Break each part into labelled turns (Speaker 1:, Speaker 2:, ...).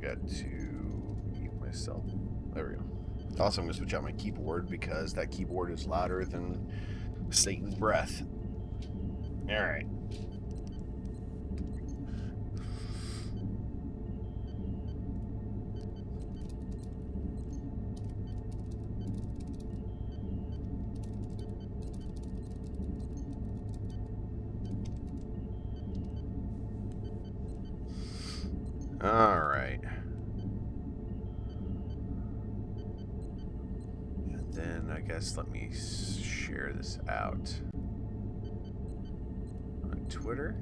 Speaker 1: got to mute myself. There we go. Also, I'm going to switch out my keyboard because that keyboard is louder than Satan's breath. Alright. Alright. And then I guess let me share this out on Twitter.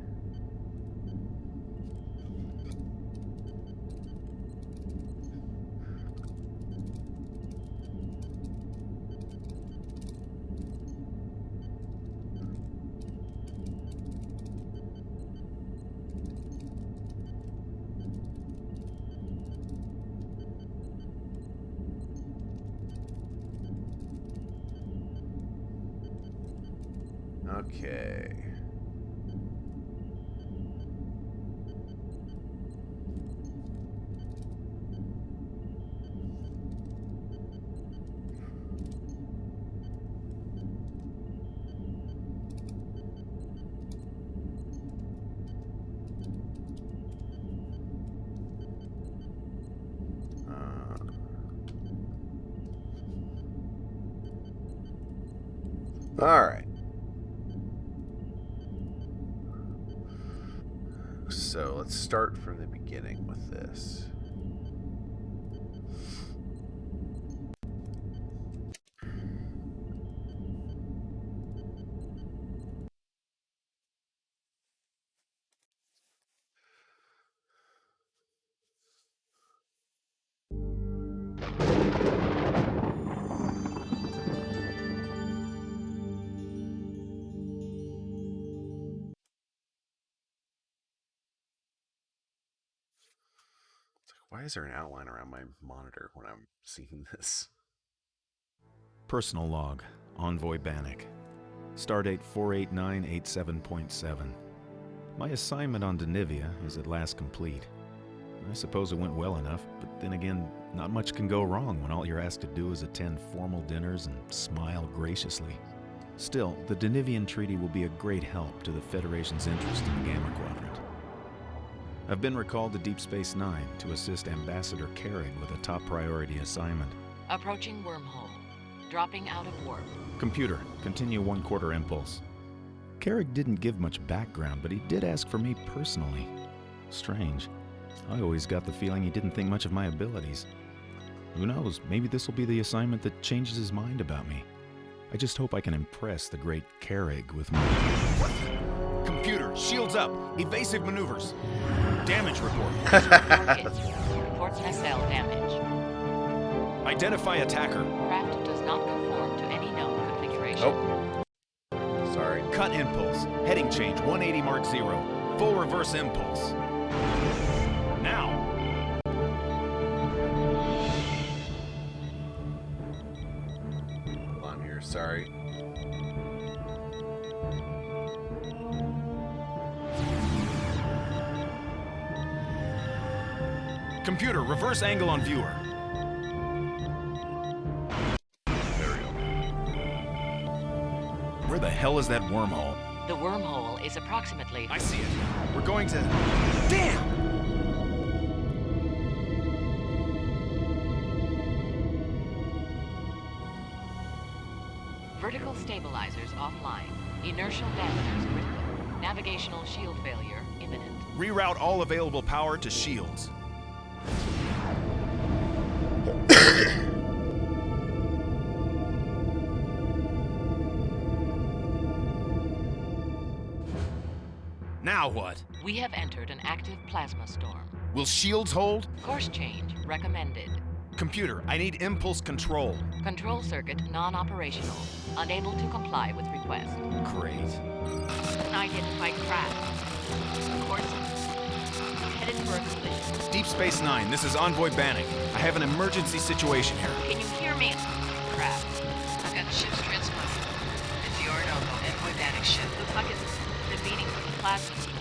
Speaker 1: Okay. All right. So let's start from the beginning with this. Why is there an outline around my monitor when I'm seeing this?
Speaker 2: Personal log, Envoy Bannock. Stardate 48987.7. My assignment on Denivia is at last complete. I suppose it went well enough, but then again, not much can go wrong when all you're asked to do is attend formal dinners and smile graciously. Still, the Denivian Treaty will be a great help to the Federation's interest in the Gamma Quadrant. I've been recalled to Deep Space Nine to assist Ambassador Carrig with a top priority assignment.
Speaker 3: Approaching wormhole. Dropping out of warp.
Speaker 2: Computer, continue 1/4 impulse. Carrig didn't give much background, but he did ask for me personally. Strange. I always got the feeling he didn't think much of my abilities. Who knows, maybe this will be the assignment that changes his mind about me. I just hope I can impress the great Carrig with my...
Speaker 4: Computer, shields up. Evasive maneuvers. Damage report.
Speaker 3: Reports SL damage.
Speaker 4: Identify attacker.
Speaker 3: Craft does not conform to any known configuration.
Speaker 1: Oh. Sorry.
Speaker 4: Cut impulse. Heading change 180 Mark 0. Full reverse impulse. Now.
Speaker 1: Hold on here, sorry.
Speaker 4: Computer, reverse angle on viewer.
Speaker 1: There we go.
Speaker 4: Where the hell is that wormhole?
Speaker 3: The wormhole is approximately...
Speaker 4: I see it. We're going to... Damn!
Speaker 3: Vertical stabilizers offline. Inertial dampers critical. Navigational shield failure imminent.
Speaker 4: Reroute all available power to shields. Now what?
Speaker 3: We have entered an active plasma storm.
Speaker 4: Will shields hold?
Speaker 3: Course change recommended.
Speaker 4: Computer, I need impulse control.
Speaker 3: Control circuit non-operational. Unable to comply with request.
Speaker 4: Great.
Speaker 3: Unidentified craft. Course headed for a collision.
Speaker 4: Deep Space Nine, this is Envoy Bannock. I have an emergency situation here.
Speaker 3: Can you hear me? Craft. I've got the ship's transponder. It's your Envoy Bannock ship. The fuck is the meaning of the plasma storm?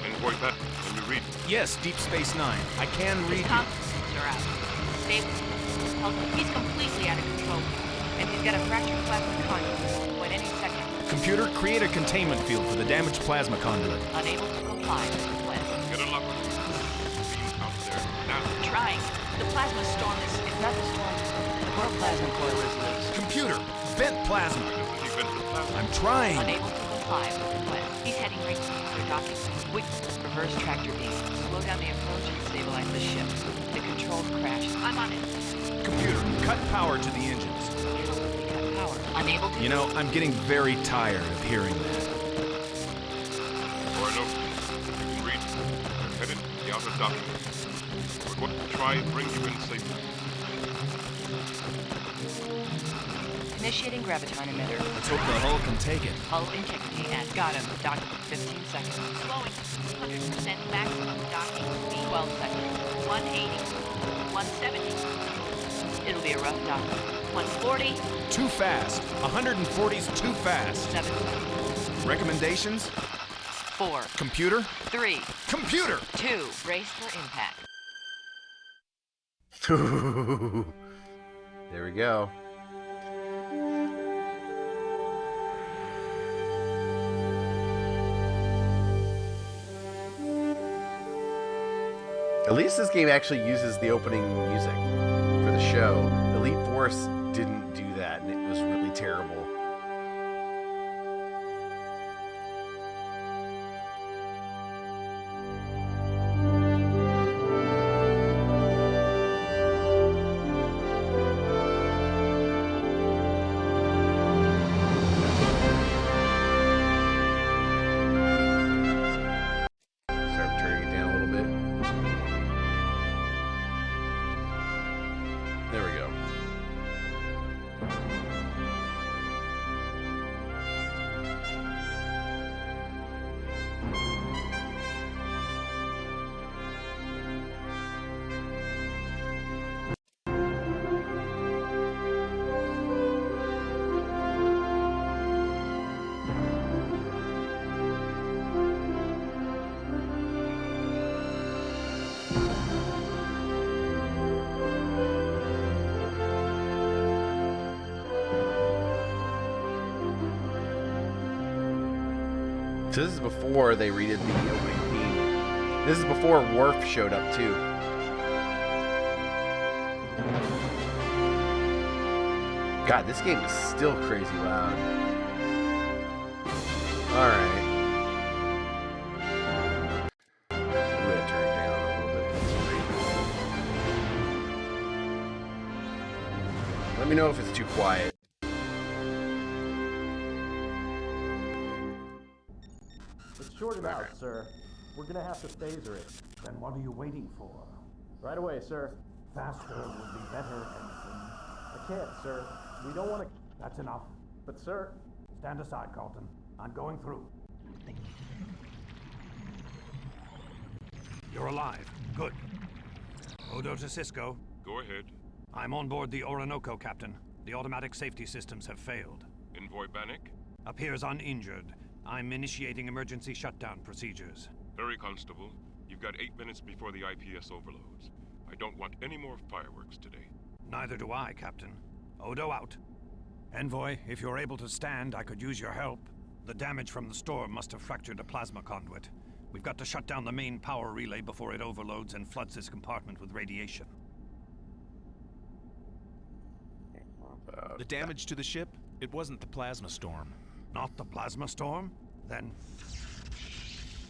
Speaker 5: Envoy Bannock, let me
Speaker 4: read?
Speaker 2: Yes, Deep Space Nine. I can read
Speaker 3: His
Speaker 2: you.
Speaker 3: comms systems are out. Stable. He's completely out of control. And he's got a fractured plasma conduit. Point any second.
Speaker 2: Computer, create a containment field for the damaged plasma conduit.
Speaker 3: Unable to comply with request.
Speaker 4: Get a locker. Beam out there. Now.
Speaker 3: Trying. The plasma storm is not the storm. The core plasma coil is loose.
Speaker 2: Computer, vent plasma.
Speaker 4: He bent the plasma.
Speaker 2: I'm trying.
Speaker 3: Unable to comply with request. He's heading right for docking. Quick, reverse tractor beam. Slow down the approach and stabilize the ship. The controlled crash. I'm on it.
Speaker 2: Computer, cut power to the engines.
Speaker 3: Cut power. Unable to.
Speaker 2: You know, I'm getting very tired of hearing that.
Speaker 4: Or no. You can read. We're headed to the outer docking. We're going to try and bring you in safely.
Speaker 3: Initiating graviton emitter.
Speaker 2: Let's hope the hull can take it.
Speaker 3: Hull integrity at. Got him. Docking. 15 seconds. Slowing. 100% maximum docking speed. 12 seconds. 180. 170. It'll be a rough dock. 140.
Speaker 2: Too fast. 140's too fast.
Speaker 3: 7 seconds.
Speaker 2: Recommendations?
Speaker 3: 4.
Speaker 2: Computer?
Speaker 3: 3.
Speaker 2: Computer!
Speaker 3: 2. Brace for impact.
Speaker 1: There we go. At least this game actually uses the opening music for the show. Elite Force didn't do that, and it was really terrible. Start turning it down a little bit. There we go. So this is before they redid the opening theme. This is before Worf showed up too. God, this game is still crazy loud. Alright. I'm gonna turn it down a little bit. Let me know if it's too quiet.
Speaker 5: Short it out, sir. We're gonna have to phaser it.
Speaker 6: Then what are you waiting for?
Speaker 5: Right away, sir.
Speaker 6: Faster would be better, Ensign.
Speaker 5: I can't, sir. We don't want to...
Speaker 6: That's enough.
Speaker 5: But, sir...
Speaker 6: Stand aside, Carlton. I'm going through. You're alive. Good. Odo to Cisco.
Speaker 4: Go ahead.
Speaker 6: I'm on board the Orinoco, Captain. The automatic safety systems have failed.
Speaker 4: Envoy Bannock.
Speaker 6: Appears uninjured. I'm initiating emergency shutdown procedures.
Speaker 4: Hurry, Constable. You've got 8 minutes before the IPS overloads. I don't want any more fireworks today.
Speaker 6: Neither do I, Captain. Odo out. Envoy, if you're able to stand, I could use your help. The damage from the storm must have fractured a plasma conduit. We've got to shut down the main power relay before it overloads and floods this compartment with radiation.
Speaker 2: The damage to the ship? It wasn't the plasma storm.
Speaker 6: Not the plasma storm? Then...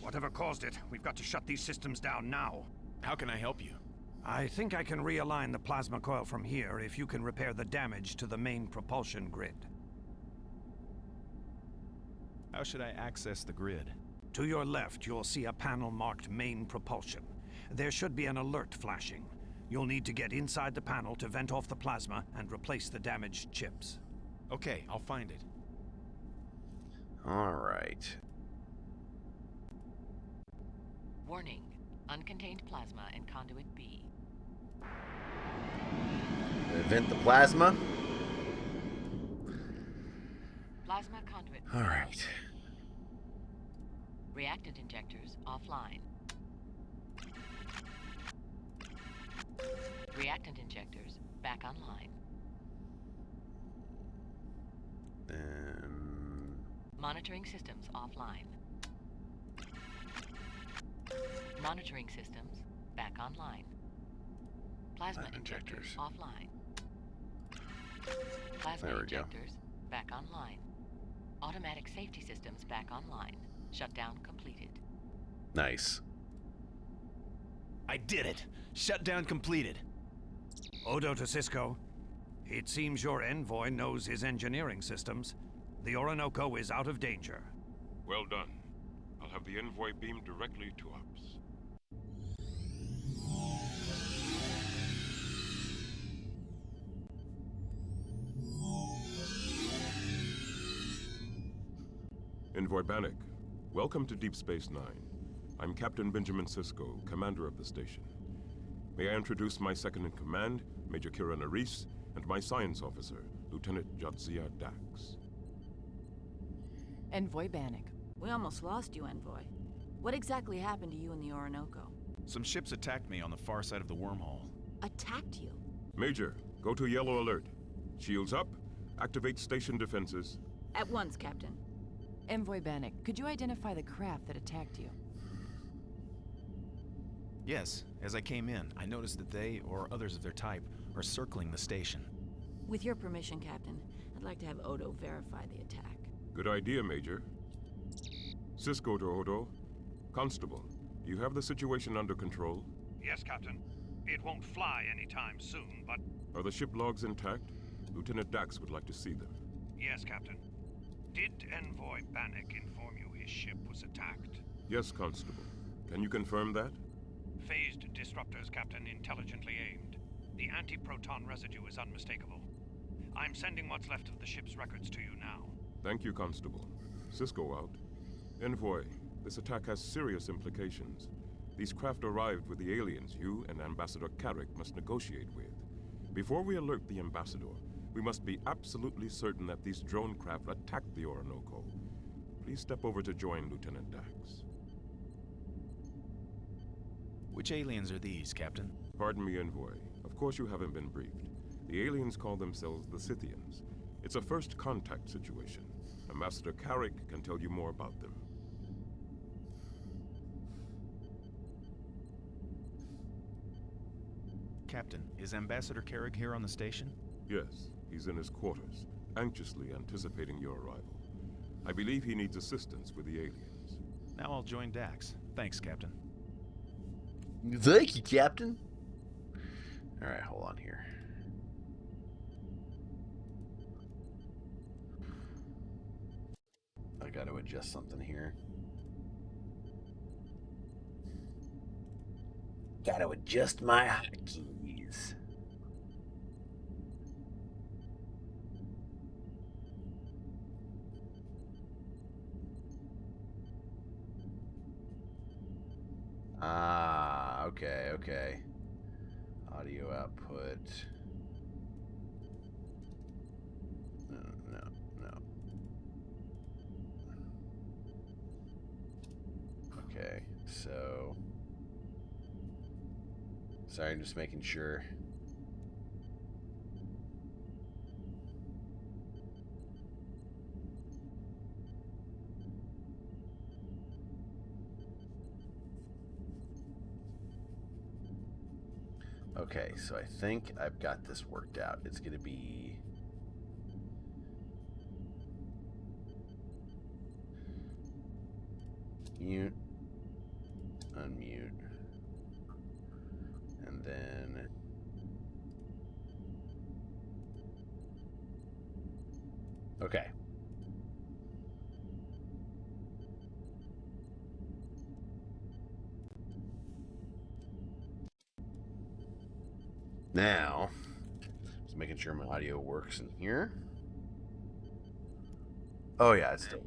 Speaker 6: whatever caused it, we've got to shut these systems down now.
Speaker 2: How can I help you?
Speaker 6: I think I can realign the plasma coil from here if you can repair the damage to the main propulsion grid.
Speaker 2: How should I access the grid?
Speaker 6: To your left, you'll see a panel marked Main Propulsion. There should be an alert flashing. You'll need to get inside the panel to vent off the plasma and replace the damaged chips.
Speaker 2: Okay, I'll find it.
Speaker 1: Alright.
Speaker 3: Warning. Uncontained plasma in conduit B.
Speaker 1: Vent the plasma.
Speaker 3: Plasma conduit.
Speaker 1: Alright.
Speaker 3: Reactant injectors offline. Reactant injectors back online. Monitoring systems offline. Monitoring systems back online. Plasma injectors offline. Plasma
Speaker 1: There we go.
Speaker 3: injectors back online. Automatic safety systems back online. Shutdown completed.
Speaker 1: Nice.
Speaker 2: I did it! Shutdown completed.
Speaker 6: Odo to Cisco. It seems your envoy knows his engineering systems. The Orinoco is out of danger.
Speaker 4: Well done. I'll have the envoy beamed directly to ops. Envoy Bannock, welcome to Deep Space Nine. I'm Captain Benjamin Sisko, commander of the station. May I introduce my second-in-command, Major Kira Nerys, and my science officer, Lieutenant Jadzia Dax.
Speaker 7: Envoy Bannock. We almost lost you, Envoy. What exactly happened to you in the Orinoco?
Speaker 2: Some ships attacked me on the far side of the wormhole.
Speaker 7: Attacked you?
Speaker 4: Major, go to yellow alert. Shields up, activate station defenses.
Speaker 7: At once, Captain. Envoy Bannock, could you identify the craft that attacked you?
Speaker 2: Yes, as I came in, I noticed that they, or others of their type, are circling the station.
Speaker 7: With your permission, Captain, I'd like to have Odo verify the attack.
Speaker 4: Good idea, Major. Cisco to Odo. Constable, do you have the situation under control?
Speaker 6: Yes, Captain. It won't fly anytime soon, but...
Speaker 4: Are the ship logs intact? Lieutenant Dax would like to see them.
Speaker 6: Yes, Captain. Did Envoy Bannock inform you his ship was attacked?
Speaker 4: Yes, Constable. Can you confirm that?
Speaker 6: Phased disruptors, Captain, intelligently aimed. The anti-proton residue is unmistakable. I'm sending what's left of the ship's records to you now.
Speaker 4: Thank you, Constable. Cisco out. Envoy, this attack has serious implications. These craft arrived with the aliens you and Ambassador Carrick must negotiate with. Before we alert the Ambassador, we must be absolutely certain that these drone craft attacked the Orinoco. Please step over to join Lieutenant Dax.
Speaker 2: Which aliens are these, Captain?
Speaker 4: Pardon me, Envoy. Of course you haven't been briefed. The aliens call themselves the Scythians. It's a first contact situation. Ambassador Carrick can tell you more about them.
Speaker 2: Captain, is Ambassador Carrick here on the station?
Speaker 4: Yes, he's in his quarters, anxiously anticipating your arrival. I believe he needs assistance with the aliens.
Speaker 2: Now I'll join Dax. Thanks, Captain.
Speaker 1: Thank you, Captain. All right, hold on here. I got to adjust something here. Got to adjust my hotkeys. Okay. Audio output. No. Okay, so... Sorry, I'm just making sure. Okay, so I think I've got this worked out. It's going to be... mute, unmute, and then... Okay. Now, just making sure my audio works in here. Oh yeah, it's still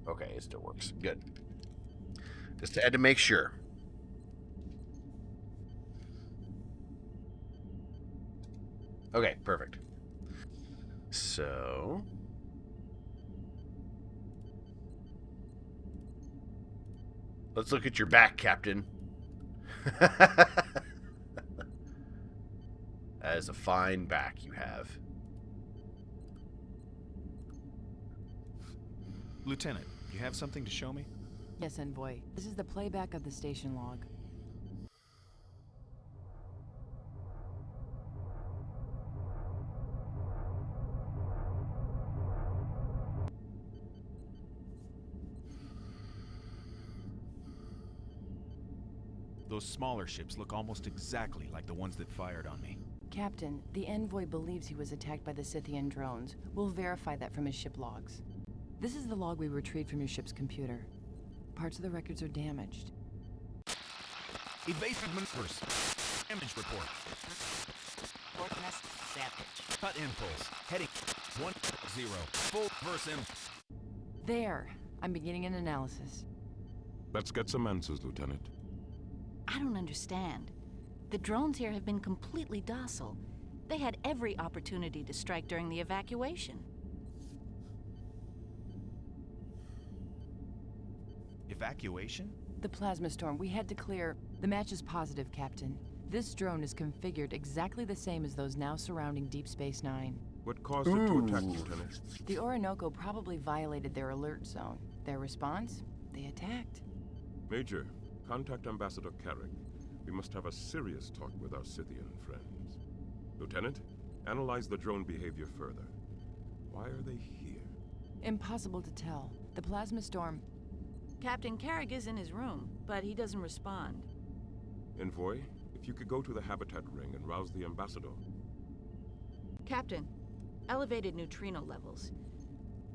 Speaker 1: okay. It still works. Good. Just had to make sure. Okay, perfect. So, let's look at your back, Captain. That is a fine back you have.
Speaker 2: Lieutenant, you have something to show me?
Speaker 7: Yes, Envoy. This is the playback of the station log.
Speaker 2: Those smaller ships look almost exactly like the ones that fired on me.
Speaker 7: Captain, the Envoy believes he was attacked by the Scythian drones. We'll verify that from his ship logs. This is the log we retrieved from your ship's computer. Parts of the records are damaged.
Speaker 2: Evasive maneuvers. Damage report.
Speaker 3: Forecast Savage.
Speaker 2: Cut impulse. Heading 1-0. Full verse in.
Speaker 7: There. I'm beginning an analysis.
Speaker 4: Let's get some answers, Lieutenant.
Speaker 8: I don't understand. The drones here have been completely docile. They had every opportunity to strike during the evacuation.
Speaker 2: Evacuation?
Speaker 7: The plasma storm we had to clear. The match is positive, Captain. This drone is configured exactly the same as those now surrounding Deep Space Nine.
Speaker 4: What caused it to attack, Lieutenant?
Speaker 7: The Orinoco probably violated their alert zone. Their response? They attacked.
Speaker 4: Major, contact Ambassador Carrick. We must have a serious talk with our Scythian friends. Lieutenant, analyze the drone behavior further. Why are they here?
Speaker 7: Impossible to tell. The plasma storm...
Speaker 8: Captain Carrick is in his room, but he doesn't respond.
Speaker 4: Envoy, if you could go to the habitat ring and rouse the Ambassador.
Speaker 8: Captain, elevated neutrino levels.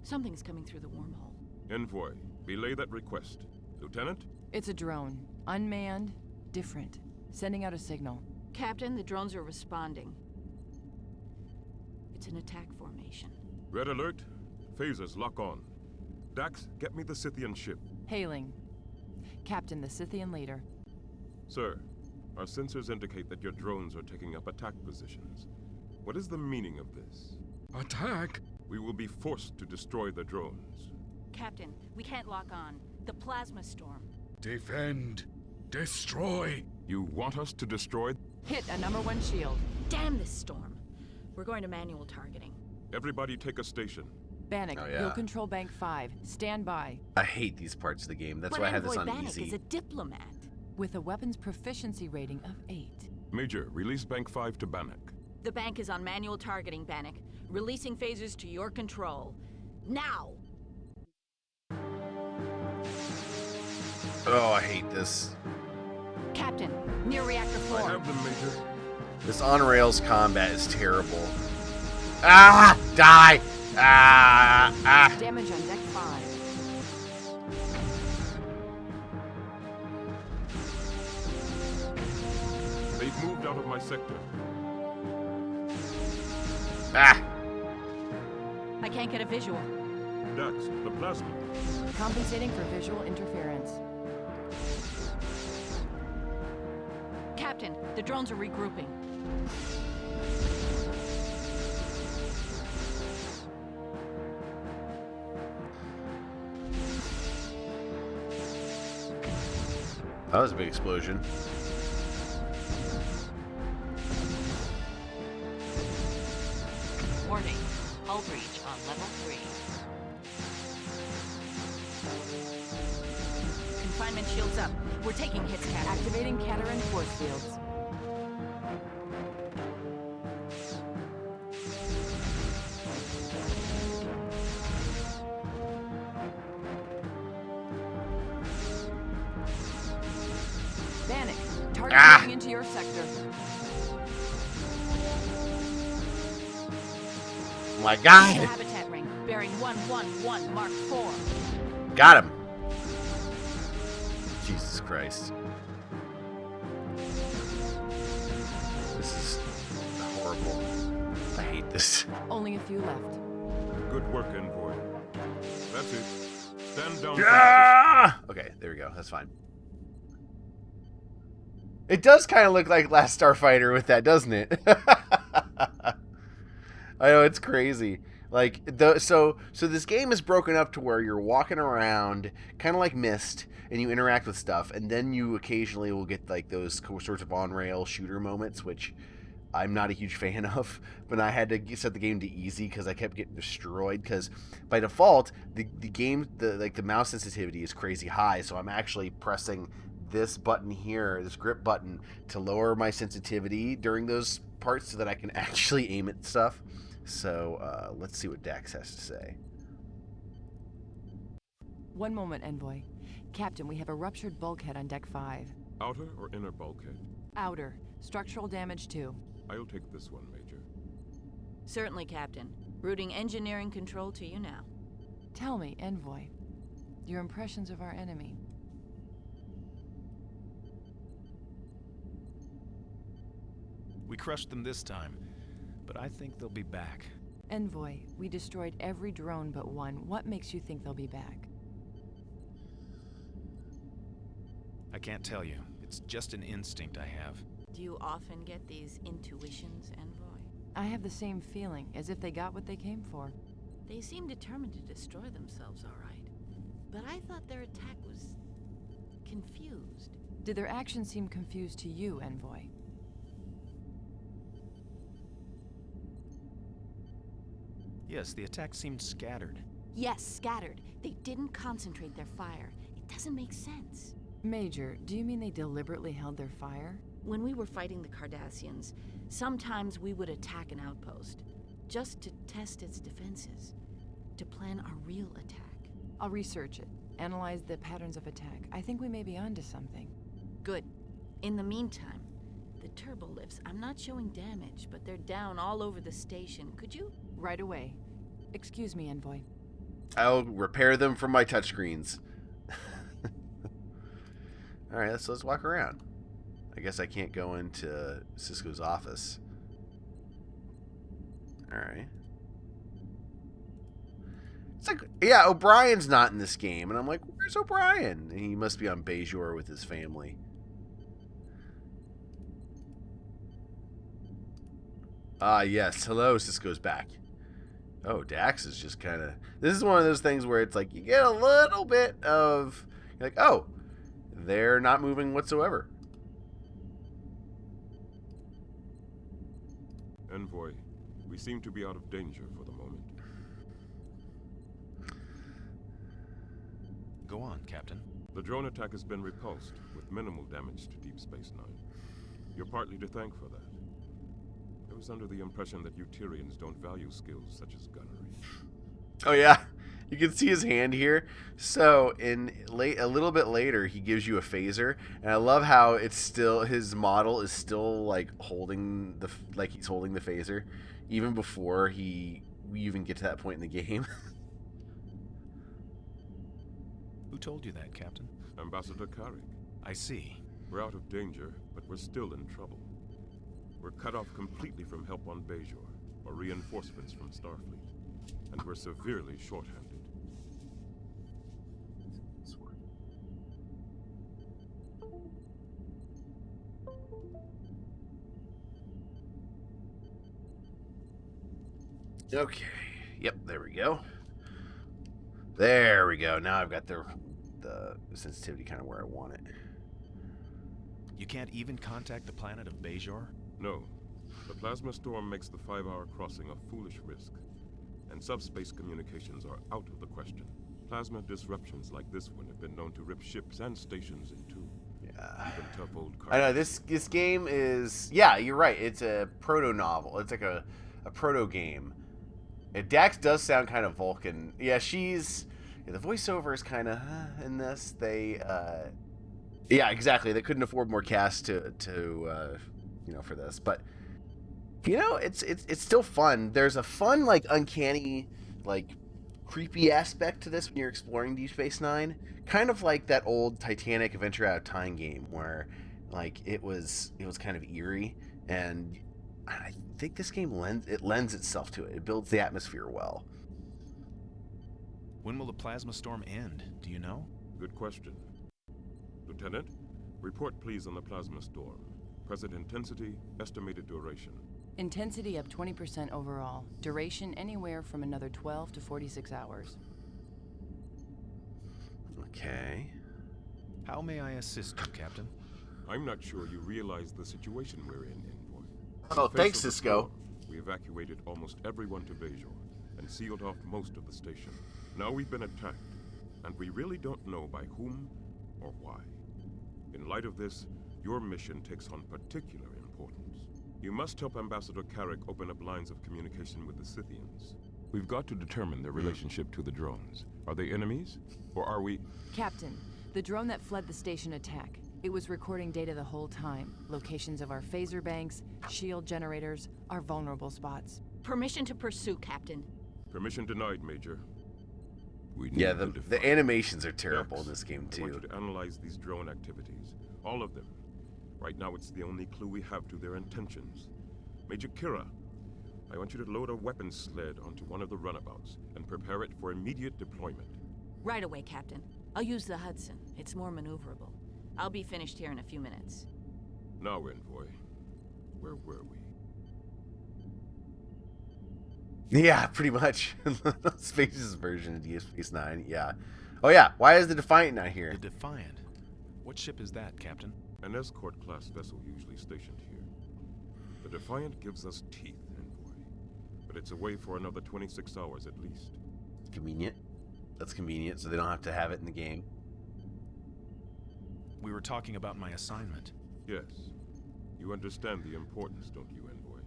Speaker 8: Something's coming through the wormhole.
Speaker 4: Envoy, belay that request. Lieutenant?
Speaker 7: It's a drone. Unmanned. Different. Sending out a signal.
Speaker 8: Captain, the drones are responding. It's an attack formation.
Speaker 4: Red alert. Phasers lock on. Dax, get me the Scythian ship.
Speaker 7: Hailing. Captain, the Scythian leader.
Speaker 4: Sir, our sensors indicate that your drones are taking up attack positions. What is the meaning of this?
Speaker 9: Attack?
Speaker 4: We will be forced to destroy the drones.
Speaker 8: Captain, we can't lock on. The plasma storm.
Speaker 9: Defend. Destroy.
Speaker 4: You want us to destroy?
Speaker 7: Hit a #1 shield.
Speaker 8: Damn this storm. We're going to manual targeting.
Speaker 4: Everybody take a station.
Speaker 7: Bannock,
Speaker 1: Oh, yeah.
Speaker 7: you'll control Bank 5. Stand by.
Speaker 1: I hate these parts of the game. That's
Speaker 8: But
Speaker 1: why I have this
Speaker 8: Envoy
Speaker 1: on
Speaker 8: Bannock
Speaker 1: easy.
Speaker 8: is a diplomat.
Speaker 7: With a weapons proficiency rating of 8.
Speaker 4: Major, release Bank 5 to Bannock.
Speaker 8: The bank is on manual targeting, Bannock. Releasing phasers to your control. Now!
Speaker 1: Oh, I hate this.
Speaker 8: Captain, near reactor
Speaker 4: I
Speaker 8: floor.
Speaker 4: have them, Major.
Speaker 1: This on-rails combat is terrible. Ah! Die! Ah! Ah!
Speaker 7: Damage on deck 5.
Speaker 4: They've moved out of my sector.
Speaker 1: Ah!
Speaker 8: I can't get a visual.
Speaker 4: Dax, the plasma.
Speaker 7: Compensating for visual interference.
Speaker 8: Captain, the drones are regrouping.
Speaker 1: That was a big explosion.
Speaker 3: Warning. Hull breach on level 3.
Speaker 8: Confinement shields up. We're taking hits, Captain.
Speaker 7: Activating Caterin force fields. Bannock, target moving into your sector.
Speaker 1: Oh my God!
Speaker 8: Habitat ring, bearing 111, Mark 4.
Speaker 1: Got him! Jesus Christ. This is horrible. I hate this.
Speaker 7: Only a few left.
Speaker 4: Good work, Envoy. That's it. Stand down.
Speaker 1: Ah! Okay, there we go. That's fine. It does kind of look like Last Starfighter with that, doesn't it? I know, it's crazy. Like, so this game is broken up to where you're walking around, kind of like Myst, and you interact with stuff, and then you occasionally will get like those sorts of on-rail shooter moments, which I'm not a huge fan of, but I had to set the game to easy because I kept getting destroyed. Because by default, the game, the mouse sensitivity is crazy high, so I'm actually pressing this button here, this grip button, to lower my sensitivity during those parts so that I can actually aim at stuff. So let's see what Dax has to say.
Speaker 7: One moment, Envoy. Captain, we have a ruptured bulkhead on Deck 5.
Speaker 4: Outer or inner bulkhead?
Speaker 7: Outer. Structural damage, too.
Speaker 4: I'll take this one, Major.
Speaker 8: Certainly, Captain. Routing engineering control to you now.
Speaker 7: Tell me, Envoy, your impressions of our enemy.
Speaker 2: We crushed them this time, but I think they'll be back.
Speaker 7: Envoy, we destroyed every drone but one. What makes you think they'll be back?
Speaker 2: I can't tell you. It's just an instinct I have.
Speaker 8: Do you often get these intuitions, Envoy?
Speaker 7: I have the same feeling, as if they got what they came for.
Speaker 8: They seem determined to destroy themselves, all right. But I thought their attack was confused.
Speaker 7: Did their actions seem confused to you, Envoy?
Speaker 2: Yes, the attack seemed scattered.
Speaker 8: Yes, scattered. They didn't concentrate their fire. It doesn't make sense.
Speaker 7: Major, do you mean they deliberately held their fire?
Speaker 8: When we were fighting the Cardassians, sometimes we would attack an outpost, just to test its defenses, to plan our real attack.
Speaker 7: I'll research it, analyze the patterns of attack. I think we may be onto something.
Speaker 8: Good. In the meantime, the turbo lifts, I'm not showing damage, but they're down all over the station. Could you?
Speaker 7: Right away. Excuse me, Envoy.
Speaker 1: I'll repair them from my touchscreens. All right, let's walk around. I guess I can't go into Cisco's office. All right. It's like, yeah, O'Brien's not in this game, and I'm like, where's O'Brien? And he must be on Bajor with his family. Ah, yes. Hello, Cisco's back. Oh, Dax is just kind of... This is one of those things where it's like, you get a little bit of... You're like, oh, they're not moving whatsoever.
Speaker 4: Envoy, we seem to be out of danger for the moment.
Speaker 2: Go on, Captain.
Speaker 4: The drone attack has been repulsed, with minimal damage to Deep Space Nine. You're partly to thank for that. I was under the impression that you Tyrians don't value skills such as gunnery.
Speaker 1: Oh, yeah. You can see his hand here. So, a little bit later, he gives you a phaser, and I love how it's still, his model is still like holding he's holding the phaser, even before we even get to that point in the game.
Speaker 2: Who told you that, Captain?
Speaker 4: Ambassador Carrick.
Speaker 2: I see.
Speaker 4: We're out of danger, but we're still in trouble. We're cut off completely from help on Bajor, or reinforcements from Starfleet, and we're severely shorthanded.
Speaker 1: Okay. Yep, there we go. There we go. Now I've got the sensitivity kind of where I want it.
Speaker 2: You can't even contact the planet of Bajor?
Speaker 4: No. The plasma storm makes the 5-hour crossing a foolish risk, and subspace communications are out of the question. Plasma disruptions like this one have been known to rip ships and stations in two.
Speaker 1: Yeah.
Speaker 4: Even tough old
Speaker 1: I know,
Speaker 4: Cardassians.
Speaker 1: this game is... Yeah, you're right. It's a proto-novel. It's like a proto-game. Dax does sound kind of Vulcan. Yeah, she's... Yeah, the voiceover is kind of in this. They... Yeah, exactly. They couldn't afford more cast to for this. But, it's still fun. There's a fun, like, uncanny, like, creepy aspect to this when you're exploring Deep Space Nine. Kind of like that old Titanic Adventure Out of Time game where, like, it was kind of eerie. And I think this game lends itself to it. It builds the atmosphere well.
Speaker 2: When will the plasma storm end? Do you know?
Speaker 4: Good question. Lieutenant, report please on the plasma storm. Present intensity, estimated duration.
Speaker 7: Intensity of 20% overall. Duration anywhere from another 12 to 46 hours.
Speaker 1: Okay.
Speaker 2: How may I assist you, Captain?
Speaker 4: I'm not sure you realize the situation we're in, Envoy.
Speaker 1: Oh,
Speaker 4: In the face
Speaker 1: thanks,
Speaker 4: of the
Speaker 1: Cisco.
Speaker 4: storm, we evacuated almost everyone to Bajoran and sealed off most of the station. Now we've been attacked, and we really don't know by whom or why. In light of this, your mission takes on particular importance. You must help Ambassador Carrick open up lines of communication with the Scythians. We've got to determine their relationship to the drones. Are they enemies, or are we...
Speaker 7: Captain, the drone that fled the station attack. It was recording data the whole time. Locations of our phaser banks, shield generators, our vulnerable spots.
Speaker 8: Permission to pursue, Captain.
Speaker 4: Permission denied, Major. We need
Speaker 1: Yeah,
Speaker 4: to
Speaker 1: the
Speaker 4: define.
Speaker 1: animations are terrible
Speaker 4: Dex,
Speaker 1: in this game,
Speaker 4: I want you
Speaker 1: too.
Speaker 4: to analyze these drone activities. All of them. Right now, it's the only clue we have to their intentions. Major Kira, I want you to load a weapons sled onto one of the runabouts and prepare it for immediate deployment.
Speaker 8: Right away, Captain. I'll use the Hudson. It's more maneuverable. I'll be finished here in a few minutes.
Speaker 4: Now, Envoy, where were we?
Speaker 1: Yeah, pretty much. Space's version of Deep Space Nine, yeah. Oh yeah, why is the Defiant not here?
Speaker 2: The Defiant? What ship is that, Captain?
Speaker 4: An escort-class vessel usually stationed here. The Defiant gives us teeth, Envoy. But it's away for another 26 hours at least.
Speaker 1: Convenient. That's convenient, so they don't have to have it in the game.
Speaker 2: We were talking about my assignment.
Speaker 4: Yes. You understand the importance, don't you, Envoy?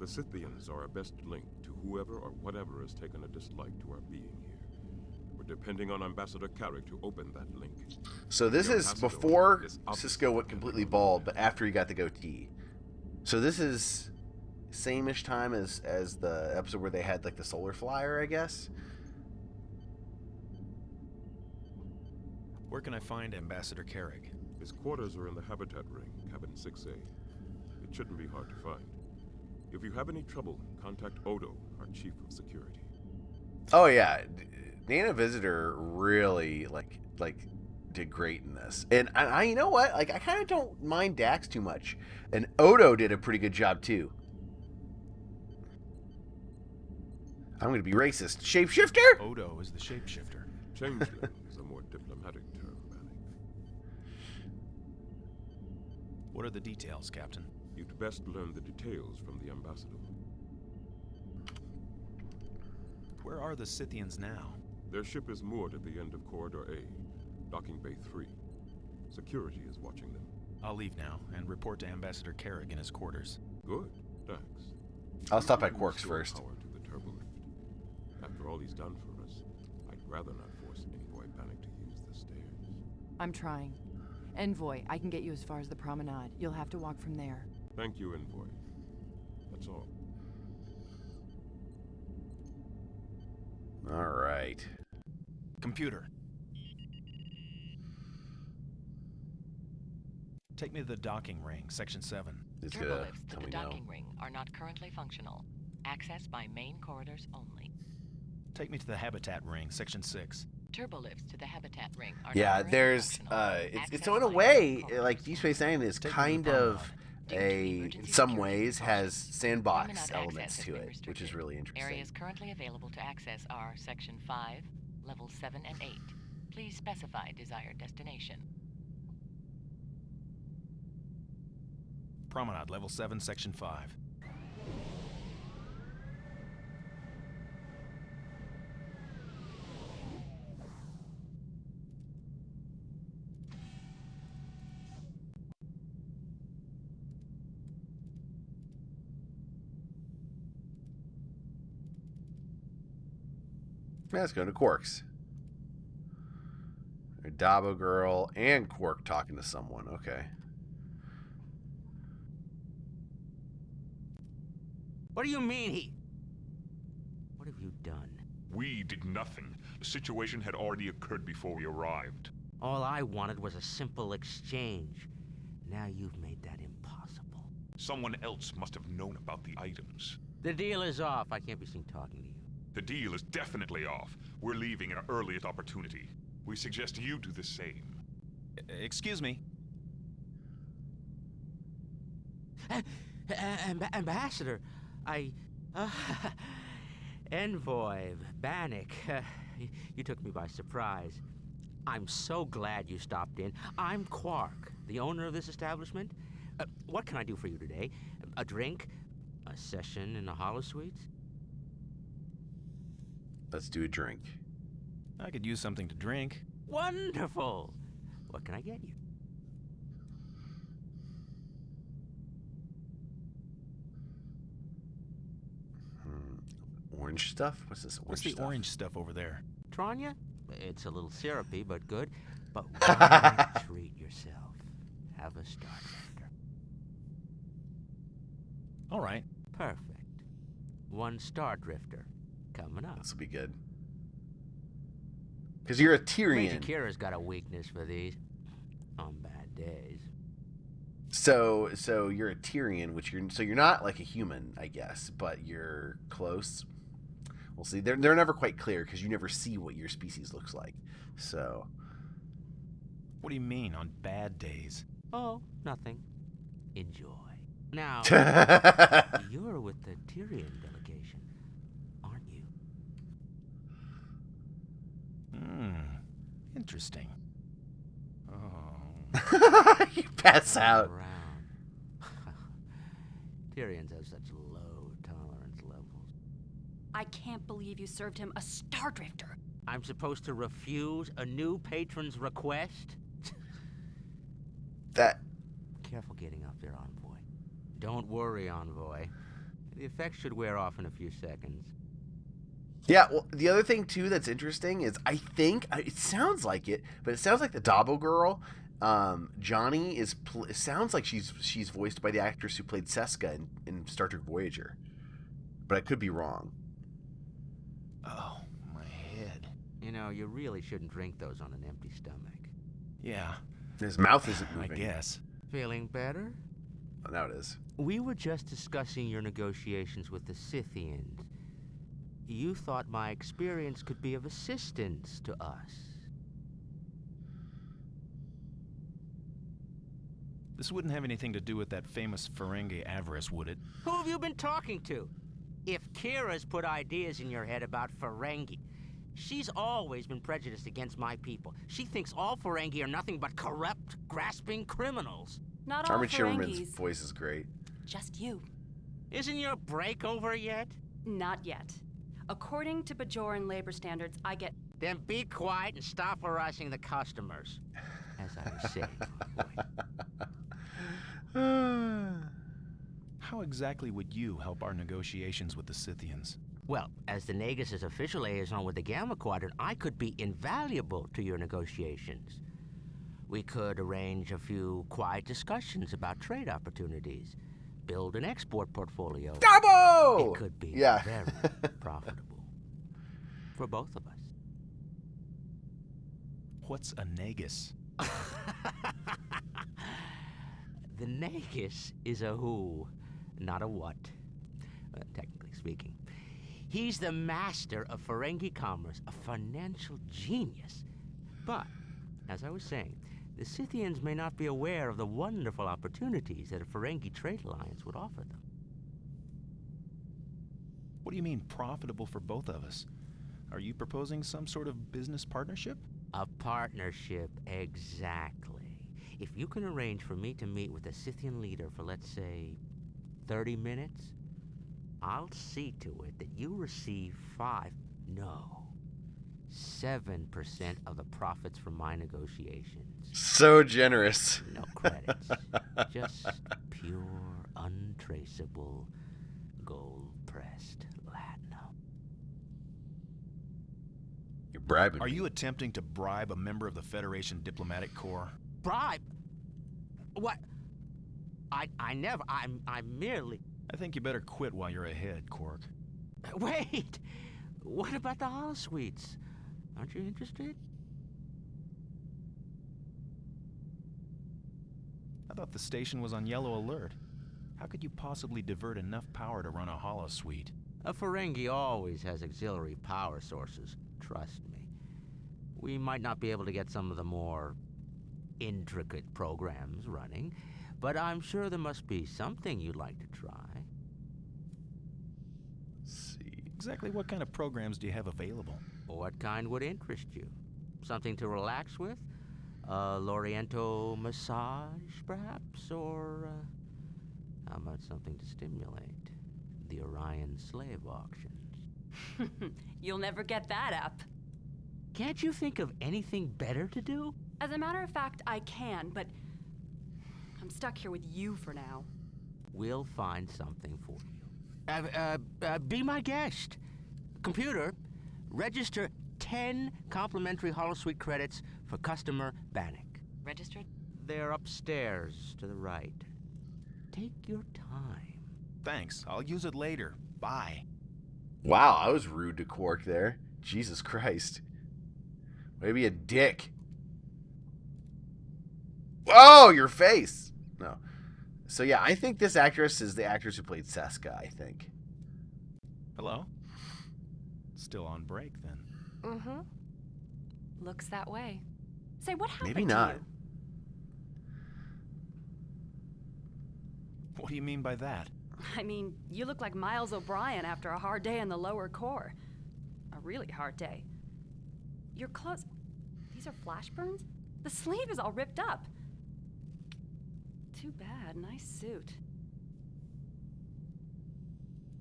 Speaker 4: The Scythians are our best link to whoever or whatever has taken a dislike to our being here. We're depending on Ambassador Carrick to open that link.
Speaker 1: So this
Speaker 4: Your
Speaker 1: is
Speaker 4: ambassador
Speaker 1: before
Speaker 4: is obviously
Speaker 1: Cisco went completely bald, but after he got the goatee. So this is same-ish time as the episode where they had like the solar flyer, I guess.
Speaker 2: Where can I find Ambassador Carrick?
Speaker 4: His quarters are in the habitat ring, cabin 6A. It shouldn't be hard to find. If you have any trouble, contact Odo, our chief of security.
Speaker 1: Oh yeah, Nana Visitor really like did great in this, and I you know what, like I kind of don't mind Dax too much, and Odo did a pretty good job too. I'm gonna be racist. Shapeshifter?
Speaker 2: Odo is the shapeshifter.
Speaker 4: Changeling is a more diplomatic term, Bannock.
Speaker 2: What are the details, Captain?
Speaker 4: You'd best learn the details from the ambassador.
Speaker 2: Where are the Scythians now?
Speaker 4: Their ship is moored at the end of Corridor A, docking bay 3. Security is watching them.
Speaker 2: I'll leave now and report to Ambassador Carrick in his quarters.
Speaker 4: Good, Dax.
Speaker 1: I'll stop at
Speaker 4: Use
Speaker 1: Quark's
Speaker 4: your
Speaker 1: first.
Speaker 4: Power to the turbolift. After all he's done for us, I'd rather not force Envoy Bannock to use the stairs.
Speaker 7: I'm trying. Envoy, I can get you as far as the promenade. You'll have to walk from there.
Speaker 4: Thank you, Envoy. That's all.
Speaker 1: All right.
Speaker 2: Computer. Take me to the docking ring, Section 7.
Speaker 1: It's gonna
Speaker 3: Turbolifts to
Speaker 1: tell
Speaker 3: the
Speaker 1: me no.
Speaker 3: docking ring are not currently functional. Access by main corridors only.
Speaker 2: Take me to the habitat ring, Section 6.
Speaker 3: Turbolifts to the habitat ring are
Speaker 1: Yeah,
Speaker 3: not currently
Speaker 1: there's
Speaker 3: functional.
Speaker 1: it's
Speaker 3: Access
Speaker 1: in a
Speaker 3: by
Speaker 1: way
Speaker 3: main corridors
Speaker 1: like Deep Space Nine is
Speaker 2: Take me to the
Speaker 1: kind of
Speaker 2: promenade.
Speaker 3: Due to emergency
Speaker 1: in some
Speaker 3: security
Speaker 1: ways has
Speaker 3: precautions,
Speaker 1: sandbox
Speaker 3: promenade
Speaker 1: elements
Speaker 3: access has
Speaker 1: to
Speaker 3: been
Speaker 1: it, which is
Speaker 3: restricted.
Speaker 1: really interesting.
Speaker 3: Areas currently available to access are Section 5, Levels 7 and 8. Please specify desired destination.
Speaker 2: Promenade, Level 7, Section 5.
Speaker 1: Yeah, let's go to Quark's. A Dabo girl and Quark talking to someone. Okay.
Speaker 10: What do you mean he... What have you done?
Speaker 9: We did nothing. The situation had already occurred before we arrived.
Speaker 10: All I wanted was a simple exchange. Now you've made that impossible.
Speaker 9: Someone else must have known about the items.
Speaker 10: The deal is off. I can't be seen talking to you.
Speaker 9: The deal is definitely off. We're leaving at our earliest opportunity. We suggest you do the same.
Speaker 2: Excuse me.
Speaker 10: Ambassador, Envoy, Bannock, you took me by surprise. I'm so glad you stopped in. I'm Quark, the owner of this establishment. What can I do for you today? A drink? A session in the holosuites?
Speaker 1: Let's do a drink.
Speaker 2: I could use something to drink.
Speaker 10: Wonderful! What can I get you?
Speaker 1: Orange stuff? What's this orange
Speaker 2: What's the
Speaker 1: stuff?
Speaker 2: orange stuff over there?
Speaker 10: Tranya? It's a little syrupy, but good. But why not treat yourself? Have a Star Drifter.
Speaker 2: All right.
Speaker 10: Perfect. 1 Star Drifter. Coming up.
Speaker 1: This will be good. Because you're a
Speaker 10: Major
Speaker 1: Tyrian.
Speaker 10: Kira's got a weakness for these. On bad days.
Speaker 1: So you're a Tyrian, you're not like a human, I guess, but you're close. We'll see. They're never quite clear because you never see what your species looks like. So.
Speaker 2: What do you mean, on bad days?
Speaker 10: Oh, nothing. Enjoy. Now, you're with the Tyrian delegation, aren't you?
Speaker 2: Interesting. Oh.
Speaker 1: You pass out.
Speaker 10: Around. Tyrians have such low tolerance levels.
Speaker 11: I can't believe you served him a Star Drifter.
Speaker 10: I'm supposed to refuse a new patron's request?
Speaker 1: That.
Speaker 10: Careful getting up there, Envoy. Don't worry, Envoy. The effects should wear off in a few seconds.
Speaker 1: Yeah, well, the other thing, too, that's interesting is I think, it sounds like it, but it sounds like the Dabo girl, Johnny, sounds like she's voiced by the actress who played Seska in Star Trek Voyager. But I could be wrong.
Speaker 2: Oh, my head.
Speaker 10: You know, you really shouldn't drink those on an empty stomach.
Speaker 2: Yeah.
Speaker 1: His mouth isn't
Speaker 2: I
Speaker 1: moving.
Speaker 2: guess.
Speaker 10: Feeling better?
Speaker 1: Oh, now it is.
Speaker 10: We were just discussing your negotiations with the Scythians. You thought my experience could be of assistance to us.
Speaker 2: This wouldn't have anything to do with that famous Ferengi avarice, would it?
Speaker 10: Who have you been talking to? If Kira's put ideas in your head about Ferengi, she's always been prejudiced against my people. She thinks all Ferengi are nothing but corrupt, grasping criminals.
Speaker 11: Not all
Speaker 1: Armin Shimmerman's
Speaker 11: Ferengis.
Speaker 1: voice is great.
Speaker 11: Just you.
Speaker 10: Isn't your break over yet?
Speaker 11: Not yet. According to Bajoran labor standards, I get...
Speaker 10: Then be quiet and stop harassing the customers. As I was saying.
Speaker 2: How exactly would you help our negotiations with the Scythians?
Speaker 10: Well, as the Nagus' official liaison with the Gamma Quadrant, I could be invaluable to your negotiations. We could arrange a few quiet discussions about trade opportunities, build an export portfolio.
Speaker 1: Dabo!
Speaker 10: It could be very profitable for both of us.
Speaker 2: What's a Nagus?
Speaker 10: The Nagus is a who, not a what, technically speaking. He's the master of Ferengi commerce, a financial genius. But, as I was saying, the Scythians may not be aware of the wonderful opportunities that a Ferengi trade alliance would offer them.
Speaker 2: What do you mean profitable for both of us? Are you proposing some sort of business partnership?
Speaker 10: A partnership, exactly. If you can arrange for me to meet with a Scythian leader for, let's say, 30 minutes, I'll see to it that you receive 7% of the profits from my negotiations.
Speaker 1: So generous.
Speaker 10: No credits. Just pure, untraceable, gold-pressed latinum.
Speaker 1: You're bribing
Speaker 2: Are
Speaker 1: me.
Speaker 2: you attempting to bribe a member of the Federation Diplomatic Corps?
Speaker 10: Bribe? What? I never. I'm merely.
Speaker 2: I think you better quit while you're ahead, Quark.
Speaker 10: Wait! What about the holosuites? Aren't you interested?
Speaker 2: I thought the station was on yellow alert. How could you possibly divert enough power to run a holosuite?
Speaker 10: A Ferengi always has auxiliary power sources. Trust me. We might not be able to get some of the more intricate programs running, but I'm sure there must be something you'd like to try.
Speaker 1: Let's see.
Speaker 2: Exactly what kind of programs do you have available?
Speaker 10: What kind would interest you? Something to relax with? A Loriento massage, perhaps? Or, how about something to stimulate? The Orion slave auctions.
Speaker 11: You'll never get that up.
Speaker 10: Can't you think of anything better to do?
Speaker 11: As a matter of fact, I can, but I'm stuck here with you for now.
Speaker 10: We'll find something for you. Be my guest. Computer, register 10 complimentary holosuite credits for customer Bannock.
Speaker 3: Registered?
Speaker 10: They're upstairs to the right. Take your time.
Speaker 2: Thanks. I'll use it later. Bye.
Speaker 1: Wow, I was rude to Quark there. Jesus Christ. Maybe a dick. Oh, your face. No. So yeah, I think this actress is the actress who played Seska, I think.
Speaker 2: Hello? Still on break, then.
Speaker 11: Mm-hmm. Looks that way. Say, what happened
Speaker 1: Maybe
Speaker 11: to
Speaker 1: not.
Speaker 11: you?
Speaker 2: What do you mean by that?
Speaker 11: I mean, you look like Miles O'Brien after a hard day in the lower core. A really hard day. Your clothes... These are flash burns? The sleeve is all ripped up. Too bad. Nice suit.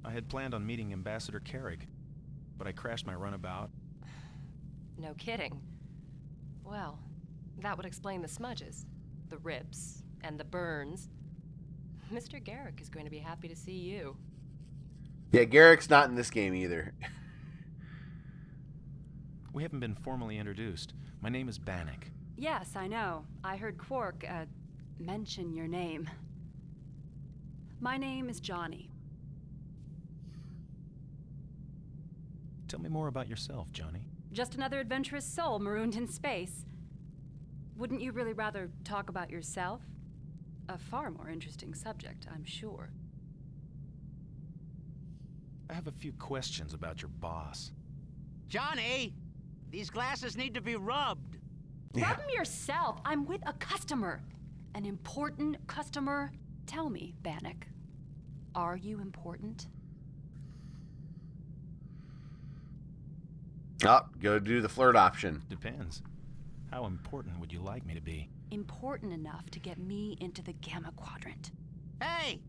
Speaker 2: I had planned on meeting Ambassador Carrick, but I crashed my runabout.
Speaker 12: No kidding. Well, that would explain the smudges, the rips, and the burns. Mr. Garrick is going to be happy to see you.
Speaker 1: Yeah, Garrick's not in this game either.
Speaker 2: We haven't been formally introduced. My name is Bannock.
Speaker 11: Yes, I know. I heard Quark, mention your name. My name is Johnny.
Speaker 2: Tell me more about yourself, Johnny.
Speaker 11: Just another adventurous soul marooned in space. Wouldn't you really rather talk about yourself? A far more interesting subject, I'm sure.
Speaker 2: I have a few questions about your boss.
Speaker 10: Johnny! These glasses need to be rubbed.
Speaker 11: Rub them yourself. I'm with a customer. An important customer. Tell me, Bannock, are you important?
Speaker 1: Oh, go do the flirt option.
Speaker 2: Depends. How important would you like me to be?
Speaker 11: Important enough to get me into the Gamma Quadrant.
Speaker 10: Hey!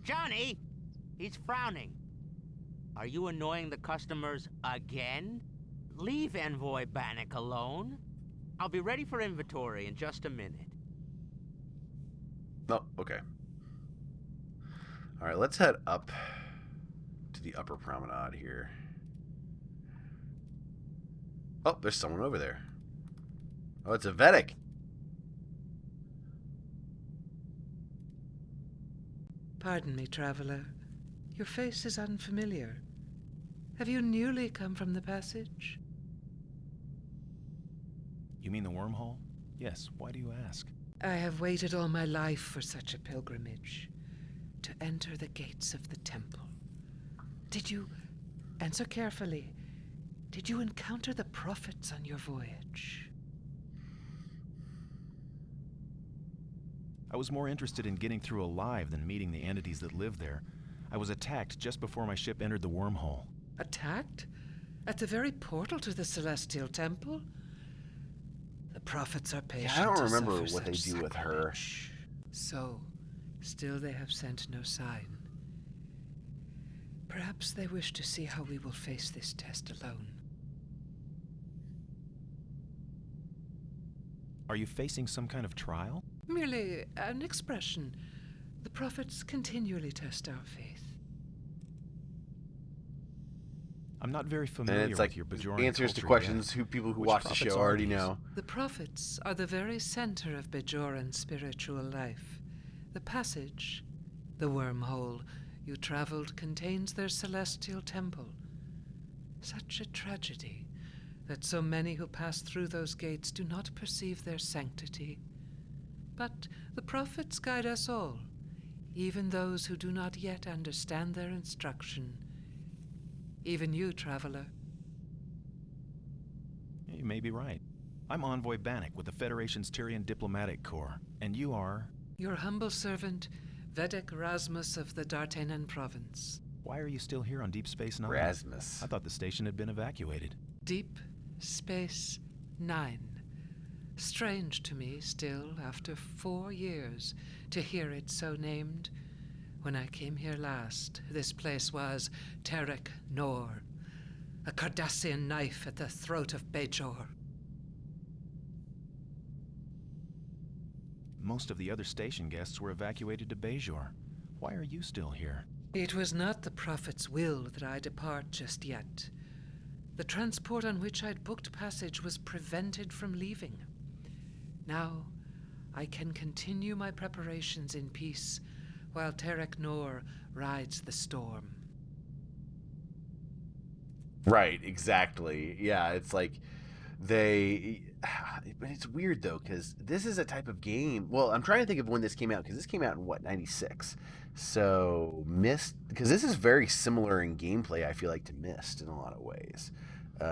Speaker 10: Johnny! He's frowning. Are you annoying the customers again? Leave Envoy Bannock alone. I'll be ready for inventory in just a minute.
Speaker 1: Oh, okay. All right, let's head up to the upper promenade here. Oh, there's someone over there. Oh, it's a Vedic.
Speaker 13: Pardon me, traveler. Your face is unfamiliar. Have you newly come from the passage?
Speaker 2: You mean the wormhole? Yes, why do you ask?
Speaker 13: I have waited all my life for such a pilgrimage. To enter the gates of the temple. Did you, answer carefully, did you encounter the prophets on your voyage?
Speaker 2: I was more interested in getting through alive than meeting the entities that live there. I was attacked just before my ship entered the wormhole.
Speaker 13: Attacked? At the very portal to the Celestial Temple? The prophets are patient.
Speaker 1: Yeah, I don't
Speaker 13: to
Speaker 1: remember
Speaker 13: suffer
Speaker 1: what they
Speaker 13: such
Speaker 1: do with her.
Speaker 13: sacrilege. So, still they have sent no sign. Perhaps they wish to see how we will face this test alone.
Speaker 2: Are you facing some kind of trial?
Speaker 13: Merely an expression. The prophets continually test our faith.
Speaker 2: I'm not very familiar
Speaker 1: And it's
Speaker 2: with
Speaker 1: like
Speaker 2: your Bajoran
Speaker 1: answers to
Speaker 2: culture
Speaker 1: questions
Speaker 2: yet.
Speaker 1: who people who
Speaker 2: Which
Speaker 1: watch the
Speaker 2: prophets
Speaker 1: show
Speaker 2: are
Speaker 1: already
Speaker 2: these?
Speaker 1: know.
Speaker 13: The prophets are the very center of Bajoran spiritual life. The passage, the wormhole you traveled, contains their celestial temple. Such a tragedy that so many who pass through those gates do not perceive their sanctity. But the prophets guide us all, even those who do not yet understand their instruction. Even you, traveler.
Speaker 2: You may be right. I'm Envoy Bannock with the Federation's Tyrian Diplomatic Corps, and you are...
Speaker 13: Your humble servant, Vedic Rasmus of the D'Artagnan province.
Speaker 2: Why are you still here on Deep Space Nine?
Speaker 1: Rasmus.
Speaker 2: I thought the station had been evacuated.
Speaker 13: Deep Space Nine. Strange to me still, after 4 years, to hear it so named. When I came here last, this place was Terek Nor, a Cardassian knife at the throat of Bajor.
Speaker 2: Most of the other station guests were evacuated to Bajor. Why are you still here?
Speaker 13: It was not the Prophet's will that I depart just yet. The transport on which I'd booked passage was prevented from leaving. Now, I can continue my preparations in peace while Terek Nor rides the storm.
Speaker 1: Right, exactly. Yeah, it's like they... But it's weird, though, because this is a type of game... Well, I'm trying to think of when this came out, because this came out in, 96? So, Myst... Because this is very similar in gameplay, I feel like, to Myst in a lot of ways.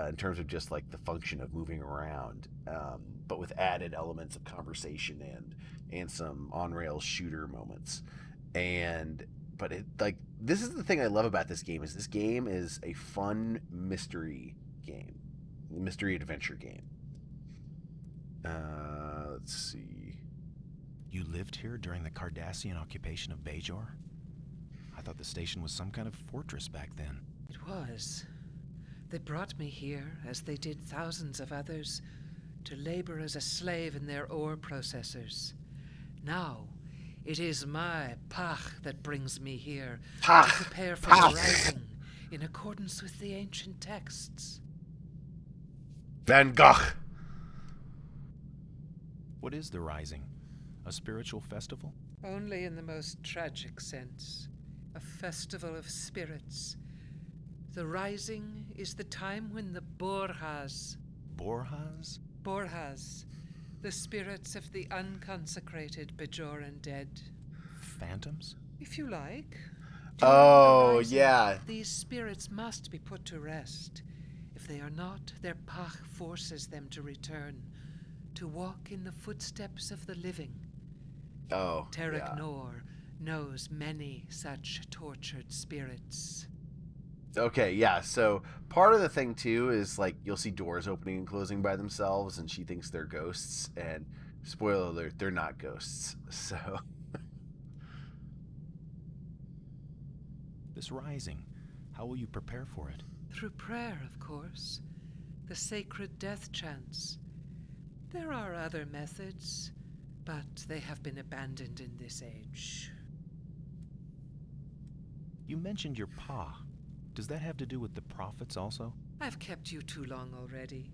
Speaker 1: In terms of just, like, the function of moving around. But with added elements of conversation and some on-rails shooter moments. But it, like, this is the thing I love about this game is a fun mystery game. Mystery adventure game. Let's see.
Speaker 2: You lived here during the Cardassian occupation of Bajor? I thought the station was some kind of fortress back then.
Speaker 13: It was. They brought me here, as they did thousands of others, to labor as a slave in their ore processors. Now, it is my Pach that brings me here to prepare for the rising in accordance with the ancient texts.
Speaker 1: Van Gogh.
Speaker 2: What is the Rising? A spiritual festival?
Speaker 13: Only in the most tragic sense. A festival of spirits. The Rising is the time when the Borjas...
Speaker 2: Borjas?
Speaker 13: Borjas. The spirits of the unconsecrated Bajoran dead.
Speaker 2: Phantoms?
Speaker 13: If you like.
Speaker 1: Oh,
Speaker 13: Rising,
Speaker 1: yeah.
Speaker 13: These spirits must be put to rest. If they are not, their Pach forces them to return, to walk in the footsteps of the living.
Speaker 1: Oh,
Speaker 13: Terek Nor knows many such tortured spirits.
Speaker 1: Okay, yeah, so part of the thing, too, is, like, you'll see doors opening and closing by themselves, and she thinks they're ghosts, and spoiler alert, they're not ghosts, so...
Speaker 2: This Rising, how will you prepare for it?
Speaker 13: Through prayer, of course. The sacred death chants. There are other methods, but they have been abandoned in this age.
Speaker 2: You mentioned your Pa. Does that have to do with the prophets also?
Speaker 13: I've kept you too long already.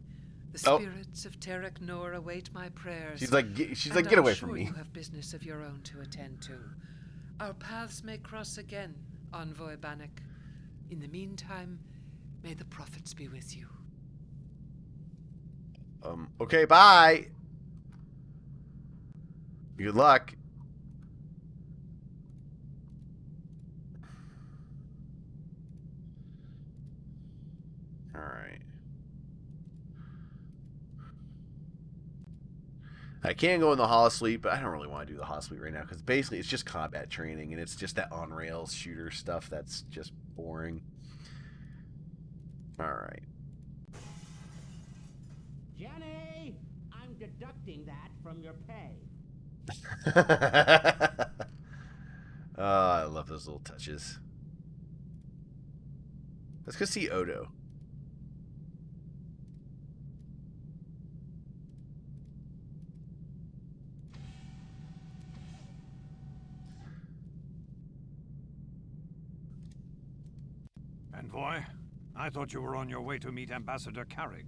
Speaker 13: The spirits of Terek Nor await my prayers.
Speaker 1: She's like, get away from me.
Speaker 13: I'm sure you have business of your own to attend to. Our paths may cross again, Envoy Bannock. In the meantime, may the prophets be with you.
Speaker 1: Okay, bye. Good luck. All right. I can go in the holosuite, but I don't really want to do the holosuite right now because basically it's just combat training and it's just that on-rails shooter stuff that's just boring. All right.
Speaker 10: Jenny, I'm deducting that from your pay.
Speaker 1: Oh, I love those little touches. Let's go see Odo.
Speaker 6: Envoy, I thought you were on your way to meet Ambassador Carrig.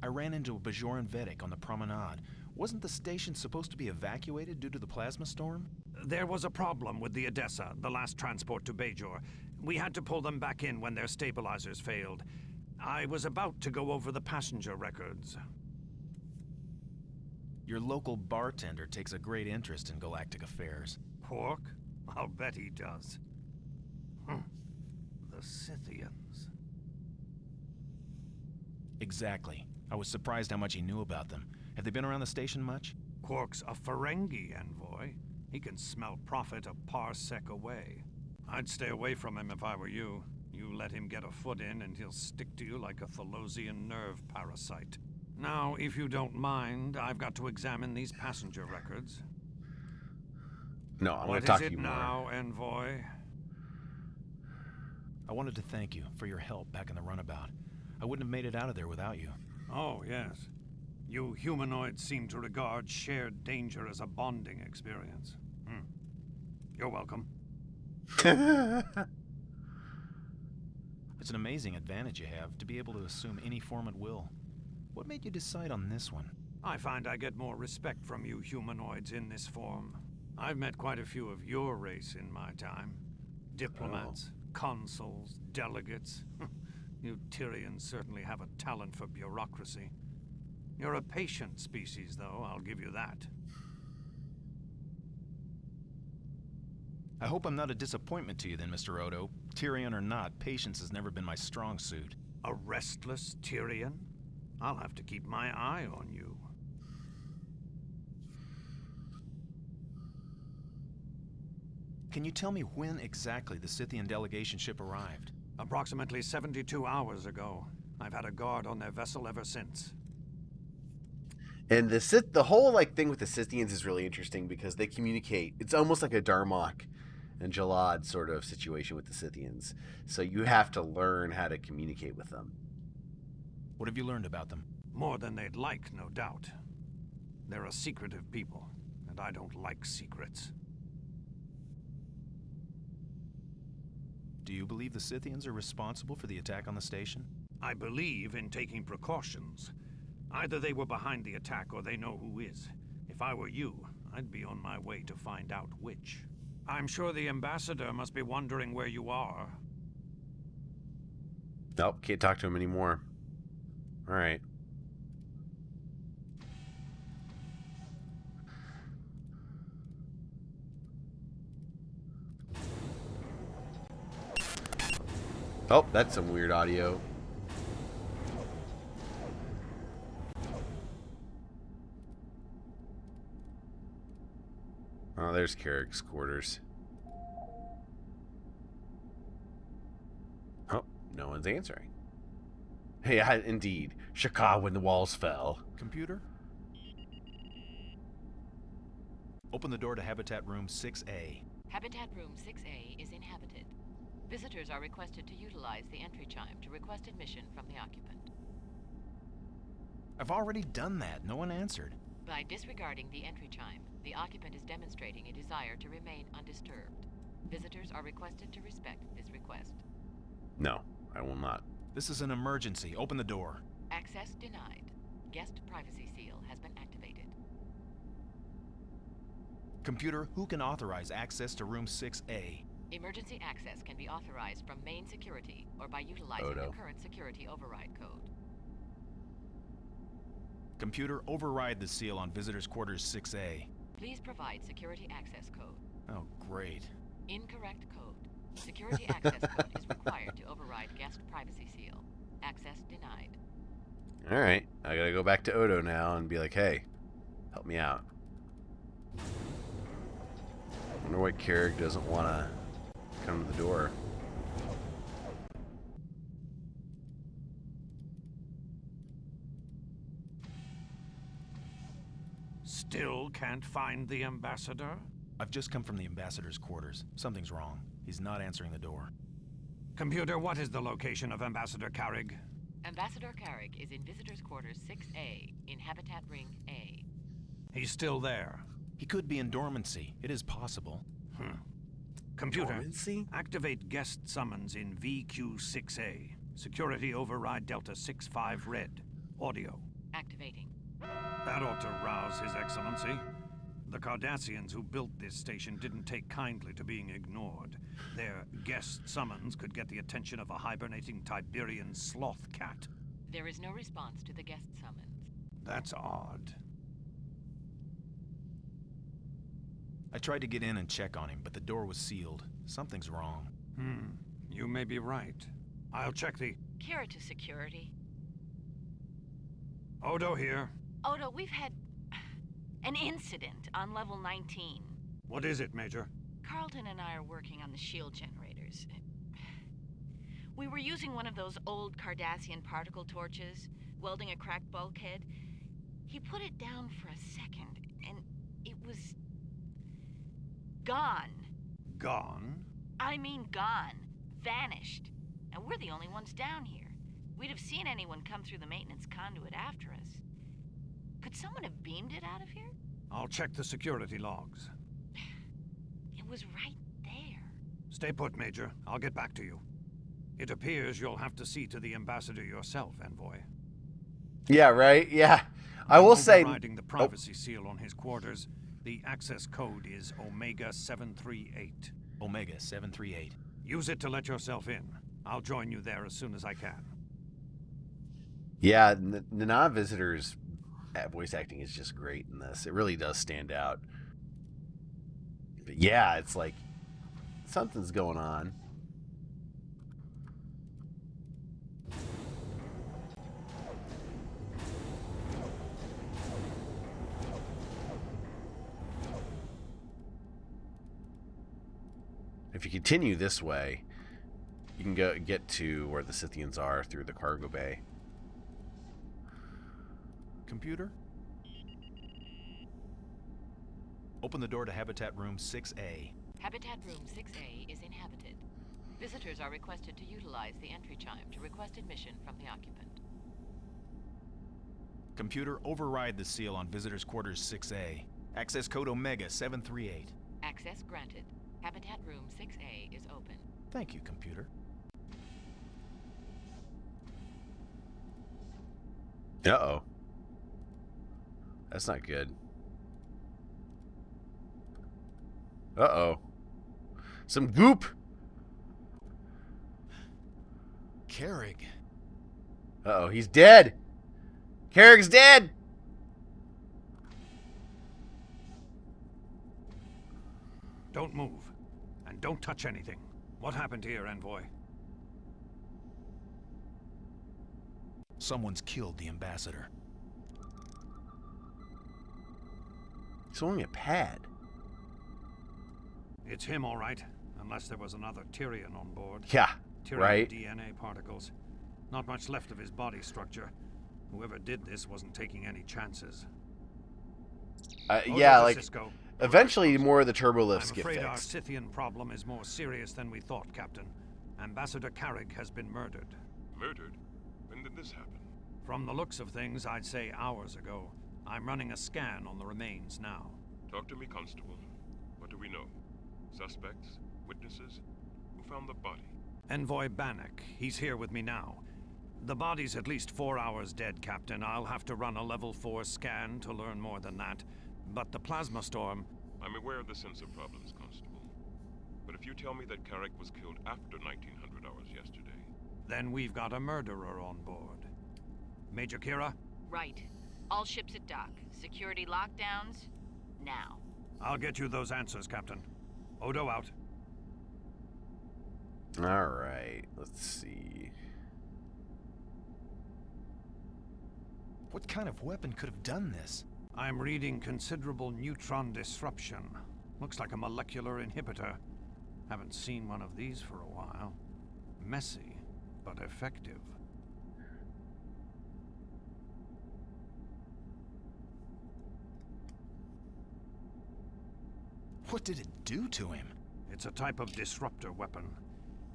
Speaker 2: I ran into a Bajoran Vedic on the promenade. Wasn't the station supposed to be evacuated due to the plasma storm?
Speaker 6: There was a problem with the Odessa, the last transport to Bajor. We had to pull them back in when their stabilizers failed. I was about to go over the passenger records.
Speaker 2: Your local bartender takes a great interest in galactic affairs.
Speaker 6: Quark? I'll bet he does. The Scythians.
Speaker 2: Exactly. I was surprised how much he knew about them. Have they been around the station much?
Speaker 6: Quark's a Ferengi envoy. He can smell profit a parsec away. I'd stay away from him if I were you. You let him get a foot in and he'll stick to you like a Thalosian nerve parasite. Now, if you don't mind, I've got to examine these passenger records.
Speaker 1: No, I'm going
Speaker 6: What
Speaker 1: to talk
Speaker 6: is
Speaker 1: to you
Speaker 6: it
Speaker 1: more.
Speaker 6: now, Envoy?
Speaker 2: I wanted to thank you for your help back in the runabout. I wouldn't have made it out of there without you.
Speaker 6: Oh, yes. You humanoids seem to regard shared danger as a bonding experience. You're welcome.
Speaker 2: It's an amazing advantage you have to be able to assume any form at will. What made you decide on this one?
Speaker 6: I find I get more respect from you humanoids in this form. I've met quite a few of your race in my time. Diplomats, consuls, delegates. You Tyrians certainly have a talent for bureaucracy. You're a patient species, though, I'll give you that.
Speaker 2: I hope I'm not a disappointment to you then, Mr. Odo. Tyrion or not, patience has never been my strong suit.
Speaker 6: A restless Tyrion? I'll have to keep my eye on you.
Speaker 2: Can you tell me when exactly the Scythian delegation ship arrived?
Speaker 6: Approximately 72 hours ago. I've had a guard on their vessel ever since.
Speaker 1: And the whole like thing with the Scythians is really interesting because they communicate. It's almost like a Darmok and Jalad sort of situation with the Scythians. So you have to learn how to communicate with them.
Speaker 2: What have you learned about them?
Speaker 6: More than they'd like, no doubt. They're a secretive people, and I don't like secrets.
Speaker 2: Do you believe the Scythians are responsible for the attack on the station?
Speaker 6: I believe in taking precautions. Either they were behind the attack or they know who is. If I were you, I'd be on my way to find out which. I'm sure the ambassador must be wondering where you are.
Speaker 1: Nope, can't talk to him anymore. All right. Oh, that's some weird audio. Oh, there's Carrick's quarters. Oh, no one's answering. Yeah, indeed. Shaka when the walls fell.
Speaker 2: Computer? Open the door to Habitat Room 6A.
Speaker 3: Habitat Room 6A is inhabited. Visitors are requested to utilize the entry chime to request admission from the occupant.
Speaker 2: I've already done that. No one answered.
Speaker 3: By disregarding the entry chime, the occupant is demonstrating a desire to remain undisturbed. Visitors are requested to respect this request.
Speaker 1: No, I will not.
Speaker 2: This is an emergency. Open the door.
Speaker 3: Access denied. Guest privacy seal has been activated.
Speaker 2: Computer, who can authorize access to Room 6A?
Speaker 3: Emergency access can be authorized from main security or by utilizing
Speaker 1: Odo.
Speaker 3: the current security override code.
Speaker 2: Computer, override the seal on Visitors Quarters 6A.
Speaker 3: Please provide security access code.
Speaker 2: Oh, great.
Speaker 3: Incorrect code. Security access code is required to override guest privacy seal. Access denied.
Speaker 1: Alright, I gotta go back to Odo now and be like, hey, help me out. I wonder why Carrick doesn't want to come to the door.
Speaker 6: Still can't find the ambassador?
Speaker 2: I've just come from the ambassador's quarters. Something's wrong. He's not answering the door.
Speaker 6: Computer, what is the location of Ambassador Carrig?
Speaker 3: Ambassador Carrick is in Visitors Quarters 6A in Habitat Ring A.
Speaker 6: He's still there.
Speaker 2: He could be in dormancy. It is possible.
Speaker 6: Computer,
Speaker 1: Dormancy?
Speaker 6: activate guest summons in VQ6A. Security override Delta 65 Red. Audio.
Speaker 3: Activating.
Speaker 6: That ought to rouse His Excellency. The Cardassians who built this station didn't take kindly to being ignored. Their guest summons could get the attention of a hibernating Tiberian sloth cat.
Speaker 3: There is no response to the guest summons.
Speaker 6: That's odd.
Speaker 2: I tried to get in and check on him, but the door was sealed. Something's wrong.
Speaker 6: You may be right. I'll check the...
Speaker 3: Kira to security.
Speaker 6: Odo here.
Speaker 8: Odo, we've had an incident on level 19.
Speaker 6: What is it, Major?
Speaker 8: Carlton and I are working on the shield generators. We were using one of those old Cardassian particle torches, welding a cracked bulkhead. He put it down for a second, and it was... gone.
Speaker 6: Gone?
Speaker 8: I mean gone. Vanished. And we're the only ones down here. We'd have seen anyone come through the maintenance conduit after us. Could someone have beamed it out of here?
Speaker 6: I'll check the security logs.
Speaker 8: It was right there.
Speaker 6: Stay put, Major. I'll get back to you. It appears you'll have to see to the ambassador yourself, Envoy.
Speaker 1: Yeah, right? Yeah. I will say...
Speaker 6: Overriding the privacy seal on his quarters, the access code is Omega 738.
Speaker 2: Omega 738.
Speaker 6: Use it to let yourself in. I'll join you there as soon as I can.
Speaker 1: Yeah, the non-visitors' voice acting is just great in this. It really does stand out. But yeah, it's like something's going on. If you continue this way, you can get to where the Scythians are through the cargo bay.
Speaker 2: Computer? Open the door to Habitat Room 6A.
Speaker 3: Habitat Room 6A is inhabited. Visitors are requested to utilize the entry chime to request admission from the occupant.
Speaker 2: Computer, override the seal on Visitors Quarters 6A. Access code Omega 738.
Speaker 3: Access granted. Habitat Room 6A is open.
Speaker 2: Thank you, computer.
Speaker 1: Uh-oh. That's not good. Uh-oh. Some goop!
Speaker 2: Carrig.
Speaker 1: Uh-oh, he's dead! Carrick's dead!
Speaker 6: Don't move. And don't touch anything. What happened here, Envoy?
Speaker 2: Someone's killed the ambassador.
Speaker 1: He's only a pad.
Speaker 6: It's him, all right. Unless there was another Tyrian on board.
Speaker 1: Yeah,
Speaker 6: Tyrian
Speaker 1: right?
Speaker 6: DNA particles. Not much left of his body structure. Whoever did this wasn't taking any chances.
Speaker 1: Yeah, like...
Speaker 6: Cisco.
Speaker 1: Eventually, more of the turbolifts get
Speaker 6: I'm afraid
Speaker 1: fixed.
Speaker 6: our Scythian problem is more serious than we thought, Captain. Ambassador Carrig has been murdered.
Speaker 4: Murdered? When did this happen?
Speaker 6: From the looks of things, I'd say hours ago. I'm running a scan on the remains now.
Speaker 4: Talk to me, Constable. What do we know? Suspects? Witnesses? Who found the body?
Speaker 6: Envoy Bannock. He's here with me now. The body's at least 4 hours dead, Captain. I'll have to run a level 4 scan to learn more than that. But the plasma storm...
Speaker 4: I'm aware of the sensor problems, Constable. But if you tell me that Carrick was killed after 1900 hours yesterday...
Speaker 6: Then we've got a murderer on board. Major Kira?
Speaker 8: Right. All ships at dock. Security lockdowns, now.
Speaker 6: I'll get you those answers, Captain. Odo out.
Speaker 1: Alright, let's see.
Speaker 2: What kind of weapon could have done this?
Speaker 6: I'm reading considerable neutron disruption. Looks like a molecular inhibitor. Haven't seen one of these for a while. Messy, but effective.
Speaker 2: What did it do to him?
Speaker 6: It's a type of disruptor weapon.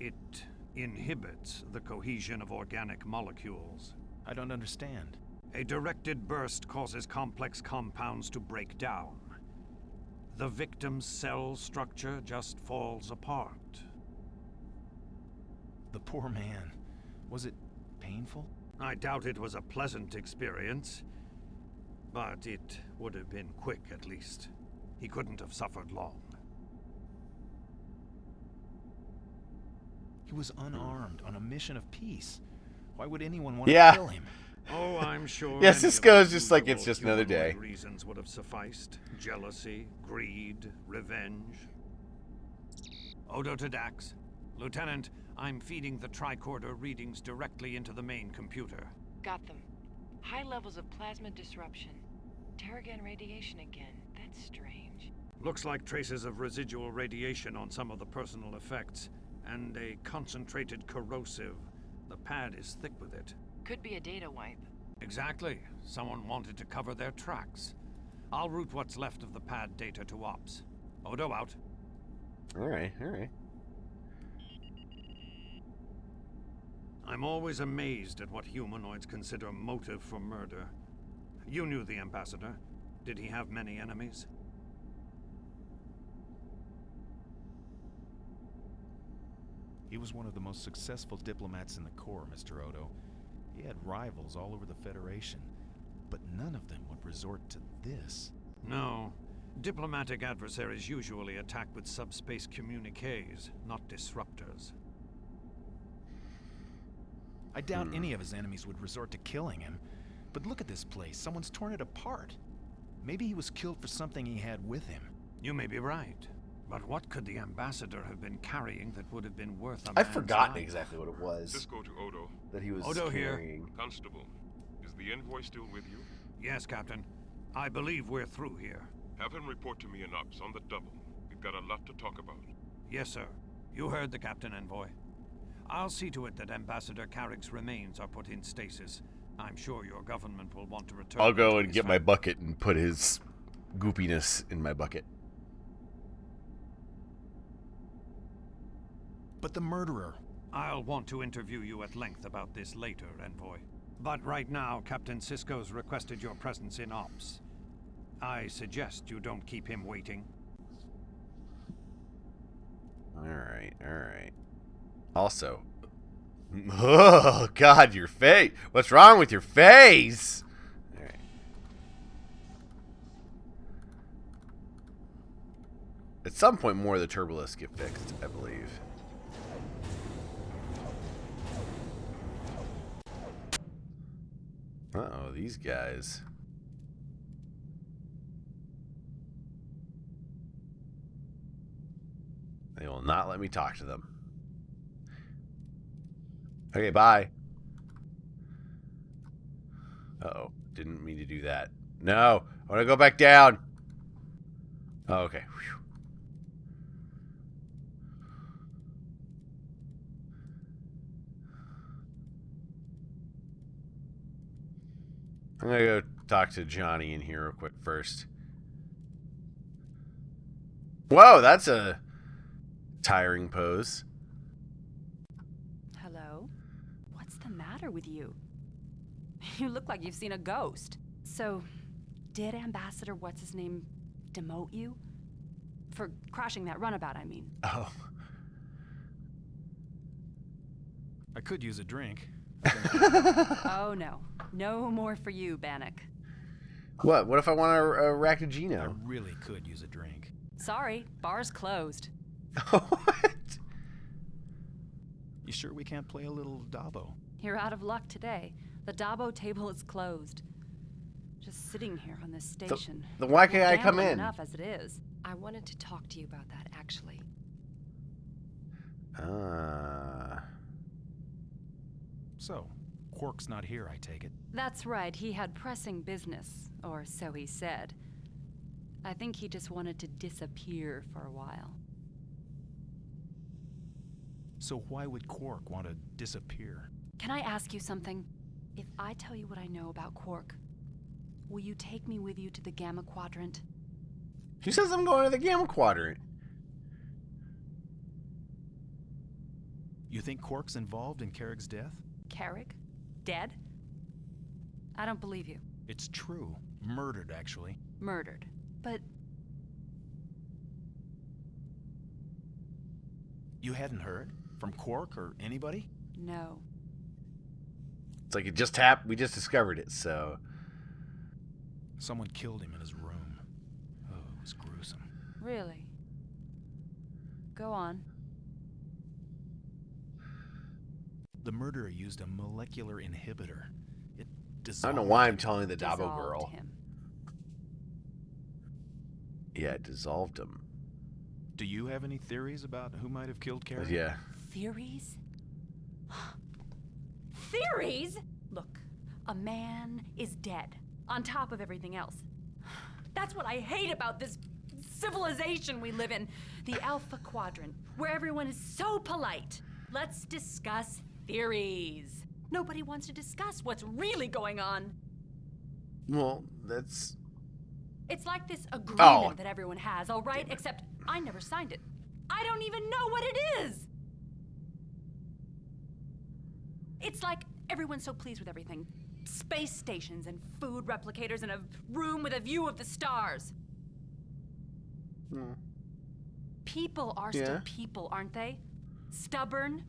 Speaker 6: It inhibits the cohesion of organic molecules.
Speaker 2: I don't understand.
Speaker 6: A directed burst causes complex compounds to break down. The victim's cell structure just falls apart.
Speaker 2: The poor man. Was it painful?
Speaker 6: I doubt it was a pleasant experience, but it would have been quick at least. He couldn't have suffered long.
Speaker 2: He was unarmed on a mission of peace. Why would anyone want to kill him?
Speaker 6: Oh, I'm sure.
Speaker 1: Yeah, Cisco's just like, it's just another day.
Speaker 6: Reasons would have sufficed. Jealousy, greed, revenge. Odo to Dax. Lieutenant, I'm feeding the tricorder readings directly into the main computer.
Speaker 7: Got them. High levels of plasma disruption. Terrigen radiation again. That's strange.
Speaker 6: Looks like traces of residual radiation on some of the personal effects. and a concentrated corrosive. The pad is thick with it.
Speaker 7: Could be a data wipe.
Speaker 6: Exactly. Someone wanted to cover their tracks. I'll route what's left of the pad data to Ops. Odo out.
Speaker 1: Alright.
Speaker 6: I'm always amazed at what humanoids consider motive for murder. You knew the ambassador. Did he have many enemies?
Speaker 2: He was one of the most successful diplomats in the Corps, Mr. Odo. He had rivals all over the Federation, but none of them would resort to this.
Speaker 6: No. Diplomatic adversaries usually attack with subspace communiques, not disruptors.
Speaker 2: I doubt any of his enemies would resort to killing him. But look at this place. Someone's torn it apart. Maybe he was killed for something he had with him.
Speaker 6: You may be right. But what could the ambassador have been carrying that would have been worth a
Speaker 1: I've
Speaker 6: man's
Speaker 1: forgotten
Speaker 6: life?
Speaker 1: exactly what it was.
Speaker 4: Cisco to Odo.
Speaker 1: That he was
Speaker 6: Odo
Speaker 1: carrying.
Speaker 6: here.
Speaker 4: Constable, is the envoy still with you?
Speaker 6: Yes, Captain. I believe we're through here.
Speaker 4: Have him report to me in Ops on the double. We've got a lot to talk about.
Speaker 6: Yes, sir. You heard the Captain, Envoy. I'll see to it that Ambassador Carrick's remains are put in stasis. I'm sure your government will want to return.
Speaker 1: I'll go and get my bucket and put his goopiness in my bucket.
Speaker 2: But the murderer.
Speaker 6: I'll want to interview you at length about this later, Envoy. But right now, Captain Cisco's requested your presence in Ops. I suggest you don't keep him waiting.
Speaker 1: Alright. Also, oh, God, your face. What's wrong with your face? Alright. At some point, more of the turbolists get fixed, I believe. Uh-oh, these guys. They will not let me talk to them. Okay, bye. Uh-oh. Didn't mean to do that. No! I want to go back down! Oh, okay. Whew. I'm going to go talk to Johnny in here real quick first. Whoa, that's a tiring pose.
Speaker 11: Hello? What's the matter with you? You look like you've seen a ghost. So, did Ambassador What's-His-Name demote you? For crashing that runabout, I mean.
Speaker 1: Oh.
Speaker 2: I could use a drink.
Speaker 11: Oh, no. No more for you, Bannock.
Speaker 1: What? What if I want a
Speaker 2: I
Speaker 1: Rakagino?
Speaker 2: really could use a drink.
Speaker 11: Sorry, bar's closed.
Speaker 1: What?
Speaker 2: You sure we can't play a little Dabo?
Speaker 11: You're out of luck today. The Dabo table is closed. Just sitting here on this station.
Speaker 1: Then why can't I come
Speaker 11: Gambling
Speaker 1: in?
Speaker 11: enough as it is.
Speaker 12: I wanted to talk to you about that, actually.
Speaker 2: So, Quark's not here, I take it.
Speaker 11: That's right, he had pressing business, or so he said. I think he just wanted to disappear for a while.
Speaker 2: So why would Quark want to disappear?
Speaker 11: Can I ask you something? If I tell you what I know about Quark, will you take me with you to the Gamma Quadrant?
Speaker 1: She says I'm going to the Gamma Quadrant.
Speaker 2: You think Quark's involved in Carrick's death?
Speaker 11: Carrick? Dead? I don't believe you.
Speaker 2: It's true. Murdered, actually.
Speaker 11: Murdered. But
Speaker 2: You hadn't heard? From Quark or anybody?
Speaker 11: no.
Speaker 1: It's like it just happened. We just discovered it, so.
Speaker 2: Someone killed him in his room. Oh, it was gruesome.
Speaker 11: Really? Go on.
Speaker 2: The murderer used a molecular inhibitor. It
Speaker 1: I
Speaker 2: dissolved
Speaker 1: don't know why I'm
Speaker 2: him.
Speaker 1: telling the Dabo
Speaker 11: Dissolved
Speaker 1: girl.
Speaker 11: him.
Speaker 1: Yeah, it dissolved him.
Speaker 2: Do you have any theories about who might have killed Carrick?
Speaker 1: Yeah.
Speaker 11: Theories? Theories? Look, a man is dead, on top of everything else. That's what I hate about this civilization we live in. The Alpha Quadrant, where everyone is so polite. Let's discuss theories. Nobody wants to discuss what's really going on.
Speaker 1: Well, that's...
Speaker 11: It's like this agreement that everyone has, all right? Except I never signed it. I don't even know what it is. It's like everyone's so pleased with everything. Space stations and food replicators and a room with a view of the stars. People are still people, aren't they? Stubborn.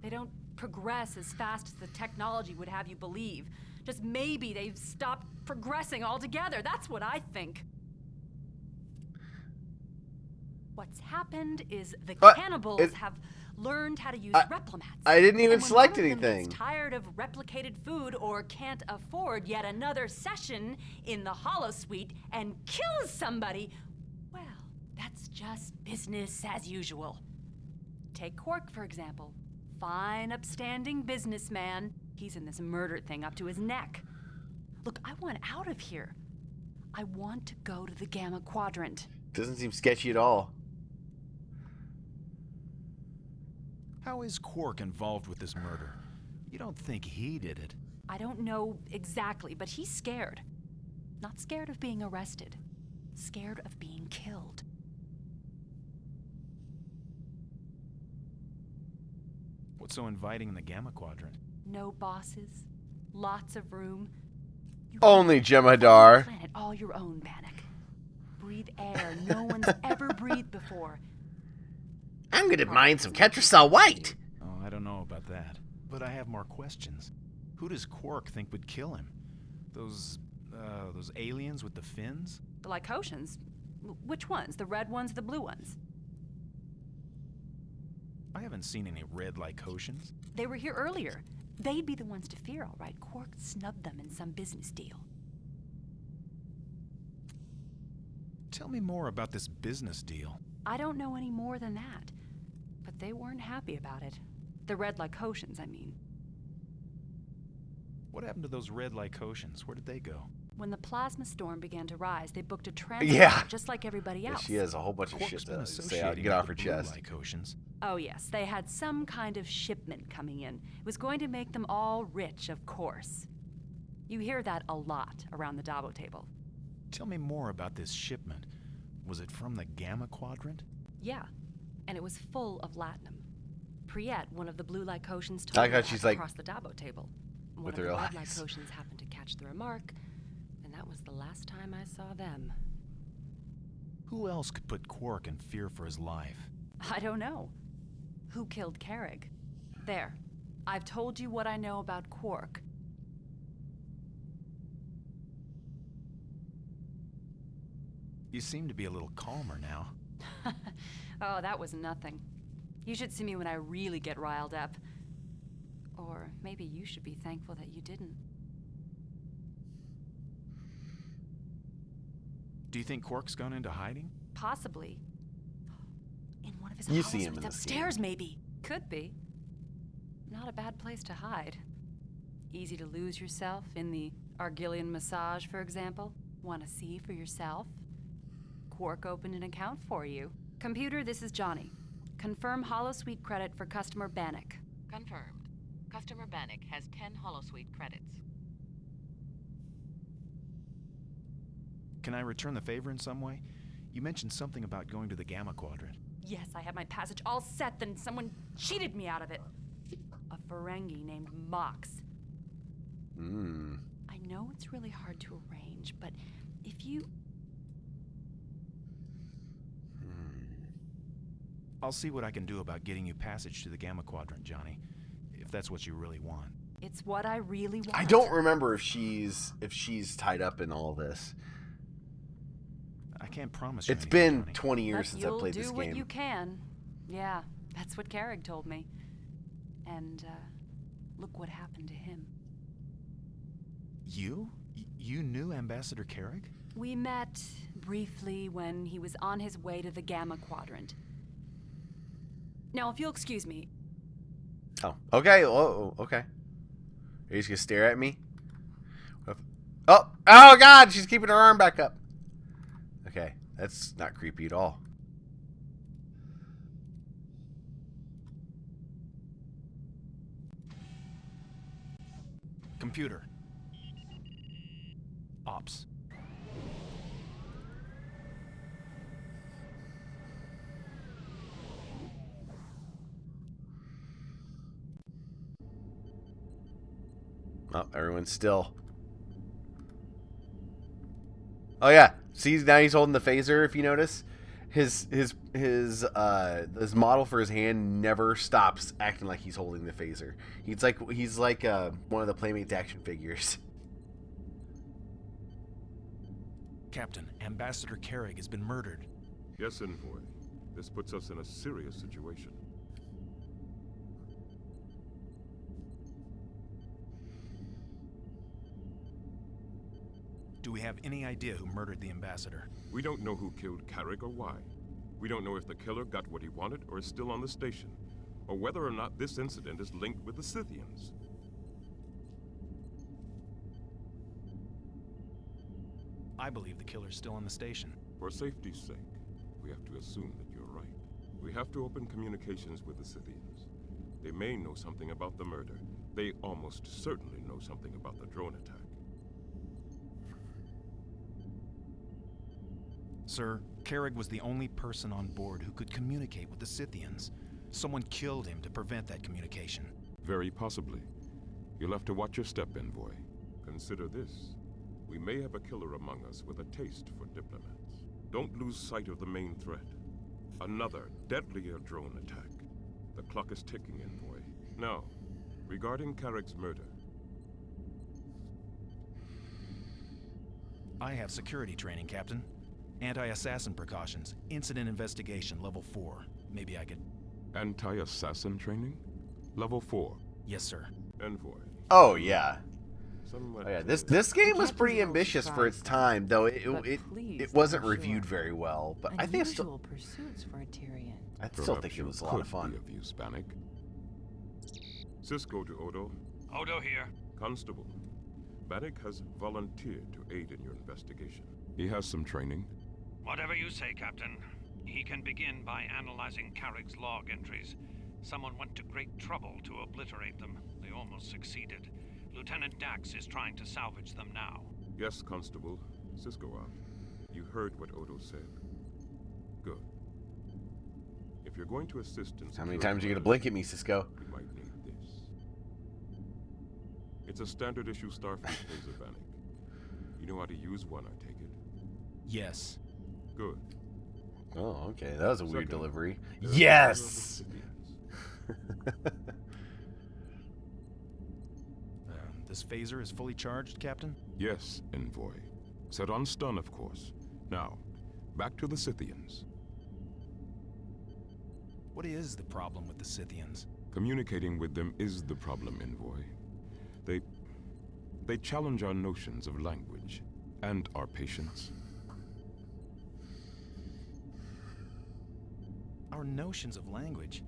Speaker 11: They don't progress as fast as the technology would have you believe. Just maybe they've stopped progressing altogether. That's what I think. What's happened is the cannibals have learned how to use replimats.
Speaker 1: I didn't even select
Speaker 11: anything.
Speaker 1: anything.
Speaker 11: Gets tired of replicated food or can't afford yet another session in the holosuite and kills somebody, well, that's just business as usual. Take Quark, for example. Fine, upstanding businessman. He's in this murder thing up to his neck. Look, I want out of here. I want to go to the Gamma Quadrant.
Speaker 1: Doesn't seem sketchy at all.
Speaker 2: How is Quark involved with this murder? You don't think he did it?
Speaker 11: I don't know exactly, but he's scared. Not scared of being arrested. Scared of being killed.
Speaker 2: What's so inviting in the Gamma Quadrant?
Speaker 11: No bosses. Lots of room.
Speaker 1: Only Jem'Hadar.
Speaker 11: Planet all your own, Bannock. Breathe air no one's ever breathed before.
Speaker 1: I'm gonna mine some Ketracel White.
Speaker 2: Oh, I don't know about that. But I have more questions. Who does Quark think would kill him? Those aliens with the fins?
Speaker 11: The Lycotians? Which ones? The red ones, the blue ones?
Speaker 2: I haven't seen any red Lycotians.
Speaker 11: They were here earlier. They'd be the ones to fear, all right. Quark snubbed them in some business deal.
Speaker 2: Tell me more about this business deal.
Speaker 11: I don't know any more than that. But they weren't happy about it. The red Lycotians, I mean.
Speaker 2: What happened to those red Lycotians? Where did they go?
Speaker 11: When the plasma storm began to rise, they booked a transport just like everybody else.
Speaker 1: She has a whole bunch of
Speaker 2: Quark's
Speaker 1: shit
Speaker 2: been
Speaker 1: to say out,
Speaker 2: associating
Speaker 1: get off
Speaker 2: with
Speaker 1: her
Speaker 2: the blue
Speaker 1: chest.
Speaker 2: Lycotians.
Speaker 11: Oh yes, they had some kind of shipment coming in. It was going to make them all rich, of course. You hear that a lot around the Dabo table.
Speaker 2: Tell me more about this shipment. Was it from the Gamma Quadrant?
Speaker 11: Yeah, and it was full of latinum. Priet, one of the blue Lycotians,
Speaker 1: I
Speaker 11: told me
Speaker 1: got
Speaker 11: that
Speaker 1: she's like
Speaker 11: across the Dabo table. One
Speaker 1: with
Speaker 11: of
Speaker 1: her
Speaker 11: the red
Speaker 1: eyes.
Speaker 11: Lycotians happened to catch the remark, and that was the last time I saw them.
Speaker 2: Who else could put Quark in fear for his life?
Speaker 11: I don't know. Who killed Carrig? There. I've told you what I know about Quark.
Speaker 2: You seem to be a little calmer now.
Speaker 11: Oh, that was nothing. You should see me when I really get riled up. Or maybe you should be thankful that you didn't.
Speaker 2: Do you think Quark's gone into hiding?
Speaker 11: Possibly. In one of his
Speaker 1: You see him in
Speaker 11: houses
Speaker 1: the
Speaker 11: upstairs, maybe. Could be. Not a bad place to hide. Easy to lose yourself in the Argillian massage, for example. Want to see for yourself? Quark opened an account for you. Computer, this is Johnny. Confirm holosuite credit for customer Bannock.
Speaker 3: Confirmed. Customer Bannock has 10 holosuite credits.
Speaker 2: Can I return the favor in some way? You mentioned something about going to the Gamma Quadrant.
Speaker 11: Yes, I had my passage all set, then someone cheated me out of it. A Ferengi named Mox. I know it's really hard to arrange, but if you...
Speaker 2: I'll see what I can do about getting you passage to the Gamma Quadrant, Johnny. If that's what you really want.
Speaker 11: It's what I really want.
Speaker 1: I don't remember if she's tied up in all this.
Speaker 2: I can't promise you
Speaker 1: It's
Speaker 2: anything,
Speaker 1: been
Speaker 2: Johnny.
Speaker 1: 20 years since I played this
Speaker 11: You'll do what
Speaker 1: game.
Speaker 11: you can. Yeah, that's what Carrig told me. And, look what happened to him.
Speaker 2: You? You knew Ambassador Carrig?
Speaker 11: We met briefly when he was on his way to the Gamma Quadrant. Now, if you'll excuse me.
Speaker 1: Oh, okay. Oh, okay. Are you just gonna stare at me? Oh God! She's keeping her arm back up. Okay, That's not creepy at all.
Speaker 2: Computer. Ops.
Speaker 1: Oh, everyone's still. Oh yeah, see, now he's holding the phaser. If you notice, his model for his hand never stops acting like he's holding the phaser. He's like one of the Playmates action figures.
Speaker 2: Captain, Ambassador Carrick has been murdered.
Speaker 4: Yes, Envoy. This puts us in a serious situation.
Speaker 2: Do we have any idea who murdered the ambassador?
Speaker 4: We don't know who killed Carrick or why. We don't know if the killer got what he wanted or is still on the station, or whether or not this incident is linked with the Scythians.
Speaker 2: I believe the killer's still on the station.
Speaker 4: For safety's sake, we have to assume that you're right. We have to open communications with the Scythians. They may know something about the murder. They almost certainly know something about the drone attack.
Speaker 2: Sir, Carrick was the only person on board who could communicate with the Scythians. Someone killed him to prevent that communication.
Speaker 4: Very possibly. You'll have to watch your step, Envoy. Consider this. We may have a killer among us with a taste for diplomats. Don't lose sight of the main threat. Another, deadlier drone attack. The clock is ticking, Envoy. Now, regarding Carrick's murder.
Speaker 2: I have security training, Captain. Anti-assassin precautions. Incident investigation, level 4. Maybe I could...
Speaker 4: Anti-assassin training? Level 4?
Speaker 2: Yes, sir.
Speaker 4: Envoy.
Speaker 1: Oh, yeah.
Speaker 4: Somewhat,
Speaker 1: Oh, yeah. This game was pretty ambitious for its time, though it wasn't reviewed very well. But I think it's still...
Speaker 7: pursuits for a Tyrian.
Speaker 1: I still think it was a lot of fun.
Speaker 4: Of use, Bannock. Cisco to Odo.
Speaker 6: Odo here.
Speaker 4: Constable. Bannock has volunteered to aid in your investigation. He has some training.
Speaker 6: Whatever you say, Captain. He can begin by analyzing Carrick's log entries. Someone went to great trouble to obliterate them. They almost succeeded. Lieutenant Dax is trying to salvage them now.
Speaker 4: Yes, Constable. Cisco out. You heard what Odo said. Good. If you're going to assist in...
Speaker 1: How many times are you going to blink at me, Cisco?
Speaker 4: You might need this. It's a standard issue Starfleet phaser, Bannock. You know how to use one, I take it?
Speaker 2: Yes.
Speaker 4: Good.
Speaker 1: Oh, okay. That was a weird
Speaker 4: Second,
Speaker 1: delivery.
Speaker 4: there are
Speaker 1: Yes!
Speaker 2: This phaser is fully charged, Captain?
Speaker 4: Yes, Envoy. Set on stun, of course. Now, back to the Scythians.
Speaker 2: What is the problem with the Scythians?
Speaker 4: Communicating with them is the problem, Envoy. They challenge our notions of language and our patience.
Speaker 2: Our notions of language?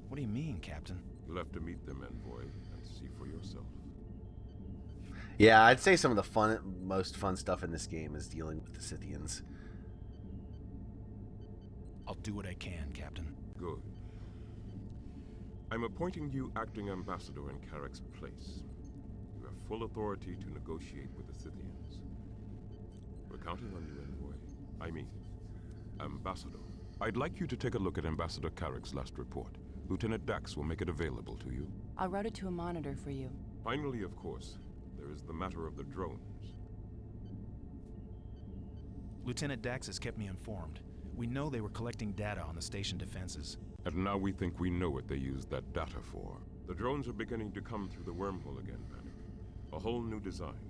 Speaker 2: What do you mean, Captain?
Speaker 4: You'll have to meet them, Envoy, and see for yourself.
Speaker 1: Yeah, I'd say some of the most fun stuff in this game is dealing with the Scythians.
Speaker 2: I'll do what I can, Captain.
Speaker 4: Good. I'm appointing you acting ambassador in Carrick's place. You have full authority to negotiate with the Scythians. We're counting on you, Envoy. I mean, ambassador. I'd like you to take a look at Ambassador Carrick's last report. Lieutenant Dax will make it available to you.
Speaker 7: I'll route it to a monitor for you.
Speaker 4: Finally, of course, there is the matter of the drones.
Speaker 2: Lieutenant Dax has kept me informed. We know they were collecting data on the station defenses.
Speaker 4: And now we think we know what they used that data for. The drones are beginning to come through the wormhole again, Bannock. A whole new design.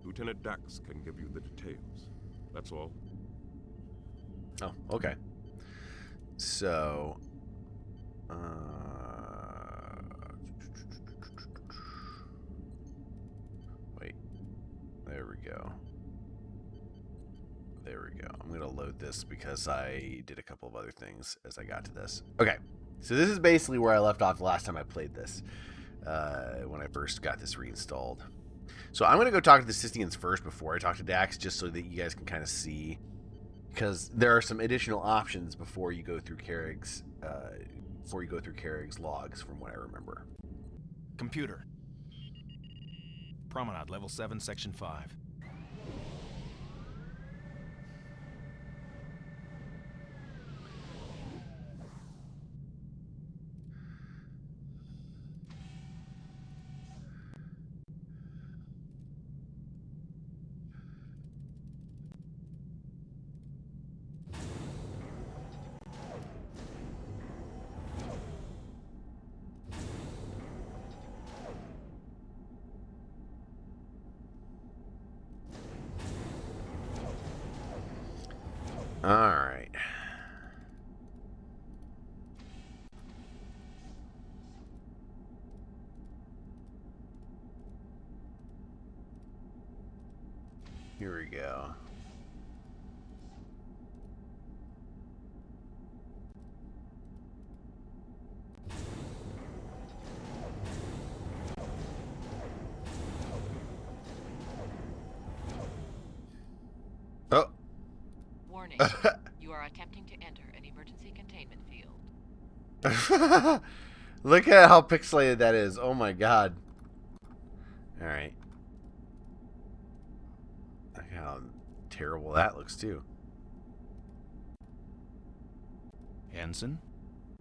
Speaker 4: Lieutenant Dax can give you the details. That's all.
Speaker 1: Oh, okay. So, wait, there we go. There we go. I'm going to load this because I did a couple of other things as I got to this. Okay, so this is basically where I left off the last time I played this, when I first got this reinstalled. So I'm going to go talk to the Scythians first before I talk to Dax, just so that you guys can kind of see because there are some additional options before you go through Carrick's logs, from what I remember.
Speaker 2: Computer. Promenade, level 7, section 5.
Speaker 1: All right. Here we go. Oh.
Speaker 3: Warning. You are attempting to enter an emergency containment field.
Speaker 1: Look at how pixelated that is. Oh my god. Alright. Look how terrible that looks too.
Speaker 2: Ensign?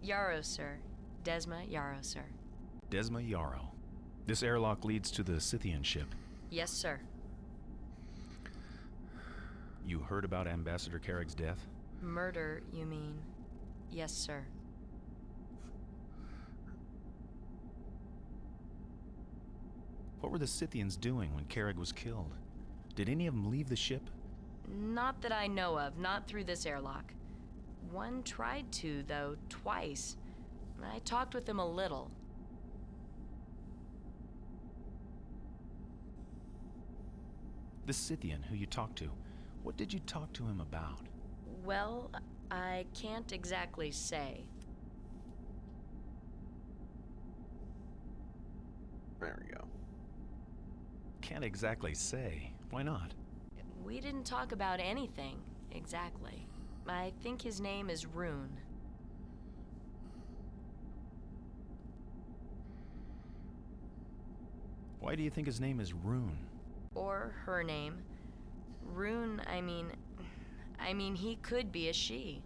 Speaker 12: Yarrow, sir. Desma Yarrow, sir.
Speaker 2: Desma Yarrow. This airlock leads to the Scythian ship.
Speaker 12: Yes, sir.
Speaker 2: You heard about Ambassador Carrick's death?
Speaker 12: Murder, you mean? Yes, sir.
Speaker 2: What were the Scythians doing when Carrick was killed? Did any of them leave the ship?
Speaker 12: Not that I know of, not through this airlock. One tried to, though, twice. I talked with him a little.
Speaker 2: The Scythian who you talked to, what did you talk to him about?
Speaker 12: Well, I can't exactly say.
Speaker 1: There we go.
Speaker 2: Can't exactly say. Why not?
Speaker 12: We didn't talk about anything, exactly. I think his name is Rune.
Speaker 2: Why do you think his name is Rune?
Speaker 12: Or her name. Rune, I mean, he could be a she.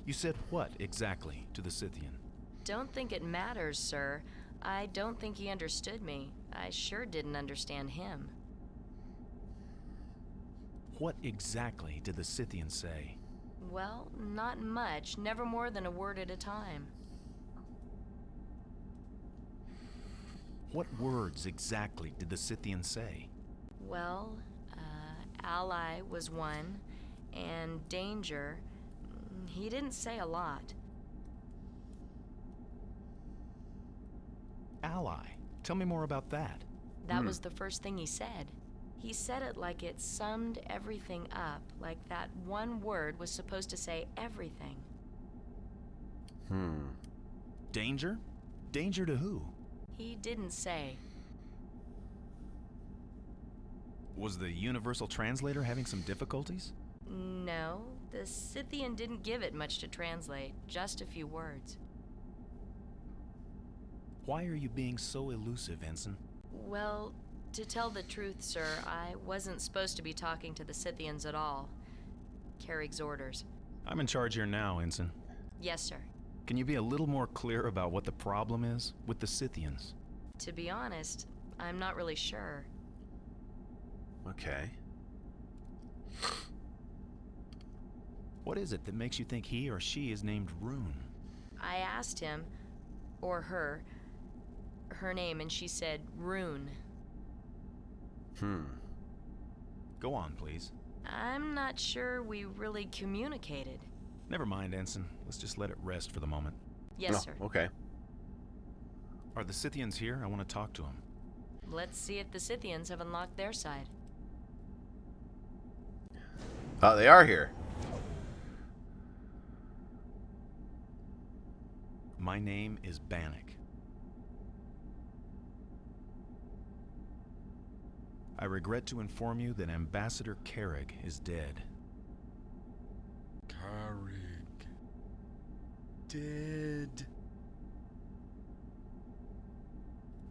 Speaker 2: You said what exactly to the Scythian?
Speaker 12: Don't think it matters, sir. I don't think he understood me. I sure didn't understand him.
Speaker 2: What exactly did the Scythian say?
Speaker 12: Well, not much. Never more than a word at a time.
Speaker 2: What words exactly did the Scythian say?
Speaker 12: Well, ally was one, and danger. He didn't say a lot.
Speaker 2: Ally. Tell me more about that.
Speaker 12: That was the first thing he said. He said it like it summed everything up, like that one word was supposed to say everything.
Speaker 2: Danger? Danger to who?
Speaker 12: He didn't say.
Speaker 2: Was the universal translator having some difficulties?
Speaker 12: No, the Scythian didn't give it much to translate, just a few words.
Speaker 2: Why are you being so elusive, Ensign?
Speaker 12: Well, to tell the truth, sir, I wasn't supposed to be talking to the Scythians at all. Carrick's orders.
Speaker 2: I'm in charge here now, Ensign.
Speaker 12: Yes, sir.
Speaker 2: Can you be a little more clear about what the problem is with the Scythians?
Speaker 12: To be honest, I'm not really sure.
Speaker 1: Okay.
Speaker 2: What is it that makes you think he or she is named Rune?
Speaker 12: I asked him, or her name, and she said Rune.
Speaker 2: Go on, please.
Speaker 12: I'm not sure we really communicated.
Speaker 2: Never mind, Ensign. Let's just let it rest for the moment.
Speaker 12: Yes, sir.
Speaker 1: Okay.
Speaker 2: Are the Scythians here? I want to talk to them.
Speaker 12: Let's see if the Scythians have unlocked their side.
Speaker 1: Oh, they are here.
Speaker 2: My name is Bannock. I regret to inform you that Ambassador Carrick is dead.
Speaker 14: Carrick. Dead.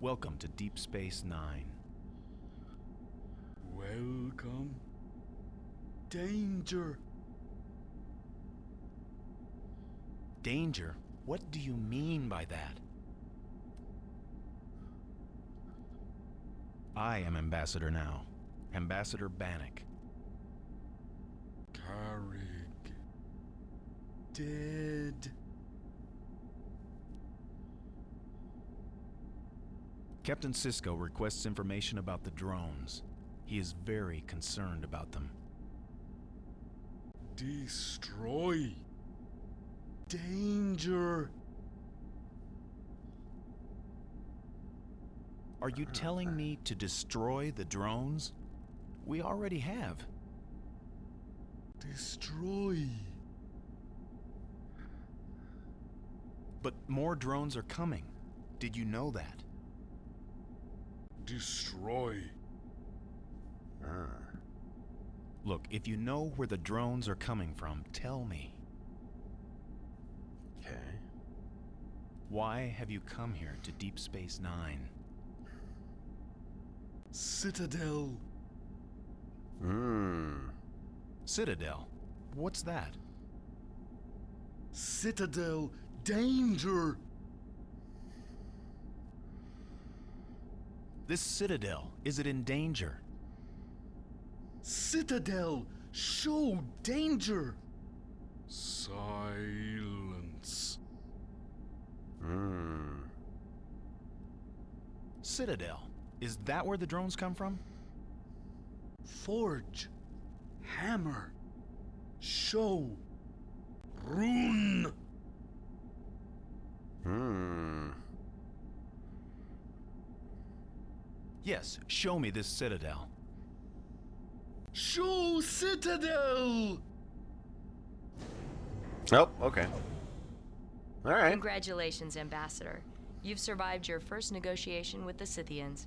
Speaker 2: Welcome to Deep Space Nine.
Speaker 14: Welcome. Danger.
Speaker 2: Danger? What do you mean by that? I am Ambassador now. Ambassador Bannock.
Speaker 14: Carrick. Dead.
Speaker 2: Captain Sisko requests information about the drones. He is very concerned about them.
Speaker 14: Destroy. Danger.
Speaker 2: Are you telling me to destroy the drones? We already have.
Speaker 14: Destroy.
Speaker 2: But more drones are coming. Did you know that?
Speaker 14: Destroy.
Speaker 2: Look, if you know where the drones are coming from, tell me.
Speaker 1: Okay.
Speaker 2: Why have you come here to Deep Space Nine?
Speaker 14: Citadel.
Speaker 2: Citadel? What's that?
Speaker 14: Citadel. Danger.
Speaker 2: This Citadel, is it in danger?
Speaker 14: Citadel. Show danger. Silence.
Speaker 2: Citadel. Is that where the drones come from?
Speaker 14: Forge. Hammer. Show. Rune.
Speaker 2: Yes, show me this Citadel.
Speaker 14: Show Citadel!
Speaker 1: Oh, okay. All right.
Speaker 12: Congratulations, Ambassador. You've survived your first negotiation with the Scythians,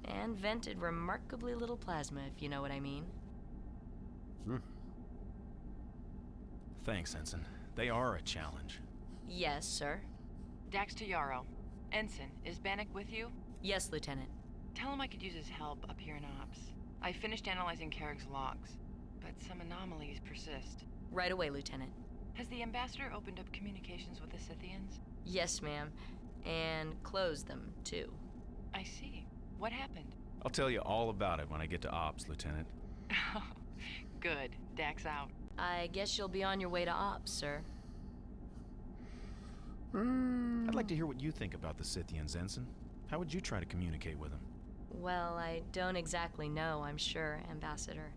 Speaker 12: and vented remarkably little plasma, if you know what I mean.
Speaker 2: Thanks, Ensign. They are a challenge.
Speaker 12: Yes, sir.
Speaker 7: Dax to Yarrow. Ensign, is Bannock with you?
Speaker 12: Yes, Lieutenant.
Speaker 7: Tell him I could use his help up here in Ops. I finished analyzing Carrick's logs, but some anomalies persist.
Speaker 12: Right away, Lieutenant.
Speaker 7: Has the Ambassador opened up communications with the Scythians?
Speaker 12: Yes, ma'am. And closed them, too.
Speaker 7: I see. What happened?
Speaker 2: I'll tell you all about it when I get to Ops, Lieutenant.
Speaker 7: Good. Dax out.
Speaker 12: I guess you'll be on your way to Ops, sir.
Speaker 2: I'd like to hear what you think about the Scythians, Ensign. How would you try to communicate with them?
Speaker 12: Well, I don't exactly know, I'm sure, Ambassador.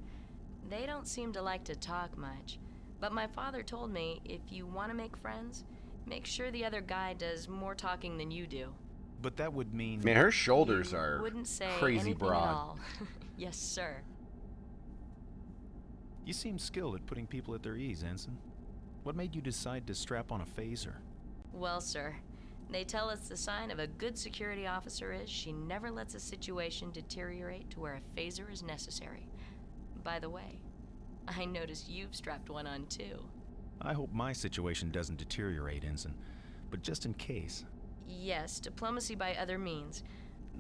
Speaker 12: They don't seem to like to talk much. But my father told me if you want to make friends, make sure the other guy does more talking than you do.
Speaker 2: But that would mean...
Speaker 1: Man, her shoulders
Speaker 12: You
Speaker 1: are
Speaker 12: wouldn't say
Speaker 1: crazy
Speaker 12: anything
Speaker 1: broad.
Speaker 12: At all. Yes, sir.
Speaker 2: You seem skilled at putting people at their ease, Ensign. What made you decide to strap on a phaser?
Speaker 12: Well, sir, they tell us the sign of a good security officer is she never lets a situation deteriorate to where a phaser is necessary. By the way, I noticed you've strapped one on too.
Speaker 2: I hope my situation doesn't deteriorate, Ensign, but just in case.
Speaker 12: Yes, diplomacy by other means.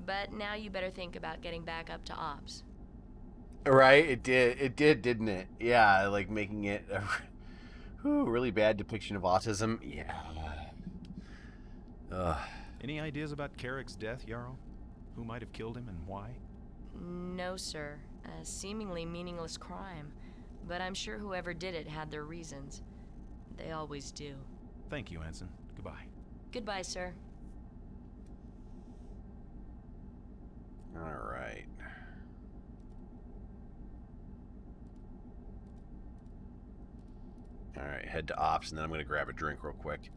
Speaker 12: But now you better think about getting back up to Ops.
Speaker 1: Right? It did, didn't it? Yeah, like making it a really bad depiction of autism. Yeah.
Speaker 2: Any ideas about Carrick's death, Yarrow? Who might have killed him and why?
Speaker 12: No, sir. A seemingly meaningless crime. But I'm sure whoever did it had their reasons. They always do.
Speaker 2: Thank you, Ensign. Goodbye.
Speaker 12: Goodbye, sir.
Speaker 1: All right. All right, head to Ops, and then I'm going to grab a drink real quick.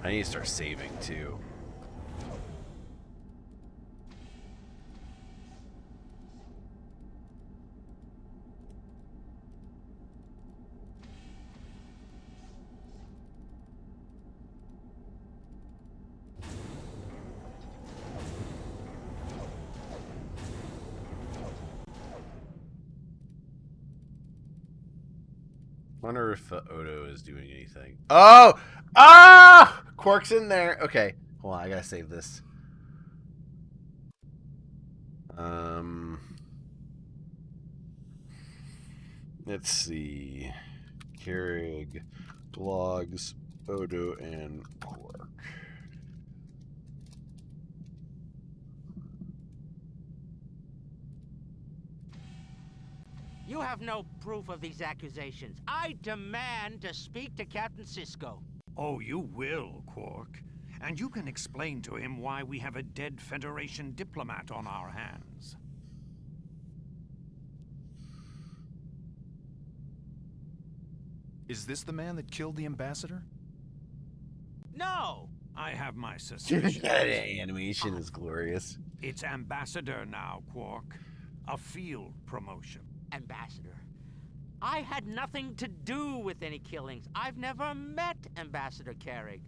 Speaker 1: I need to start saving, too. wonder if Odo is doing anything. Oh! Ah! Quark's in there. Okay. Hold on, I gotta save this. Let's see. Carrig, logs, Odo, and Quark.
Speaker 10: You have no proof of these accusations. I demand to speak to Captain Sisko.
Speaker 6: Oh, you will, Quark. And you can explain to him why we have a dead Federation diplomat on our hands.
Speaker 2: Is this the man that killed the ambassador?
Speaker 10: No!
Speaker 6: I have my suspicions.
Speaker 1: That animation is glorious.
Speaker 6: It's Ambassador now, Quark. A field promotion.
Speaker 10: Ambassador. I had nothing to do with any killings. I've never met Ambassador Carrig.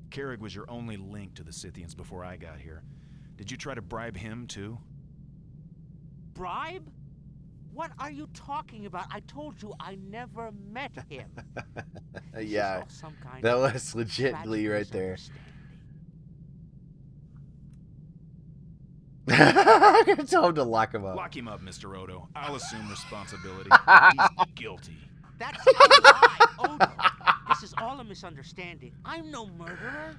Speaker 2: Carrig was your only link to the Scythians before I got here. Did you try to bribe him, too?
Speaker 10: Bribe? What are you talking about? I told you I never met him.
Speaker 1: Yeah, that was legitimately right there. I'm gonna tell him to lock him up.
Speaker 2: Lock him up, Mr. Odo. I'll assume responsibility. He's guilty.
Speaker 10: That's a lie, Odo. This is all a misunderstanding. I'm no murderer.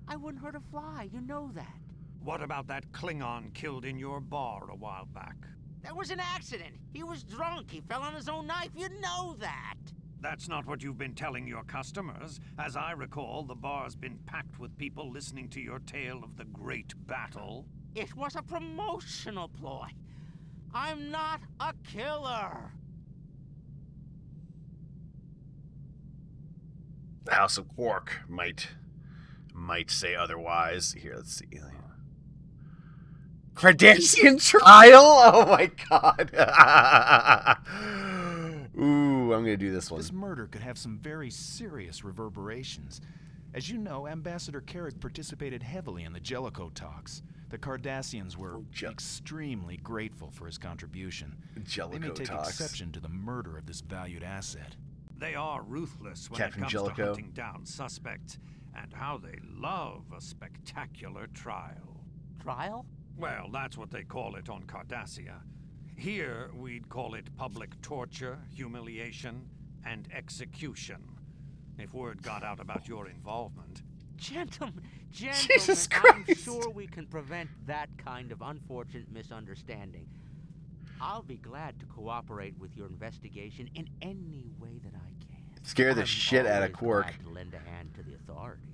Speaker 10: I wouldn't hurt a fly. You know that.
Speaker 6: What about that Klingon killed in your bar a while back?
Speaker 10: That was an accident. He was drunk. He fell on his own knife. You know that.
Speaker 6: That's not what you've been telling your customers. As I recall, the bar's been packed with people listening to your tale of the great battle.
Speaker 10: It was a promotional ploy. I'm not a killer.
Speaker 1: The House of Quark might say otherwise. Here, let's see. Cardassian trial? Oh my god. Ooh, I'm gonna do this one.
Speaker 2: This murder could have some very serious reverberations. As you know, Ambassador Carrig participated heavily in the Jellicoe talks. The Cardassians were extremely grateful for his contribution. They may take exception to the murder of this valued asset.
Speaker 6: They are ruthless when
Speaker 1: Captain
Speaker 6: it comes
Speaker 1: Jellicoe.
Speaker 6: to hunting down suspects, and how they love a spectacular trial.
Speaker 10: Trial?
Speaker 6: Well, that's what they call it on Cardassia. Here, we'd call it public torture, humiliation, and execution. If word got out about your involvement.
Speaker 10: Gentlemen,
Speaker 1: Jesus
Speaker 10: I'm
Speaker 1: Christ.
Speaker 10: sure we can prevent that kind of unfortunate misunderstanding. I'll be glad to cooperate with your investigation in any way that I can.
Speaker 1: Scare the shit out of
Speaker 10: I'm
Speaker 1: Quark.
Speaker 10: always glad to lend a hand to the authorities.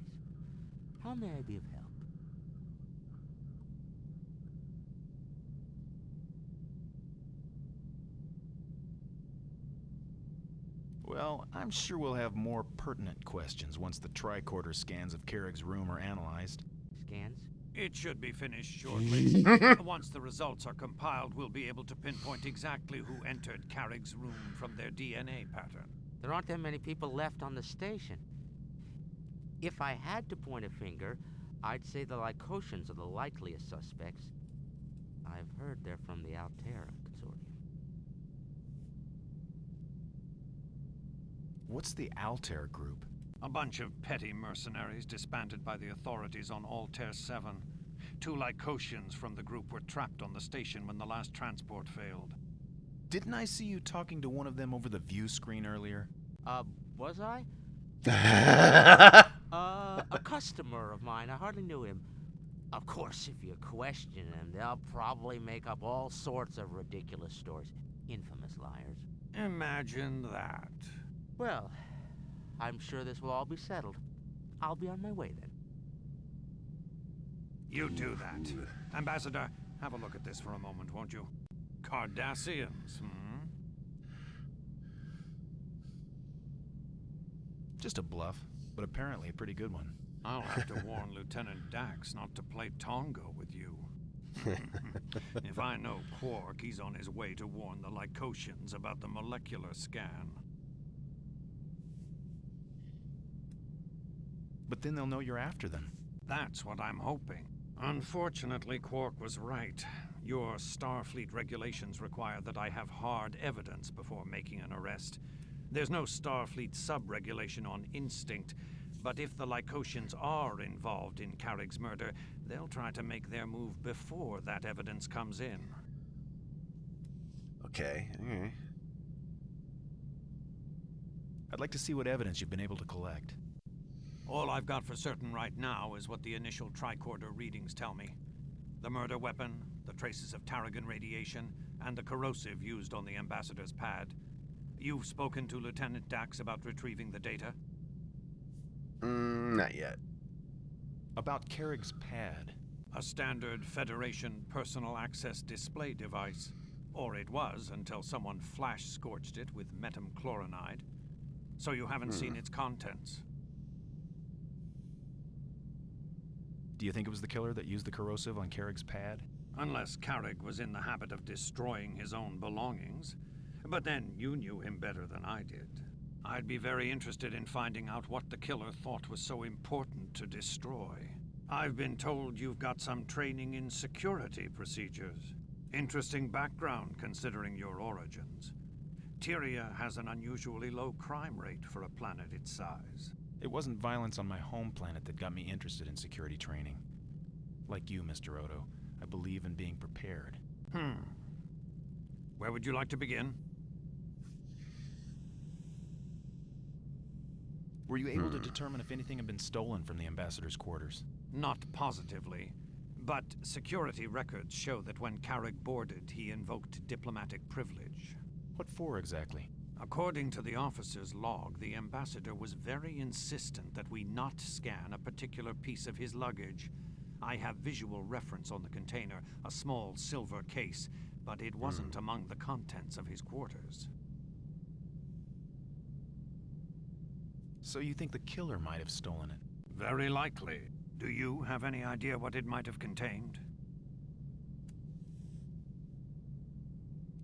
Speaker 10: How may I be of help?
Speaker 2: Well, I'm sure we'll have more pertinent questions once the tricorder scans of Carrig's room are analyzed.
Speaker 10: Scans?
Speaker 6: It should be finished shortly. Once the results are compiled, we'll be able to pinpoint exactly who entered Carrig's room from their DNA pattern.
Speaker 10: There aren't that many people left on the station. If I had to point a finger, I'd say the Lycotians are the likeliest suspects. I've heard they're from the Altera Consortium.
Speaker 2: What's the Altair group?
Speaker 6: A bunch of petty mercenaries disbanded by the authorities on Altair 7. 2 Lycotians from the group were trapped on the station when the last transport failed.
Speaker 2: Didn't I see you talking to one of them over the view screen earlier?
Speaker 10: Was I? A customer of mine. I hardly knew him. Of course, if you question them, they'll probably make up all sorts of ridiculous stories. Infamous liars.
Speaker 6: Imagine that.
Speaker 10: Well, I'm sure this will all be settled. I'll be on my way then.
Speaker 6: You do that. Ambassador, have a look at this for a moment, won't you? Cardassians,
Speaker 2: Just a bluff, but apparently a pretty good one.
Speaker 6: I'll have to warn Lieutenant Dax not to play Tongo with you. If I know Quark, he's on his way to warn the Lycotians about the molecular scan.
Speaker 2: But then they'll know you're after them.
Speaker 6: That's what I'm hoping. Unfortunately, Quark was right. Your Starfleet regulations require that I have hard evidence before making an arrest. There's no Starfleet sub-regulation on instinct, but if the Lycosians are involved in Carrick's murder, they'll try to make their move before that evidence comes in.
Speaker 1: Okay, alright.
Speaker 2: I'd like to see what evidence you've been able to collect.
Speaker 6: All I've got for certain right now is what the initial tricorder readings tell me. The murder weapon, the traces of Tarragon radiation, and the corrosive used on the Ambassador's pad. You've spoken to Lieutenant Dax about retrieving the data?
Speaker 1: Not yet.
Speaker 2: About Carrick's pad.
Speaker 6: A standard Federation personal access display device. Or it was, until someone flash-scorched it with metachlorinide. So you haven't seen its contents.
Speaker 2: Do you think it was the killer that used the corrosive on Carrick's pad?
Speaker 6: Unless Carrick was in the habit of destroying his own belongings. But then you knew him better than I did. I'd be very interested in finding out what the killer thought was so important to destroy. I've been told you've got some training in security procedures. Interesting background considering your origins. Tyria has an unusually low crime rate for a planet its size.
Speaker 2: It wasn't violence on my home planet that got me interested in security training. Like you, Mr. Odo, I believe in being prepared.
Speaker 6: Where would you like to begin?
Speaker 2: Were you able to determine if anything had been stolen from the Ambassador's quarters?
Speaker 6: Not positively, but security records show that when Carrick boarded, he invoked diplomatic privilege.
Speaker 2: What for exactly?
Speaker 6: According to the officer's log, the Ambassador was very insistent that we not scan a particular piece of his luggage. I have visual reference on the container, a small silver case, but it wasn't among the contents of his quarters.
Speaker 2: So you think the killer might have stolen it?
Speaker 6: Very likely. Do you have any idea what it might have contained?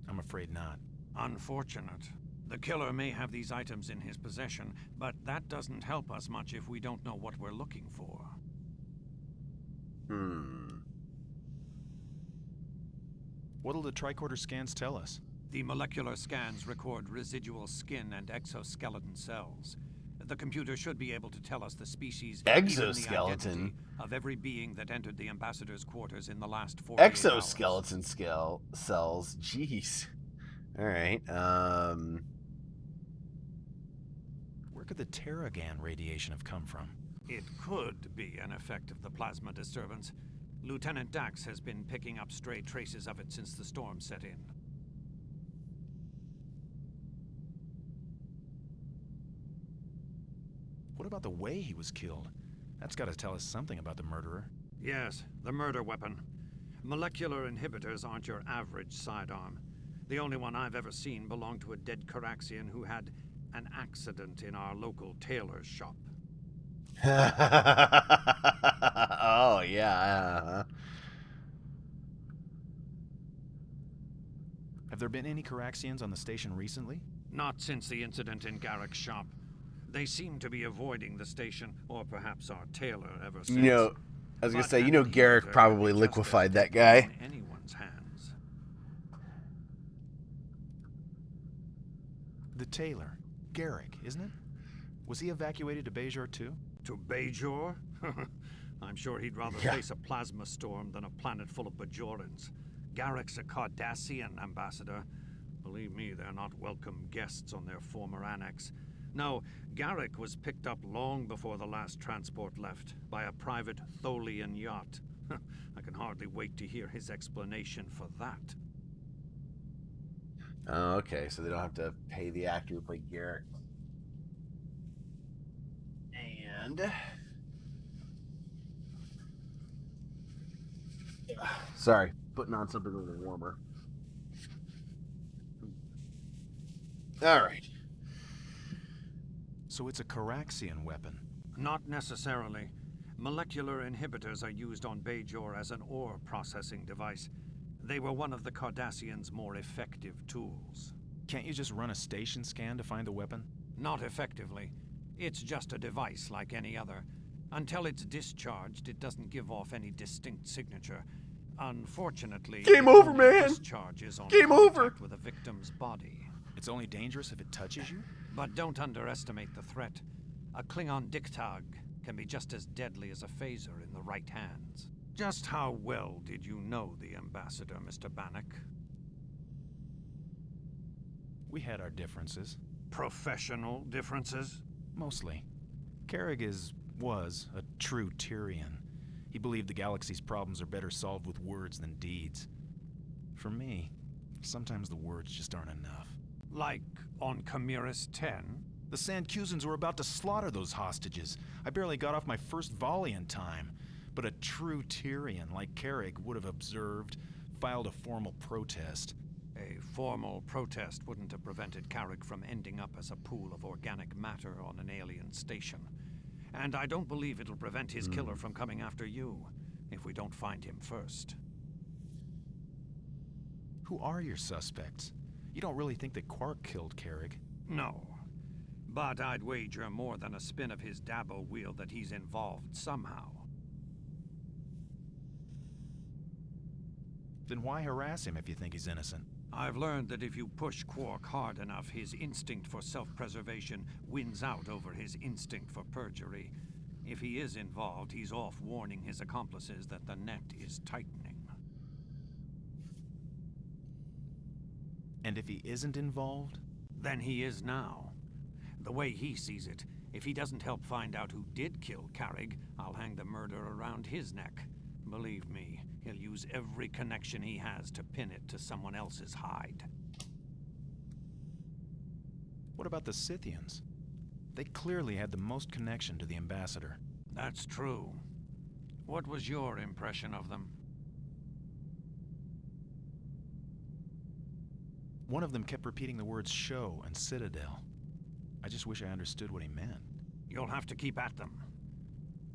Speaker 2: I'm afraid not.
Speaker 6: Unfortunate. The killer may have these items in his possession, but that doesn't help us much if we don't know what we're looking for.
Speaker 2: What'll the tricorder scans tell us?
Speaker 6: The molecular scans record residual skin and exoskeleton cells. The computer should be able to tell us the species
Speaker 1: Exoskeleton?
Speaker 6: even the identity of every being that entered the Ambassador's quarters in the last 48 hours.
Speaker 1: Exoskeleton cells? Jeez. Alright,
Speaker 2: Where could the Tarragon radiation have come from?
Speaker 6: It could be an effect of the plasma disturbance. Lieutenant Dax has been picking up stray traces of it since the storm set in.
Speaker 2: What about the way he was killed? That's got to tell us something about the murderer.
Speaker 6: Yes, the murder weapon. Molecular inhibitors aren't your average sidearm. The only one I've ever seen belonged to a dead Caraxian who had an accident in our local tailor's shop.
Speaker 1: Oh, yeah.
Speaker 2: Have there been any Caraxians on the station recently?
Speaker 6: Not since the incident in Garrick's shop. They seem to be avoiding the station, or perhaps our tailor ever since.
Speaker 1: You know, I was going to say, you know Garrick probably liquefied that guy.
Speaker 6: Anyone's hands.
Speaker 2: The tailor. Garrick, isn't it? Was he evacuated to Bajor too?
Speaker 6: To Bajor? I'm sure he'd rather face a plasma storm than a planet full of Bajorans. Garrick's a Cardassian ambassador. Believe me, they're not welcome guests on their former annex. No, Garrick was picked up long before the last transport left, by a private Tholian yacht. I can hardly wait to hear his explanation for that.
Speaker 1: Oh, okay, so they don't have to pay the actor who played Garrick. And... sorry, putting on something a little warmer. Alright.
Speaker 2: So it's a Caraxian weapon?
Speaker 6: Not necessarily. Molecular inhibitors are used on Bajor as an ore processing device. They were one of the Cardassians' more effective tools.
Speaker 2: Can't you just run a station scan to find the weapon?
Speaker 6: Not effectively. It's just a device like any other. Until it's discharged, it doesn't give off any distinct signature. Unfortunately,
Speaker 1: Game
Speaker 6: the
Speaker 1: over,
Speaker 6: only
Speaker 1: man.
Speaker 6: discharge is on
Speaker 1: Game over.
Speaker 6: contact with a victim's body.
Speaker 2: It's only dangerous if it touches you?
Speaker 6: But don't underestimate the threat. A Klingon Diktag can be just as deadly as a phaser in the right hands. Just how well did you know the ambassador, Mr. Bannock?
Speaker 2: We had our differences.
Speaker 6: Professional differences?
Speaker 2: Mostly. Carrig was a true Tyrian. He believed the galaxy's problems are better solved with words than deeds. For me, sometimes the words just aren't enough.
Speaker 6: Like on Chimera's 10?
Speaker 2: The Sancusans were about to slaughter those hostages. I barely got off my first volley in time. But a true Tyrian like Carrig would have observed, filed a formal protest.
Speaker 6: A formal protest wouldn't have prevented Carrig from ending up as a pool of organic matter on an alien station. And I don't believe it'll prevent his killer from coming after you, if we don't find him first.
Speaker 2: Who are your suspects? You don't really think that Quark killed Carrig?
Speaker 6: No. But I'd wager more than a spin of his Dabo wheel that he's involved somehow.
Speaker 2: Then why harass him if you think he's innocent?
Speaker 6: I've learned that if you push Quark hard enough, his instinct for self-preservation wins out over his instinct for perjury. If he is involved, he's off warning his accomplices that the net is tightening.
Speaker 2: And if he isn't involved?
Speaker 6: Then he is now. The way he sees it, if he doesn't help find out who did kill Carrig, I'll hang the murder around his neck. Believe me, he'll use every connection he has to pin it to someone else's hide.
Speaker 2: What about the Scythians? They clearly had the most connection to the ambassador.
Speaker 6: That's true. What was your impression of them?
Speaker 2: One of them kept repeating the words show and citadel. I just wish I understood what he meant.
Speaker 6: You'll have to keep at them.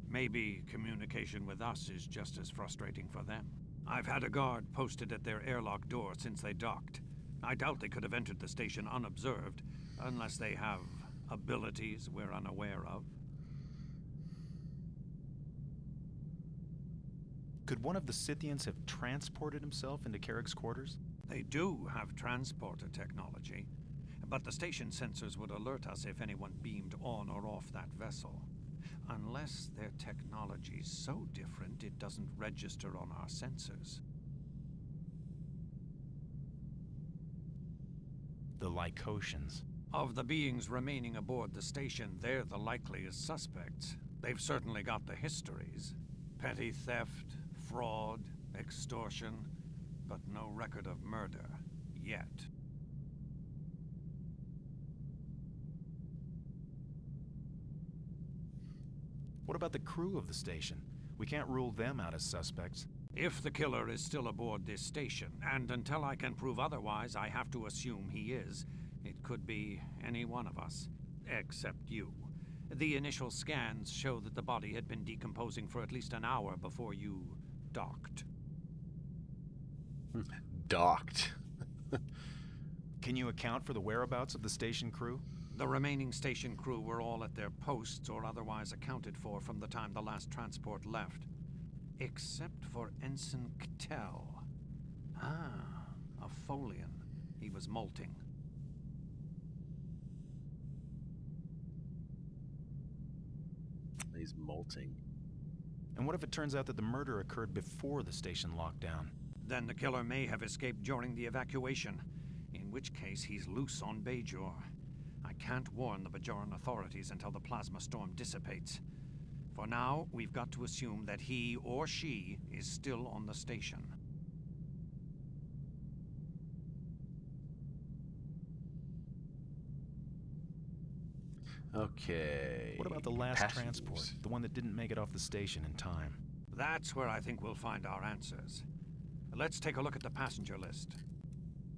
Speaker 6: Maybe communication with us is just as frustrating for them. I've had a guard posted at their airlock door since they docked. I doubt they could have entered the station unobserved, unless they have abilities we're unaware of.
Speaker 2: Could one of the Scythians have transported himself into Carrick's quarters?
Speaker 6: They do have transporter technology, but the station sensors would alert us if anyone beamed on or off that vessel. Unless their technology's so different it doesn't register on our sensors.
Speaker 2: The Lycotians.
Speaker 6: Of the beings remaining aboard the station, they're the likeliest suspects. They've certainly got the histories. Petty theft, fraud, extortion, but no record of murder, yet.
Speaker 2: What about the crew of the station? We can't rule them out as suspects.
Speaker 6: If the killer is still aboard this station, and until I can prove otherwise, I have to assume he is. It could be any one of us, except you. The initial scans show that the body had been decomposing for at least an hour before you docked.
Speaker 1: Docked.
Speaker 2: Can you account for the whereabouts of the station crew?
Speaker 6: The remaining station crew were all at their posts or otherwise accounted for from the time the last transport left. Except for Ensign Ktel. Ah, a Folian. He was molting.
Speaker 1: He's molting.
Speaker 2: And what if it turns out that the murder occurred before the station lockdown?
Speaker 6: Then the killer may have escaped during the evacuation, in which case he's loose on Bajor. I can't warn the Bajoran authorities until the plasma storm dissipates. For now, we've got to assume that he or she is still on the station.
Speaker 1: Okay.
Speaker 2: What about the last
Speaker 1: Passengers.
Speaker 2: transport? The one that didn't make it off the station in time?
Speaker 6: That's where I think we'll find our answers. Let's take a look at the passenger list.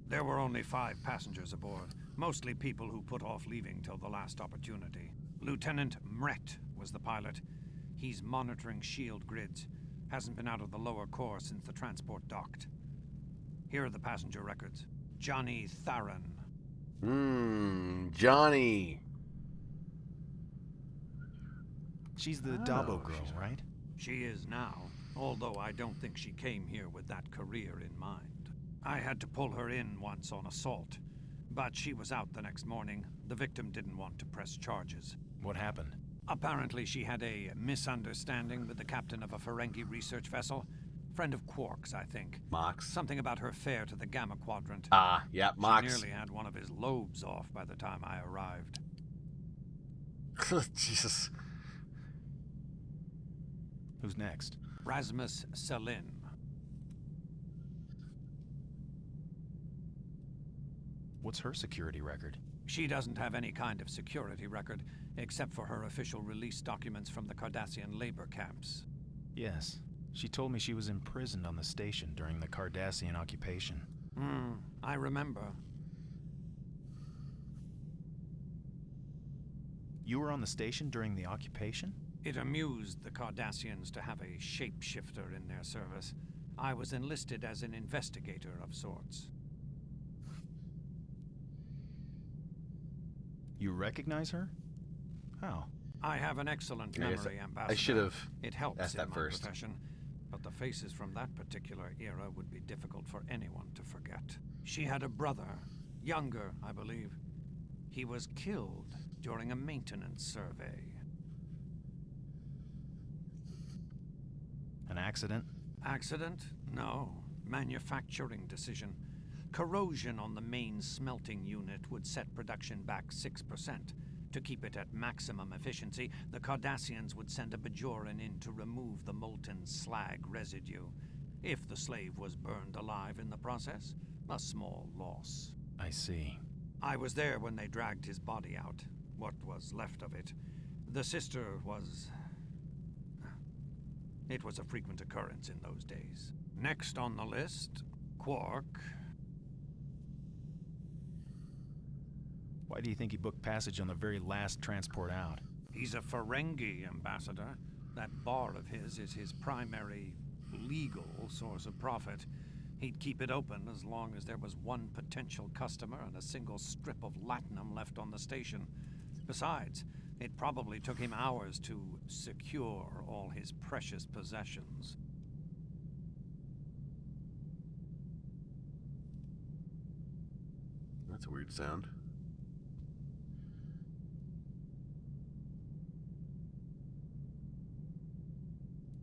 Speaker 6: There were only 5 passengers aboard, mostly people who put off leaving till the last opportunity. Lieutenant Mret was the pilot. He's monitoring shield grids. Hasn't been out of the lower core since the transport docked. Here are the passenger records. Johnny Tharon.
Speaker 1: Johnny.
Speaker 2: She's the Dabo girl,
Speaker 1: she's
Speaker 2: right?
Speaker 6: She is now. although I don't think she came here with that career in mind. I had to pull her in once on assault, but she was out the next morning. The victim didn't want to press charges.
Speaker 2: What happened?
Speaker 6: Apparently she had a misunderstanding with the captain of a Ferengi research vessel. Friend of Quark's, I think.
Speaker 1: Mox.
Speaker 6: Something about her fare to the Gamma Quadrant.
Speaker 1: Ah, yeah, Mox.
Speaker 6: She nearly had one of his lobes off by the time I arrived.
Speaker 1: Jesus.
Speaker 2: Who's next?
Speaker 6: Rasmus Selin.
Speaker 2: What's her security record?
Speaker 6: She doesn't have any kind of security record, except for her official release documents from the Cardassian labor camps.
Speaker 2: Yes. She told me she was imprisoned on the station during the Cardassian occupation.
Speaker 6: I remember.
Speaker 2: You were on the station during the occupation?
Speaker 6: It amused the Cardassians to have a shapeshifter in their service. I was enlisted as an investigator of sorts.
Speaker 2: You recognize her? How?
Speaker 6: I have an excellent memory, Ambassador.
Speaker 1: I should have
Speaker 6: It helps
Speaker 1: asked
Speaker 6: in
Speaker 1: that
Speaker 6: my
Speaker 1: first.
Speaker 6: profession, but the faces from that particular era would be difficult for anyone to forget. She had a brother, younger, I believe. He was killed during a maintenance survey.
Speaker 2: An accident?
Speaker 6: Accident? No. Manufacturing decision. Corrosion on the main smelting unit would set production back 6%. To keep it at maximum efficiency, the Cardassians would send a Bajoran in to remove the molten slag residue. If the slave was burned alive in the process, a small loss.
Speaker 2: I see.
Speaker 6: I was there when they dragged his body out, what was left of it. The sister was... It was a frequent occurrence in those days. Next on the list, Quark.
Speaker 2: Why do you think he booked passage on the very last transport out?
Speaker 6: He's a Ferengi, Ambassador. That bar of his is his primary legal source of profit. He'd keep it open as long as there was one potential customer and a single strip of latinum left on the station. Besides, it probably took him hours to secure all his precious possessions.
Speaker 1: That's a weird sound.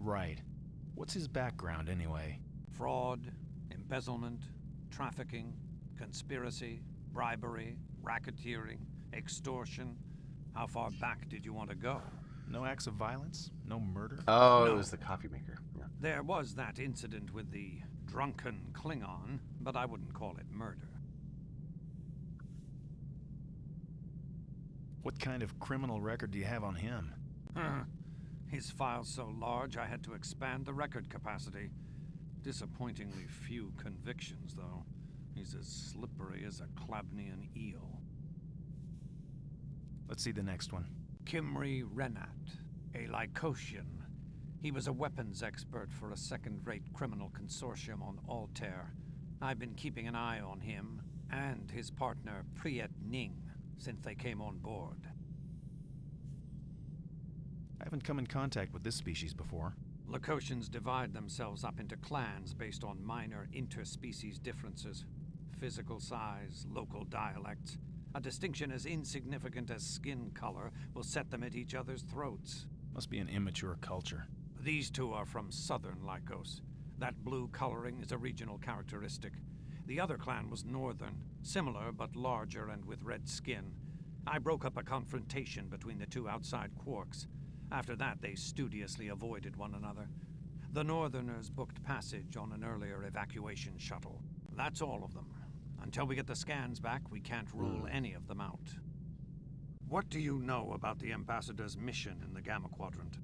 Speaker 2: Right. What's his background, anyway?
Speaker 6: Fraud, embezzlement, trafficking, conspiracy, bribery, racketeering, extortion. How far back did you want to go?
Speaker 2: No acts of violence? No murder?
Speaker 1: Oh,
Speaker 6: No.
Speaker 1: It was the coffee maker. Yeah.
Speaker 6: There was that incident with the drunken Klingon, but I wouldn't call it murder.
Speaker 2: What kind of criminal record do you have on him?
Speaker 6: His file's so large I had to expand the record capacity. Disappointingly few convictions, though. He's as slippery as a Klabnian eel.
Speaker 2: Let's see the next one.
Speaker 6: Kimry Renat, a Lycosian. He was a weapons expert for a second-rate criminal consortium on Altair. I've been keeping an eye on him and his partner Priyet Ning since they came on board.
Speaker 2: I haven't come in contact with this species before.
Speaker 6: Lycosians divide themselves up into clans based on minor interspecies differences. Physical size, local dialects. A distinction as insignificant as skin color will set them at each other's throats.
Speaker 2: Must be an immature culture.
Speaker 6: These two are from southern Lycos. That blue coloring is a regional characteristic. The other clan was northern, similar but larger and with red skin. I broke up a confrontation between the two outside quarks. After that, they studiously avoided one another. The Northerners booked passage on an earlier evacuation shuttle. That's all of them. Until we get the scans back, we can't rule any of them out. What do you know about the Ambassador's mission in the Gamma Quadrant?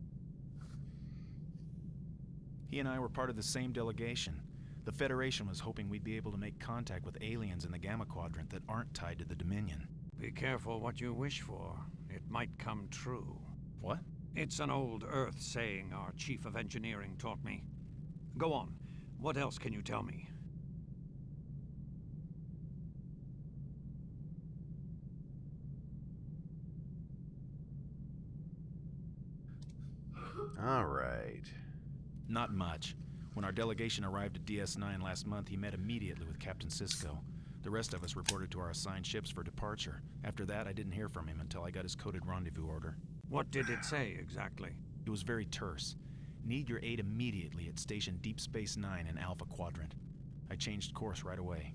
Speaker 2: He and I were part of the same delegation. The Federation was hoping we'd be able to make contact with aliens in the Gamma Quadrant that aren't tied to the Dominion.
Speaker 6: Be careful what you wish for. It might come true.
Speaker 2: What?
Speaker 6: It's an old Earth saying our Chief of Engineering taught me. Go on. What else can you tell me?
Speaker 1: All right.
Speaker 2: Not much. When our delegation arrived at DS9 last month, he met immediately with Captain Sisko. The rest of us reported to our assigned ships for departure. After that, I didn't hear from him until I got his coded rendezvous order.
Speaker 6: What did it say, exactly?
Speaker 2: It was very terse. Need your aid immediately at Station Deep Space 9 in Alpha Quadrant. I changed course right away.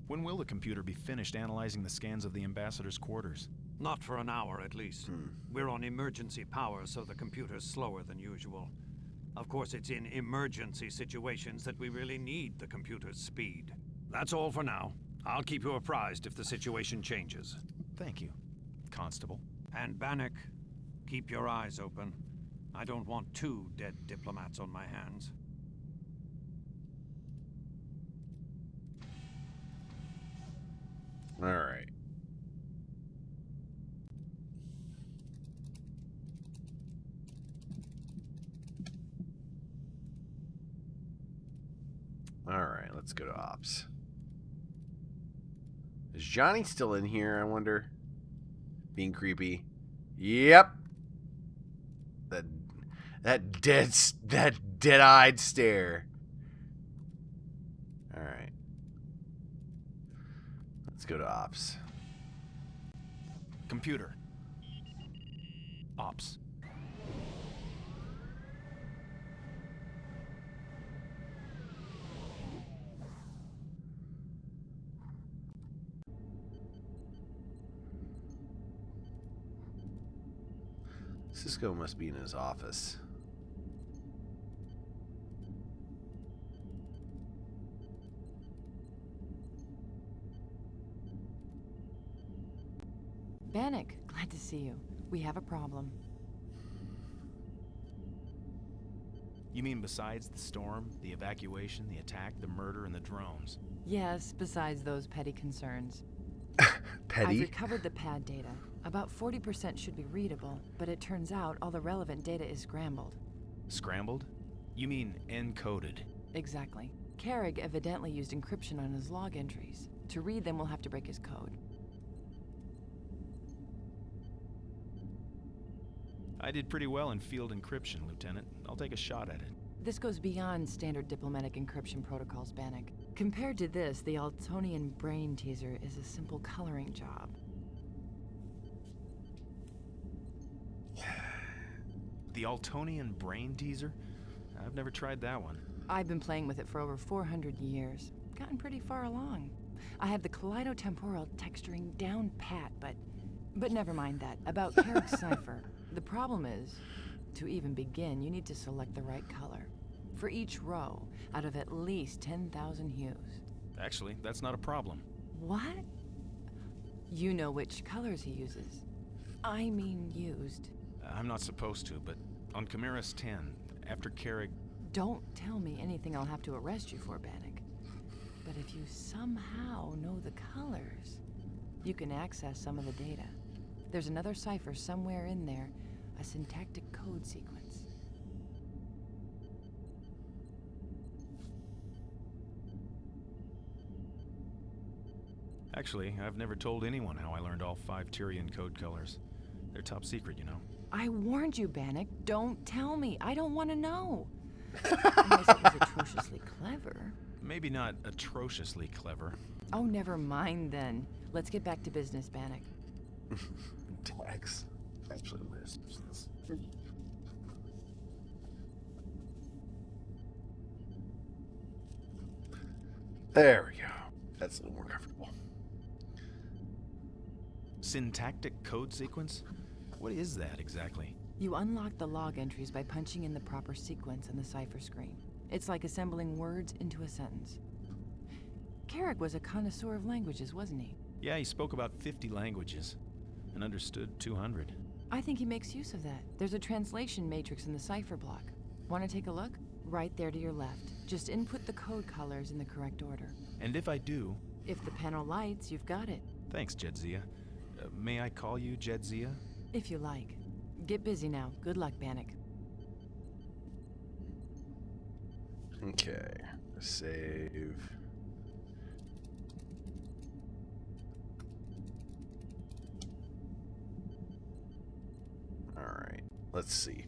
Speaker 2: When will the computer be finished analyzing the scans of the Ambassador's quarters?
Speaker 6: Not for an hour, at least. We're on emergency power, so the computer's slower than usual. Of course, it's in emergency situations that we really need the computer's speed. That's all for now. I'll keep you apprised if the situation changes.
Speaker 2: Thank you, Constable.
Speaker 6: And Bannock, keep your eyes open. I don't want 2 dead diplomats on my hands.
Speaker 1: All right. All right, let's go to Ops. Is Johnny still in here, I wonder? Being creepy. Yep. That dead-eyed stare. All right. Let's go to Ops.
Speaker 2: Computer. Ops.
Speaker 1: Sisko must be in his office.
Speaker 7: Bannock, glad to see you. We have a problem.
Speaker 2: You mean besides the storm, the evacuation, the attack, the murder, and the drones?
Speaker 7: Yes, besides those petty concerns.
Speaker 1: Petty?
Speaker 7: I've recovered the pad data. About 40% should be readable, but it turns out all the relevant data is scrambled.
Speaker 2: Scrambled? You mean encoded?
Speaker 7: Exactly. Carrig evidently used encryption on his log entries. To read them, we'll have to break his code.
Speaker 2: I did pretty well in field encryption, Lieutenant. I'll take a shot at it.
Speaker 7: This goes beyond standard diplomatic encryption protocols, Bannock. Compared to this, the Altonian brain teaser is a simple coloring job.
Speaker 2: The Altonian brain teaser? I've never tried that one.
Speaker 7: I've been playing with it for over 400 years. Gotten pretty far along. I have the kaleidotemporal texturing down pat, but never mind that. About Carrick's cipher. The problem is, to even begin, you need to select the right color. For each row, out of at least 10,000 hues.
Speaker 2: Actually, that's not a problem.
Speaker 7: What? You know which colors he uses. I mean used.
Speaker 2: I'm not supposed to, but on Chimeras 10, after Carrig...
Speaker 7: Don't tell me anything I'll have to arrest you for, Bannock. But if you somehow know the colors, you can access some of the data. There's another cipher somewhere in there, a syntactic code sequence.
Speaker 2: Actually, I've never told anyone how I learned all 5 Tyrian code colors. They're top secret, you know.
Speaker 7: I warned you, Bannock. Don't tell me. I don't want to know. Unless it was atrociously clever.
Speaker 2: Maybe not atrociously clever.
Speaker 7: Oh, never mind then. Let's get back to business, Bannock.
Speaker 1: Tax. Actually, business. There we go. That's a little more comfortable.
Speaker 2: Syntactic code sequence? What is that exactly?
Speaker 7: You unlock the log entries by punching in the proper sequence on the cipher screen. It's like assembling words into a sentence. Carrick was a connoisseur of languages, wasn't he?
Speaker 2: Yeah, he spoke about 50 languages and understood 200.
Speaker 7: I think he makes use of that. There's a translation matrix in the cipher block. Want to take a look? Right there to your left. Just input the code colors in the correct order.
Speaker 2: And if I do...
Speaker 7: If the panel lights, you've got it.
Speaker 2: Thanks, Jedzia. May I call you Jedzia?
Speaker 7: If you like. Get busy now. Good luck, Bannock.
Speaker 1: Okay. Save. Alright. Let's see.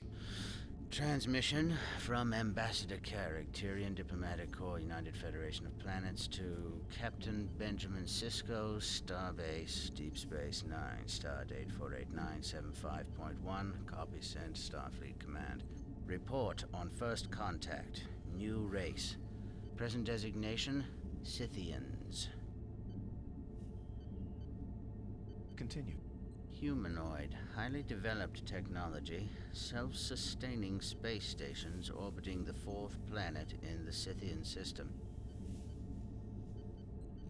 Speaker 15: Transmission from Ambassador Carrick, Tyrian Diplomatic Corps, United Federation of Planets, to Captain Benjamin Sisko, Starbase, Deep Space 9, Stardate 48975.1, copy sent, Starfleet Command. Report on first contact, new race. Present designation, Scythians.
Speaker 2: Continue.
Speaker 15: Humanoid, highly developed technology, self-sustaining space stations orbiting the fourth planet in the Scythian system.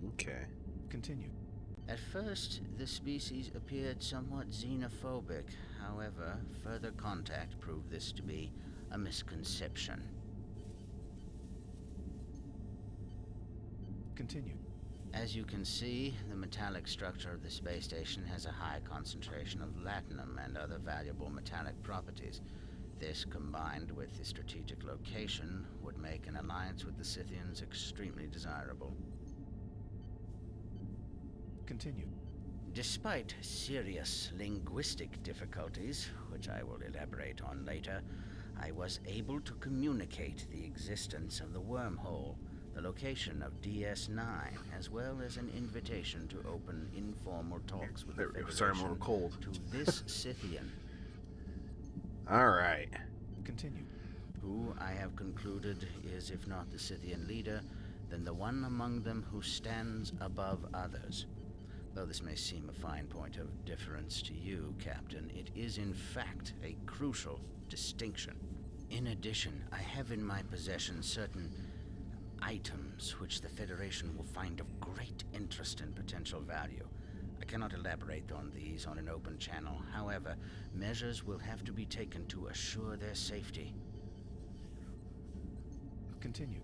Speaker 2: Okay. Continue.
Speaker 15: At first, the species appeared somewhat xenophobic. However, further contact proved this to be a misconception.
Speaker 2: Continue.
Speaker 15: As you can see, the metallic structure of the space station has a high concentration of latinum and other valuable metallic properties. This, combined with the strategic location, would make an alliance with the Scythians extremely desirable.
Speaker 2: Continue.
Speaker 15: Despite serious linguistic difficulties, which I will elaborate on later, I was able to communicate the existence of the wormhole, the location of DS9, as well as an invitation to open informal talks with the Federation.
Speaker 1: Sorry, I'm a little cold.
Speaker 15: To this Scythian.
Speaker 1: All right.
Speaker 2: Continue.
Speaker 15: Who I have concluded is, if not the Scythian leader, then the one among them who stands above others. Though this may seem a fine point of difference to you, Captain, it is in fact a crucial distinction. In addition, I have in my possession certain items which the Federation will find of great interest and potential value. I cannot elaborate on these on an open channel. However, measures will have to be taken to assure their safety.
Speaker 2: Continue.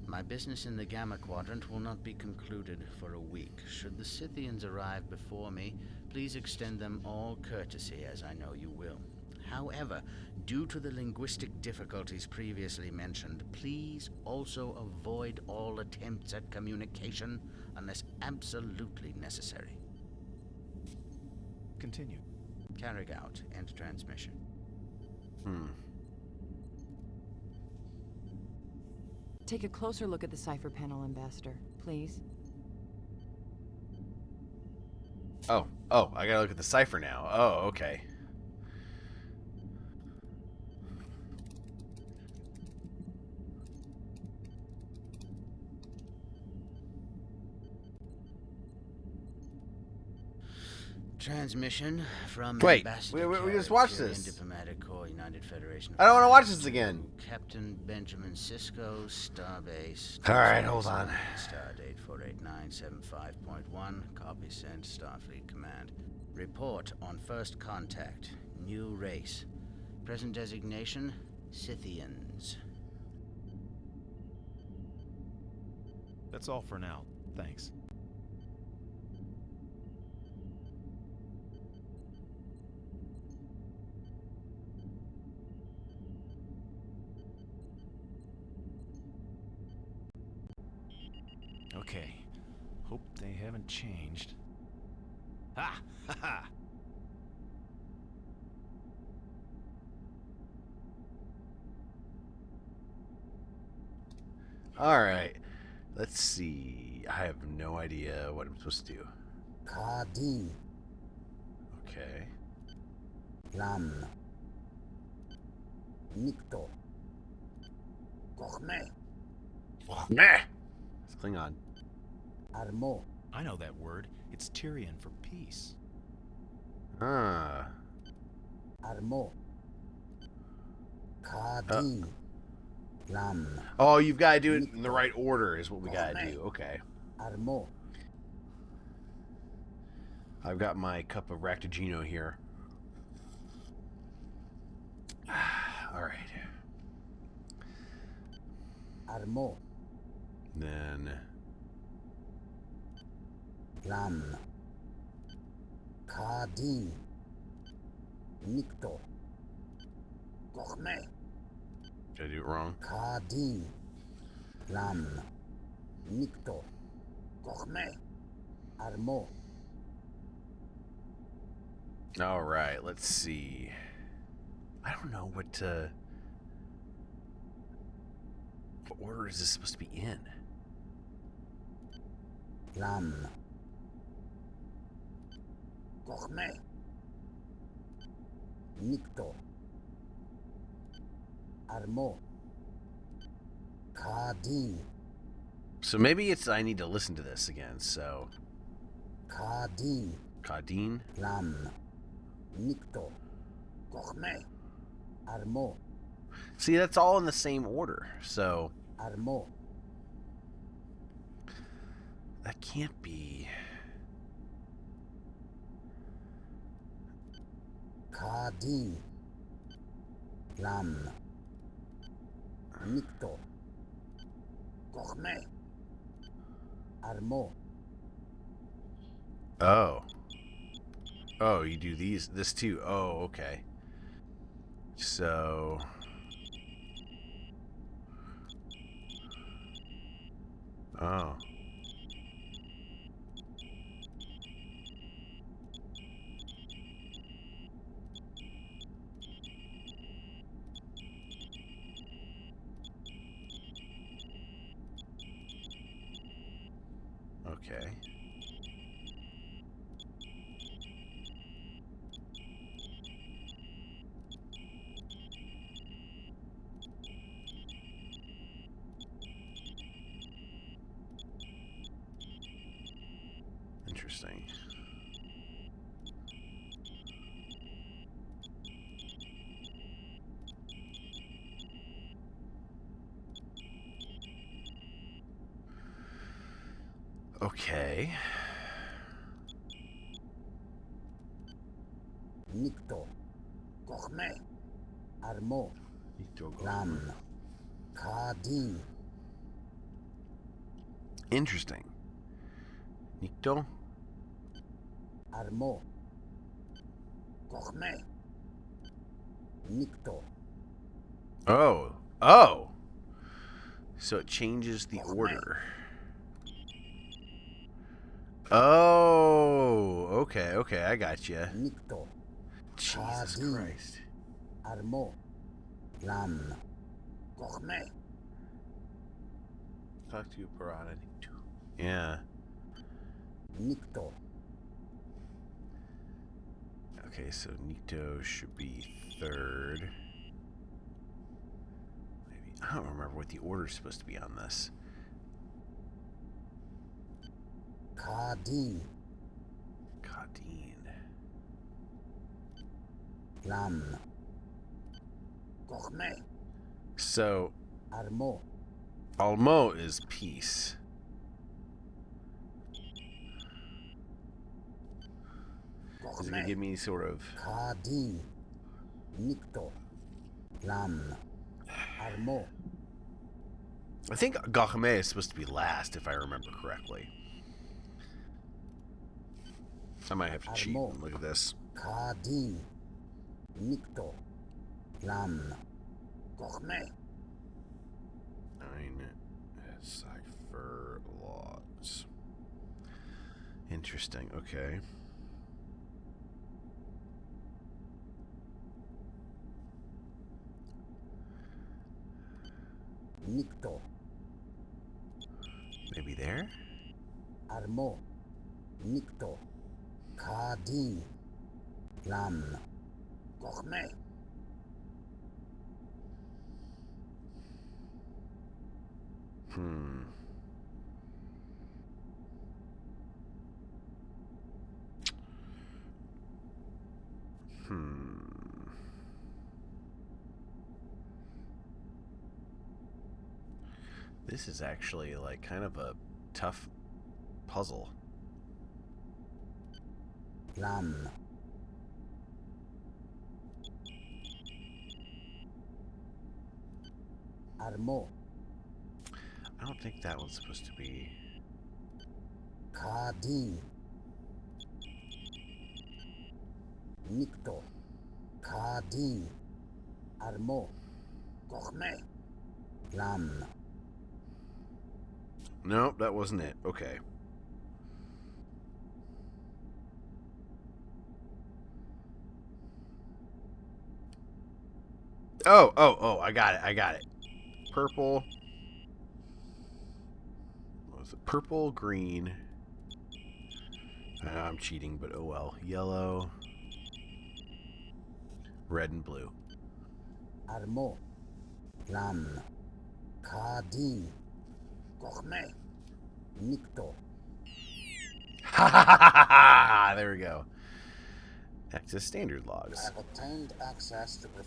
Speaker 15: My business in the Gamma Quadrant will not be concluded for a week. Should the Scythians arrive before me, please extend them all courtesy, as I know you will. However, due to the linguistic difficulties previously mentioned, please also avoid all attempts at communication unless absolutely necessary.
Speaker 2: Continue.
Speaker 15: Carry out. End transmission.
Speaker 7: Take a closer look at the cipher panel, Ambassador, please.
Speaker 1: Oh, I gotta look at the cipher now. Oh, okay.
Speaker 15: Transmission from
Speaker 1: Wait,
Speaker 15: Ambassador
Speaker 1: we just
Speaker 15: Carrick,
Speaker 1: watched
Speaker 15: Tyrian
Speaker 1: this.
Speaker 15: Diplomatic Corps, United Federation of
Speaker 1: I don't want to watch
Speaker 15: Planets,
Speaker 1: this again.
Speaker 15: Captain Benjamin Sisko, Starbase.
Speaker 1: All right, hold on.
Speaker 15: Stardate 48975.1. Copy sent. Starfleet Command. Report on first contact. New race. Present designation: Scythians.
Speaker 2: That's all for now. Thanks. Okay. Hope they haven't changed. Ha! Ha ha!
Speaker 1: All right. Let's see. I have no idea what I'm supposed to do.
Speaker 15: Kadin.
Speaker 1: Okay.
Speaker 15: Lam. Nikto. Gochme.
Speaker 1: Meh. It's Klingon.
Speaker 15: Armo.
Speaker 2: I know that word. It's Tyrian for peace.
Speaker 1: Ah.
Speaker 15: Armo. Kadin. Lam.
Speaker 1: Oh, you've got to do it in the right order is what we got to do. Okay.
Speaker 15: Armo.
Speaker 1: I've got my cup of Ractigino here. All right.
Speaker 15: Armo.
Speaker 1: Then.
Speaker 15: Lam. Kadin. Nikto. Gochme.
Speaker 1: Did I do it wrong?
Speaker 15: Kadin. Lam. Nikto. Gochme. Armo.
Speaker 1: All right. Let's see. I don't know what What order is this supposed to be in?
Speaker 15: Lam. Gourmet. Nikto. Armo. Kadin.
Speaker 1: So maybe it's I need to listen to this again. So
Speaker 15: Kadin.
Speaker 1: Kadin.
Speaker 15: Lam. Nikto. Gourmet. Armo.
Speaker 1: See, that's all in the same order. So
Speaker 15: Armo.
Speaker 1: that can't be.
Speaker 15: Kadin. Lam. Nikto. Gourmet. Armo.
Speaker 1: Oh. Oh, you do this too. Oh, okay. So oh. Okay. Interesting. Okay.
Speaker 15: Nikto. Gourmet. Armo. Lam. Kadin.
Speaker 1: Interesting. Nikto.
Speaker 15: Armo. Gourmet. Nikto.
Speaker 1: Oh. Oh. So it changes the order. Oh. Okay. Okay. I got you.
Speaker 15: Nikto.
Speaker 1: Jesus Christ.
Speaker 15: Armo. Lam. Gourmet.
Speaker 1: Talk to you, Piranha. Yeah.
Speaker 15: Nikto.
Speaker 1: Okay, so Nikto should be third. Maybe I don't remember what the order's supposed to be on this.
Speaker 15: Kadin.
Speaker 1: Kadin.
Speaker 15: Lam. Gourmet.
Speaker 1: So
Speaker 15: Armo.
Speaker 1: Almo is peace. Is it gonna give me sort of
Speaker 15: Kadin. Nikto. Lam. Armo.
Speaker 1: I think Gahame is supposed to be last, if I remember correctly. I might have to cheat and look at this.
Speaker 15: Kadin. Nikto. Lam. Gourmet.
Speaker 1: 9 cipher laws. Interesting. Okay.
Speaker 15: Nikto.
Speaker 1: Maybe there?
Speaker 15: Armo. Nikto. Kadin. Lam. Gourmet.
Speaker 1: Hmm. This is actually like kind of a tough puzzle.
Speaker 15: Lam. Armo.
Speaker 1: I don't think that one's supposed to be.
Speaker 15: Kadin. Nikto. Kadin. Armo. Gourmet. Lam.
Speaker 1: Nope, that wasn't it. Okay. Oh, I got it. Purple. Purple, green. I'm cheating, but oh well. Yellow, red, and blue.
Speaker 15: Armo, Plan, Kardin, Gourmet, Nikto.
Speaker 1: Ha ha ha ha ha! There we go. Access standard logs.
Speaker 15: I have obtained access to the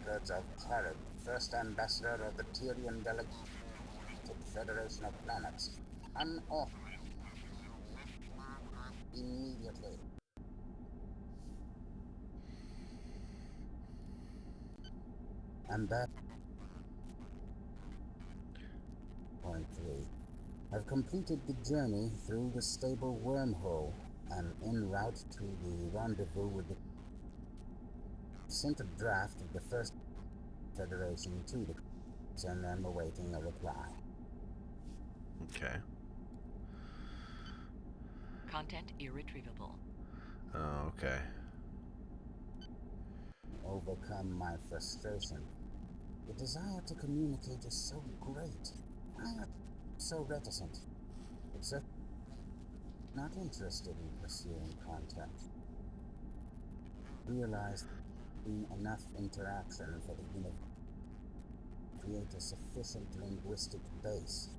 Speaker 15: records of Carib, first ambassador of the Tyrian Delegated Federation of Planets. Unoff. Immediately. And that. Point 3. I've completed the journey through the stable wormhole and en route to the rendezvous with the sent a draft of the first Federation to the and I'm awaiting a reply.
Speaker 1: Okay.
Speaker 3: Content irretrievable.
Speaker 1: Oh, okay.
Speaker 15: Overcome my frustration. The desire to communicate is so great. I am so reticent. Except not interested in pursuing contact. Realized enough interaction for the universe create a sufficient linguistic base.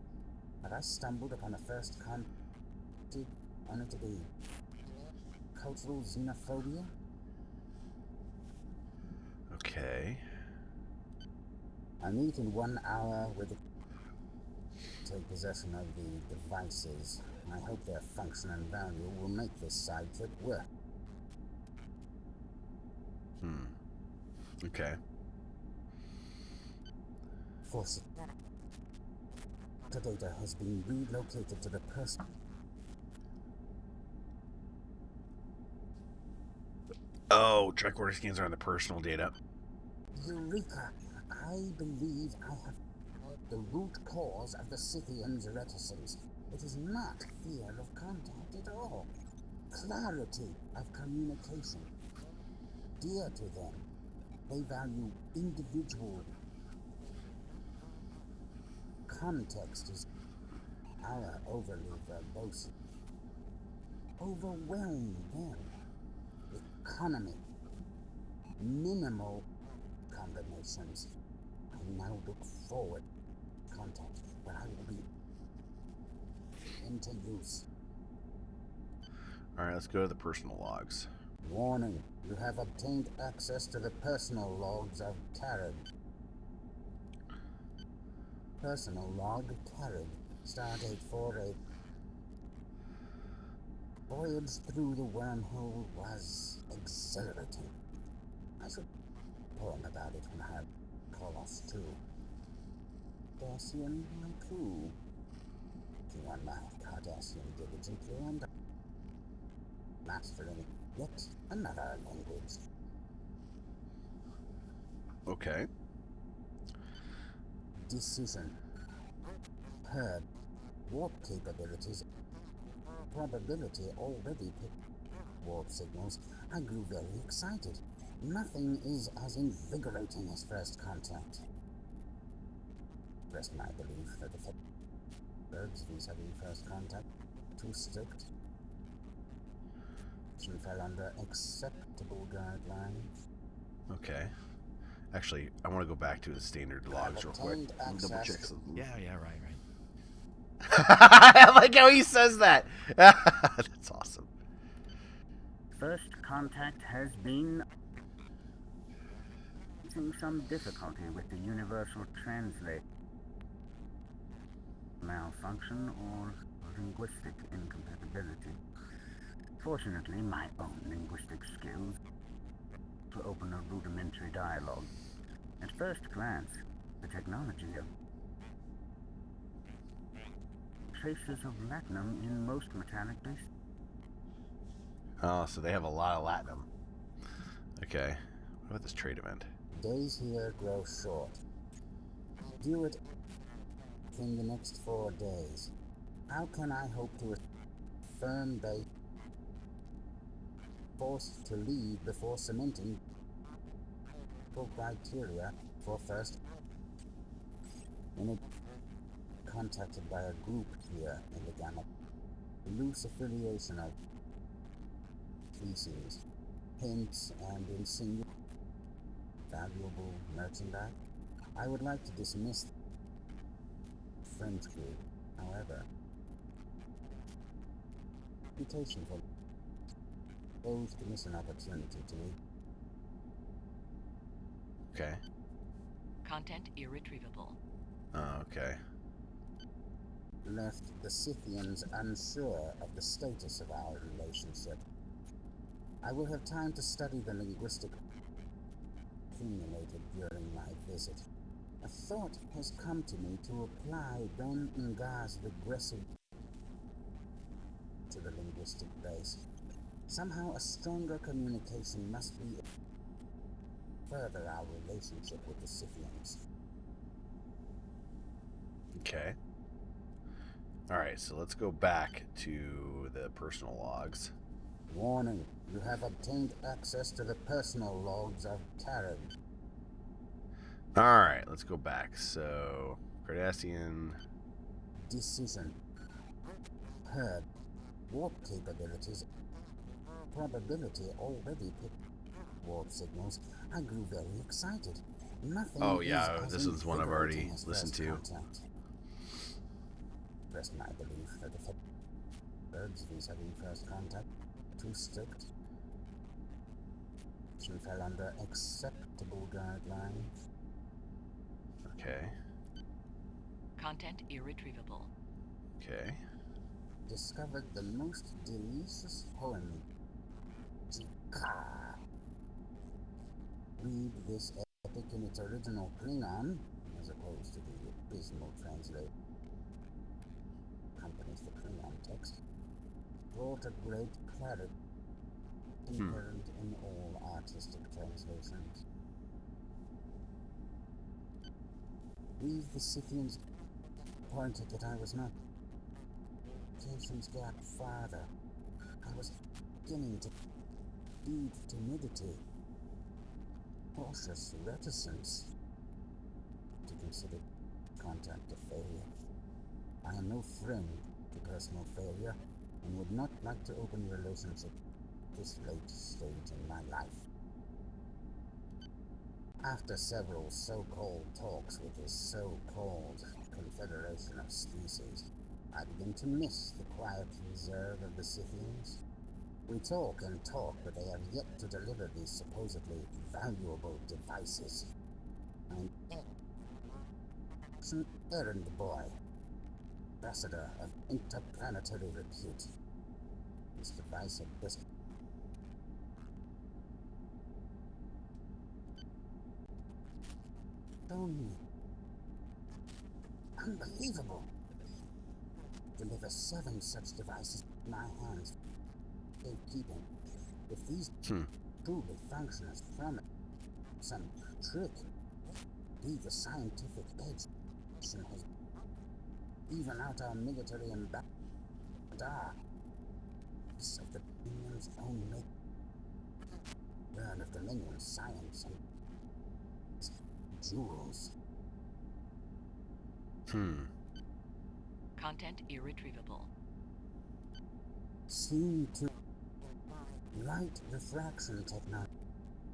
Speaker 15: Had I stumbled upon a first contact on it to be cultural xenophobia?
Speaker 1: Okay.
Speaker 15: I meet in 1 hour with the take possession of the devices. I hope their function and value will make this side trip worth.
Speaker 1: Okay.
Speaker 15: Force. The data has been relocated to the person.
Speaker 1: Oh, tricorder scans are on the personal data.
Speaker 15: Eureka! I believe I have the root cause of the Scythians' reticence. It is not fear of contact at all. Clarity of communication. Dear to them, they value individual. Context is our overly verbose. Overwhelm them. Economy. Minimal combinations. I now look forward to contact where I will be into use.
Speaker 1: Alright, let's go to the personal logs.
Speaker 15: Warning, you have obtained access to the personal logs of Carib. Personal log Carib, Stardate 48. Voyage through the wormhole was exhilarating. I should poem about it when I have Kolos too. Cardassian, my crew. Q1 my Cardassian diligently and mastering yet another language.
Speaker 1: Okay.
Speaker 15: Decision. Heard. Warp capabilities. Probability already picked warp signals. I grew very excited. Nothing is as invigorating as first contact. Rest my belief that the birds vis-a-vis first contact too strict. She fell under acceptable guidelines.
Speaker 1: Okay. Actually, I want to go back to the standard logs real quick. Double check some.
Speaker 6: Yeah, right.
Speaker 1: I like how he says that. That's awesome.
Speaker 15: First contact has been facing some difficulty with the universal translate. Malfunction or linguistic incompatibility. Fortunately, my own linguistic skills to open a rudimentary dialogue. At first glance, the technology of traces of latinum in most metallic bases.
Speaker 1: Oh, so they have a lot of latinum. Okay. What about this trade event?
Speaker 15: Days here grow short. Do it in the next 4 days. How can I hope to affirm they forced to leave before cementing criteria for first in a
Speaker 16: contacted by a group here in the Gamma. Loose affiliation of species, hints and insinuations, valuable merchandise. I would like to dismiss the French group, however. Reputation for those to miss an opportunity to me.
Speaker 1: Okay.
Speaker 3: Content irretrievable.
Speaker 1: Oh, okay.
Speaker 16: Left the Scythians unsure of the status of our relationship. I will have time to study the linguistic accumulated during my visit. A thought has come to me to apply Ben Nga's regressive to the linguistic base. Somehow a stronger communication must be further our relationship with the Scythians.
Speaker 1: Okay. Alright, so let's go back to the personal logs.
Speaker 16: Warning, you have obtained access to the personal logs of Carib.
Speaker 1: Alright, let's go back. So, Cardassian.
Speaker 16: Decision. Heard. Warp capabilities. Probability already picked warp signals. I grew very excited. Nothing
Speaker 1: Oh yeah,
Speaker 16: is
Speaker 1: this one's one I've already
Speaker 16: invigorating as
Speaker 1: listened
Speaker 16: first
Speaker 1: to.
Speaker 16: contact. Expressed my belief that the birds vis-a-vis first contact too strict. She fell under acceptable guidelines.
Speaker 1: Okay.
Speaker 3: Content irretrievable.
Speaker 1: Okay.
Speaker 16: Discovered the most delicious poem. Chika. Read this epic in its original Klingon, as opposed to the abysmal translation. Accompanies the Klingon text. Brought a great clarity inherent in all artistic translations. Read the Scythians pointed that I was not Tensions got farther. I was beginning to feed timidity, cautious reticence to consider contact a failure. I am no friend to personal failure and would not like to open relationship at this late stage in my life. After several so-called talks with this so-called Confederation of Species, I begin to miss the quiet reserve of the Scythians. We talk and talk, but they have yet to deliver these supposedly valuable devices. I'm an errand boy, ambassador of interplanetary repute. This device had just shown me. Unbelievable. Deliver 7 such devices in my hands. Safekeeping. If these truly function as from some trick, be the scientific edge has even out our military ambassador. Piece of the Dominion's own make. Learn of Dominion science and jewels.
Speaker 3: Content irretrievable.
Speaker 16: Seem to light refraction technology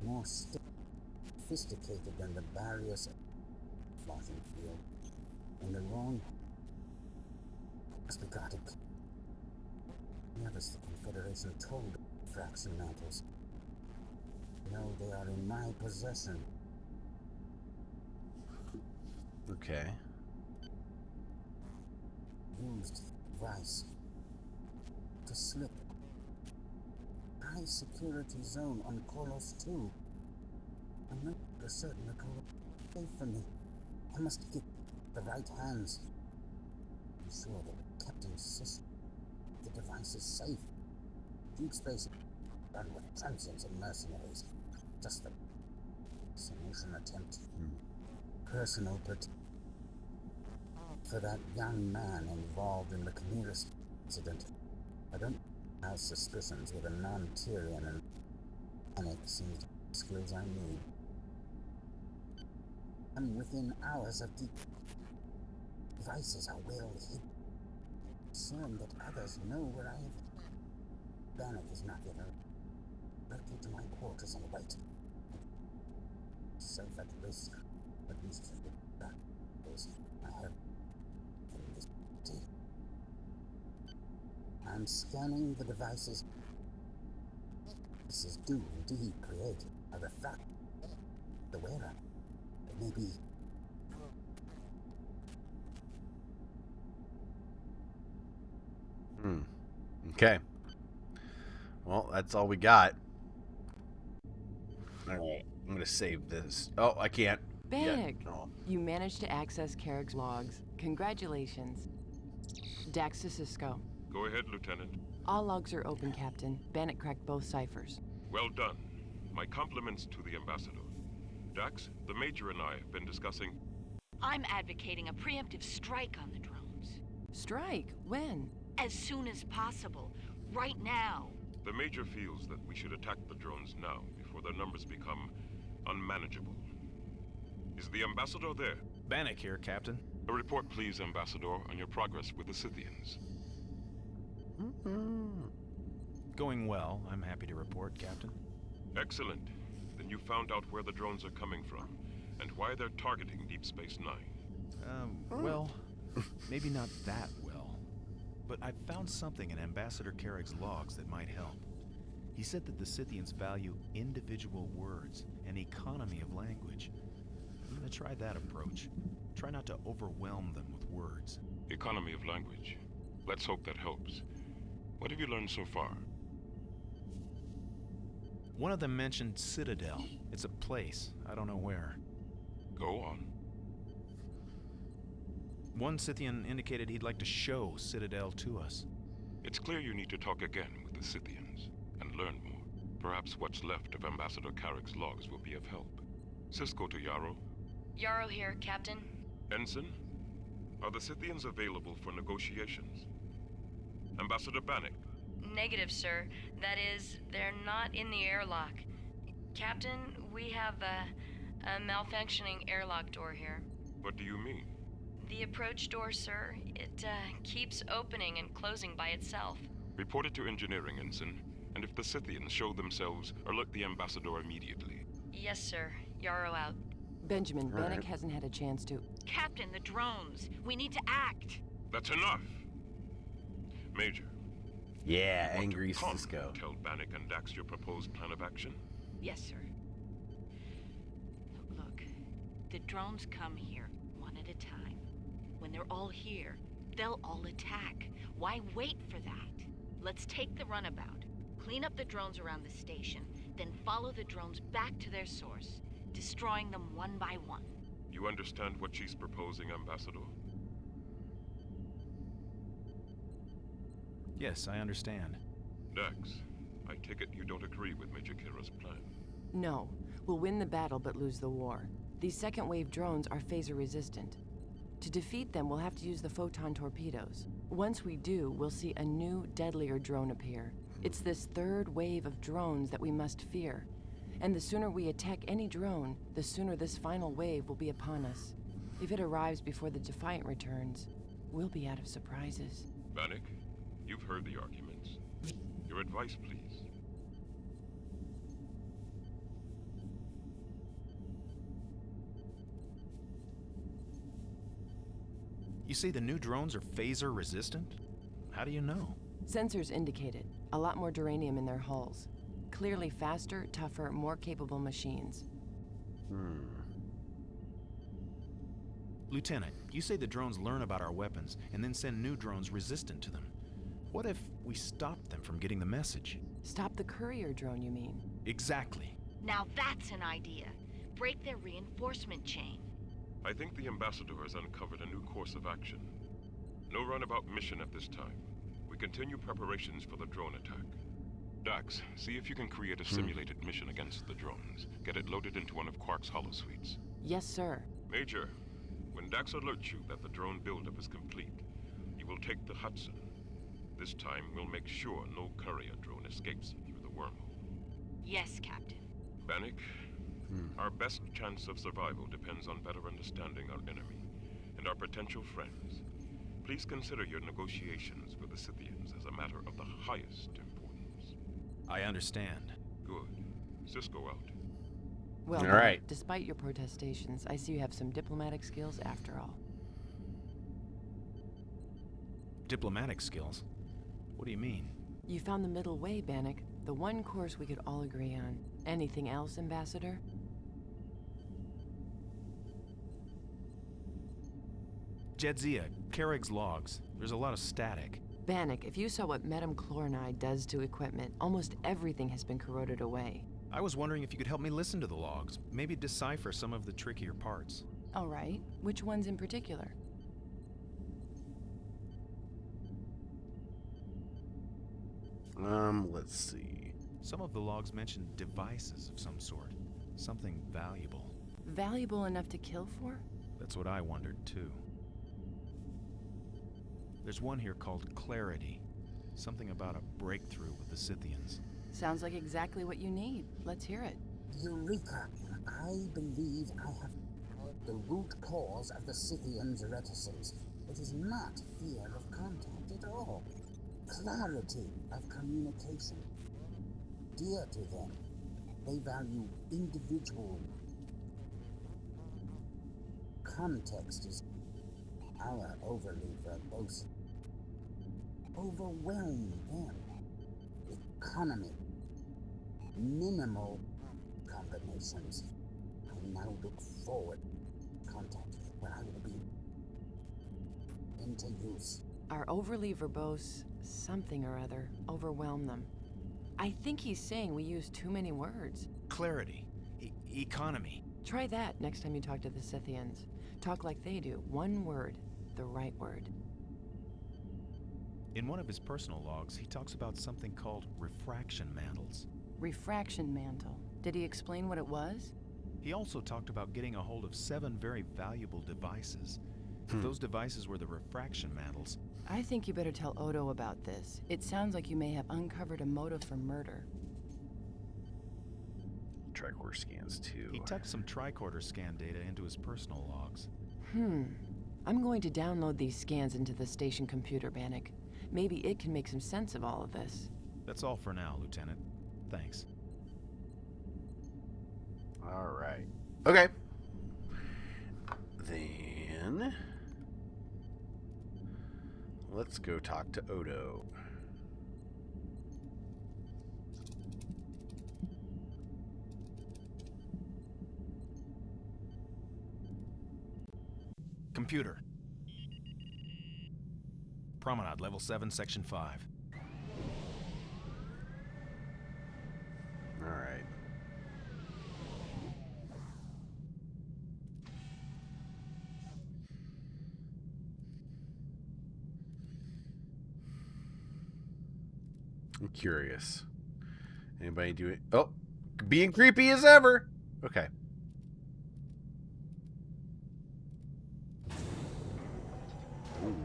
Speaker 16: more sophisticated than the barriers floating field. In the wrong we got it. Never's the Confederation told refraction mantles. No, they are in my possession.
Speaker 1: Okay.
Speaker 16: Used device to slip high security zone on Kolos 2. I'm not certain the code is safe for me. I must get the right hands. I'm sure that Captain System the device is safe. Deep space done with transients and mercenaries. Just a solution attempt. Personal protection for that young man involved in the Chimera's incident. I don't have suspicions with a non-Tyrian and panic seems to be the skills I need. I'm within hours of devices are well hidden. Concerned that others know where I have. Bannock is not yet arrived. Directly to my quarters and wait. Self at risk, at least for the those I have in this city. I'm scanning the devices. Devices do indeed create a refract. The wearer. It may be.
Speaker 1: Okay. Well, that's all we got. Alright, I'm gonna save this. Oh, I can't.
Speaker 7: Bannock,
Speaker 1: Yeah. Oh.
Speaker 7: you managed to access Carrick's logs. Congratulations. Dax to Cisco.
Speaker 4: Go ahead, Lieutenant.
Speaker 7: All logs are open, Captain. Bannock cracked both ciphers.
Speaker 4: Well done. My compliments to the Ambassador. Dax, the Major and I have been discussing...
Speaker 8: I'm advocating a preemptive strike on the drones.
Speaker 7: Strike? When?
Speaker 8: As soon as possible. Right now.
Speaker 4: The Major feels that we should attack the drones now, before their numbers become unmanageable. Is the Ambassador there?
Speaker 2: Bannock here, Captain.
Speaker 4: A report, please, Ambassador, on your progress with the Scythians.
Speaker 2: Going well, I'm happy to report, Captain.
Speaker 4: Excellent. Then you found out where the drones are coming from, and why they're targeting Deep Space Nine.
Speaker 2: Well, maybe not that well. But I found something in Ambassador Carrick's logs that might help. He said that the Scythians value individual words and economy of language. I'm gonna try that approach. Try not to overwhelm them with words.
Speaker 4: Economy of language. Let's hope that helps. What have you learned so far?
Speaker 2: One of them mentioned Citadel. It's a place. I don't know where.
Speaker 4: Go on.
Speaker 2: One Scythian indicated he'd like to show Citadel to us.
Speaker 4: It's clear you need to talk again with the Scythians and learn more. Perhaps what's left of Ambassador Carrick's logs will be of help. Cisco to Yarrow.
Speaker 12: Yarrow here, Captain.
Speaker 4: Ensign, are the Scythians available for negotiations? Ambassador Bannock.
Speaker 12: Negative, sir. That is, they're not in the airlock. Captain, we have a malfunctioning airlock door here.
Speaker 4: What do you mean?
Speaker 12: The approach door, sir. It keeps opening and closing by itself.
Speaker 4: Report it to engineering, Ensign. And if the Scythians show themselves, alert the Ambassador immediately.
Speaker 12: Yes, sir. Yarrow out.
Speaker 7: Benjamin, Bannock hasn't had a chance to...
Speaker 8: Captain, the drones. We need to act.
Speaker 4: That's enough. Major.
Speaker 1: Yeah,
Speaker 4: you want
Speaker 1: angry
Speaker 4: to calmly
Speaker 1: Cisco.
Speaker 4: Tell Bannock and Dax your proposed plan of action.
Speaker 8: Yes, sir. Look, the drones come here one at a time. When they're all here, they'll all attack. Why wait for that? Let's take the runabout, clean up the drones around the station, then follow the drones back to their source, destroying them one by one.
Speaker 4: You understand what she's proposing, Ambassador?
Speaker 2: Yes, I understand.
Speaker 4: Dax, I take it you don't agree with Major Kira's plan.
Speaker 7: No. We'll win the battle but lose the war. These second-wave drones are phaser-resistant. To defeat them, we'll have to use the photon torpedoes. Once we do, we'll see a new, deadlier drone appear. It's this third wave of drones that we must fear. And the sooner we attack any drone, the sooner this final wave will be upon us. If it arrives before the Defiant returns, we'll be out of surprises.
Speaker 4: Bannock, you've heard the arguments. Your advice, please.
Speaker 2: You say the new drones are phaser resistant? How do you know?
Speaker 7: Sensors indicate it. A lot more duranium in their hulls. Clearly faster, tougher, more capable machines.
Speaker 2: Lieutenant, you say the drones learn about our weapons and then send new drones resistant to them. What if we stop them from getting the message?
Speaker 7: Stop the courier drone, you mean?
Speaker 2: Exactly.
Speaker 8: Now that's an idea. Break their reinforcement chain.
Speaker 4: I think the Ambassador has uncovered a new course of action. No runabout mission at this time. We continue preparations for the drone attack. Dax, see if you can create a simulated mission against the drones. Get it loaded into one of Quark's holosuites.
Speaker 7: Yes, sir.
Speaker 4: Major, when Dax alerts you that the drone buildup is complete, you will take the Hudson. This time, we'll make sure no courier drone escapes through the wormhole.
Speaker 8: Yes, Captain.
Speaker 4: Bannock, our best chance of survival depends on better understanding our enemy, and our potential friends. Please consider your negotiations with the Scythians as a matter of the highest importance.
Speaker 2: I understand.
Speaker 4: Good. Cisco out.
Speaker 7: Well,
Speaker 1: All right.
Speaker 7: despite your protestations, I see you have some diplomatic skills after all.
Speaker 2: Diplomatic skills? What do you mean?
Speaker 7: You found the middle way, Bannock. The one course we could all agree on. Anything else, Ambassador?
Speaker 2: Jedzia, Carrick's logs. There's a lot of static.
Speaker 7: Bannock, if you saw what metachlorinide does to equipment, almost everything has been corroded away.
Speaker 2: I was wondering if you could help me listen to the logs. Maybe decipher some of the trickier parts.
Speaker 7: All right. Which ones in particular?
Speaker 1: Let's see.
Speaker 2: Some of the logs mention devices of some sort. Something valuable.
Speaker 7: Valuable enough to kill for?
Speaker 2: That's what I wondered, too. There's one here called Clarity. Something about a breakthrough with the Scythians.
Speaker 7: Sounds like exactly what you need. Let's hear it.
Speaker 16: Eureka! I believe I have found the root cause of the Scythians' reticence. It is not fear of contact at all. Clarity of communication. Dear to them, they value individual. Context is our overly verbose. Overwhelm them. Economy. Minimal combinations. I now look forward to contact where I will be into use.
Speaker 7: Our overly verbose something or other overwhelm them. I think he's saying we use too many words.
Speaker 2: Clarity. Economy.
Speaker 7: Try that next time you talk to the Scythians. Talk like they do. One word. The right word.
Speaker 2: In one of his personal logs, he talks about something called refraction mantles.
Speaker 7: Refraction mantle. Did he explain what it was?
Speaker 2: He also talked about getting a hold of 7 very valuable devices. If those devices were the refraction mantles...
Speaker 7: I think you better tell Odo about this. It sounds like you may have uncovered a motive for murder.
Speaker 1: Tricorder scans, too.
Speaker 2: He tucked some tricorder scan data into his personal logs.
Speaker 7: I'm going to download these scans into the station computer, Bannock. Maybe it can make some sense of all of this.
Speaker 2: That's all for now, Lieutenant. Thanks.
Speaker 1: All right. Okay. Then... let's go talk to Odo.
Speaker 2: Computer. Promenade, level 7, section 5.
Speaker 1: All right. I'm curious. Anybody do it? Oh, being creepy as ever. Okay. Ooh.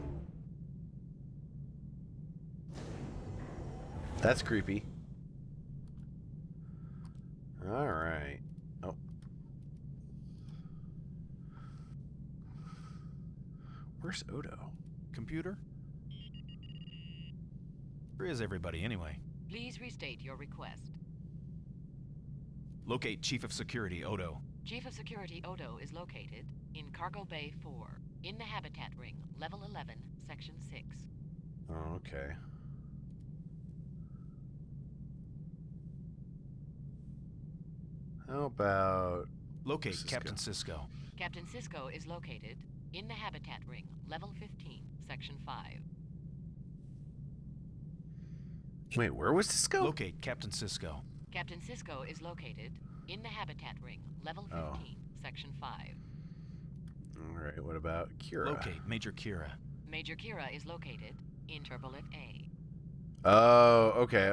Speaker 1: That's creepy. All right. Oh. Where's Odo?
Speaker 2: Computer? Where is everybody, anyway?
Speaker 3: Please restate your request.
Speaker 2: Locate Chief of Security, Odo.
Speaker 3: Chief of Security Odo is located in Cargo Bay 4, in the Habitat Ring, Level 11, Section 6.
Speaker 1: Oh, okay. How about...
Speaker 2: Locate
Speaker 1: Cisco?
Speaker 2: Captain Cisco.
Speaker 3: Captain Cisco is located in the Habitat Ring, Level 15, Section 5.
Speaker 1: Wait, where was Cisco?
Speaker 2: Locate Captain Cisco.
Speaker 3: Captain Cisco is located in the Habitat Ring, Level 15, Section 5.
Speaker 1: All right, what about Kira?
Speaker 2: Locate Major Kira.
Speaker 3: Major Kira is located in Turbolit A.
Speaker 1: Oh, okay.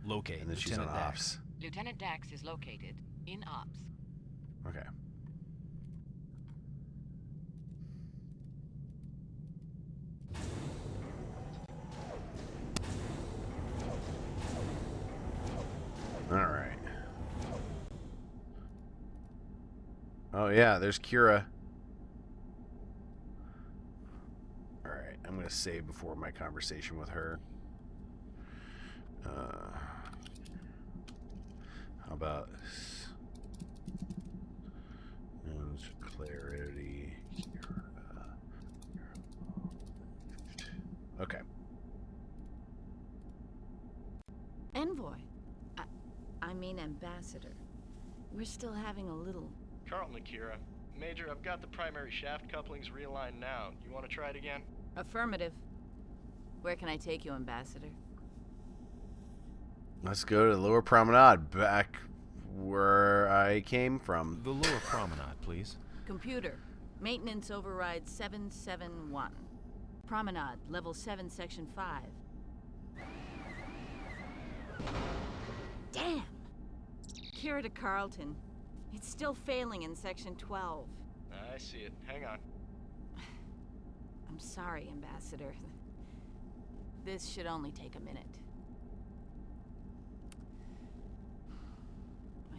Speaker 2: Locate
Speaker 1: And then she's on
Speaker 2: Lieutenant Dax.
Speaker 1: ops.
Speaker 3: Lieutenant Dax is located in Ops.
Speaker 1: Okay. All right. Oh yeah, there's Kira. I'm going to save before my conversation with her. How about clarity? Okay.
Speaker 8: Envoy. I mean Ambassador. We're still having a little...
Speaker 17: Carlton Akira. Major, I've got the primary shaft couplings realigned now. You want to try it again?
Speaker 8: Affirmative. Where can I take you, Ambassador?
Speaker 1: Let's go to the lower promenade, back where I came from.
Speaker 2: The lower promenade, please.
Speaker 8: Computer. Maintenance override 771. Promenade, level 7, section 5. Damn! Kira to Carlton. It's still failing in section 12.
Speaker 17: I see it. Hang on.
Speaker 8: I'm sorry, Ambassador. This should only take a minute.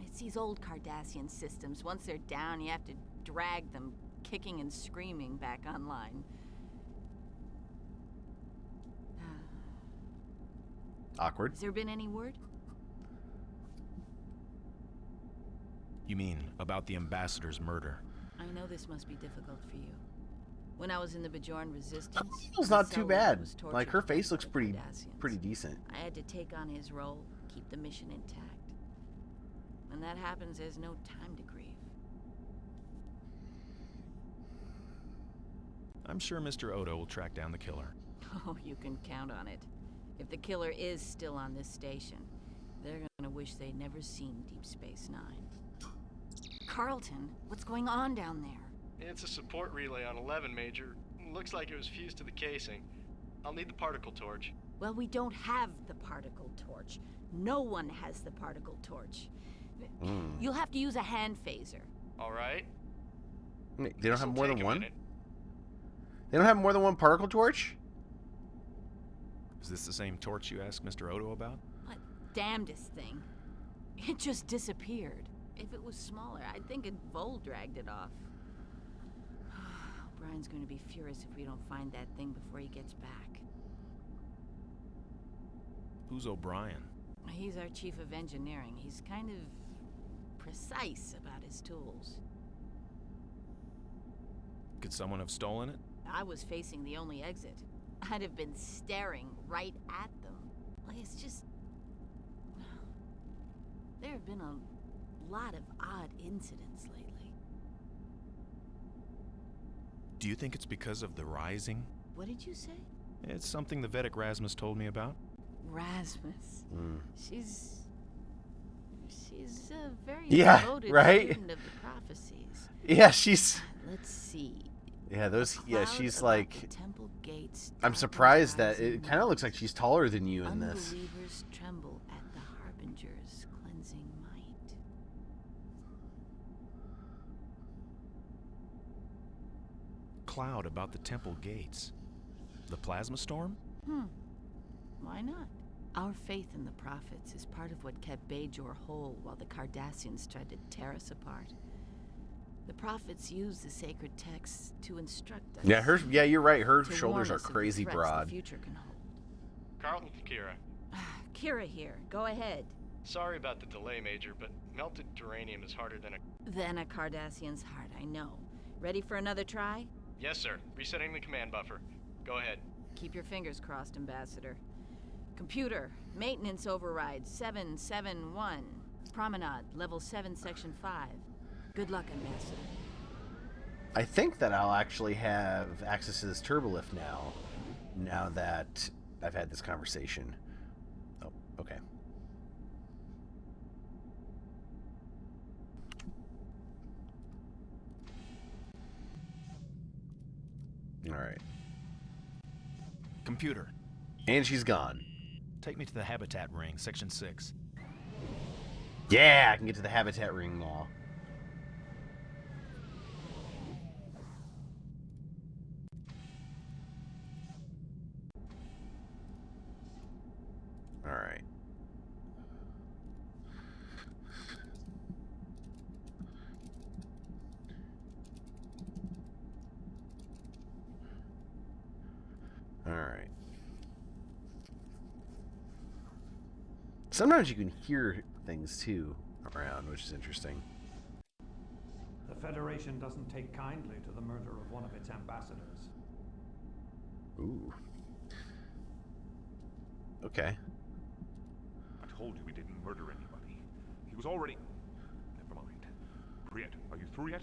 Speaker 8: It's these old Cardassian systems. Once they're down, you have to drag them, kicking and screaming, back online.
Speaker 1: Awkward.
Speaker 8: Has there been any word?
Speaker 2: You mean about the ambassador's murder?
Speaker 8: I know this must be difficult for you. When I was in the Bajoran resistance,
Speaker 1: It's not too bad. Like, her face looks pretty decent.
Speaker 8: I had to take on his role, keep the mission intact. When that happens, there's no time to grieve.
Speaker 2: I'm sure Mr. Odo will track down the killer.
Speaker 8: Oh, you can count on it. If the killer is still on this station, they're gonna wish they'd never seen Deep Space Nine. Carlton, what's going on down there?
Speaker 17: It's a support relay on 11, Major. Looks like it was fused to the casing. I'll need the particle torch.
Speaker 8: Well, we don't have the particle torch. No one has the particle torch. You'll have to use a hand phaser.
Speaker 17: All right.
Speaker 1: They don't have more than one? They don't have more than one particle torch?
Speaker 2: Is this the same torch you asked Mr. Odo about?
Speaker 8: What damnedest thing. It just disappeared. If it was smaller, I'd think Vol dragged it off. Brian's going to be furious if we don't find that thing before he gets back.
Speaker 2: Who's O'Brien?
Speaker 8: He's our chief of engineering. He's kind of precise about his tools.
Speaker 2: Could someone have stolen it?
Speaker 8: I was facing the only exit. I'd have been staring right at them. Like, it's just... There have been a lot of odd incidents lately.
Speaker 2: Do you think it's because of the rising?
Speaker 8: What did you say?
Speaker 2: It's something the Vedic Rasmus told me about.
Speaker 8: Rasmus. She's a very devoted student of the prophecies.
Speaker 1: Yeah, she's...
Speaker 8: Let's see.
Speaker 1: Yeah, she's like...
Speaker 8: Temple gates.
Speaker 1: I'm surprised that it kind of looks like she's taller than you in this.
Speaker 8: Unbelievers tremble at the Harbinger's cleansing might.
Speaker 2: Cloud about the temple gates. The plasma storm?
Speaker 8: Why not? Our faith in the prophets is part of what kept Bajor whole while the Cardassians tried to tear us apart. The prophets used the sacred texts to instruct us.
Speaker 1: Yeah, you're right. Her shoulders are crazy broad.
Speaker 8: The future can hold.
Speaker 17: Carlton Kira.
Speaker 8: Kira here. Go ahead.
Speaker 17: Sorry about the delay, Major, but melted duranium is harder than
Speaker 8: a Cardassian's heart, I know. Ready for another try?
Speaker 17: Yes, sir. Resetting the command buffer. Go ahead.
Speaker 8: Keep your fingers crossed, Ambassador. Computer, maintenance override 771. Promenade, level 7, section 5. Good luck, Ambassador.
Speaker 1: I think that I'll actually have access to this turbolift now that I've had this conversation. Oh, okay. All right.
Speaker 2: Computer.
Speaker 1: And she's gone.
Speaker 2: Take me to the habitat ring, section 6.
Speaker 1: Yeah, I can get to the habitat ring now. All right. Alright. Sometimes you can hear things, too, around, which is interesting.
Speaker 6: The Federation doesn't take kindly to the murder of one of its ambassadors.
Speaker 1: Ooh. Okay.
Speaker 9: I told you we didn't murder anybody. He was already... Never mind. Briette, are you through yet?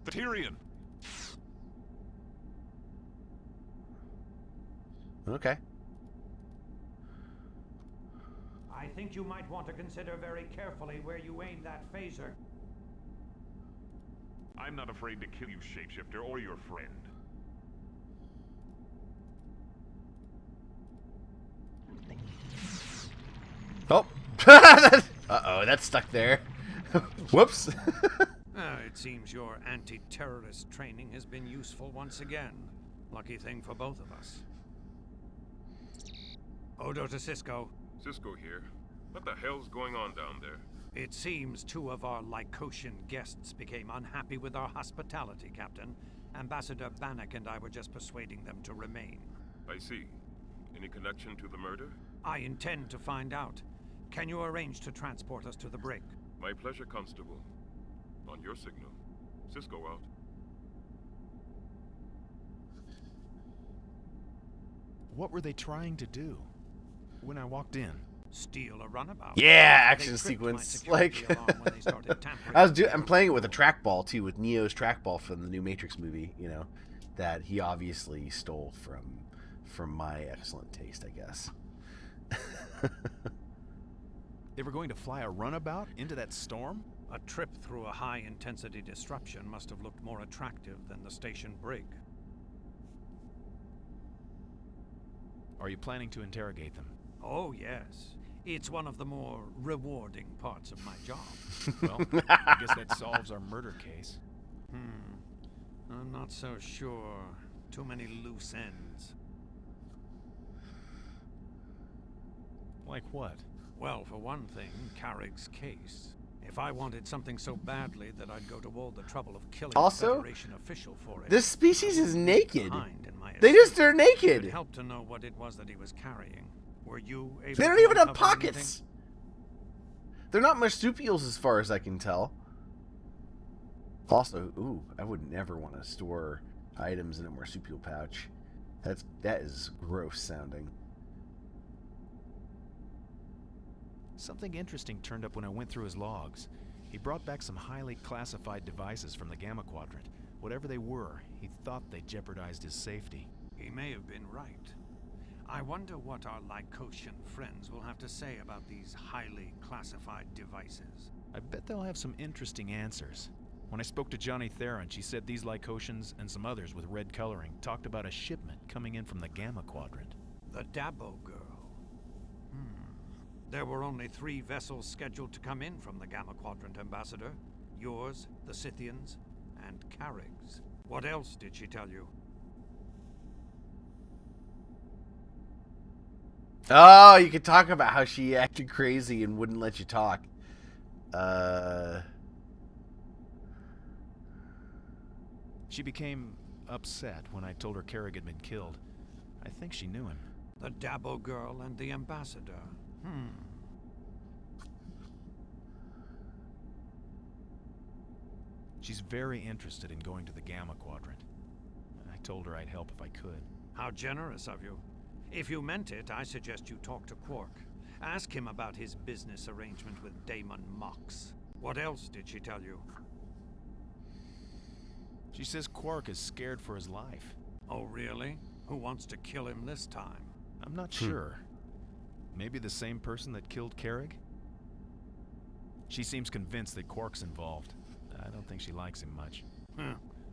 Speaker 9: The Tyrion!
Speaker 1: Okay.
Speaker 6: I think you might want to consider very carefully where you aim that phaser.
Speaker 9: I'm not afraid to kill you, shapeshifter, or your friend.
Speaker 1: Oh. Uh-oh, that's stuck there. Whoops.
Speaker 6: It seems your anti-terrorist training has been useful once again. Lucky thing for both of us. Odo to Cisco.
Speaker 4: Cisco here. What the hell's going on down there?
Speaker 6: It seems two of our Lycosian guests became unhappy with our hospitality, Captain. Ambassador Bannock and I were just persuading them to remain.
Speaker 4: I see. Any connection to the murder?
Speaker 6: I intend to find out. Can you arrange to transport us to the brig?
Speaker 4: My pleasure, Constable. On your signal. Cisco out.
Speaker 2: What were they trying to do? When I walked in,
Speaker 6: steal a runabout.
Speaker 1: Yeah, action sequence. Like, I'm playing it with a trackball too, with Neo's trackball from the new Matrix movie. You know, that he obviously stole from my excellent taste, I guess.
Speaker 2: They were going to fly a runabout into that storm?
Speaker 6: A trip through a high-intensity disruption must have looked more attractive than the station brig.
Speaker 2: Are you planning to interrogate them?
Speaker 6: Oh, yes. It's one of the more rewarding parts of my job.
Speaker 2: Well, I guess that solves our murder case.
Speaker 6: I'm not so sure. Too many loose ends.
Speaker 2: Like what?
Speaker 6: Well, for one thing, Carrick's case. If I wanted something so badly that I'd go to all the trouble of killing a Federation official for it.
Speaker 1: This species is naked. They're naked.
Speaker 6: It helped to know what it was that he was carrying. Were you able
Speaker 1: They don't
Speaker 6: to
Speaker 1: even have
Speaker 6: uncover
Speaker 1: pockets.
Speaker 6: anything?
Speaker 1: They're not marsupials as far as I can tell. Also, ooh, I would never want to store items in a marsupial pouch. That is gross sounding.
Speaker 2: Something interesting turned up when I went through his logs. He brought back some highly classified devices from the Gamma Quadrant. Whatever they were, he thought they jeopardized his safety.
Speaker 6: He may have been right. I wonder what our Lycosian friends will have to say about these highly classified devices.
Speaker 2: I bet they'll have some interesting answers. When I spoke to Johnny Theron, she said these Lycosians and some others with red coloring talked about a shipment coming in from the Gamma Quadrant.
Speaker 6: The Dabo girl. There were only 3 vessels scheduled to come in from the Gamma Quadrant, Ambassador. Yours, the Scythians, and Carrick's. What else did she tell you?
Speaker 1: Oh, you could talk about how she acted crazy and wouldn't let you talk.
Speaker 2: She became upset when I told her Carrick had been killed. I think she knew him.
Speaker 6: The Dabo girl and the Ambassador.
Speaker 2: She's very interested in going to the Gamma Quadrant. I told her I'd help if I could.
Speaker 6: How generous of you. If you meant it, I suggest you talk to Quark. Ask him about his business arrangement with Damon Mox. What else did she tell you?
Speaker 2: She says Quark is scared for his life.
Speaker 6: Oh, really? Who wants to kill him this time?
Speaker 2: I'm not sure. Maybe the same person that killed Carrick? She seems convinced that Quark's involved. I don't think she likes him much.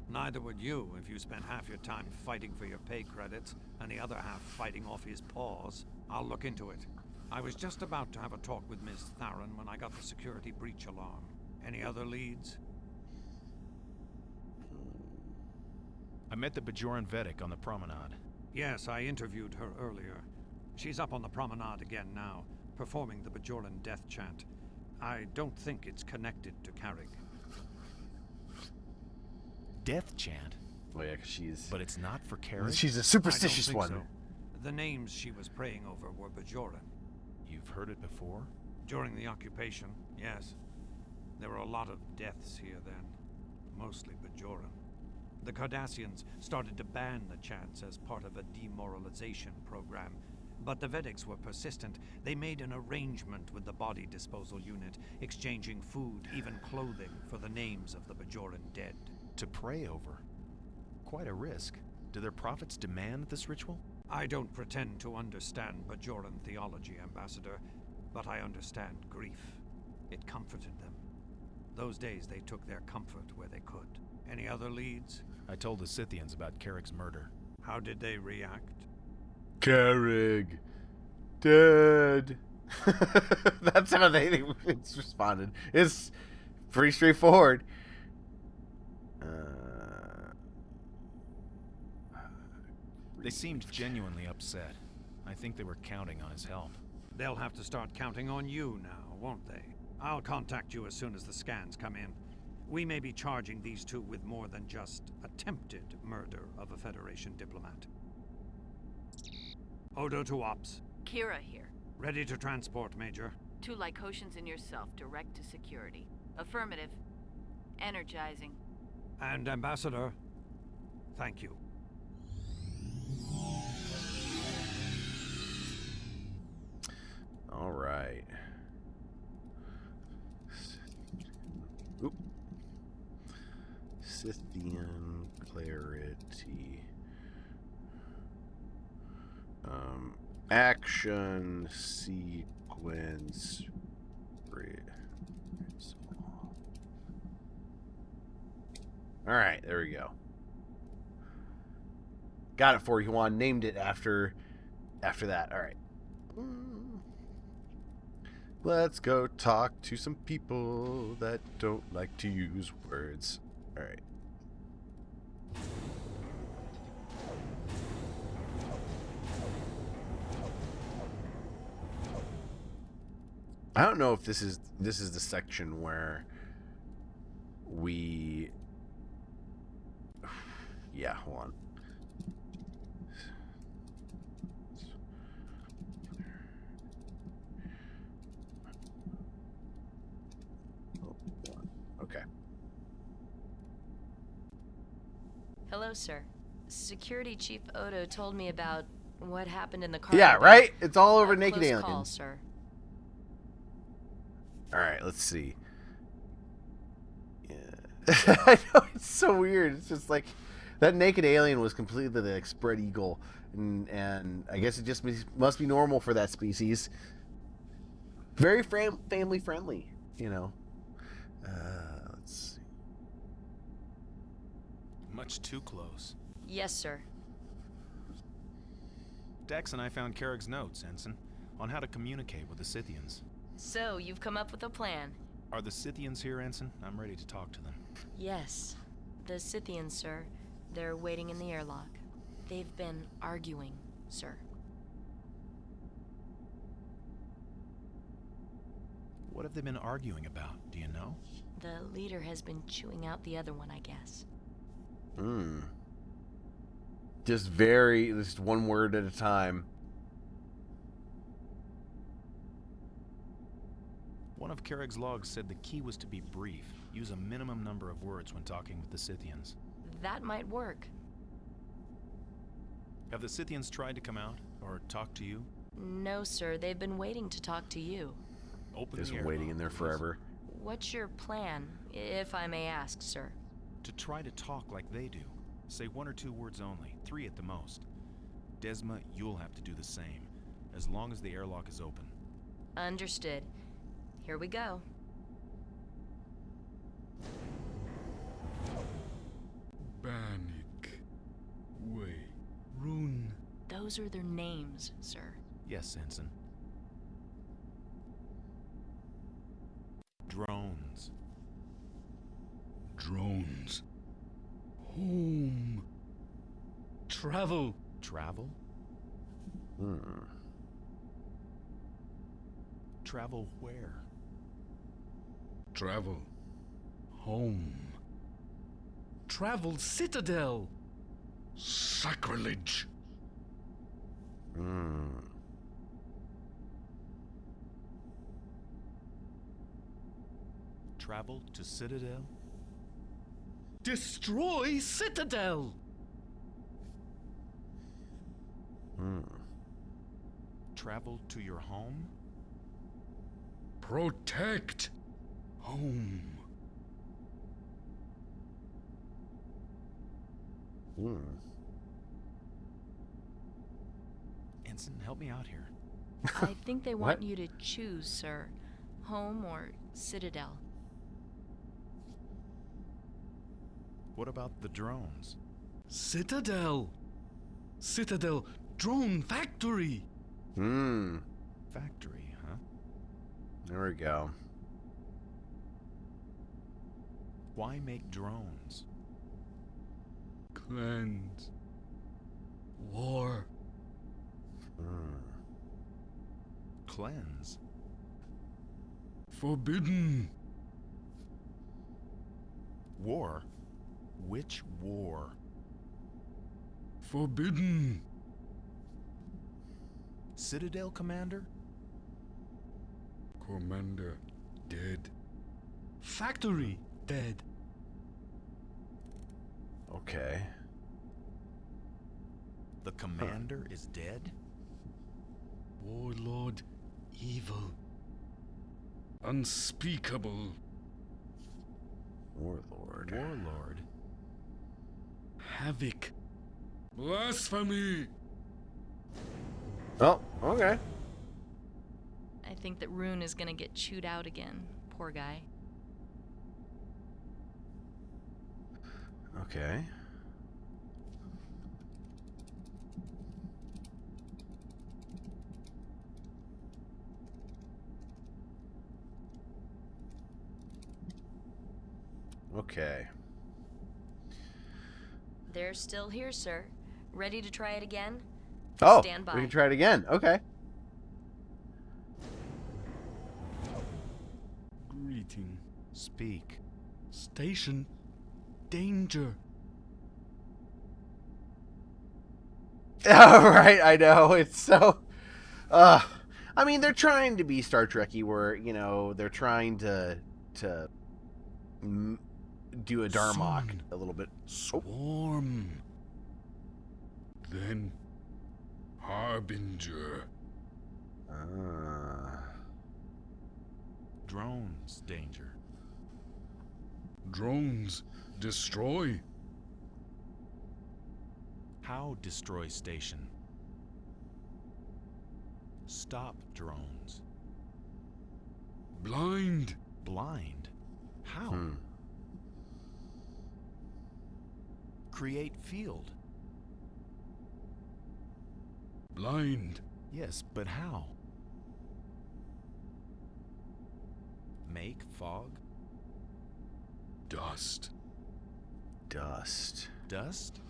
Speaker 6: Neither would you if you spent half your time fighting for your pay credits and the other half fighting off his paws. I'll look into it. I was just about to have a talk with Ms. Theron when I got the security breach alarm. Any other leads?
Speaker 2: I met the Bajoran Vedic on the promenade.
Speaker 6: Yes, I interviewed her earlier. She's up on the promenade again now, performing the Bajoran death chant. I don't think it's connected to Carrick.
Speaker 2: Death chant?
Speaker 1: Oh yeah, 'cause she's...
Speaker 2: But it's not for Carrick?
Speaker 1: She's a superstitious
Speaker 6: I don't think
Speaker 1: one.
Speaker 6: so. The names she was praying over were Bajoran.
Speaker 2: You've heard it before?
Speaker 6: During the occupation, yes. There were a lot of deaths here then, mostly Bajoran. The Cardassians started to ban the chants as part of a demoralization program, but the Vedics were persistent. They made an arrangement with the body disposal unit, exchanging food, even clothing, for the names of the Bajoran dead.
Speaker 2: To pray over? Quite a risk. Do their prophets demand this ritual?
Speaker 6: I don't pretend to understand Bajoran theology, Ambassador, but I understand grief. It comforted them. Those days they took their comfort where they could. Any other leads?
Speaker 2: I told the Scythians about Carrick's murder.
Speaker 6: How did they react?
Speaker 1: Carrick. Dead. That's how they responded. It's pretty straightforward.
Speaker 2: They seemed genuinely upset. I think they were counting on his help.
Speaker 6: They'll have to start counting on you now, won't they? I'll contact you as soon as the scans come in. We may be charging these two with more than just attempted murder of a Federation diplomat. Odo to Ops.
Speaker 8: Kira here.
Speaker 6: Ready to transport, Major.
Speaker 8: 2 Lycotians and yourself, direct to security. Affirmative. Energizing.
Speaker 6: And Ambassador, thank you.
Speaker 1: All right. Oop. Scythian clarity. Action sequence. All right, there we go. Got it for you, Juan. Named it after that. All right. Let's go talk to some people that don't like to use words. All right. I don't know if this is the section where we... Yeah, hold on. Okay.
Speaker 12: Hello, sir. Security Chief Odo told me about what happened in the car.
Speaker 1: Yeah, right? It's all over Naked
Speaker 12: Close
Speaker 1: Alien.
Speaker 12: call, sir.
Speaker 1: All right, let's see. Yeah. I know, it's so weird. It's just like that Naked Alien was completely like spread eagle, and I guess it just must be normal for that species. Very family friendly, you know. Let's see.
Speaker 2: Much too close.
Speaker 12: Yes, sir.
Speaker 2: Dex and I found Carrick's notes, Ensign, on how to communicate with the Scythians.
Speaker 12: So, you've come up with a plan.
Speaker 2: Are the Scythians here, Ensign? I'm ready to talk to them.
Speaker 12: Yes. The Scythians, sir. They're waiting in the airlock. They've been arguing, sir.
Speaker 2: What have they been arguing about? Do you know?
Speaker 12: The leader has been chewing out the other one, I guess.
Speaker 1: Just one word at a time.
Speaker 2: One of Carrick's logs said the key was to be brief. Use a minimum number of words when talking with the Scythians.
Speaker 12: That might work.
Speaker 2: Have the Scythians tried to come out or talk to you?
Speaker 12: No, sir. They've been waiting to talk to you.
Speaker 2: Open
Speaker 1: Just
Speaker 2: the airlock,
Speaker 1: waiting in there
Speaker 2: please.
Speaker 1: forever.
Speaker 12: What's your plan, if I may ask, sir?
Speaker 2: To try to talk like they do. Say 1 or 2 words only, 3 at the most. Desma, you'll have to do the same, as long as the airlock is open.
Speaker 12: Understood. Here we go.
Speaker 14: Bannock. Way. Rune.
Speaker 12: Those are their names, sir.
Speaker 2: Yes, Ensign. Drones.
Speaker 14: Drones. Home. Travel.
Speaker 2: Travel? Travel where?
Speaker 14: Travel. Home. Travel Citadel. Sacrilege!
Speaker 2: Travel to Citadel?
Speaker 14: Destroy Citadel!
Speaker 2: Travel to your home?
Speaker 14: Protect home.
Speaker 2: Ensign, help me out here.
Speaker 12: I think they want
Speaker 1: What?
Speaker 12: you to choose, sir. Home or Citadel.
Speaker 2: What about the drones?
Speaker 14: Citadel! Citadel Drone Factory!
Speaker 2: Factory, huh?
Speaker 1: There we go.
Speaker 2: Why make drones?
Speaker 14: Cleanse. War.
Speaker 2: Cleanse.
Speaker 14: Forbidden.
Speaker 2: War? Which war?
Speaker 14: Forbidden.
Speaker 2: Citadel Commander?
Speaker 14: Commander dead. Factory dead.
Speaker 1: Okay.
Speaker 2: The commander is dead?
Speaker 14: Warlord evil. Unspeakable.
Speaker 1: Warlord.
Speaker 2: Warlord?
Speaker 14: Havoc. Blasphemy!
Speaker 1: Oh, okay.
Speaker 12: I think that Rune is gonna get chewed out again. Poor guy.
Speaker 1: Okay. Okay.
Speaker 12: They're still here, sir. Ready to try it again?
Speaker 1: Oh,
Speaker 12: Stand by.
Speaker 1: we can try it again. Okay.
Speaker 14: Greeting.
Speaker 2: Speak.
Speaker 14: Station. Danger.
Speaker 1: All right, I know. It's so... I mean, they're trying to be Star Trek-y where, you know, they're trying to do a Darmok
Speaker 14: Soon.
Speaker 1: a little bit.
Speaker 14: Swarm. Then Harbinger.
Speaker 2: Drones, danger.
Speaker 14: Drones destroy.
Speaker 2: How destroy station? Stop drones.
Speaker 14: Blind.
Speaker 2: Blind? How? Create field.
Speaker 14: Blind.
Speaker 2: Yes, but how? Make fog?
Speaker 14: Dust.
Speaker 1: Dust.
Speaker 2: Dust?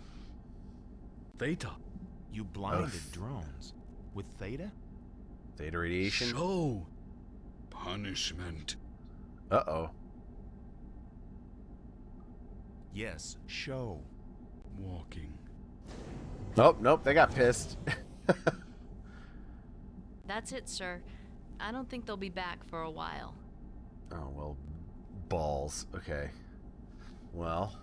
Speaker 14: Theta.
Speaker 2: You blinded
Speaker 1: Ugh.
Speaker 2: drones. With Theta?
Speaker 1: Theta radiation?
Speaker 14: Show. Punishment.
Speaker 1: Uh-oh.
Speaker 2: Yes, show.
Speaker 14: Walking.
Speaker 1: Nope, nope, they got pissed.
Speaker 12: That's it, sir. I don't think they'll be back for a while.
Speaker 1: Oh, well, balls. Okay. Well.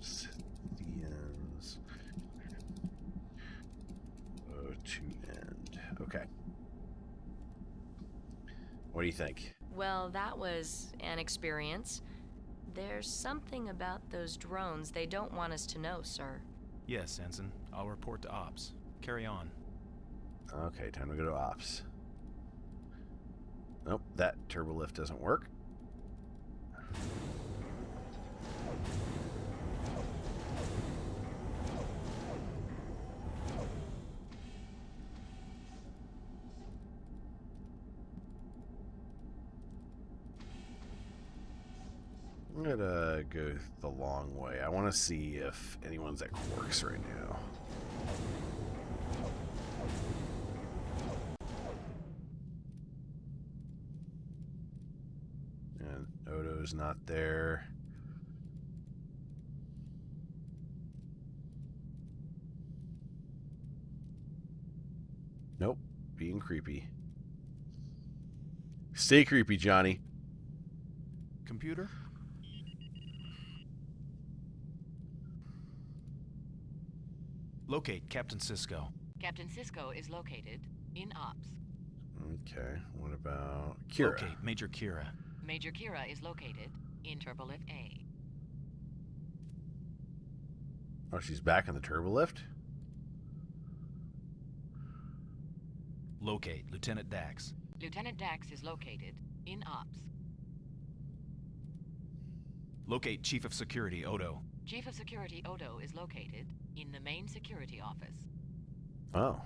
Speaker 1: Scythians. To end. Okay. What do you think?
Speaker 12: Well, that was an experience. There's something about those drones they don't want us to know, sir.
Speaker 2: Yes, Ensign. I'll report to Ops. Carry on.
Speaker 1: Okay, time to go to Ops. Nope, that turbo lift doesn't work. I'm gonna go the long way. I want to see if anyone's at Quarks right now. And Odo's not there. Nope. Being creepy. Stay creepy, Johnny.
Speaker 2: Computer? Locate Captain Sisko.
Speaker 3: Captain Sisko is located in Ops.
Speaker 1: Okay. What about Kira?
Speaker 2: Locate Major Kira.
Speaker 3: Major Kira is located in Turbolift A.
Speaker 1: Oh, she's back in the turbolift?
Speaker 2: Locate Lieutenant Dax.
Speaker 3: Lieutenant Dax is located in Ops.
Speaker 2: Locate Chief of Security Odo.
Speaker 3: Chief of Security Odo is located in the main security office.
Speaker 1: Oh.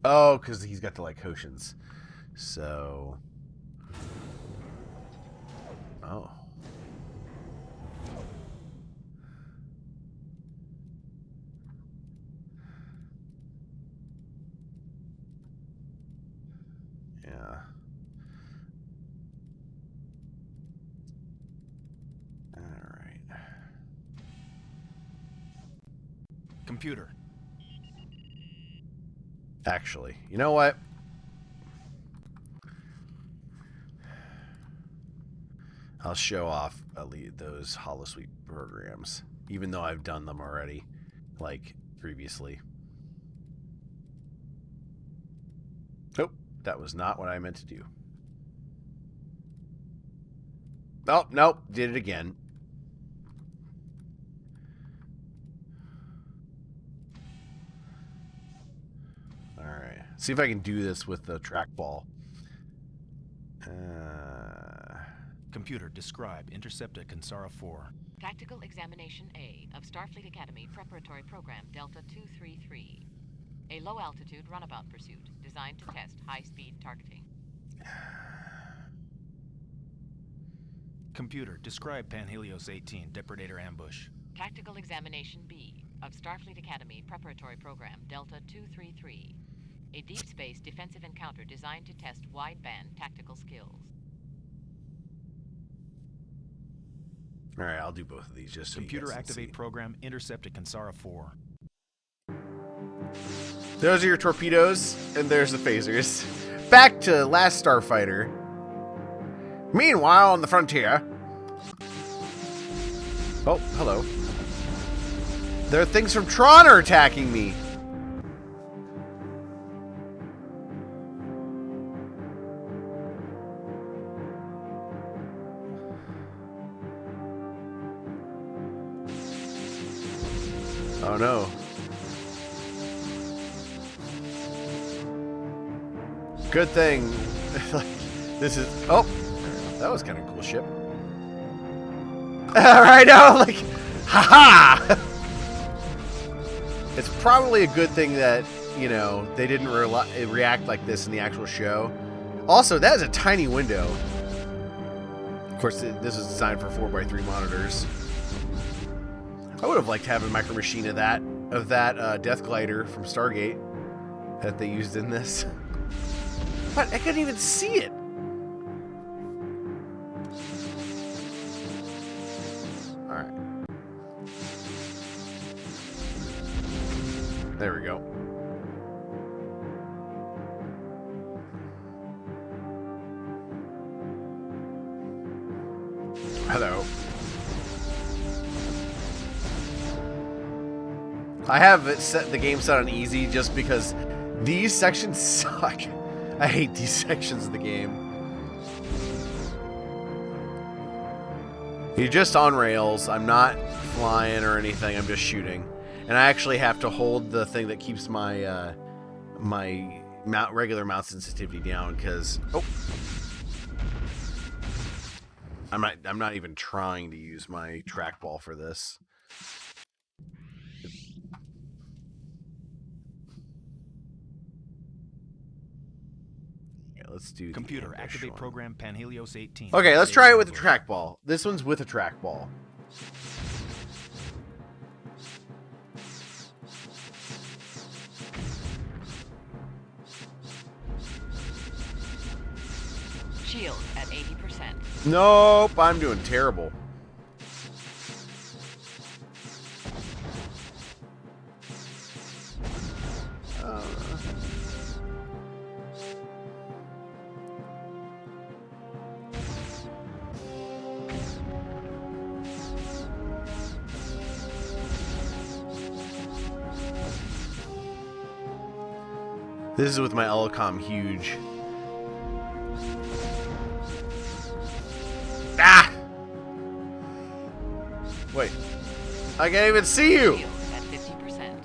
Speaker 1: Oh, because he's got the Lycotians. So... Oh. Yeah. All right.
Speaker 2: Computer.
Speaker 1: Actually, you know what? I'll show off those holosuite programs, even though I've done them already, like previously. Nope, that was not what I meant to do. Oh, nope, did it again. Alright, see if I can do this with the trackball.
Speaker 2: Computer, describe intercept at Kansara 4.
Speaker 3: Tactical Examination A of Starfleet Academy Preparatory Program Delta 233. A low-altitude runabout pursuit designed to test high-speed targeting.
Speaker 2: Computer, describe Panhelios 18 Depredator ambush.
Speaker 3: Tactical Examination B of Starfleet Academy Preparatory Program Delta 233. A deep space defensive encounter designed to test wideband tactical skills.
Speaker 1: Alright, I'll do both of these just so
Speaker 2: Computer,
Speaker 1: you guys can
Speaker 2: activate
Speaker 1: see.
Speaker 2: program intercept at Kansara 4.
Speaker 1: Those are your torpedoes, and there's the phasers. Back to Last Starfighter. Meanwhile, on the frontier... Oh, hello. There are things from Tron are attacking me. Oh no. Good thing. This is... Oh! That was kind of a cool ship. Right now, like... Haha! It's probably a good thing that, you know, they didn't react like this in the actual show. Also, that is a tiny window. Of course, this is designed for 4x3 monitors. I would have liked to have a micro machine of that Death Glider from Stargate that they used in this. But I couldn't even see it. All right. There we go. Hello. I have it set the game set on easy just because these sections suck. I hate these sections of the game. You're just on rails. I'm not flying or anything. I'm just shooting. And I actually have to hold the thing that keeps my my regular mount sensitivity down because I'm not even trying to use my trackball for this. Let's do
Speaker 2: Computer, activate program Panhelios 18.
Speaker 1: Okay, let's try it with a trackball. This one's with a trackball.
Speaker 3: Shield at 80%.
Speaker 1: Nope, I'm doing terrible. This is with my Elecom huge. Ah! Wait. I can't even see you!
Speaker 3: At 50%.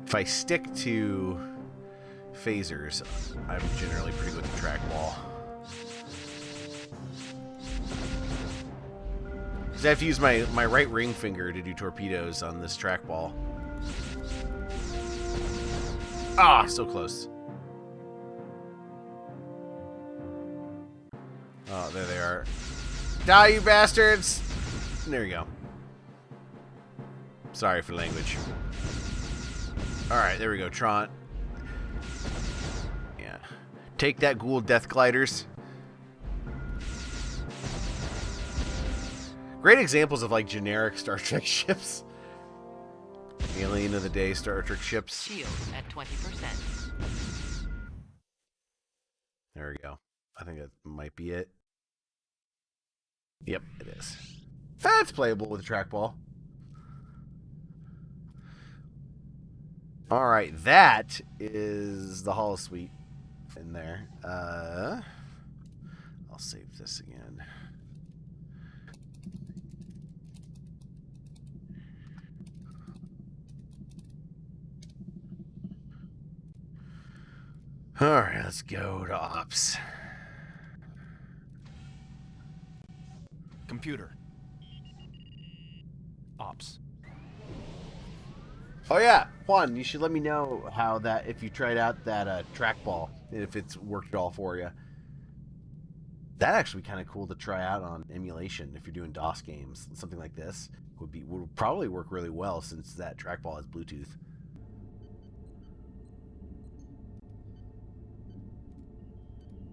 Speaker 1: If I stick to phasers, I'm generally pretty good at trackball. Because I have to use my right ring finger to do torpedoes on this trackball. Ah, so close. Oh, there they are. Die, you bastards! There you go. Sorry for language. Alright, there we go, Chant. Yeah. Take that, ghoul death gliders. Great examples of, like, generic Star Trek ships. Alien of the Day Star Trek ships.
Speaker 3: Shield at 20%.
Speaker 1: There we go. I think that might be it. Yep, it is. That's playable with a trackball. Alright, that is the holosuite in there. I'll save this again. Alright, let's go to ops.
Speaker 2: Computer. Ops.
Speaker 1: Oh yeah, Juan, you should let me know how that, if you tried out that trackball, if it's worked at all for you. That'd actually be kind of cool to try out on emulation if you're doing DOS games. Something like this would probably work really well since that trackball has Bluetooth.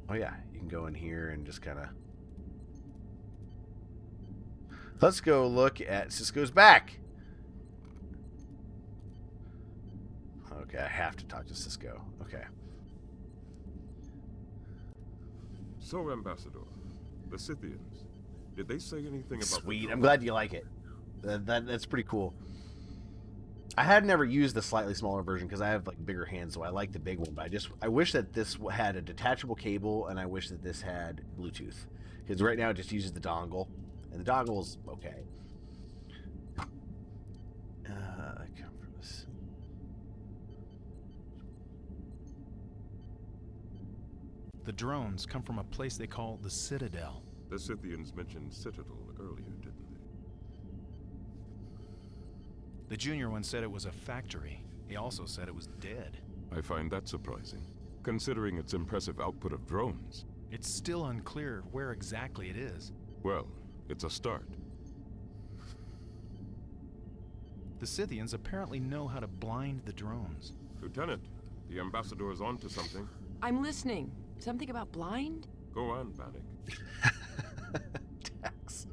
Speaker 1: Oh yeah, you can go in here and just kind of... Let's go look at Cisco's back. Okay, I have to talk to Cisco. Okay.
Speaker 4: So, Ambassador, the Scythians, did they say anything about...
Speaker 1: Sweet, I'm glad you like it. That's pretty cool. I had never used the slightly smaller version because I have like bigger hands, so I like the big one. But I wish that this had a detachable cable, and I wish that this had Bluetooth. Because right now it just uses the dongle, and the dongle's okay.
Speaker 2: The drones come from a place they call the Citadel.
Speaker 4: The Scythians mentioned Citadel earlier, didn't they?
Speaker 2: The junior one said it was a factory. He also said it was dead.
Speaker 4: I find that surprising, considering its impressive output of drones.
Speaker 2: It's still unclear where exactly it is.
Speaker 4: Well, it's a start.
Speaker 2: The Scythians apparently know how to blind the drones.
Speaker 4: Lieutenant, the Ambassador is on to something.
Speaker 7: I'm listening. Something about blind?
Speaker 4: Go on, Bannock.
Speaker 1: Tex.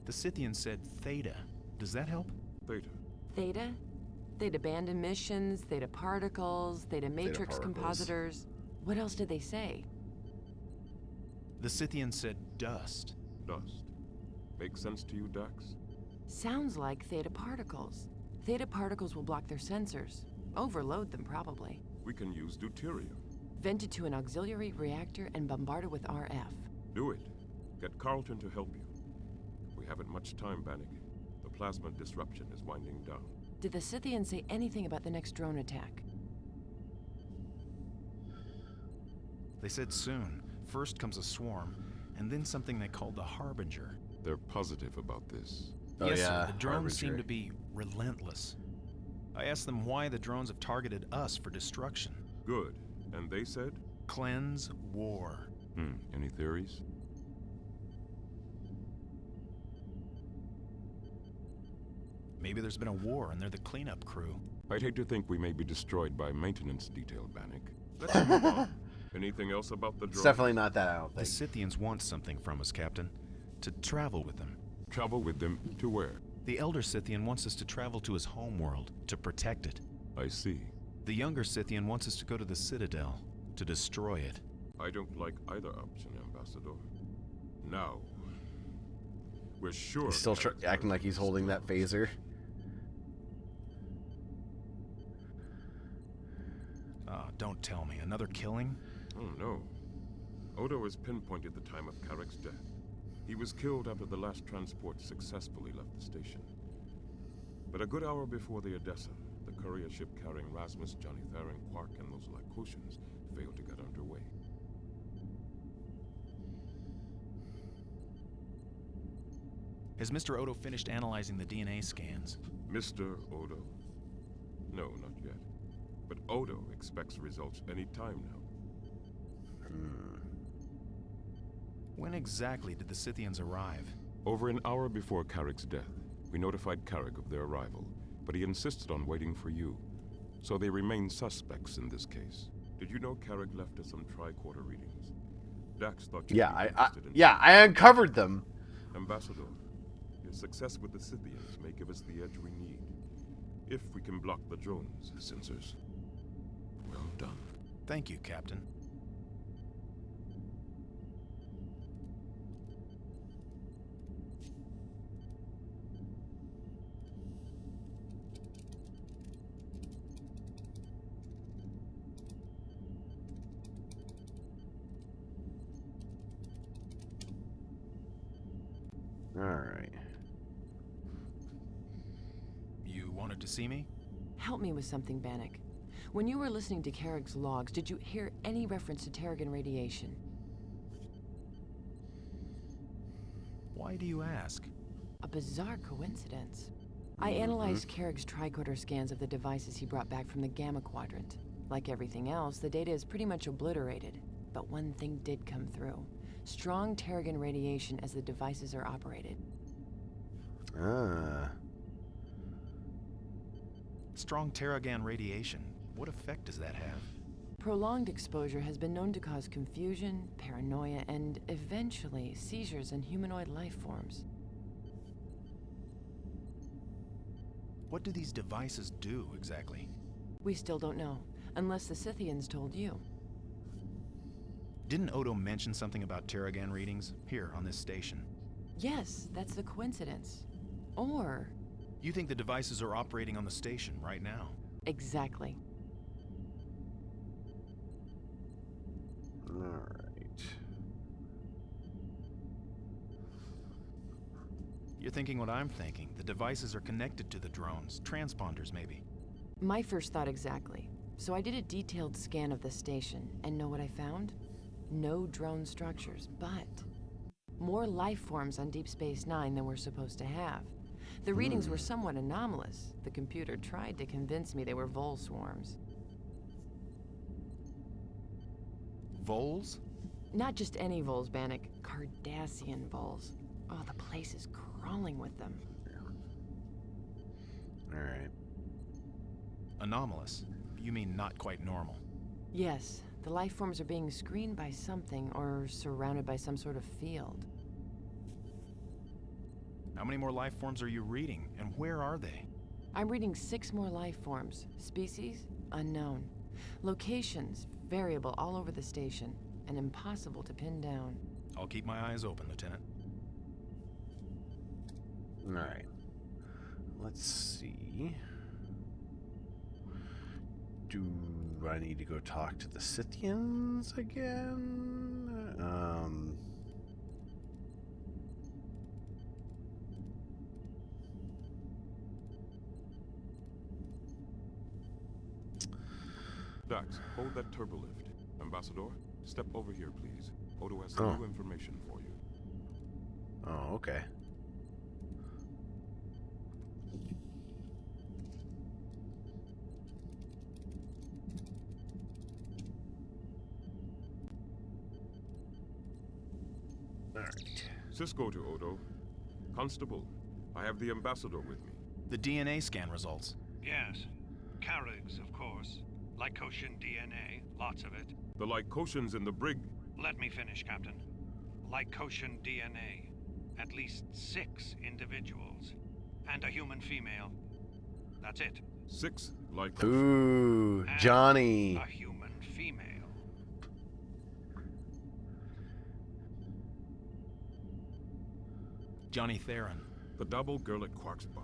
Speaker 2: The Scythians said Theta. Does that help?
Speaker 4: Theta.
Speaker 7: Theta? Theta band emissions, theta particles, theta matrix compositors. What else did they say?
Speaker 2: The Scythians said dust.
Speaker 4: Dust. Makes sense to you, Dax?
Speaker 7: Sounds like theta particles. Theta particles will block their sensors. Overload them, probably.
Speaker 4: We can use deuterium.
Speaker 7: Vent it to an auxiliary reactor and bombard it with RF.
Speaker 4: Do it. Get Carlton to help you. We haven't much time, Bannock. The plasma disruption is winding down.
Speaker 7: Did the Scythians say anything about the next drone attack?
Speaker 2: They said soon. First comes a swarm, and then something they called the Harbinger.
Speaker 4: They're positive about this.
Speaker 1: Oh,
Speaker 2: yes,
Speaker 1: yeah,
Speaker 2: sir. The drones
Speaker 1: Harbinger.
Speaker 2: seem to be relentless. I asked them why the drones have targeted us for destruction.
Speaker 4: Good. And they said?
Speaker 2: Cleanse war.
Speaker 4: Any theories?
Speaker 2: Maybe there's been a war and they're the cleanup crew.
Speaker 4: I'd hate to think we may be destroyed by maintenance detail, Bannock. Let's move on. Anything else about the drones?
Speaker 1: It's definitely not that, I don't
Speaker 2: The
Speaker 1: think.
Speaker 2: Scythians want something from us, Captain. To travel with them.
Speaker 4: Travel with them to where?
Speaker 2: The Elder Scythian wants us to travel to his homeworld, to protect it.
Speaker 4: I see.
Speaker 2: The younger Scythian wants us to go to the Citadel, to destroy it.
Speaker 4: I don't like either option, Ambassador. Now, we're sure...
Speaker 1: He's still acting like he's holding that phaser.
Speaker 2: Don't tell me. Another killing?
Speaker 4: Oh, no. Odo has pinpointed the time of Carrick's death. He was killed after the last transport successfully left the station. But a good hour before the Odessa, the courier ship carrying Rasmus, Johnny Theron, Quark, and those Lycotians failed to get underway.
Speaker 2: Has Mr. Odo finished analyzing the DNA scans?
Speaker 4: Mr. Odo? No, not yet. But Odo expects results any time now.
Speaker 2: When exactly did the Scythians arrive?
Speaker 4: Over an hour before Carrick's death, we notified Carrick of their arrival, but he insisted on waiting for you. So they remain suspects in this case. Did you know Carrick left us some tricorder readings? Dax thought you'd be interested in...
Speaker 1: I uncovered them.
Speaker 4: Ambassador, your success with the Scythians may give us the edge we need. If we can block the drones' sensors. Well done.
Speaker 2: Thank you, Captain.
Speaker 1: Alright.
Speaker 2: You wanted to see me?
Speaker 7: Help me with something, Bannock. When you were listening to Carrick's logs, did you hear any reference to Terrigen radiation?
Speaker 2: Why do you ask?
Speaker 7: A bizarre coincidence. I analyzed Carrick's tricorder scans of the devices he brought back from the Gamma Quadrant. Like everything else, the data is pretty much obliterated. But one thing did come through. Strong Terrigen radiation as the devices are operated.
Speaker 2: Strong Terrigen radiation. What effect does that have?
Speaker 7: Prolonged exposure has been known to cause confusion, paranoia, and eventually seizures in humanoid life forms.
Speaker 2: What do these devices do exactly?
Speaker 7: We still don't know, unless the Scythians told you.
Speaker 2: Didn't Odo mention something about Terrigen readings here on this station?
Speaker 7: Yes, that's the coincidence. Or...
Speaker 2: You think the devices are operating on the station right now?
Speaker 7: Exactly.
Speaker 1: Alright.
Speaker 2: You're thinking what I'm thinking. The devices are connected to the drones. Transponders, maybe.
Speaker 7: My first thought exactly. So I did a detailed scan of the station, and know what I found? No drone structures, but more life forms on Deep Space Nine than we're supposed to have. The readings were somewhat anomalous. The computer tried to convince me they were vole swarms.
Speaker 2: Voles?
Speaker 7: Not just any voles, Bannock. Cardassian voles. Oh, the place is crawling with them.
Speaker 1: Alright.
Speaker 2: Anomalous? You mean not quite normal?
Speaker 7: Yes, the life forms are being screened by something or surrounded by some sort of field.
Speaker 2: How many more life forms are you reading, and where are they?
Speaker 7: I'm reading 6 more life forms. Species? Unknown. Locations? Variable all over the station, and impossible to pin down.
Speaker 2: I'll keep my eyes open, Lieutenant.
Speaker 1: Alright. Let's see. Do I need to go talk to the Scythians again?
Speaker 4: Dax, hold that turbolift. Ambassador, step over here, please. Odo has some new information for you.
Speaker 1: Oh, okay. Alright.
Speaker 4: Cisco to Odo. Constable, I have the Ambassador with me.
Speaker 2: The DNA scan results.
Speaker 6: Yes. Carrick's, of course. Lycotian DNA, lots of it.
Speaker 4: The Lycotians in the brig.
Speaker 6: Let me finish, Captain. Lycotian DNA. At least 6 individuals. And a human female. That's it.
Speaker 4: 6 Like
Speaker 1: Ooh, Johnny.
Speaker 6: A human female.
Speaker 2: Johnny Theron.
Speaker 4: The double girl at Quark's bar.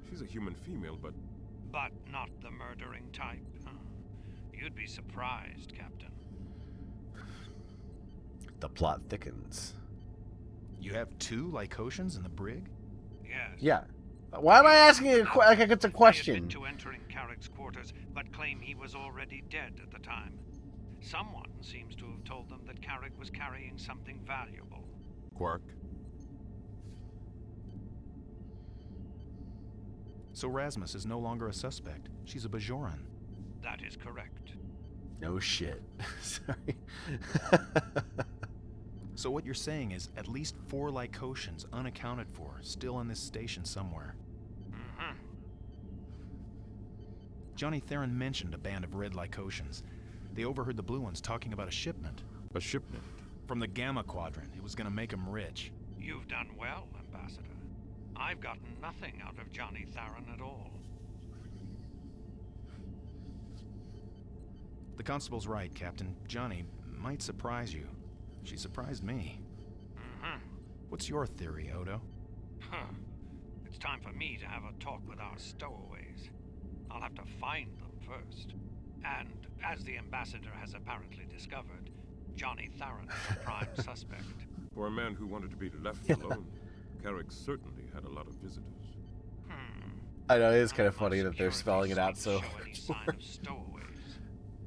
Speaker 4: She's a human female, but...
Speaker 6: But not the murdering type. Huh? You'd be surprised, Captain.
Speaker 1: The plot thickens.
Speaker 2: You have 2 Lycotians in the brig?
Speaker 6: Yes.
Speaker 1: Yeah. Why am I asking like it's a question?
Speaker 6: To entering Carrick's quarters, but claim he was already dead at the time. Someone seems to have told them that Carrick was carrying something valuable.
Speaker 4: Quark?
Speaker 2: So Rasmus is no longer a suspect. She's a Bajoran.
Speaker 6: That is correct.
Speaker 1: No shit. Sorry.
Speaker 2: So what you're saying is at least 4 Lycotians unaccounted for, still in this station somewhere.
Speaker 6: Mm-hmm.
Speaker 2: Johnny Theron mentioned a band of red Lycotians. They overheard the blue ones talking about a shipment.
Speaker 4: A shipment?
Speaker 2: From the Gamma Quadrant. It was gonna make them rich.
Speaker 6: You've done well, Ambassador. I've gotten nothing out of Johnny Theron at all.
Speaker 2: The constable's right, Captain. Johnny might surprise you. She surprised me.
Speaker 6: Mm-hmm.
Speaker 2: What's your theory, Odo?
Speaker 6: Huh. It's time for me to have a talk with our stowaways. I'll have to find them first. And, as the Ambassador has apparently discovered, Johnny Theron is a prime suspect.
Speaker 4: For a man who wanted to be left alone, Carrick certainly had a lot of visitors.
Speaker 1: I know, it is kind of funny that they're spelling it out so...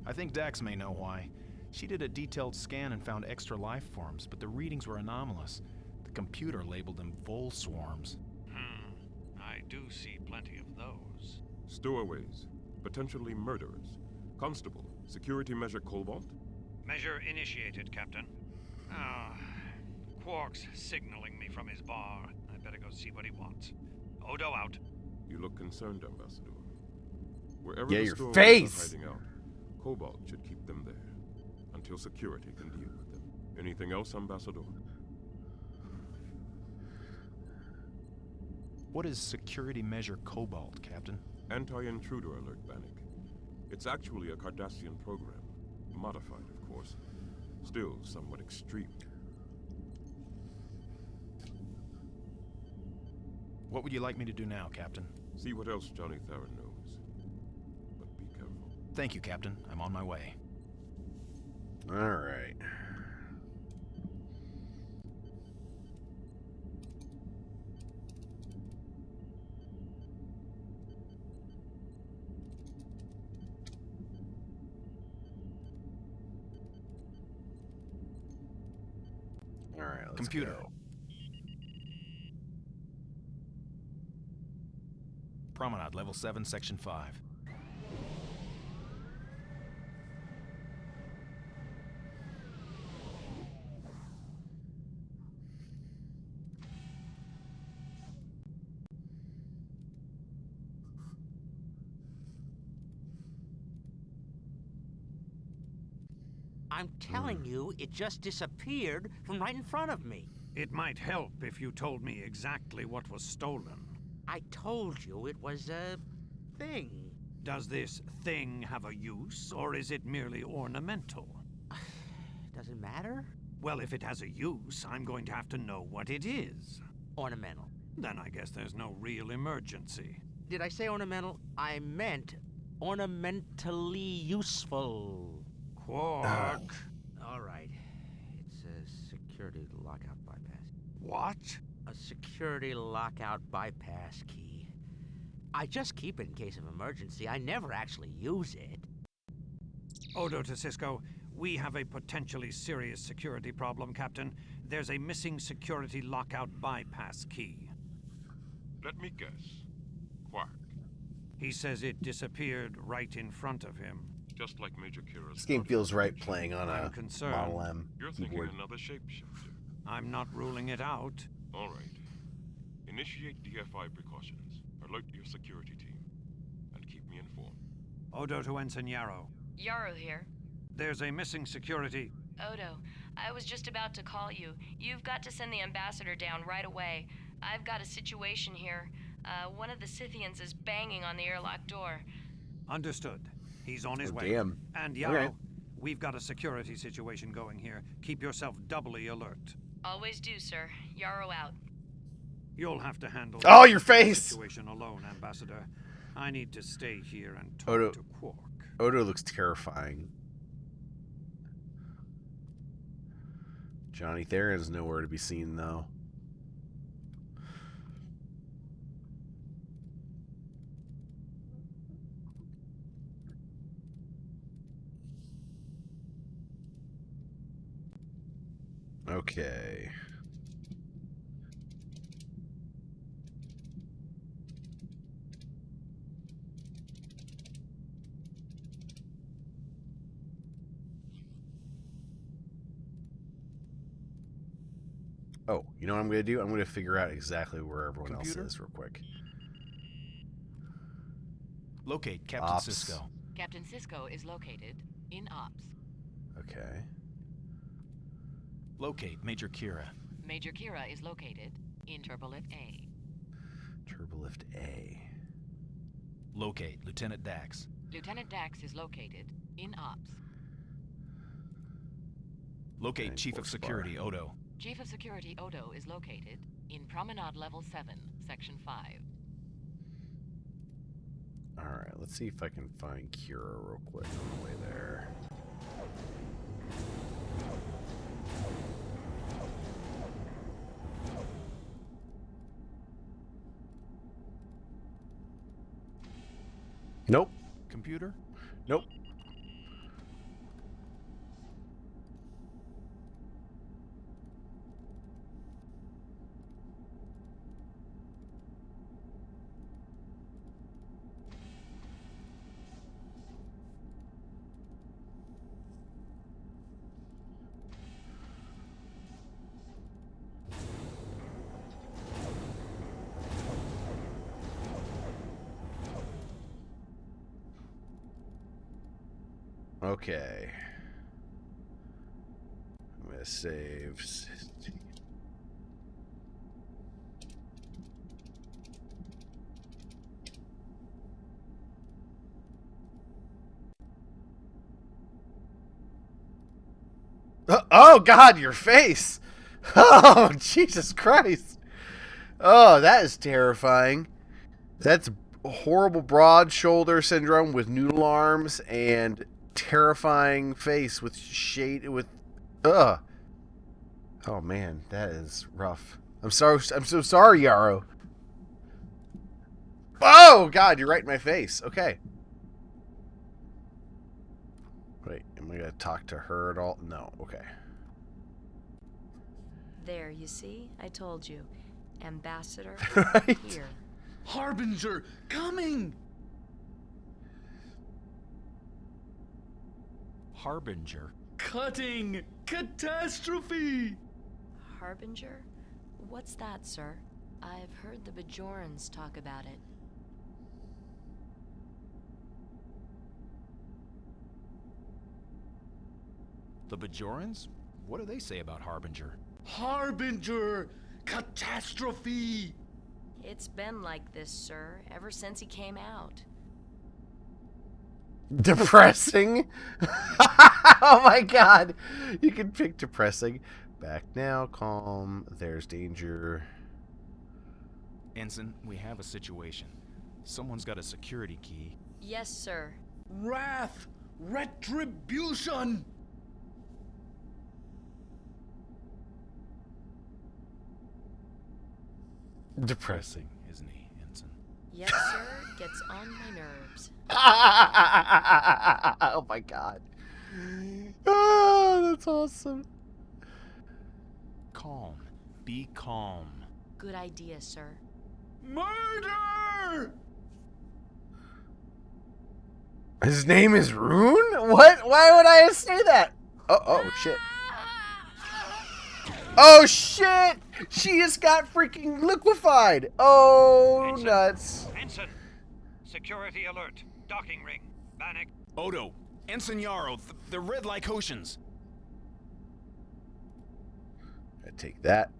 Speaker 2: I think Dax may know why. She did a detailed scan and found extra life forms, but the readings were anomalous. The computer labeled them vole swarms.
Speaker 6: I do see plenty of those.
Speaker 4: Stowaways, potentially murderers. Constable, security measure Cobalt?
Speaker 6: Measure initiated, Captain. Quark's signaling me from his bar. I better go see what he wants. Odo out.
Speaker 4: You look concerned, Ambassador. Wherever
Speaker 1: Yeah,
Speaker 4: the
Speaker 1: your
Speaker 4: stowaways
Speaker 1: face!
Speaker 4: are hiding out, Cobalt should keep them there. Until security can deal with them. Anything else, Ambassador?
Speaker 2: What is security measure Cobalt, Captain?
Speaker 4: Anti-intruder alert, Bannock. It's actually a Cardassian program. Modified, of course. Still somewhat extreme.
Speaker 2: What would you like me to do now, Captain?
Speaker 4: See what else Johnny Theron knows. But be careful.
Speaker 2: Thank you, Captain. I'm on my way.
Speaker 1: Alright. Alright, let's
Speaker 2: Computer.
Speaker 1: go.
Speaker 2: Promenade, level 7, section 5.
Speaker 10: I'm telling you, it just disappeared from right in front of me.
Speaker 6: It might help if you told me exactly what was stolen.
Speaker 10: I told you it was a thing.
Speaker 6: Does this thing have a use, or is it merely ornamental?
Speaker 10: Does it matter?
Speaker 6: Well, if it has a use, I'm going to have to know what it is.
Speaker 10: Ornamental.
Speaker 6: Then I guess there's no real emergency.
Speaker 10: Did I say ornamental? I meant ornamentally useful.
Speaker 6: Quark.
Speaker 10: All right. It's a security lockout bypass.
Speaker 6: What?
Speaker 10: A security lockout bypass key. I just keep it in case of emergency. I never actually use it.
Speaker 6: Odo to Cisco, we have a potentially serious security problem, Captain. There's a missing security lockout bypass key.
Speaker 4: Let me guess. Quark.
Speaker 6: He says it disappeared right in front of him.
Speaker 4: Just like Major Kira's...
Speaker 1: This game feels right playing on a
Speaker 6: concerned.
Speaker 1: Model M
Speaker 4: You're thinking
Speaker 1: keyboard.
Speaker 4: another shapeshifter.
Speaker 6: I'm not ruling it out.
Speaker 4: All right. Initiate DFI precautions. Alert your security team. And keep me informed.
Speaker 6: Odo to Ensign Yarrow.
Speaker 12: Yarrow here.
Speaker 6: There's a missing security.
Speaker 12: Odo, I was just about to call you. You've got to send the ambassador down right away. I've got a situation here. One of the Scythians is banging on the airlock door.
Speaker 6: Understood. He's on his
Speaker 1: Oh,
Speaker 6: way.
Speaker 1: damn.
Speaker 6: And Yarrow,
Speaker 1: Okay.
Speaker 6: we've got a security situation going here. Keep yourself doubly alert.
Speaker 12: Always do, sir. Yarrow out.
Speaker 6: You'll have to handle
Speaker 1: Oh,
Speaker 6: the
Speaker 1: your face!
Speaker 6: situation alone, Ambassador. I need to stay here and talk
Speaker 1: Odo,
Speaker 6: to Quark.
Speaker 1: Odo looks terrifying. Johnny Theron's nowhere to be seen, though. Okay. Oh, you know what I'm going to do? I'm going to figure out exactly where everyone
Speaker 2: Computer?
Speaker 1: else is real quick.
Speaker 2: Locate Captain
Speaker 1: Ops.
Speaker 2: Sisko.
Speaker 3: Captain Sisko is located in Ops.
Speaker 1: Okay.
Speaker 2: Locate Major Kira.
Speaker 3: Major Kira is located in Turbolift A.
Speaker 1: Turbolift A.
Speaker 2: Locate Lieutenant Dax.
Speaker 3: Lieutenant Dax is located in Ops.
Speaker 2: Locate
Speaker 1: Okay,
Speaker 2: Chief of
Speaker 1: Force
Speaker 2: Security
Speaker 1: Bar.
Speaker 2: Odo.
Speaker 3: Chief of Security Odo is located in Promenade Level 7, Section 5.
Speaker 1: Alright, let's see if I can find Kira real quick on the way there. Nope.
Speaker 2: Computer?
Speaker 1: Nope. Okay. I'm gonna save. Oh God, your face! Oh Jesus Christ! Oh, that is terrifying. That's horrible broad shoulder syndrome with noodle arms and terrifying face with shade with oh man, that is rough. I'm sorry. I'm so sorry, Yarrow. Oh God, you're right in my face. Okay. Wait, am I gonna talk to her at all? No. Okay.
Speaker 12: There, you see? I told you. Ambassador,
Speaker 1: Right.
Speaker 12: here.
Speaker 14: Harbinger, coming!
Speaker 2: Harbinger.
Speaker 14: Cutting! Catastrophe!
Speaker 12: Harbinger? What's that, sir? I've heard the Bajorans talk about it.
Speaker 2: The Bajorans? What do they say about Harbinger?
Speaker 14: Harbinger! Catastrophe!
Speaker 12: It's been like this, sir, ever since he came out.
Speaker 1: Depressing. Oh my God. You can pick depressing. Back now, calm. There's danger.
Speaker 2: Ensign, we have a situation. Someone's got a security key.
Speaker 12: Yes, sir.
Speaker 14: Wrath! Retribution!
Speaker 1: Depressing.
Speaker 2: Isn't he, Ensign?
Speaker 12: Yes, sir. Gets on my nerves.
Speaker 1: Oh my God. Oh, that's awesome.
Speaker 2: Calm. Be calm.
Speaker 12: Good idea, sir.
Speaker 14: Murder!
Speaker 1: His name is Rune? What? Why would I say that? Oh shit. Oh shit! She just got freaking liquefied. Oh,
Speaker 6: Ensign.
Speaker 1: nuts.
Speaker 6: Ensign! Security alert. Docking ring. Bannock.
Speaker 2: Odo! Ensign Yarrow! They're red like oceans!
Speaker 1: I take that.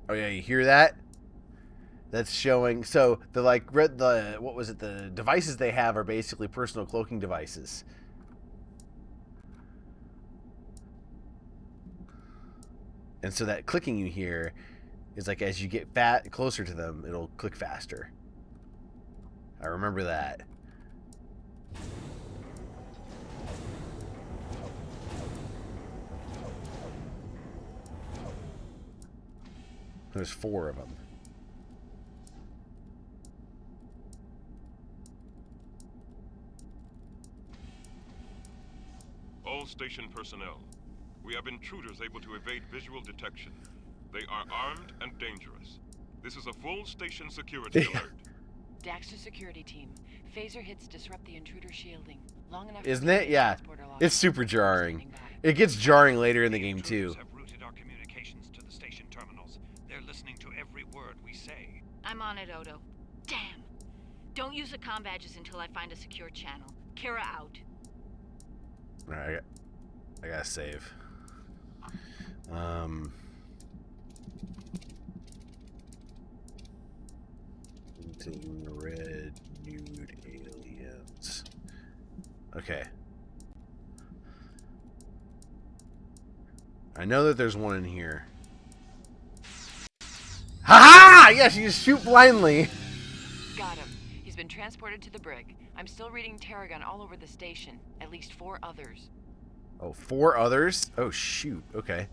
Speaker 1: Oh yeah, you hear that? That's showing. So the what was it? The devices they have are basically personal cloaking devices. And so that clicking you hear is like as you get closer to them, it'll click faster. I remember that. There's 4 of them.
Speaker 4: All station personnel. We have intruders able to evade visual detection. They are armed and dangerous. This is a full station security alert.
Speaker 3: Daxter security team. Phaser hits disrupt the intruder shielding. Long enough.
Speaker 1: Isn't it? Yeah. It's super jarring. It gets jarring later in the game too.
Speaker 6: Have routed our communications to the station terminals. They're listening to every word we say.
Speaker 8: I'm on it, Odo. Damn. Don't use the comm badges until I find a secure channel. Kira out.
Speaker 1: Alright, I gotta save. Into the red nude aliens. Okay. I know that there's one in here. Ha-ha! Yes, you just shoot blindly.
Speaker 3: Got him. He's been transported to the brig. I'm still reading Terragon all over the station. At least 4 others.
Speaker 1: Oh, 4 others? Oh, shoot. Okay.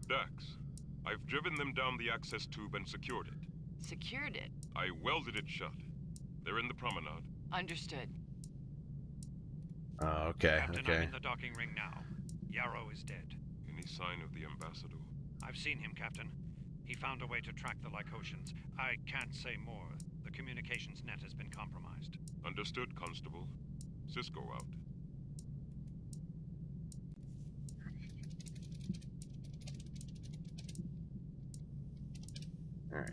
Speaker 4: Dax, I've driven them down the access tube and secured it.
Speaker 3: Secured it?
Speaker 4: I welded it shut. They're in the promenade.
Speaker 3: Understood.
Speaker 1: Oh, okay,
Speaker 6: Captain,
Speaker 1: okay.
Speaker 6: I'm in the docking ring now. Yarrow is dead.
Speaker 4: Any sign of the ambassador?
Speaker 6: I've seen him, Captain. He found a way to track the Lycotians. I can't say more. The communications net has been compromised.
Speaker 4: Understood, Constable. Cisco out.
Speaker 1: All right.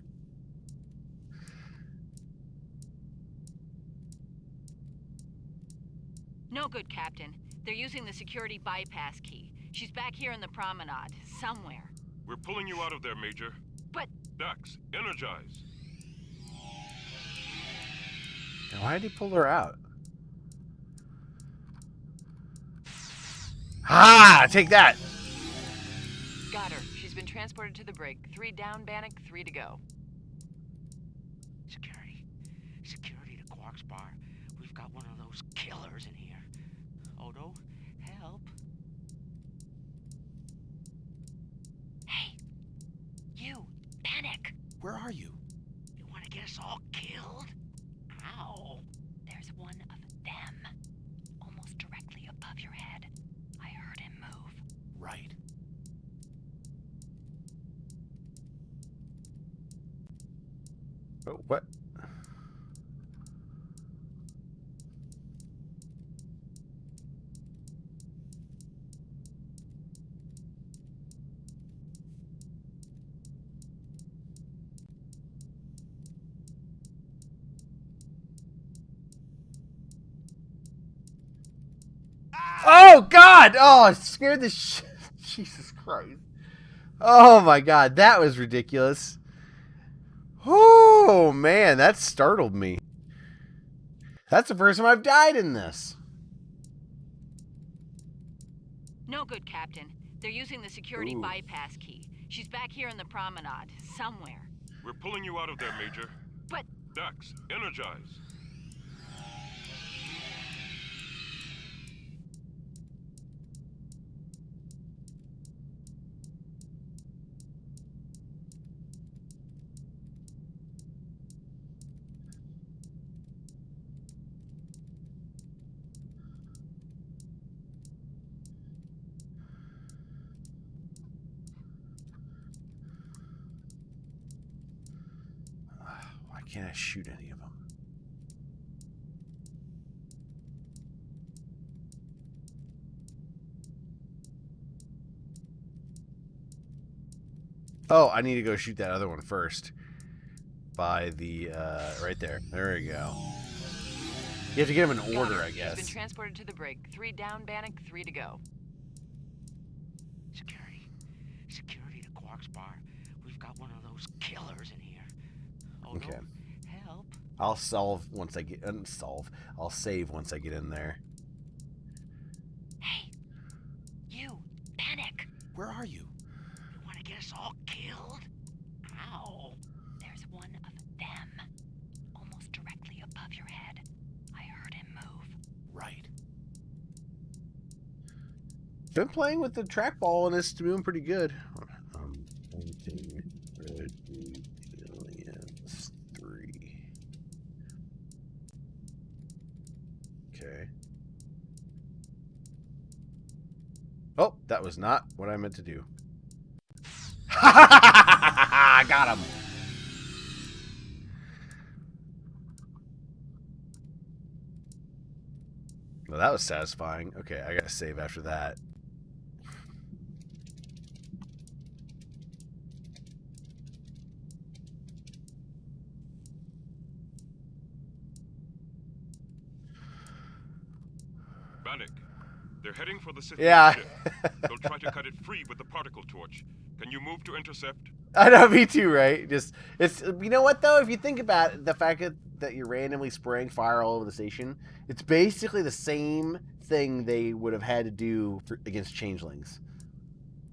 Speaker 8: No good, Captain. They're using the security bypass key. She's back here in the promenade, somewhere.
Speaker 4: We're pulling you out of there, Major.
Speaker 8: But...
Speaker 4: Dax, energize.
Speaker 1: Now, why did he pull her out? Ha! Take that!
Speaker 3: Got her. She's been transported to the brig. 3 down, Bannock, 3 to go.
Speaker 10: Security. Security to Quark's Bar. We've got one of those killers in here. Odo, help.
Speaker 8: Hey! You! Bannock!
Speaker 2: Where are you?
Speaker 10: You want to get us all killed? Ow.
Speaker 12: There's one of them. Almost directly above your head. I heard him move.
Speaker 2: Right.
Speaker 1: Oh, what? Oh, God! Oh, it scared the shit. Jesus Christ. Oh, my God. That was ridiculous. Oh, man. That startled me. That's the first time I've died in this.
Speaker 8: No good, Captain. They're using the security bypass key. She's back here in the promenade, somewhere.
Speaker 4: We're pulling you out of there, Major.
Speaker 8: But...
Speaker 4: Dax, energize.
Speaker 1: Why can't I shoot any of them? Oh, I need to go shoot that other one first. By the, right there. There we go. You have to give him an
Speaker 3: Got
Speaker 1: order,
Speaker 3: her.
Speaker 1: I
Speaker 3: She's
Speaker 1: guess.
Speaker 3: been transported to the brig. 3 down, Bannock, 3 to go.
Speaker 10: Security. Security to Quark's Bar. We've got one of those killers in here. Oh,
Speaker 1: Okay.
Speaker 10: no. Help.
Speaker 1: I'll solve once I get unsolve. I'll save once I get in there.
Speaker 10: Hey, you, Bannock.
Speaker 2: Where are you?
Speaker 10: You want to get us all killed? Ow.
Speaker 12: There's one of them, almost directly above your head. I heard him move.
Speaker 2: Right.
Speaker 1: Been playing with the trackball and it's doing pretty good. Painting red aliens 3. Okay. Oh, that was not what I meant to do. I got him. Well, that was satisfying. Okay, I gotta save after that.
Speaker 4: Bannock, they're heading for the city.
Speaker 1: Yeah.
Speaker 4: Ship. They'll try to cut it free with the particle torch. Can you move to intercept?
Speaker 1: I know, me too, right? Just it's you know what though, if you think about it, the fact that you're randomly spraying fire all over the station, it's basically the same thing they would have had to do against changelings.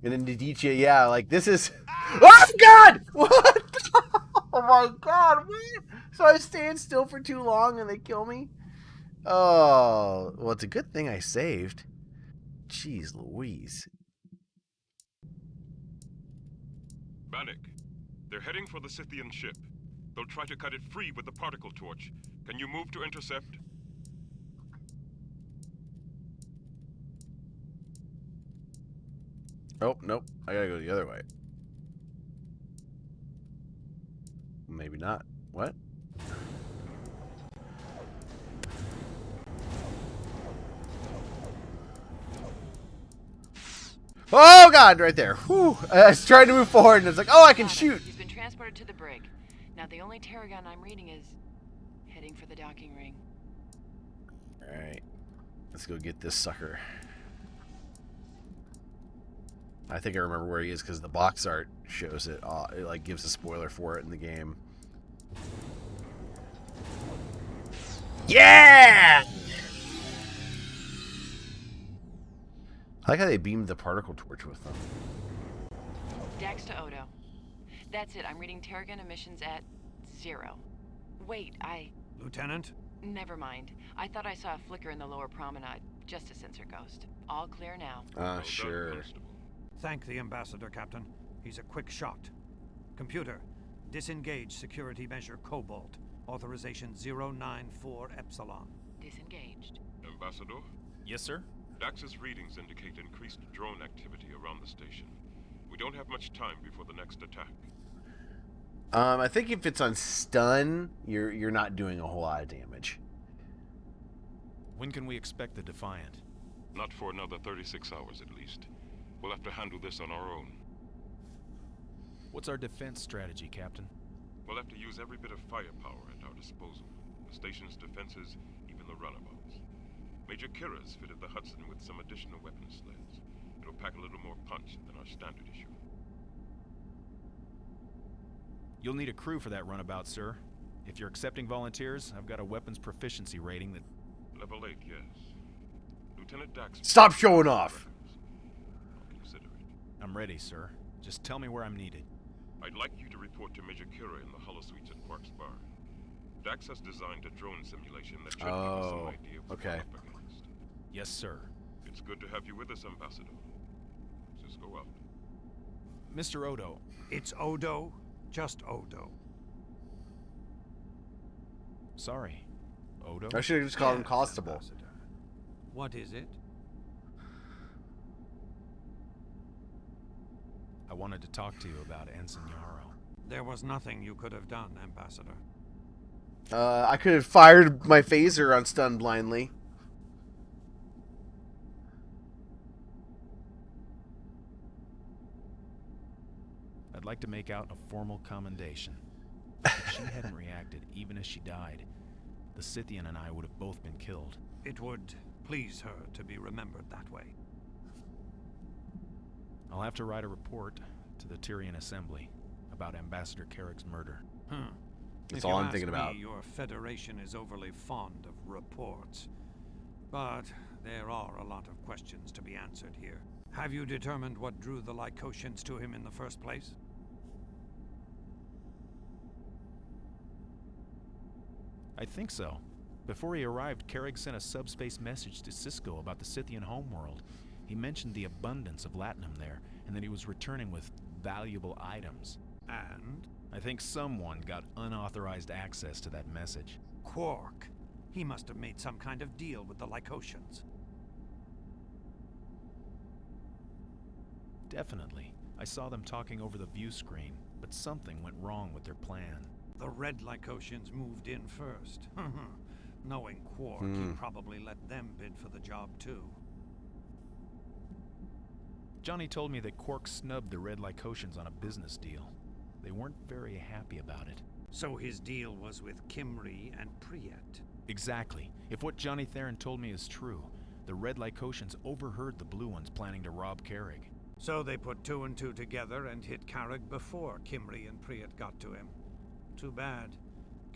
Speaker 1: And in Naditya, yeah, like this is oh God! What? Oh my God! What? So I stand still for too long and they kill me? Oh, well, it's a good thing I saved. Jeez Louise.
Speaker 4: Bannock, they're heading for the Scythian ship. They'll try to cut it free with the particle torch. Can you move to intercept?
Speaker 1: Oh, nope. I gotta go the other way. Maybe not. What? Oh God, right there. Whew. I was trying to move forward and it's like, oh, I can shoot.
Speaker 3: He's been transported to the brig. Now the only Terragon I'm reading is heading for the docking ring.
Speaker 1: Alright. Let's go get this sucker. I think I remember where he is because the box art shows it. It like gives a spoiler for it in the game. Yeah! I like how they beamed the particle torch with them.
Speaker 3: Dax to Odo. That's it. I'm reading Terragon emissions at 0. Wait,
Speaker 6: Lieutenant?
Speaker 3: Never mind. I thought I saw a flicker in the lower promenade. Just a sensor ghost. All clear now.
Speaker 1: Sure.
Speaker 6: Thank the Ambassador, Captain. He's a quick shot. Computer, disengage security measure Cobalt. Authorization 094 Epsilon.
Speaker 3: Disengaged.
Speaker 4: Ambassador?
Speaker 2: Yes, sir?
Speaker 4: Dax's readings indicate increased drone activity around the station. We don't have much time before the next attack.
Speaker 1: I think if it's on stun, you're not doing a whole lot of damage.
Speaker 2: When can we expect the Defiant?
Speaker 4: Not for another 36 hours at least. We'll have to handle this on our own.
Speaker 2: What's our defense strategy, Captain?
Speaker 4: We'll have to use every bit of firepower at our disposal. The station's defenses, even the runabouts. Major Kira's fitted the Hudson with some additional weapon sleds. It'll pack a little more punch than our standard issue.
Speaker 2: You'll need a crew for that runabout, sir. If you're accepting volunteers, I've got a weapons proficiency rating that...
Speaker 4: Level 8, yes. Lieutenant Dax...
Speaker 1: Stop showing off!
Speaker 4: I'll consider it.
Speaker 2: I'm ready, sir. Just tell me where I'm needed.
Speaker 4: I'd like you to report to Major Kira in the holosuites at Quark's Bar. Dax has designed a drone simulation that should give us some idea of what we're up against.
Speaker 2: Yes, sir.
Speaker 4: It's good to have you with us, Ambassador. Cisco out.
Speaker 2: Mr. Odo.
Speaker 6: It's Odo, just Odo.
Speaker 2: Sorry. Odo?
Speaker 1: I should have just called him Constable.
Speaker 6: Ambassador. What is it?
Speaker 2: I wanted to talk to you about Ensign Yarrow.
Speaker 6: There was nothing you could have done, Ambassador.
Speaker 1: I could have fired my phaser on stun blindly.
Speaker 2: I'd like to make out a formal commendation. If she hadn't reacted, even as she died, the Scythian and I would have both been killed.
Speaker 6: It would please her to be remembered that way.
Speaker 2: I'll have to write a report to the Tyrian Assembly about Ambassador Carrick's murder.
Speaker 1: That's all I'm thinking about.
Speaker 6: Your Federation is overly fond of reports. But there are a lot of questions to be answered here. Have you determined what drew the Lycotians to him in the first place?
Speaker 2: I think so. Before he arrived, Carrick sent a subspace message to Cisco about the Scythian homeworld. He mentioned the abundance of latinum there, and that he was returning with valuable items.
Speaker 6: And?
Speaker 2: I think someone got unauthorized access to that message.
Speaker 6: Quark. He must have made some kind of deal with the Lycotians.
Speaker 2: Definitely. I saw them talking over the view screen, but something went wrong with their plan.
Speaker 6: The Red Lycotians moved in first. Knowing Quark, he probably let them bid for the job too.
Speaker 2: Johnny told me that Quark snubbed the Red Lycotians on a business deal. They weren't very happy about it.
Speaker 6: So his deal was with Kimry and Priet.
Speaker 2: Exactly. If what Johnny Theron told me is true, the Red Lycotians overheard the Blue Ones planning to rob Carrick.
Speaker 6: So they put 2 and 2 together and hit Carrick before Kimry and Priet got to him. Too bad.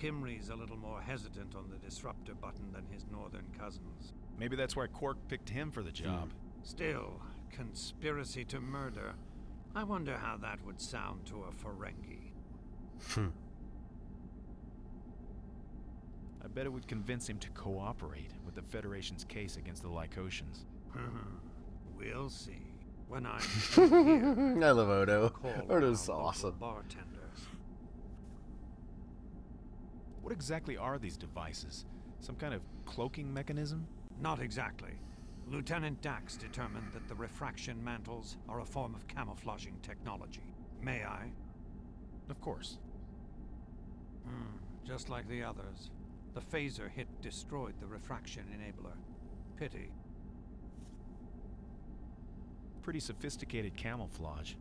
Speaker 6: Kimry's a little more hesitant on the disruptor button than his northern cousins.
Speaker 2: Maybe that's why Quark picked him for the job.
Speaker 6: Still, conspiracy to murder. I wonder how that would sound to a Ferengi.
Speaker 2: I bet it would convince him to cooperate with the Federation's case against the Lycotians.
Speaker 6: We'll see. When I'm here,
Speaker 1: I love Odo.
Speaker 6: call
Speaker 1: Odo's
Speaker 6: around
Speaker 1: awesome.
Speaker 6: local bartenders.
Speaker 2: What exactly are these devices? Some kind of cloaking mechanism?
Speaker 6: Not exactly. Lieutenant Dax determined that the refraction mantles are a form of camouflaging technology. May I?
Speaker 2: Of course.
Speaker 6: Just like the others. The phaser hit destroyed the refraction enabler. Pity.
Speaker 2: Pretty sophisticated camouflage.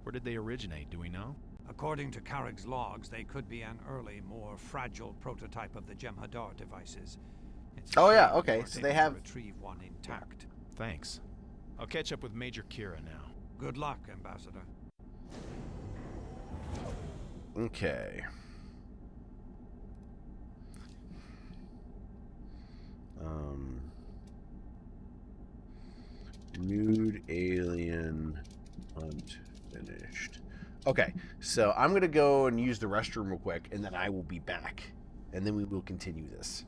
Speaker 2: Where did they originate, do we know?
Speaker 6: According to Carrick's logs, they could be an early, more fragile prototype of the Jem'Hadar devices.
Speaker 1: Oh yeah, okay. So they have
Speaker 6: retrieve one intact.
Speaker 2: Thanks. I'll catch up with Major Kira now.
Speaker 6: Good luck, Ambassador.
Speaker 1: Okay. Nude alien hunt finished. Okay, so I'm gonna go and use the restroom real quick, and then I will be back, and then we will continue this.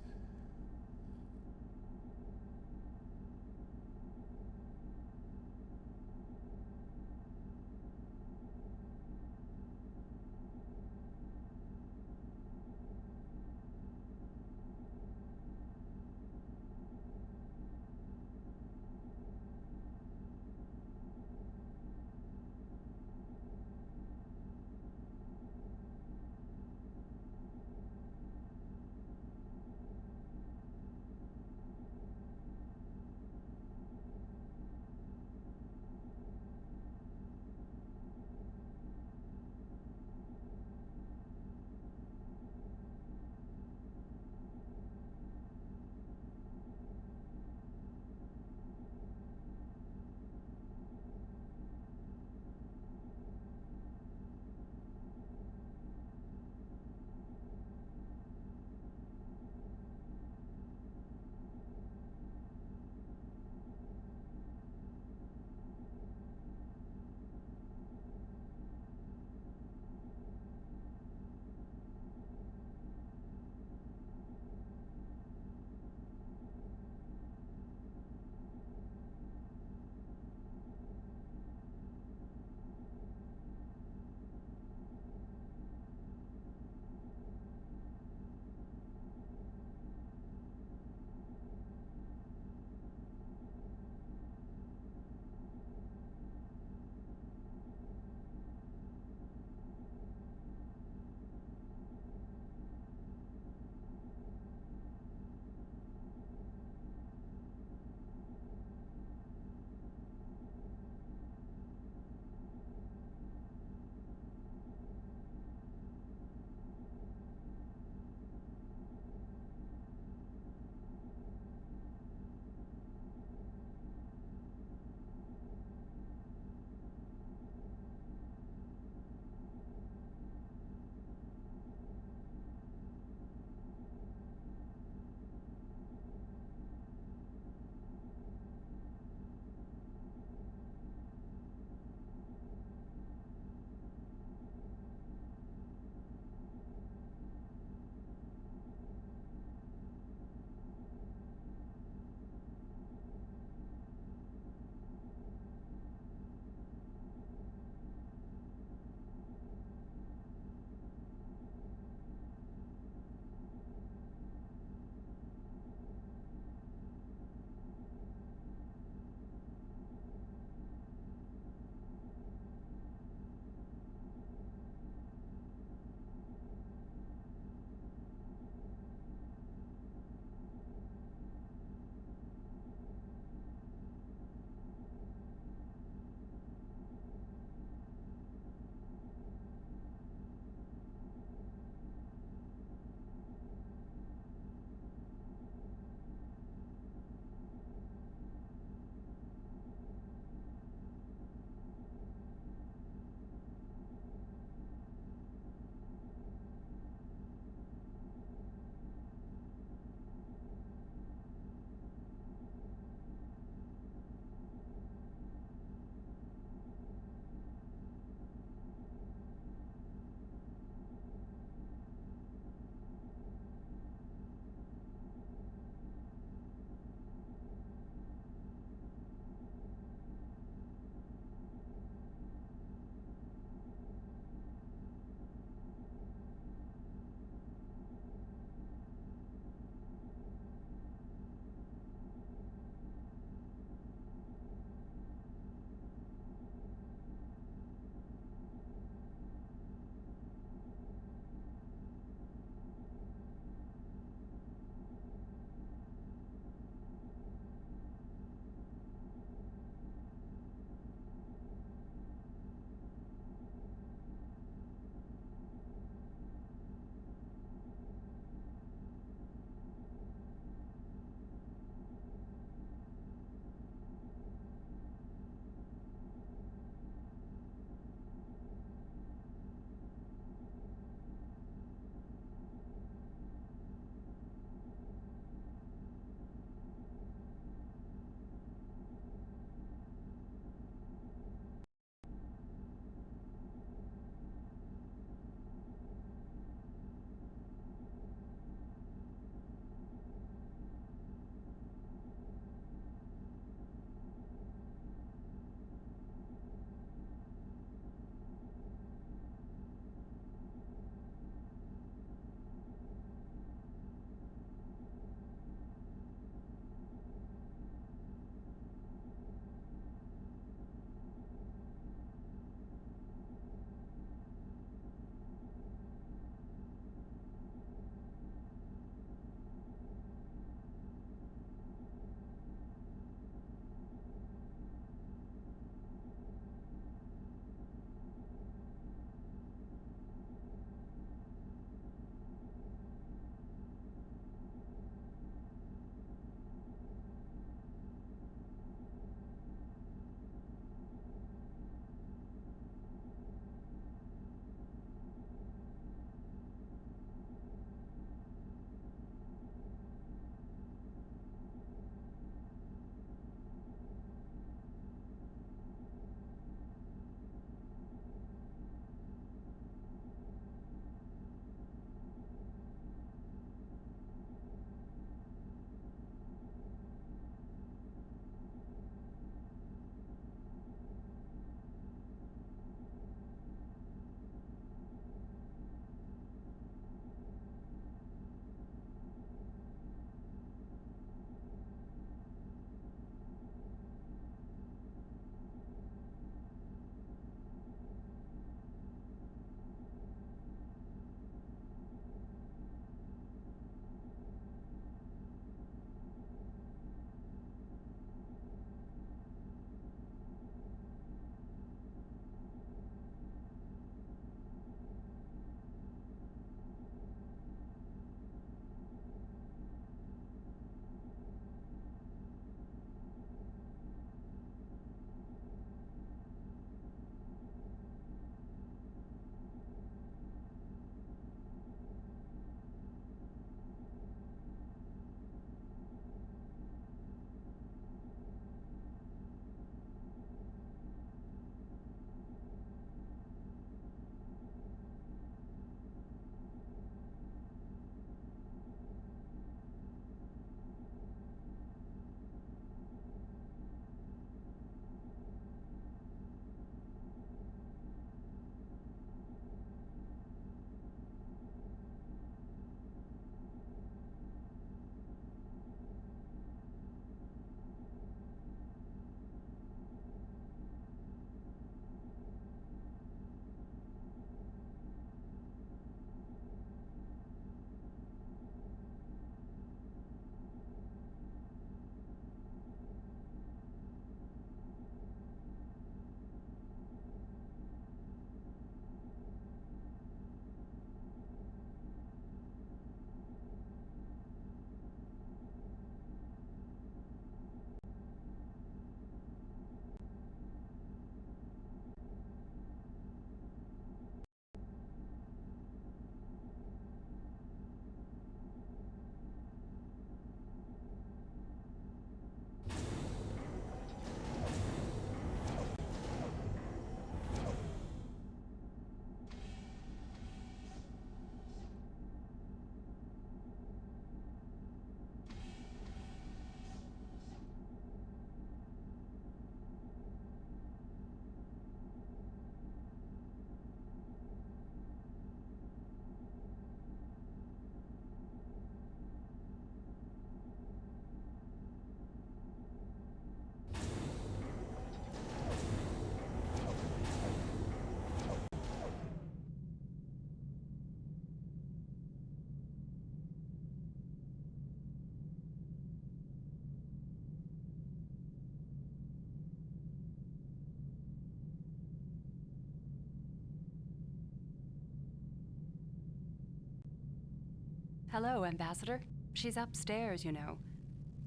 Speaker 11: Hello, Ambassador. She's upstairs, you know,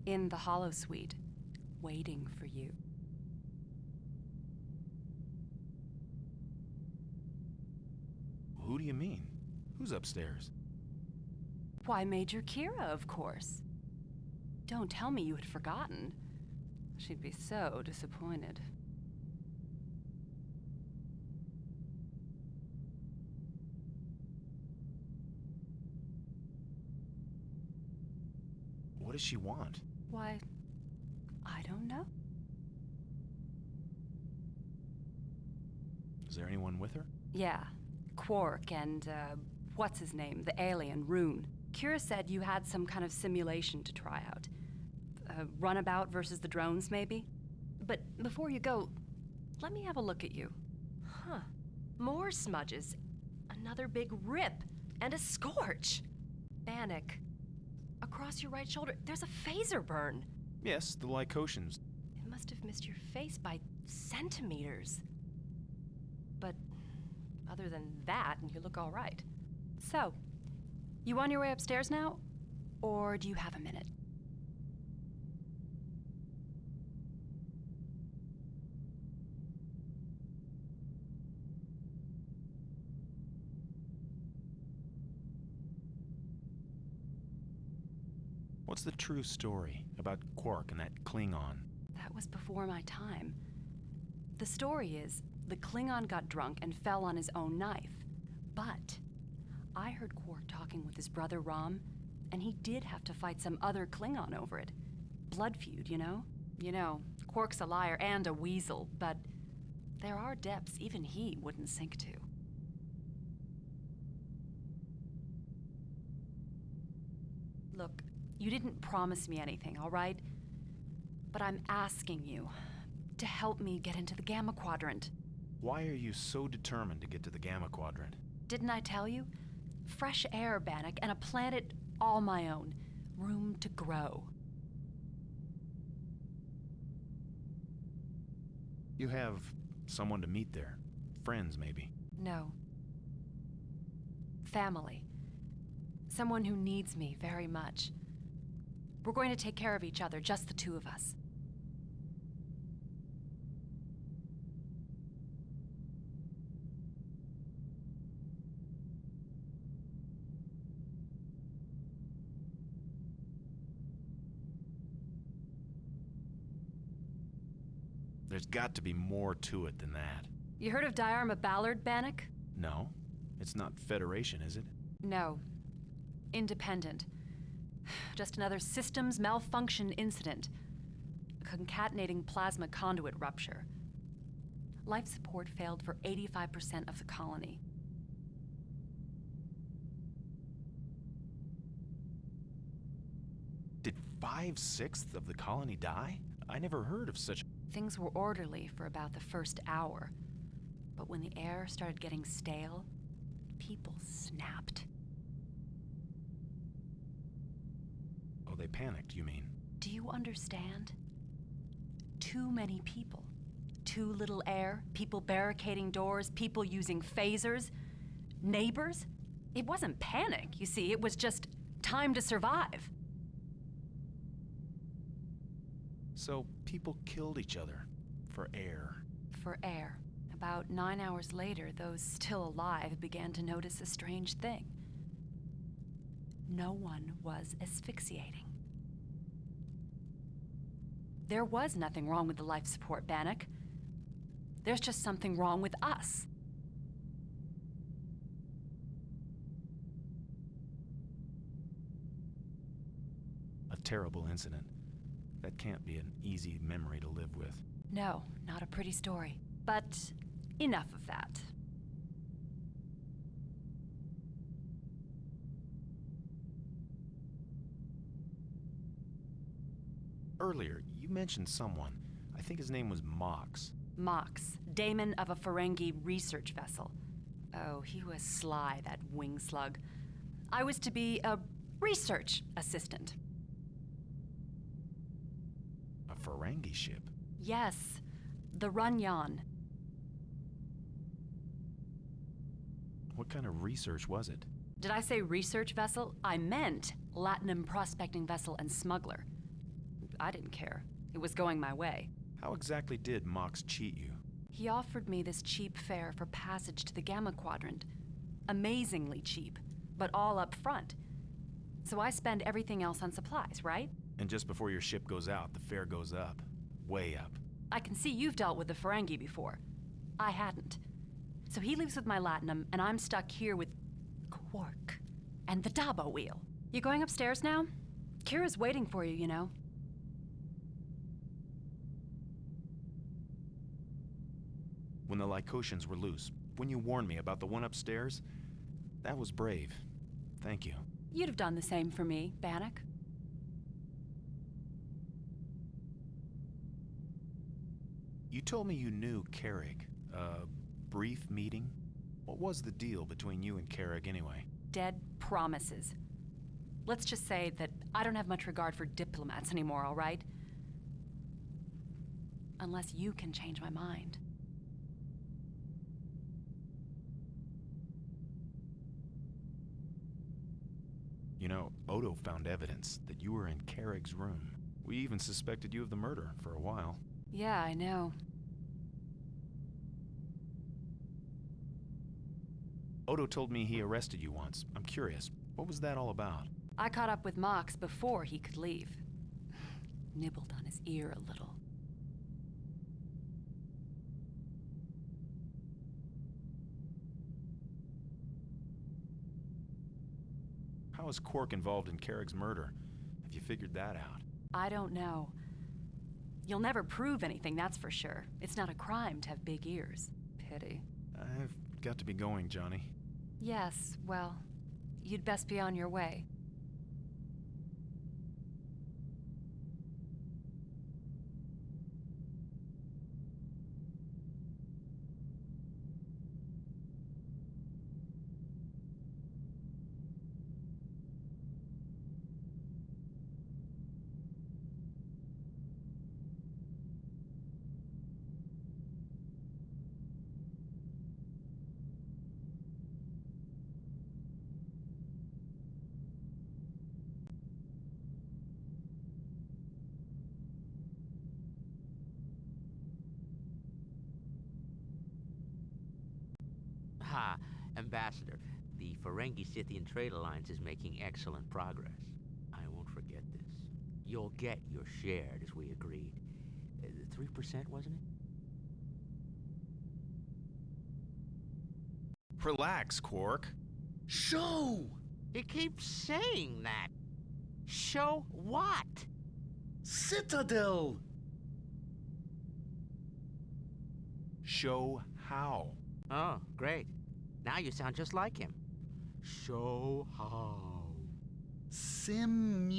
Speaker 11: in the Hollow Suite, waiting for you.
Speaker 2: Who do you mean? Who's upstairs?
Speaker 11: Why, Major Kira, of course. Don't tell me you had forgotten. She'd be so disappointed.
Speaker 2: What does she want?
Speaker 11: Why, I don't know.
Speaker 2: Is there anyone with her?
Speaker 11: Yeah, Quark and, what's his name? The alien, Rune. Kira said you had some kind of simulation to try out. Runabout versus the drones, maybe? But before you go, let me have a look at you.
Speaker 18: Huh. More smudges. Another big rip. And a scorch. Bannock. Across your right shoulder, there's a phaser burn.
Speaker 2: Yes, the Lycotians.
Speaker 18: It must have missed your face by centimeters. But other than that, you look all right.
Speaker 11: So, you on your way upstairs now? Or do you have a minute?
Speaker 2: What's the true story about Quark and that Klingon?
Speaker 11: That was before my time. The story is, the Klingon got drunk and fell on his own knife. But I heard Quark talking with his brother Rom, and he did have to fight some other Klingon over it. Blood feud, you know? You know, Quark's a liar and a weasel, but there are depths even he wouldn't sink to. Look, you didn't promise me anything, all right? But I'm asking you to help me get into the Gamma Quadrant.
Speaker 2: Why are you so determined to get to the Gamma Quadrant?
Speaker 11: Didn't I tell you? Fresh air, Bannock, and a planet all my own. Room to grow.
Speaker 2: You have someone to meet there. Friends, maybe.
Speaker 11: No. Family. Someone who needs me very much. We're going to take care of each other, just the two of us.
Speaker 2: There's got to be more to it than that.
Speaker 11: You heard of Diarma Ballard, Bannock?
Speaker 2: No. It's not Federation, is it?
Speaker 11: No. Independent. Just another systems malfunction incident. A concatenating plasma conduit rupture. Life support failed for 85% of the colony.
Speaker 2: Did 5/6 of the colony die? I never heard of such...
Speaker 11: Things were orderly for about the first hour. But when the air started getting stale, people snapped.
Speaker 2: Oh, they panicked, you mean?
Speaker 11: Do you understand? Too many people. Too little air, people barricading doors, people using phasers. Neighbors? It wasn't panic, you see, it was just time to survive.
Speaker 2: So people killed each other for air.
Speaker 11: For air. About 9 hours later, those still alive began to notice a strange thing. No one was asphyxiating. There was nothing wrong with the life support, Bannock. There's just something wrong with us.
Speaker 2: A terrible incident. That can't be an easy memory to live with.
Speaker 11: No, not a pretty story. But enough of that.
Speaker 2: Earlier, you mentioned someone. I think his name was Mox.
Speaker 11: Mox, daemon of a Ferengi research vessel. Oh, he was sly, that wing slug. I was to be a research assistant.
Speaker 2: A Ferengi ship?
Speaker 11: Yes, the Runyon.
Speaker 2: What kind of research was it?
Speaker 11: Did I say research vessel? I meant Latinum prospecting vessel and smuggler. I didn't care. It was going my way.
Speaker 2: How exactly did Mox cheat you?
Speaker 11: He offered me this cheap fare for passage to the Gamma Quadrant. Amazingly cheap, but all up front. So I spend everything else on supplies, right?
Speaker 2: And just before your ship goes out, the fare goes up. Way up.
Speaker 11: I can see you've dealt with the Ferengi before. I hadn't. So he leaves with my Latinum, and I'm stuck here with Quark and the Dabo wheel. You going upstairs now? Kira's waiting for you, you know.
Speaker 2: When the Lycotians were loose, when you warned me about the one upstairs, that was brave. Thank you.
Speaker 11: You'd have done the same for me, Bannock.
Speaker 2: You told me you knew Carrick. A brief meeting? What was the deal between you and Carrick anyway?
Speaker 11: Dead promises. Let's just say that I don't have much regard for diplomats anymore, all right? Unless you can change my mind.
Speaker 2: You know, Odo found evidence that you were in Carrick's room. We even suspected you of the murder for a while.
Speaker 11: Yeah, I know.
Speaker 2: Odo told me he arrested you once. I'm curious, what was that all about?
Speaker 11: I caught up with Mox before he could leave. Nibbled on his ear a little.
Speaker 2: How is Quark involved in Carrick's murder? Have you figured that out?
Speaker 11: I don't know. You'll never prove anything, that's for sure. It's not a crime to have big ears. Pity.
Speaker 2: I've got to be going, Johnny.
Speaker 11: Yes, well, you'd best be on your way.
Speaker 10: Ha, Ambassador, the Ferengi-Scythian Trade Alliance is making excellent progress. I won't forget this. You'll get your share, as we agreed. 3%, wasn't it?
Speaker 2: Relax, Quark.
Speaker 14: Show!
Speaker 10: He keeps saying that. Show what?
Speaker 14: Citadel!
Speaker 2: Show how.
Speaker 10: Oh, great. Now you sound just like him. Show how.
Speaker 14: Simulate.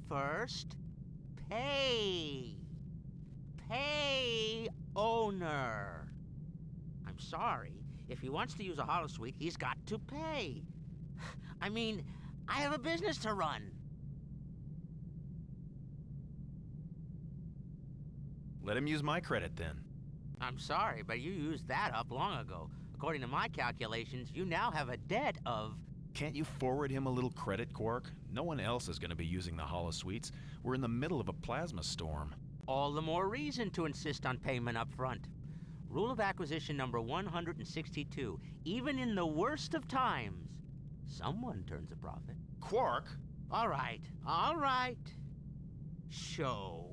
Speaker 10: First, pay. Pay owner. I'm sorry. If he wants to use a holosuite, he's got to pay. I mean, I have a business to run.
Speaker 2: Let him use my credit then.
Speaker 10: I'm sorry, but you used that up long ago. According to my calculations, you now have a debt of...
Speaker 2: Can't you forward him a little credit, Quark? No one else is going to be using the holosuites. We're in the middle of a plasma storm.
Speaker 10: All the more reason to insist on payment up front. Rule of acquisition number 162. Even in the worst of times, someone turns a profit.
Speaker 2: Quark?
Speaker 10: All right, all right. Show.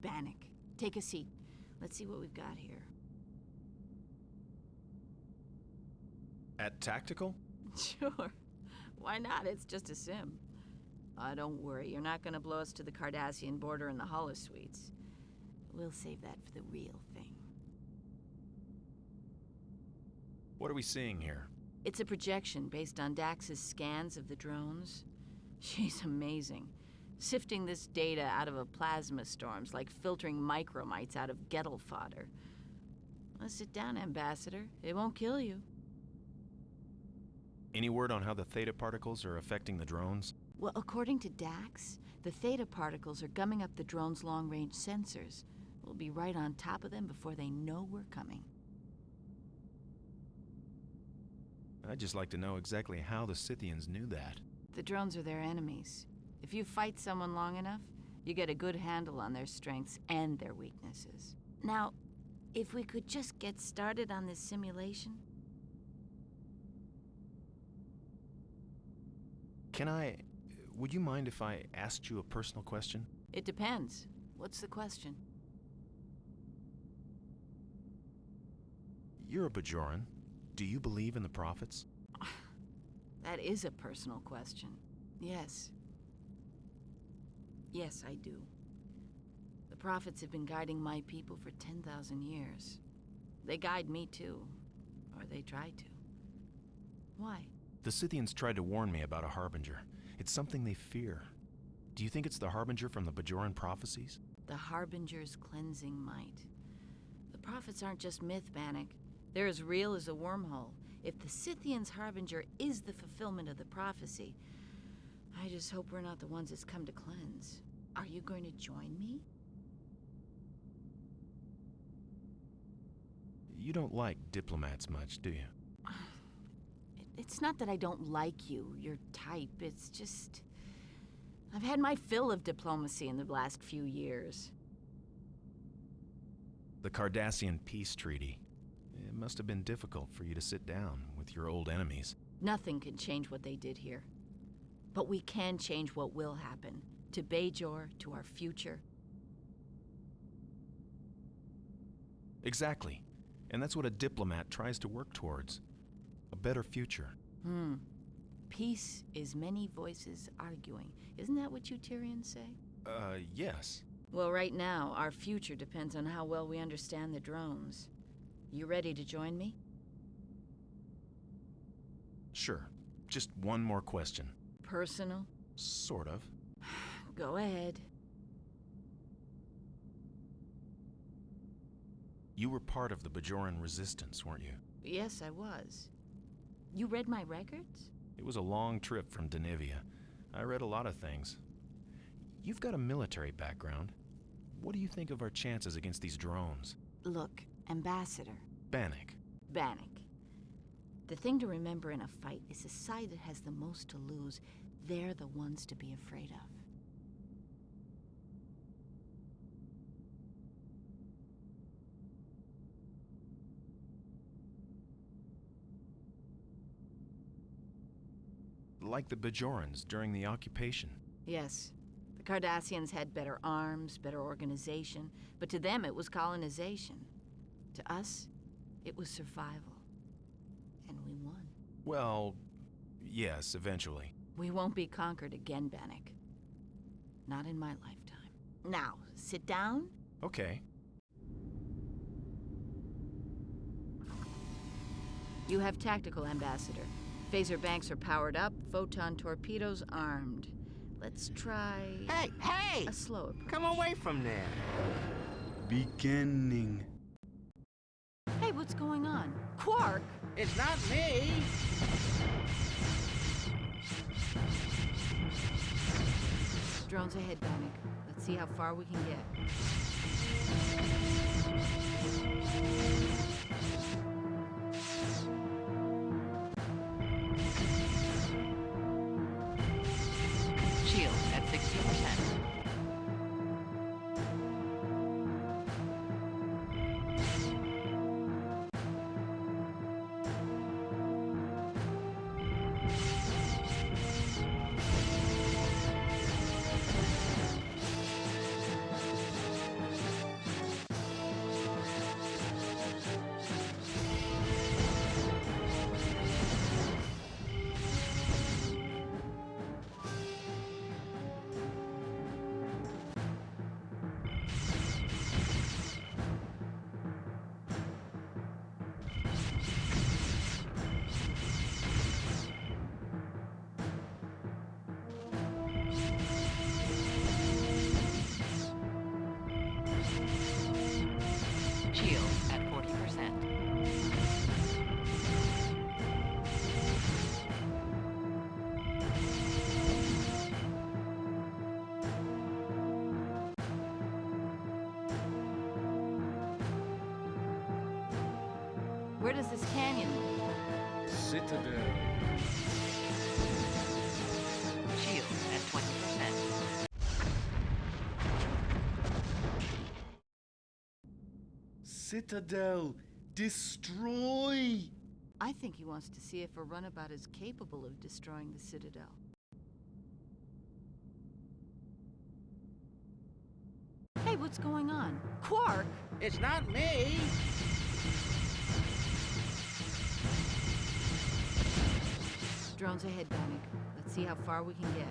Speaker 8: Bannock, take a seat. Let's see what we've got here.
Speaker 2: At Tactical?
Speaker 8: Sure. Why not? It's just a sim. Don't worry, you're not gonna blow us to the Cardassian border in the holosuites. We'll save that for the real thing.
Speaker 2: What are we seeing here?
Speaker 8: It's a projection based on Dax's scans of the drones. She's amazing. Sifting this data out of a plasma storm's like filtering micromites out of Gettle fodder. Well, sit down, Ambassador. It won't kill you.
Speaker 2: Any word on how the theta particles are affecting the drones?
Speaker 8: Well, according to Dax, the theta particles are gumming up the drone's long-range sensors. We'll be right on top of them before they know we're coming.
Speaker 2: I'd just like to know exactly how the Scythians knew that.
Speaker 8: The drones are their enemies. If you fight someone long enough, you get a good handle on their strengths and their weaknesses. Now, if we could just get started on this simulation.
Speaker 2: Would you mind if I asked you a personal question?
Speaker 8: It depends. What's the question?
Speaker 2: You're a Bajoran. Do you believe in the prophets?
Speaker 8: That is a personal question. Yes. Yes, I do. The prophets have been guiding my people for 10,000 years. They guide me too. Or they try to. Why?
Speaker 2: The Scythians tried to warn me about a Harbinger. It's something they fear. Do you think it's the Harbinger from the Bajoran prophecies?
Speaker 8: The Harbinger's cleansing might. The prophets aren't just myth, Bannock. They're as real as a wormhole. If the Scythians' Harbinger is the fulfillment of the prophecy, I just hope we're not the ones it's come to cleanse. Are you going to join me?
Speaker 2: You don't like diplomats much, do you?
Speaker 8: It's not that I don't like you, your type. It's just... I've had my fill of diplomacy in the last few years.
Speaker 2: The Cardassian peace treaty. It must have been difficult for you to sit down with your old enemies.
Speaker 8: Nothing can change what they did here. But we can change what will happen. To Bajor, to our future.
Speaker 2: Exactly. And that's what a diplomat tries to work towards. A better future.
Speaker 8: Peace is many voices arguing. Isn't that what you Tyrians say?
Speaker 2: Yes.
Speaker 8: Well, right now, our future depends on how well we understand the drones. You ready to join me?
Speaker 2: Sure. Just one more question.
Speaker 8: Personal?
Speaker 2: Sort of.
Speaker 8: Go ahead.
Speaker 2: You were part of the Bajoran resistance, weren't you?
Speaker 8: Yes, I was. You read my records?
Speaker 2: It was a long trip from Denivia. I read a lot of things. You've got a military background. What do you think of our chances against these drones?
Speaker 8: Look, Ambassador.
Speaker 2: Bannock.
Speaker 8: Bannock. The thing to remember in a fight is the side that has the most to lose. They're the ones to be afraid of.
Speaker 2: Like the Bajorans during the occupation.
Speaker 8: Yes. The Cardassians had better arms, better organization, but to them it was colonization. To us, it was survival. And we won.
Speaker 2: Well, yes, eventually.
Speaker 8: We won't be conquered again, Bannock. Not in my lifetime. Now, sit down.
Speaker 2: Okay.
Speaker 8: You have tactical, Ambassador. Phaser banks are powered up, photon torpedoes armed. Let's try...
Speaker 10: Hey!
Speaker 8: A slow approach.
Speaker 10: Come away from there.
Speaker 16: Beginning.
Speaker 8: Hey, what's going on? Quark!
Speaker 10: It's not me!
Speaker 8: Drones ahead, Bannock. Let's see how far we can get.
Speaker 3: Shield at 60%.
Speaker 12: does this canyon lead?
Speaker 14: Citadel.
Speaker 3: Shield at 20%.
Speaker 14: Citadel. Destroy!
Speaker 8: I think he wants to see if a runabout is capable of destroying the Citadel. Hey, what's going on? Quark!
Speaker 15: It's not me!
Speaker 8: Drones ahead, Bannock. Let's see how far we can get.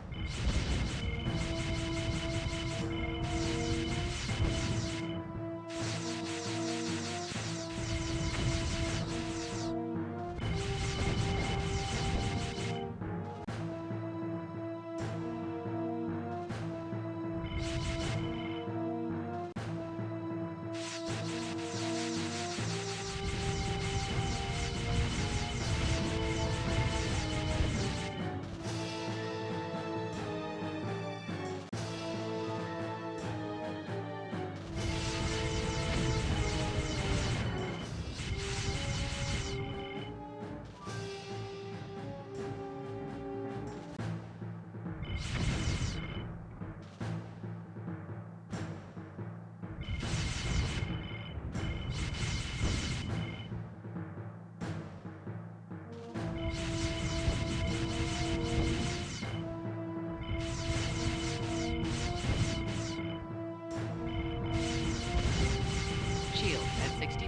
Speaker 3: Shield at 60%.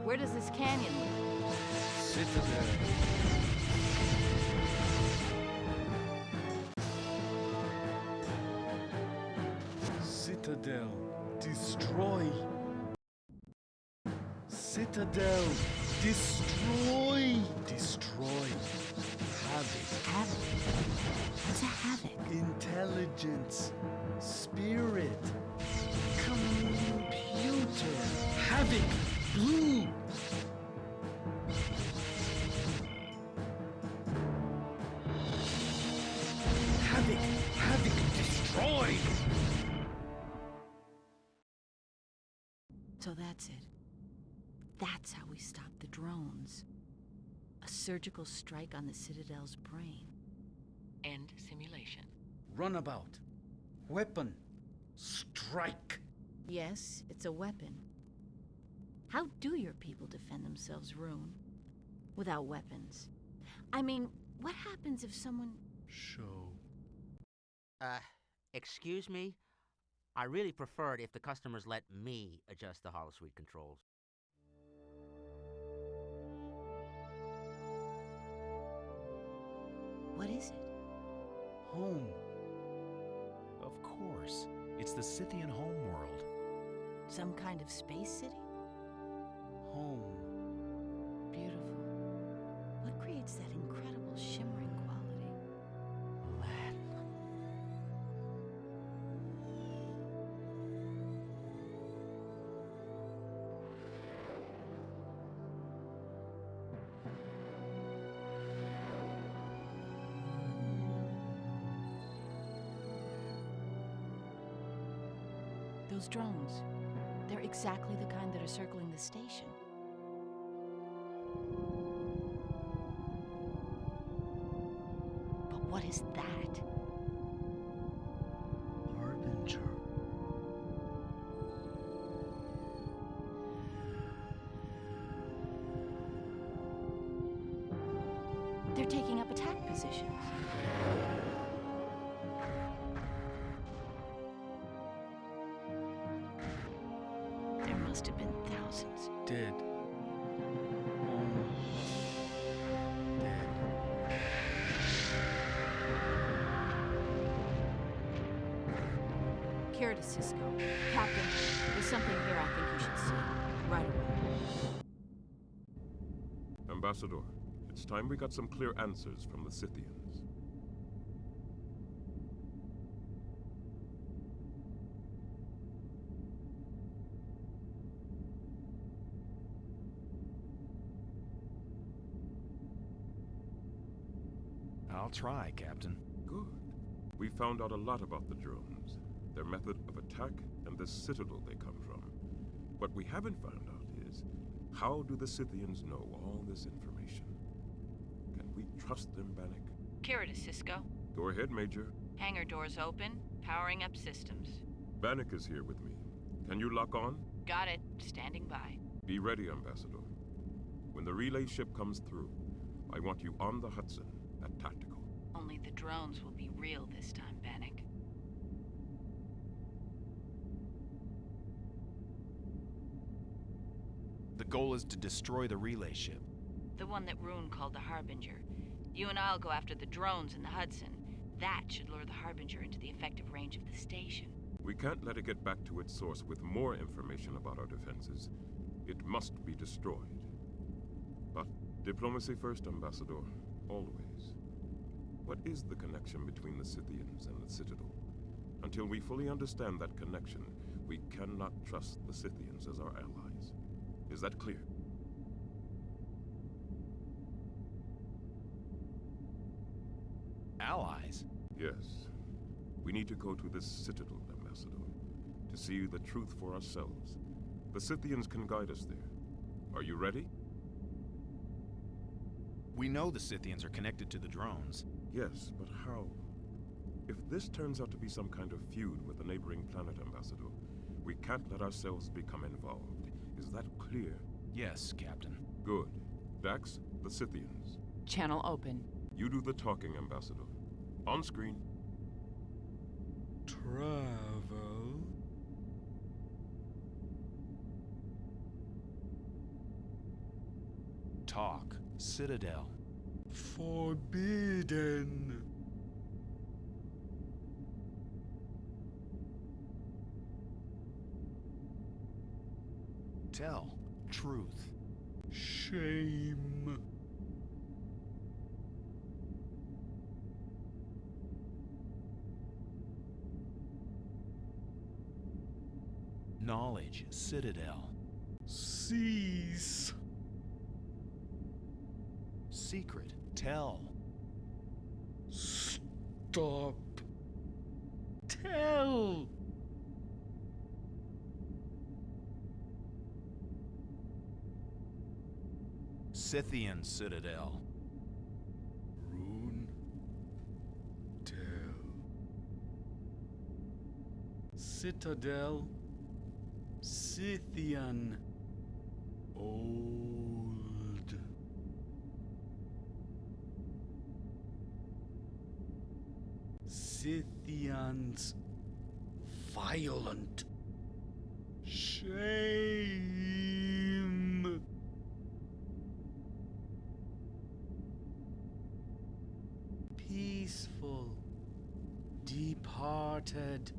Speaker 8: Where does this canyon lead?
Speaker 14: Citadel. Citadel. Destroy! Citadel. Destroy! Destroy. Havoc.
Speaker 8: Havoc? What's a havoc?
Speaker 14: Intelligence. Spirit. Computer. Havoc. Blue. Havoc. Havoc. Destroy.
Speaker 8: So that's it. That's how we stop the drones. A surgical strike on the Citadel's brain.
Speaker 3: End simulation.
Speaker 14: Runabout. Weapon. Strike.
Speaker 8: Yes, it's a weapon. How do your people defend themselves, Rune? Without weapons. I mean, what happens if someone...
Speaker 14: Show.
Speaker 10: Excuse me? I really prefer it if the customers let me adjust the holosuite controls.
Speaker 8: What is it?
Speaker 14: Home.
Speaker 2: Of course. It's the Scythian homeworld.
Speaker 8: Some kind of space city?
Speaker 14: Home.
Speaker 8: Beautiful. What creates that incredible shimmering quality?
Speaker 10: Latin.
Speaker 8: Those drones. They're exactly the kind that are circling the station. But what is that?
Speaker 14: Harbinger.
Speaker 8: They're taking up attack positions. There must have been thousands.
Speaker 14: Dead. Home. Dead.
Speaker 8: Kira to Cisco. Captain, there's something here I think you should see. Right away.
Speaker 4: Ambassador, it's time we got some clear answers from the Scythians.
Speaker 2: I'll try, Captain.
Speaker 4: Good. We found out a lot about the drones, their method of attack, and the citadel they come from. What we haven't found out is, how do the Scythians know all this information? Can we trust them, Bannock?
Speaker 3: Kira to Cisco.
Speaker 4: Go ahead, Major.
Speaker 3: Hangar doors open. Powering up systems.
Speaker 4: Bannock is here with me. Can you lock on?
Speaker 3: Got it. Standing by.
Speaker 4: Be ready, Ambassador. When the relay ship comes through, I want you on the Hudson at tactical.
Speaker 3: Only the drones will be real this time, Bannock.
Speaker 2: The goal is to destroy the relay ship.
Speaker 3: The one that Rune called the Harbinger. You and I'll go after the drones in the Hudson. That should lure the Harbinger into the effective range of the station.
Speaker 4: We can't let it get back to its source with more information about our defenses. It must be destroyed. But diplomacy first, Ambassador. Always. What is the connection between the Scythians and the Citadel? Until we fully understand that connection, we cannot trust the Scythians as our allies. Is that clear?
Speaker 2: Allies?
Speaker 4: Yes. We need to go to this Citadel, Ambassador, to see the truth for ourselves. The Scythians can guide us there. Are you ready?
Speaker 2: We know the Scythians are connected to the drones.
Speaker 4: Yes, but how? If this turns out to be some kind of feud with a neighboring planet, Ambassador, we can't let ourselves become involved. Is that clear?
Speaker 2: Yes, Captain.
Speaker 4: Good. Dax, the Scythians.
Speaker 7: Channel open.
Speaker 4: You do the talking, Ambassador. On screen.
Speaker 14: Travel.
Speaker 2: Talk. Citadel.
Speaker 14: Forbidden.
Speaker 2: Tell. Truth.
Speaker 14: Shame.
Speaker 2: Knowledge. Citadel.
Speaker 14: Cease.
Speaker 2: Secret. Tell.
Speaker 14: Stop. Tell.
Speaker 2: Scythian Citadel.
Speaker 14: Rune. Tell. Citadel. Scythian. Old. Scythians. Violent. Shame. Peaceful. Departed.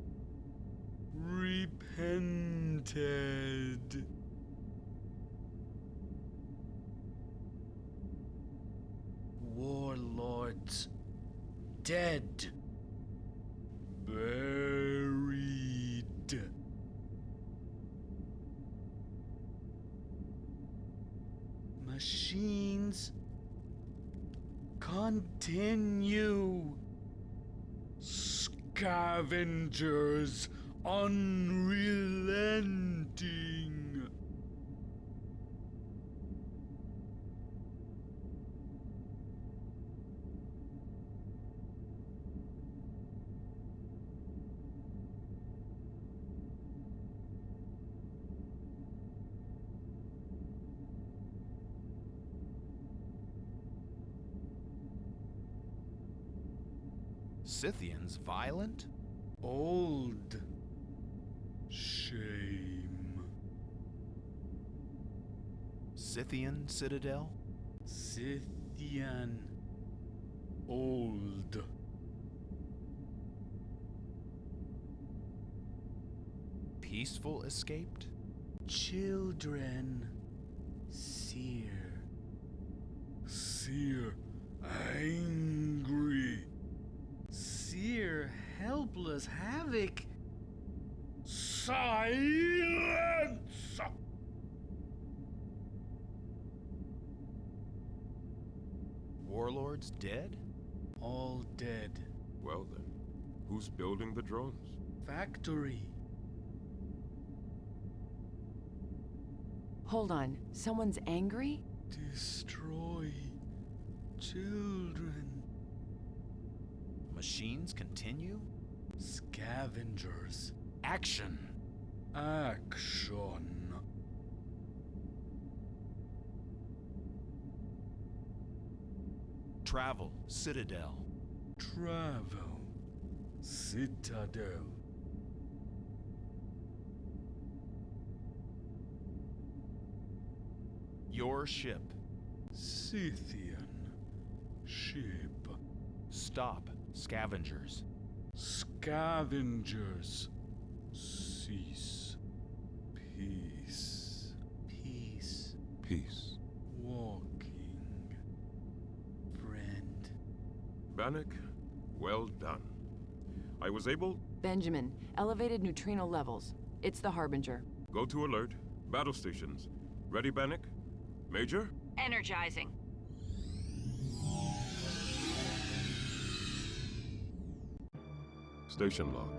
Speaker 14: Repented. Warlords. Dead. Buried. Machines. Continue. Scavengers unrelenting.
Speaker 2: Scythians violent?
Speaker 14: Old. Shame.
Speaker 2: Scythian Citadel?
Speaker 14: Scythian. Old.
Speaker 2: Peaceful escaped?
Speaker 14: Children. Seer. Seer. Angry. Seer. Helpless havoc. Silence!
Speaker 2: Warlords dead?
Speaker 14: All dead.
Speaker 4: Well then, who's building the drones?
Speaker 14: Factory.
Speaker 7: Hold on. Someone's angry?
Speaker 14: Destroy children.
Speaker 2: Machines continue?
Speaker 14: Scavengers.
Speaker 2: Action!
Speaker 14: Action.
Speaker 2: Travel, Citadel.
Speaker 14: Travel. Citadel.
Speaker 2: Your ship.
Speaker 14: Scythian. Ship.
Speaker 2: Stop, scavengers.
Speaker 14: Scavengers. Cease. Peace.
Speaker 7: Peace.
Speaker 4: Peace.
Speaker 14: Walking. Friend.
Speaker 4: Bannock, well done. I was able...
Speaker 7: Benjamin, elevated neutrino levels. It's the Harbinger.
Speaker 4: Go to alert. Battle stations. Ready, Bannock? Major?
Speaker 8: Energizing.
Speaker 4: Station log.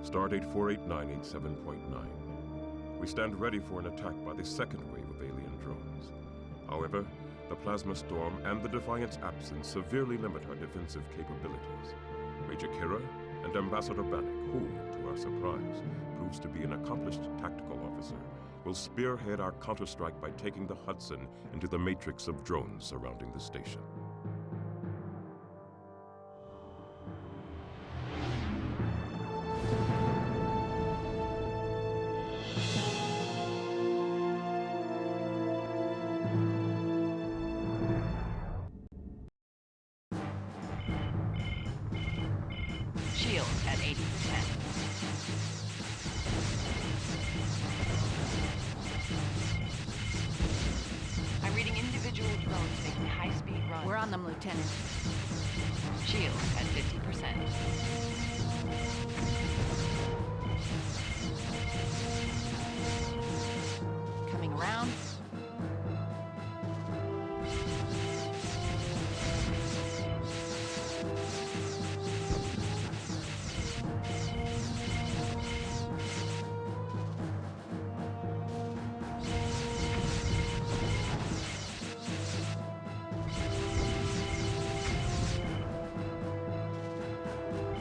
Speaker 4: Stardate 48987.9. We stand ready for an attack by the second wave of alien drones. However, the plasma storm and the Defiant's absence severely limit our defensive capabilities. Major Kira and Ambassador Bannock, who, to our surprise, proves to be an accomplished tactical officer, will spearhead our counterstrike by taking the Hudson into the matrix of drones surrounding the station.
Speaker 3: Shield at 80%. I'm reading individual drones making high-speed runs.
Speaker 8: We're on them, Lieutenant.
Speaker 3: Shield at 50%.
Speaker 8: Coming around.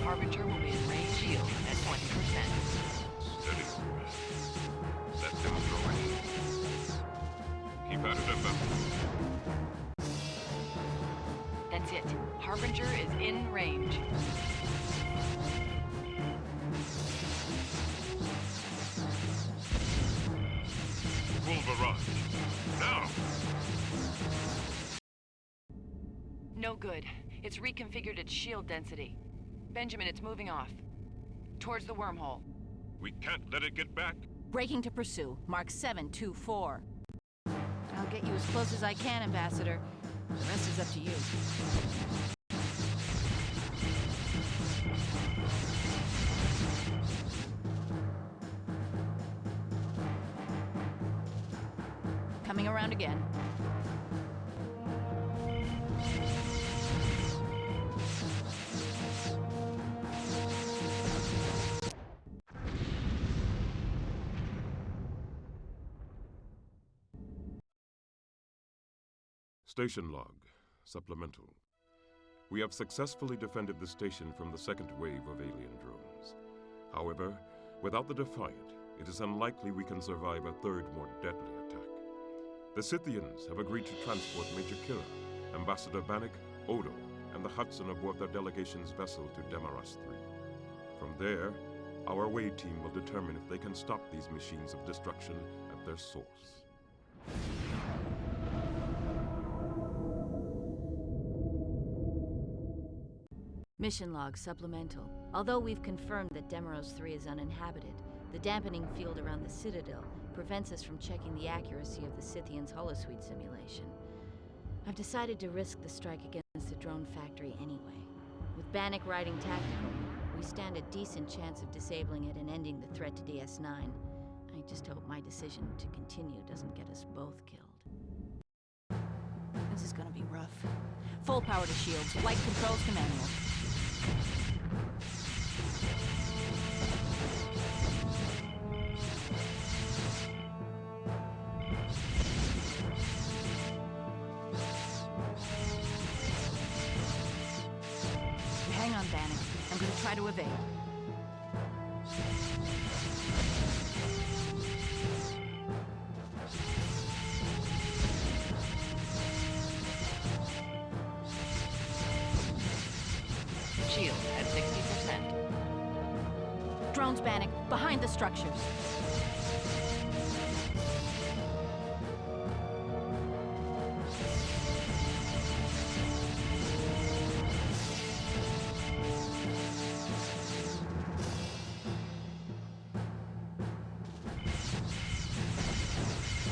Speaker 3: Harbinger will be in range. Shield at 20%.
Speaker 4: Steady. Let them go in. Keep at it, Ambassador.
Speaker 3: That's it. Harbinger is in range.
Speaker 4: Full barrage. Now!
Speaker 3: No good. It's reconfigured its shield density. Benjamin, it's moving off. Towards the wormhole.
Speaker 4: We can't let it get back.
Speaker 8: Breaking to pursue. Mark 724. I'll get you as close as I can, Ambassador. The rest is up to you. Coming around again.
Speaker 4: Station log. Supplemental. We have successfully defended the station from the second wave of alien drones. However, without the Defiant, it is unlikely we can survive a third, more deadly attack. The Scythians have agreed to transport Major Kira, Ambassador Bannock, Odo, and the Hudson aboard their delegation's vessel to Demaras 3. From there, our Wade team will determine if they can stop these machines of destruction at their source.
Speaker 8: Mission log supplemental. Although we've confirmed that Demaros 3 is uninhabited, the dampening field around the Citadel prevents us from checking the accuracy of the Scythians' holosuite simulation. I've decided to risk the strike against the drone factory anyway. With Bannock riding tactical, we stand a decent chance of disabling it and ending the threat to DS9. I just hope my decision to continue doesn't get us both killed. This is gonna be rough. Full power to shields. Light controls to manual. Hang on, Bannock. I'm gonna try to evade.
Speaker 3: Shield at 60%.
Speaker 8: Drones, Bannock, behind the structures.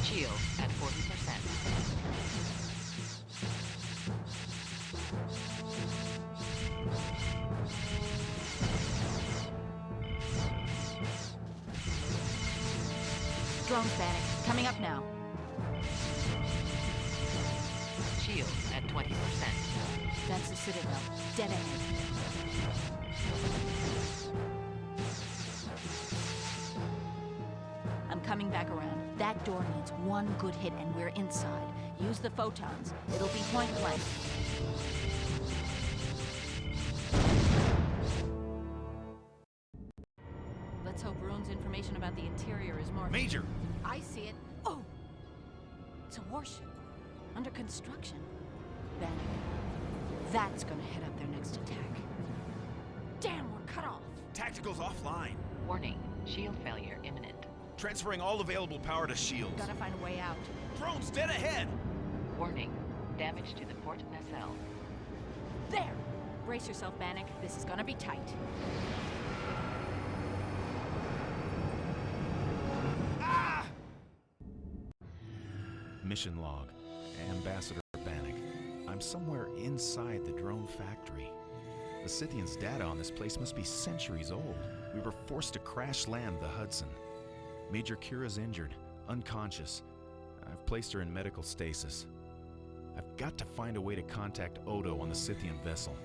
Speaker 3: Shield at 40%.
Speaker 8: Drones, Bannock, coming up now.
Speaker 3: Shield at 20%.
Speaker 8: That's the Citadel. Dead ahead. I'm coming back around. That door needs one good hit and we're inside. Use the photons. It'll be point blank. Let's hope Rune's information about the interior is more...
Speaker 2: Major!
Speaker 8: I see it. Oh! It's a warship. Under construction. Bannock. That's gonna head up their next attack. Damn, we're cut off.
Speaker 2: Tactical's offline.
Speaker 3: Warning, shield failure imminent.
Speaker 2: Transferring all available power to shields.
Speaker 8: Gotta find a way out.
Speaker 2: Drones dead ahead!
Speaker 3: Warning, damage to the port nacelle.
Speaker 8: There! Brace yourself, Bannock. This is gonna be tight.
Speaker 2: Mission log. Ambassador Bannock. I'm somewhere inside the drone factory. The Scythians' data on this place must be centuries old. We were forced to crash land the Hudson. Major Kira's injured, unconscious. I've placed her in medical stasis. I've got to find a way to contact Odo on the Scythian vessel.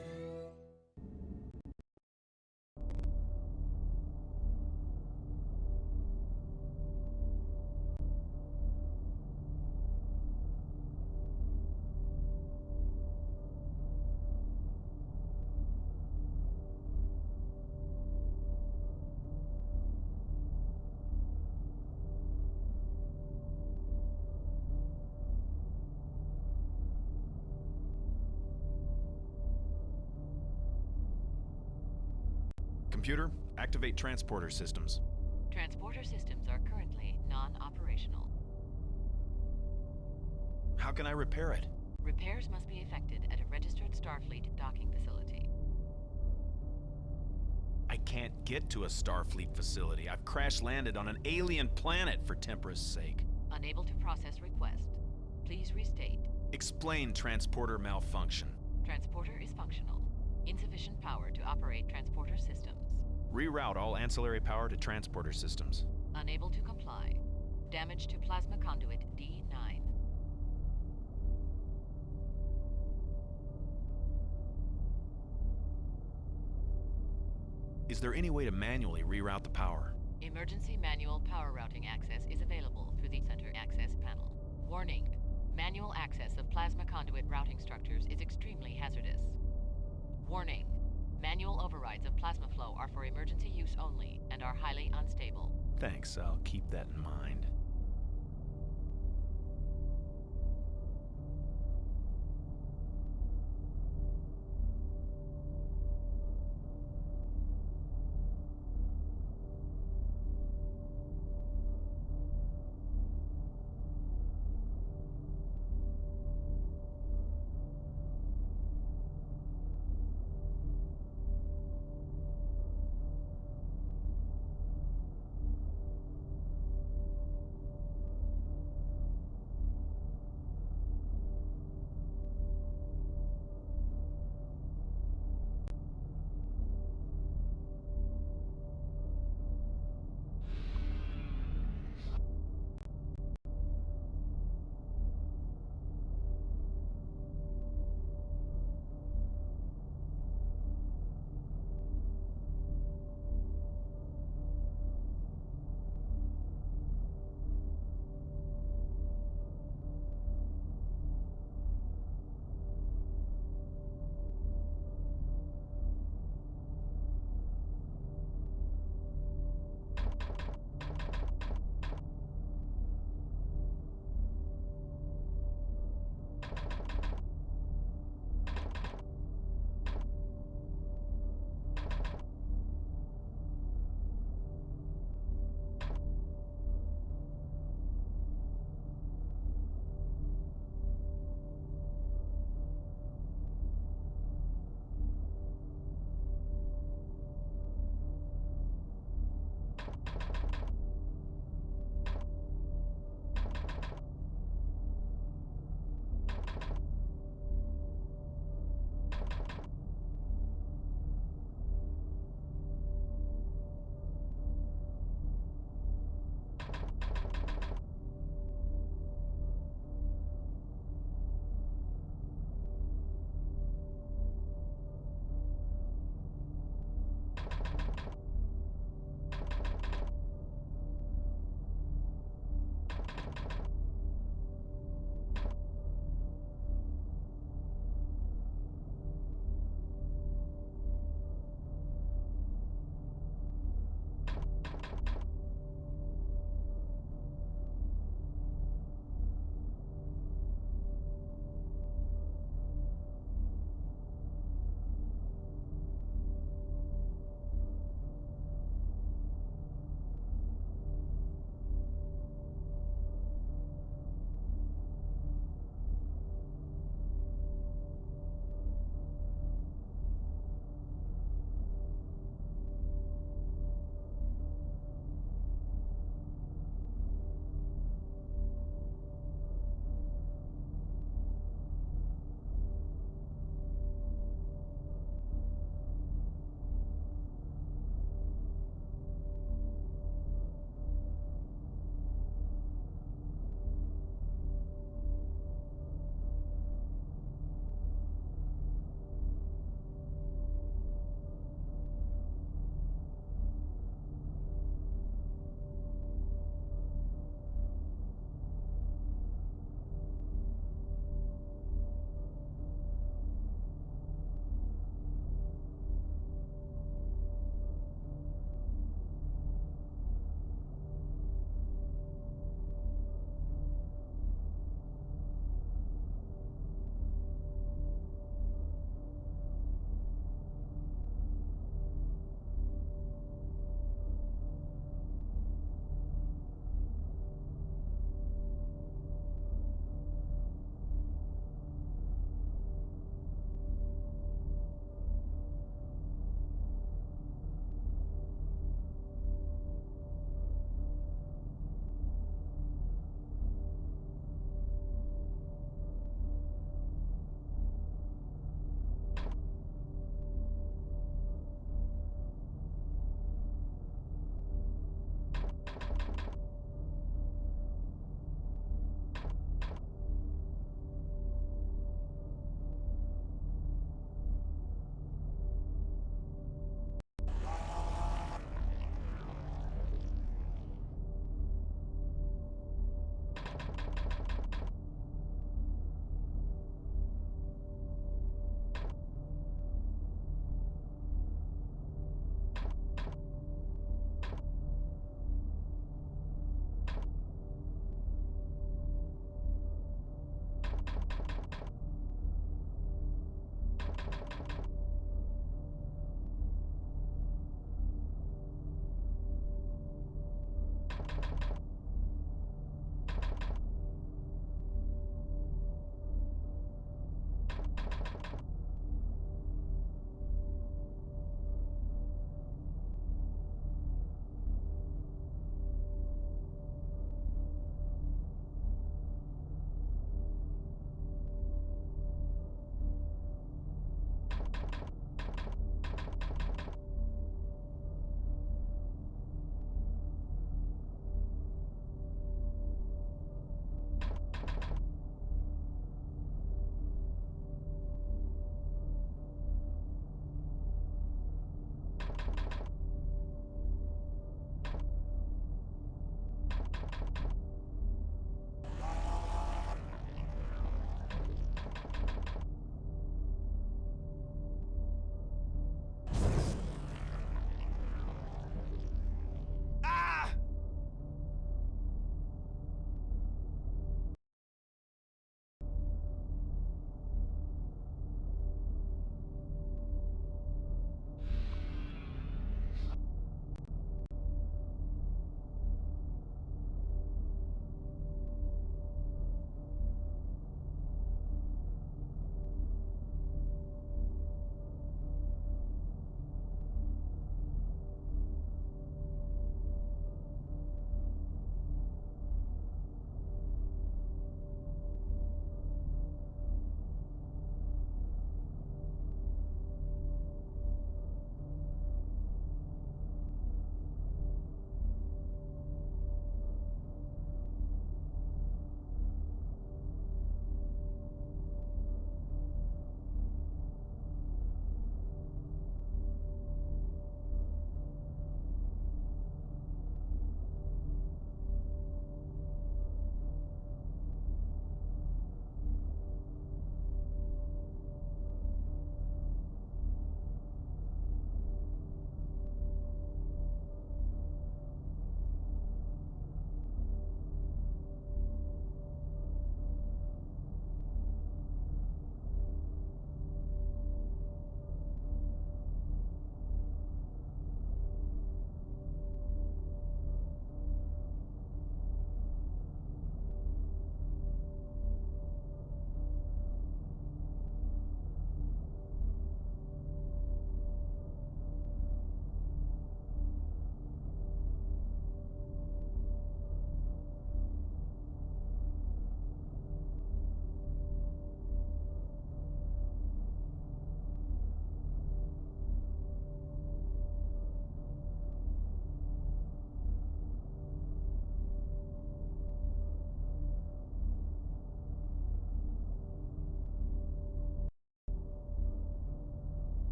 Speaker 2: Computer, activate transporter systems.
Speaker 3: Transporter systems are currently non-operational.
Speaker 2: How can I repair it?
Speaker 3: Repairs must be effected at a registered Starfleet docking facility.
Speaker 2: I can't get to a Starfleet facility. I've crash-landed on an alien planet, for Tempra's sake.
Speaker 3: Unable to process request. Please restate.
Speaker 2: Explain transporter malfunction.
Speaker 3: Transporter is functional. Insufficient power to operate transporter systems.
Speaker 2: Reroute all ancillary power to transporter systems.
Speaker 3: Unable to comply. Damage to plasma conduit D9.
Speaker 2: Is there any way to manually reroute the power?
Speaker 3: Emergency manual power routing access is available through the center access panel. Warning. Manual access of plasma conduit routing structures is extremely hazardous. Warning. Manual overrides of plasma flow are for emergency use only and are highly unstable.
Speaker 2: Thanks, I'll keep that in mind.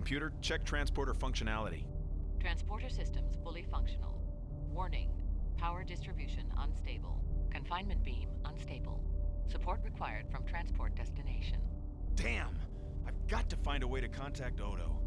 Speaker 2: Computer, check transporter functionality.
Speaker 3: Transporter systems fully functional. Warning. Power distribution unstable. Confinement beam unstable. Support required from transport destination.
Speaker 2: Damn! I've got to find a way to contact Odo.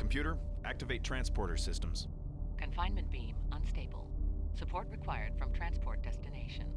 Speaker 2: Computer, activate transporter systems.
Speaker 3: Confinement beam unstable. Support required from transport destination.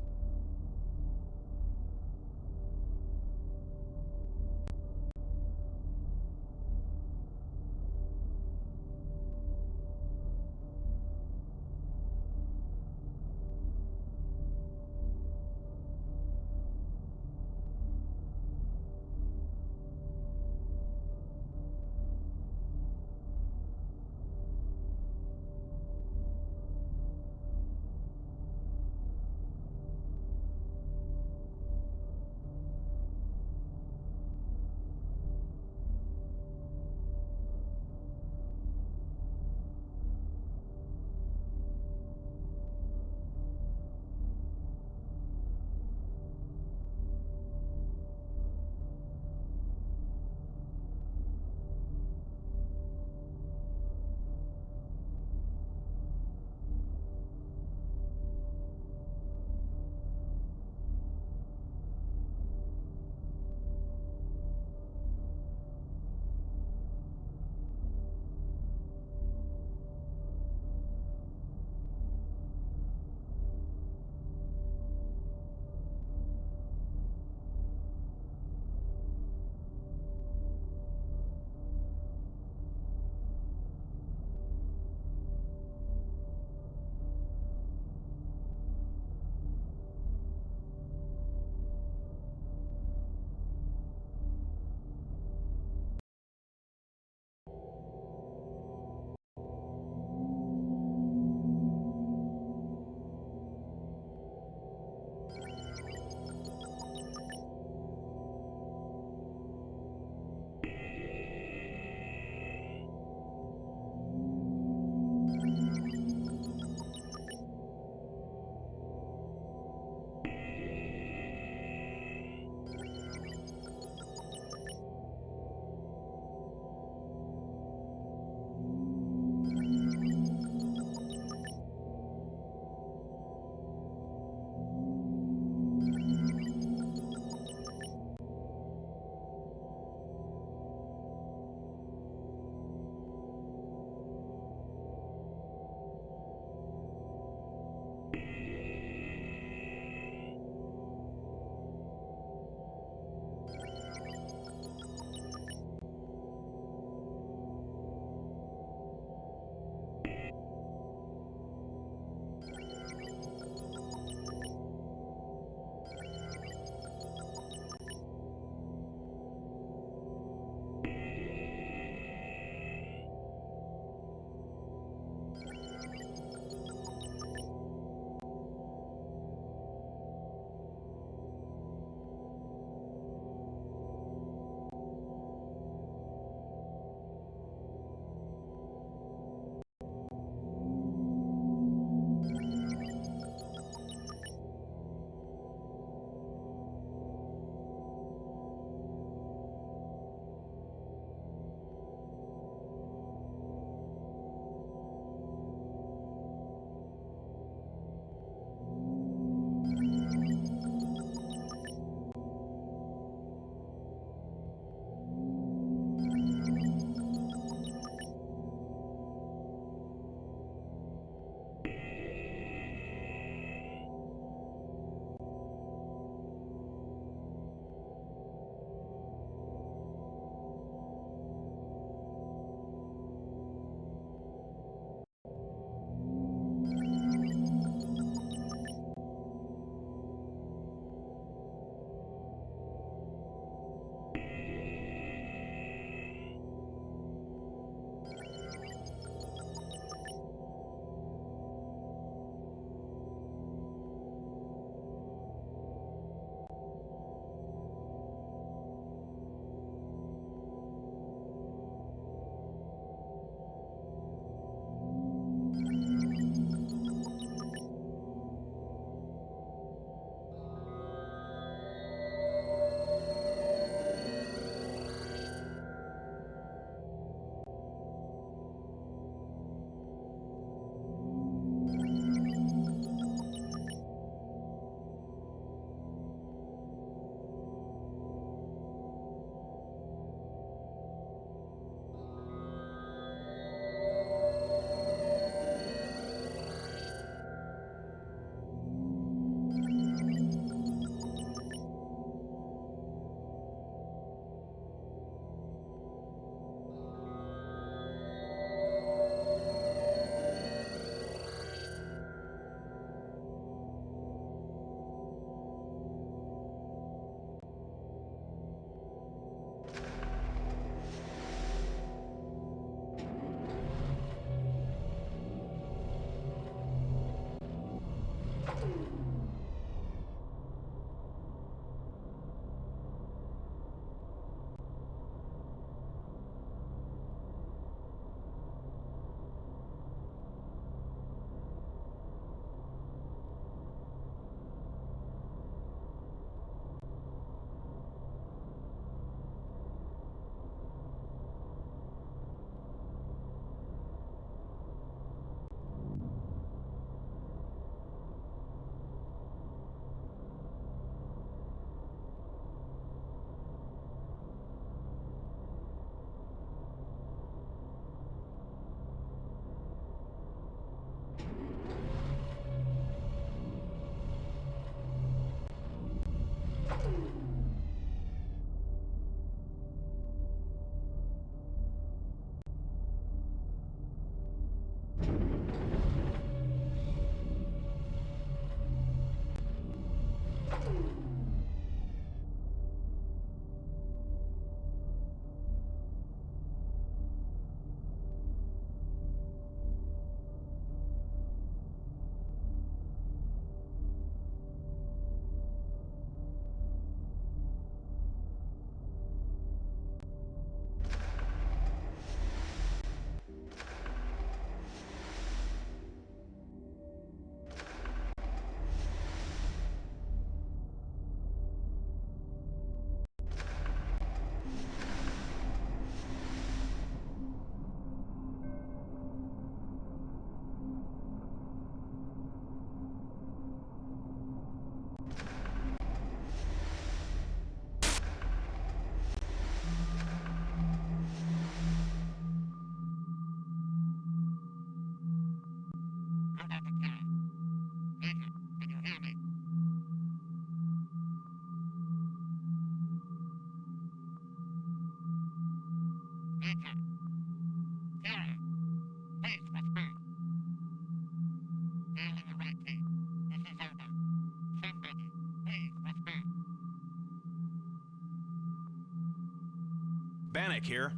Speaker 2: Bannock here.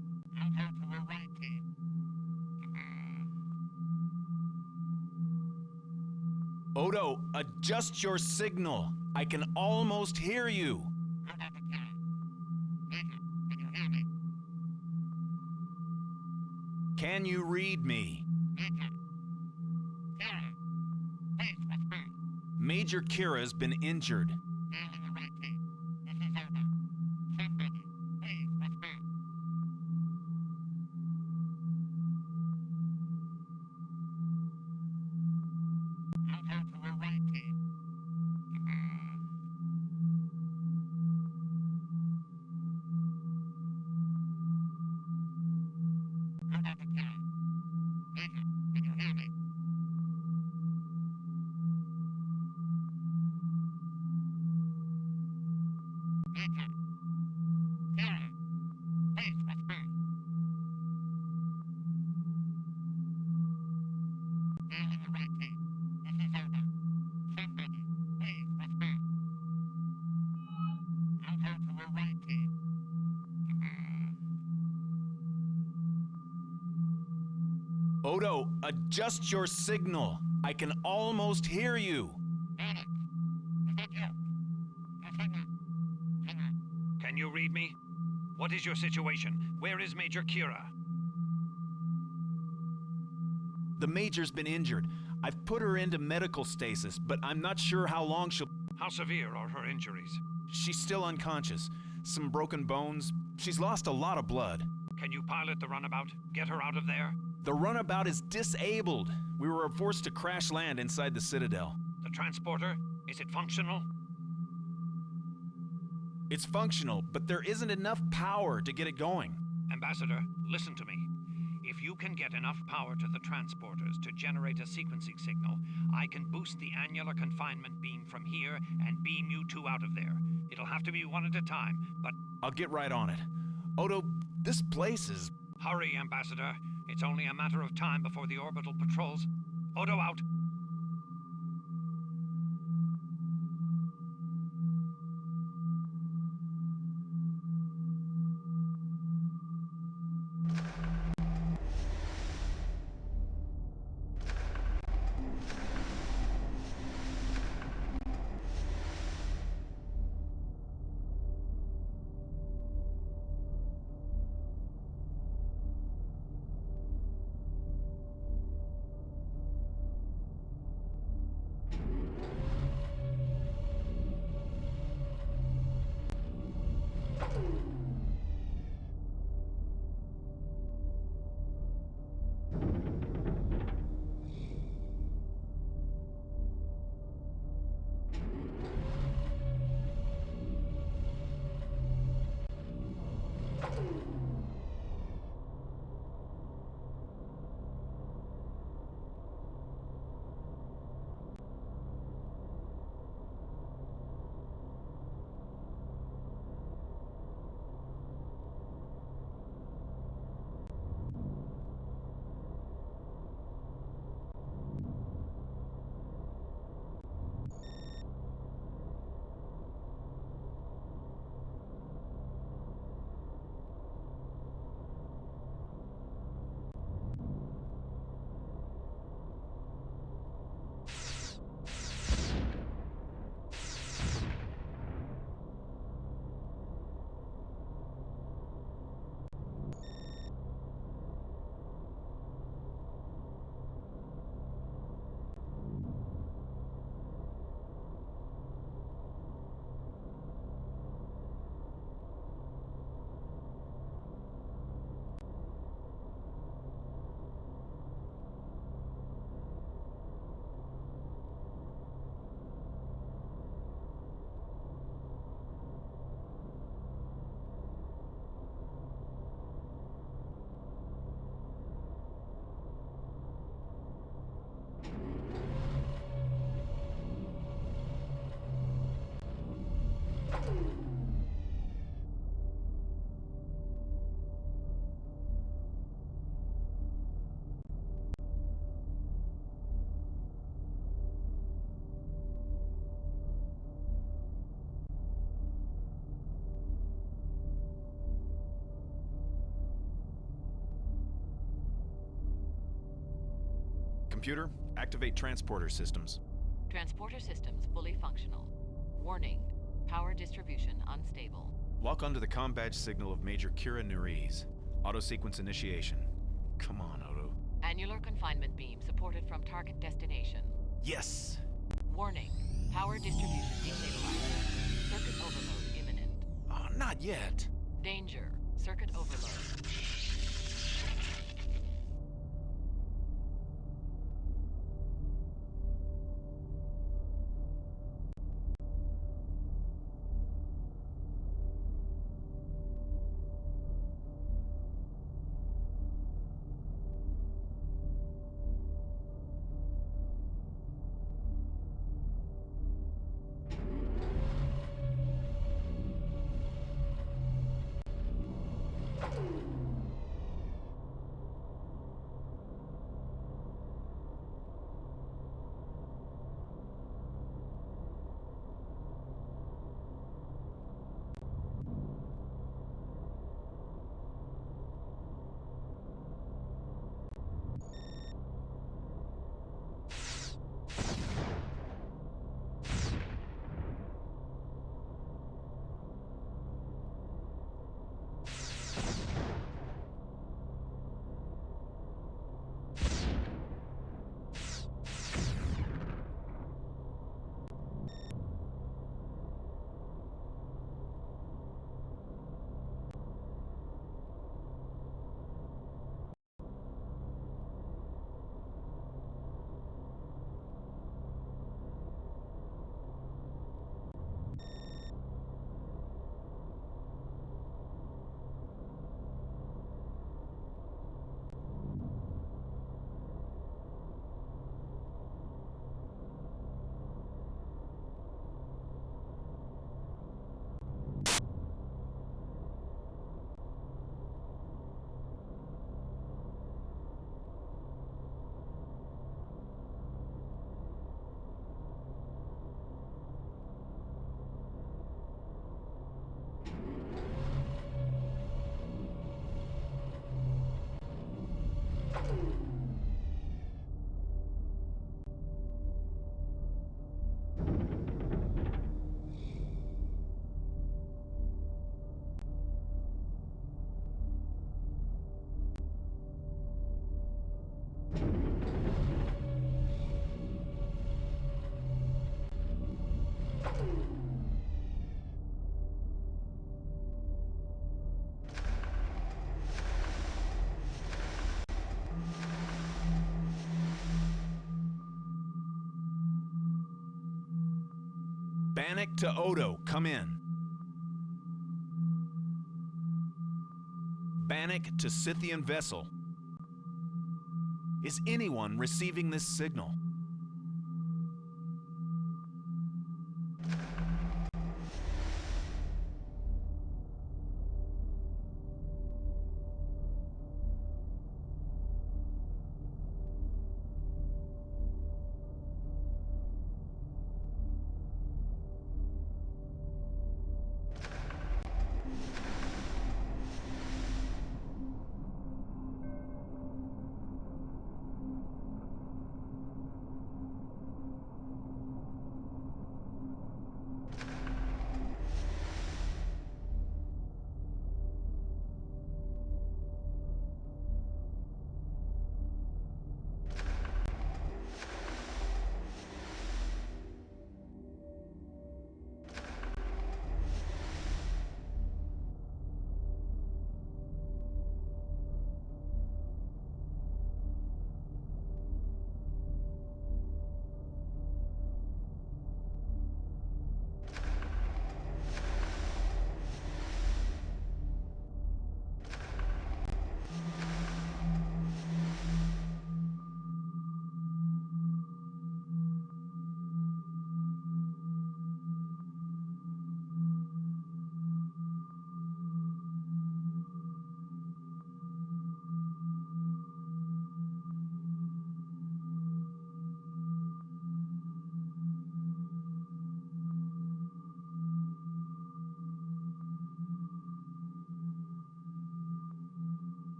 Speaker 2: Odo, adjust your signal. I can almost hear you. Can you read me? Major Kira's been injured. Odo, adjust your signal. I can almost hear you.
Speaker 6: Can you read me? What is your situation? Where is Major Kira?
Speaker 2: The Major's been injured. I've put her into medical stasis, but I'm not sure how long she'll...
Speaker 6: How severe are her injuries?
Speaker 2: She's still unconscious. Some broken bones. She's lost a lot of blood.
Speaker 6: Can you pilot the runabout? Get her out of there?
Speaker 2: The runabout is disabled. We were forced to crash land inside the Citadel.
Speaker 6: The transporter? Is it functional?
Speaker 2: It's functional, but there isn't enough power to get it going.
Speaker 6: Ambassador, listen to me. If you can get enough power to the transporters to generate a sequencing signal, I can boost the annular confinement beam from here and beam you two out of there. It'll have to be one at a time, but...
Speaker 2: I'll get right on it. Odo, this place is...
Speaker 6: Hurry, Ambassador. It's only a matter of time before the orbital patrols... Odo out!
Speaker 2: Computer, activate transporter systems.
Speaker 3: Transporter systems fully functional. Warning, power distribution unstable.
Speaker 2: Lock onto the comm badge signal of Major Kira Nerys. Auto-sequence initiation. Come on, Odo.
Speaker 3: Annular confinement beam supported from target destination.
Speaker 2: Yes!
Speaker 3: Warning, power distribution destabilized. Circuit overload imminent.
Speaker 2: Oh, not yet.
Speaker 3: Danger, circuit overload.
Speaker 2: Bannock to Odo, come in. Bannock to Scythian vessel. Is anyone receiving this signal?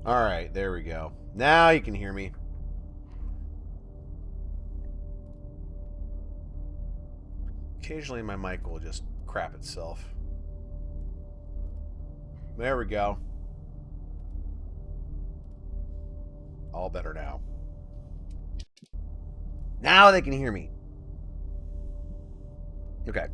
Speaker 1: All right, there we go. Now you can hear me. Occasionally my mic will just crap itself. There we go. All better now. Now they can hear me. Okay.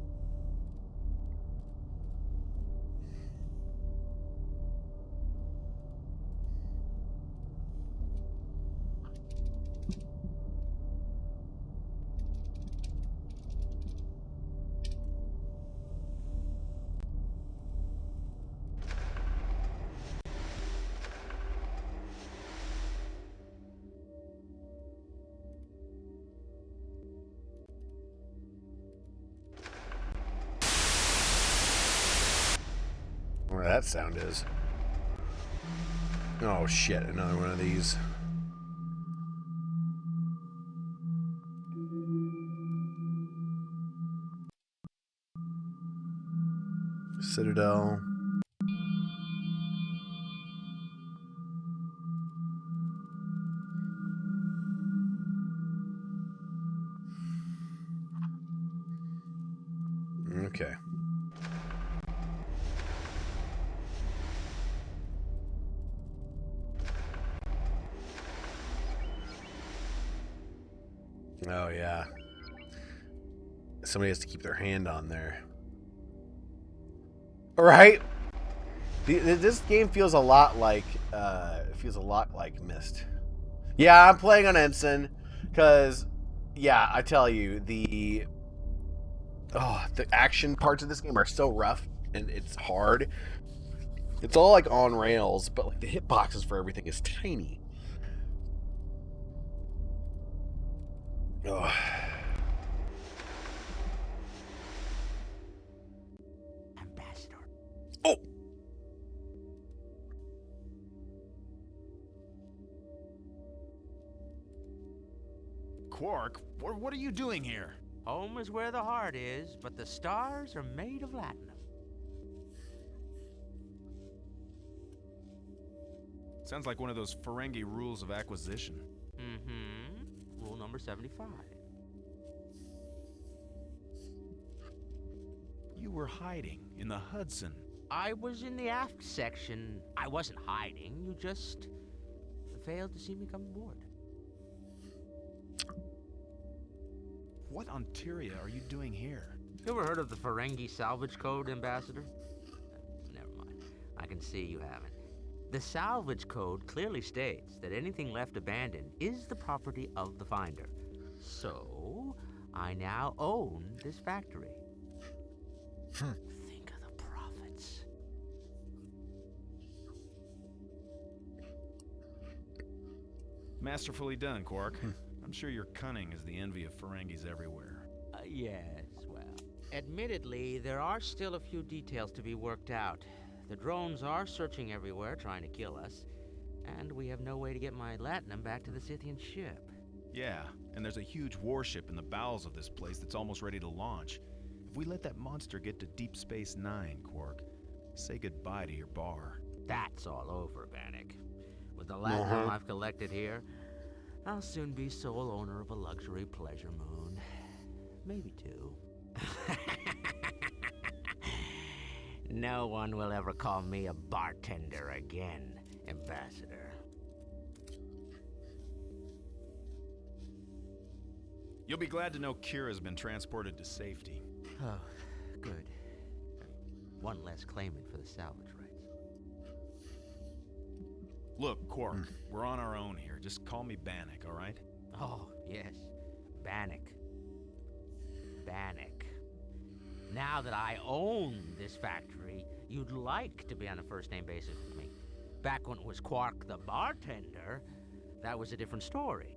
Speaker 1: Where that sound is. Oh shit, another one of these. Citadel. Okay. Oh, yeah. Somebody has to keep their hand on there. Right? This game feels a lot like Myst. Yeah, I'm playing on Ensign because, yeah, I tell you, the action parts of this game are so rough and it's hard. It's all like on rails, but like the hitboxes for everything is tiny. Ugh.
Speaker 10: Ambassador.
Speaker 1: Oh!
Speaker 2: Quark, what are you doing here?
Speaker 10: Home is where the heart is, but the stars are made of latinum.
Speaker 2: Sounds like one of those Ferengi rules of acquisition.
Speaker 10: Mm-hmm. Rule number 75.
Speaker 2: You were hiding in the Hudson.
Speaker 10: I was in the aft section. I wasn't hiding. You just failed to see me come aboard.
Speaker 2: What on Tyria are you doing here?
Speaker 10: You ever heard of the Ferengi Salvage Code, Ambassador? Never mind. I can see you haven't. The Salvage Code clearly states that anything left abandoned is the property of the finder. So, I now own this factory. Think of the profits.
Speaker 2: Masterfully done, Quark. I'm sure your cunning is the envy of Ferengis everywhere.
Speaker 10: Yes, well. Admittedly, there are still a few details to be worked out. The drones are searching everywhere, trying to kill us. And we have no way to get my Latinum back to the Scythian ship.
Speaker 2: Yeah, and there's a huge warship in the bowels of this place that's almost ready to launch. If we let that monster get to Deep Space Nine, Quark, say goodbye to your bar.
Speaker 10: That's all over, Bannock. With the Latinum I've collected here, I'll soon be sole owner of a luxury pleasure moon. Maybe two. No one will ever call me a bartender again, Ambassador.
Speaker 2: You'll be glad to know Kira's been transported to safety.
Speaker 10: Oh, good. One less claimant for the salvage rights.
Speaker 2: Look, Quark, we're on our own here. Just call me Bannock, all right?
Speaker 10: Oh, yes. Bannock. Bannock. Now that I own this factory, you'd like to be on a first-name basis with me. Back when it was Quark the bartender, that was a different story.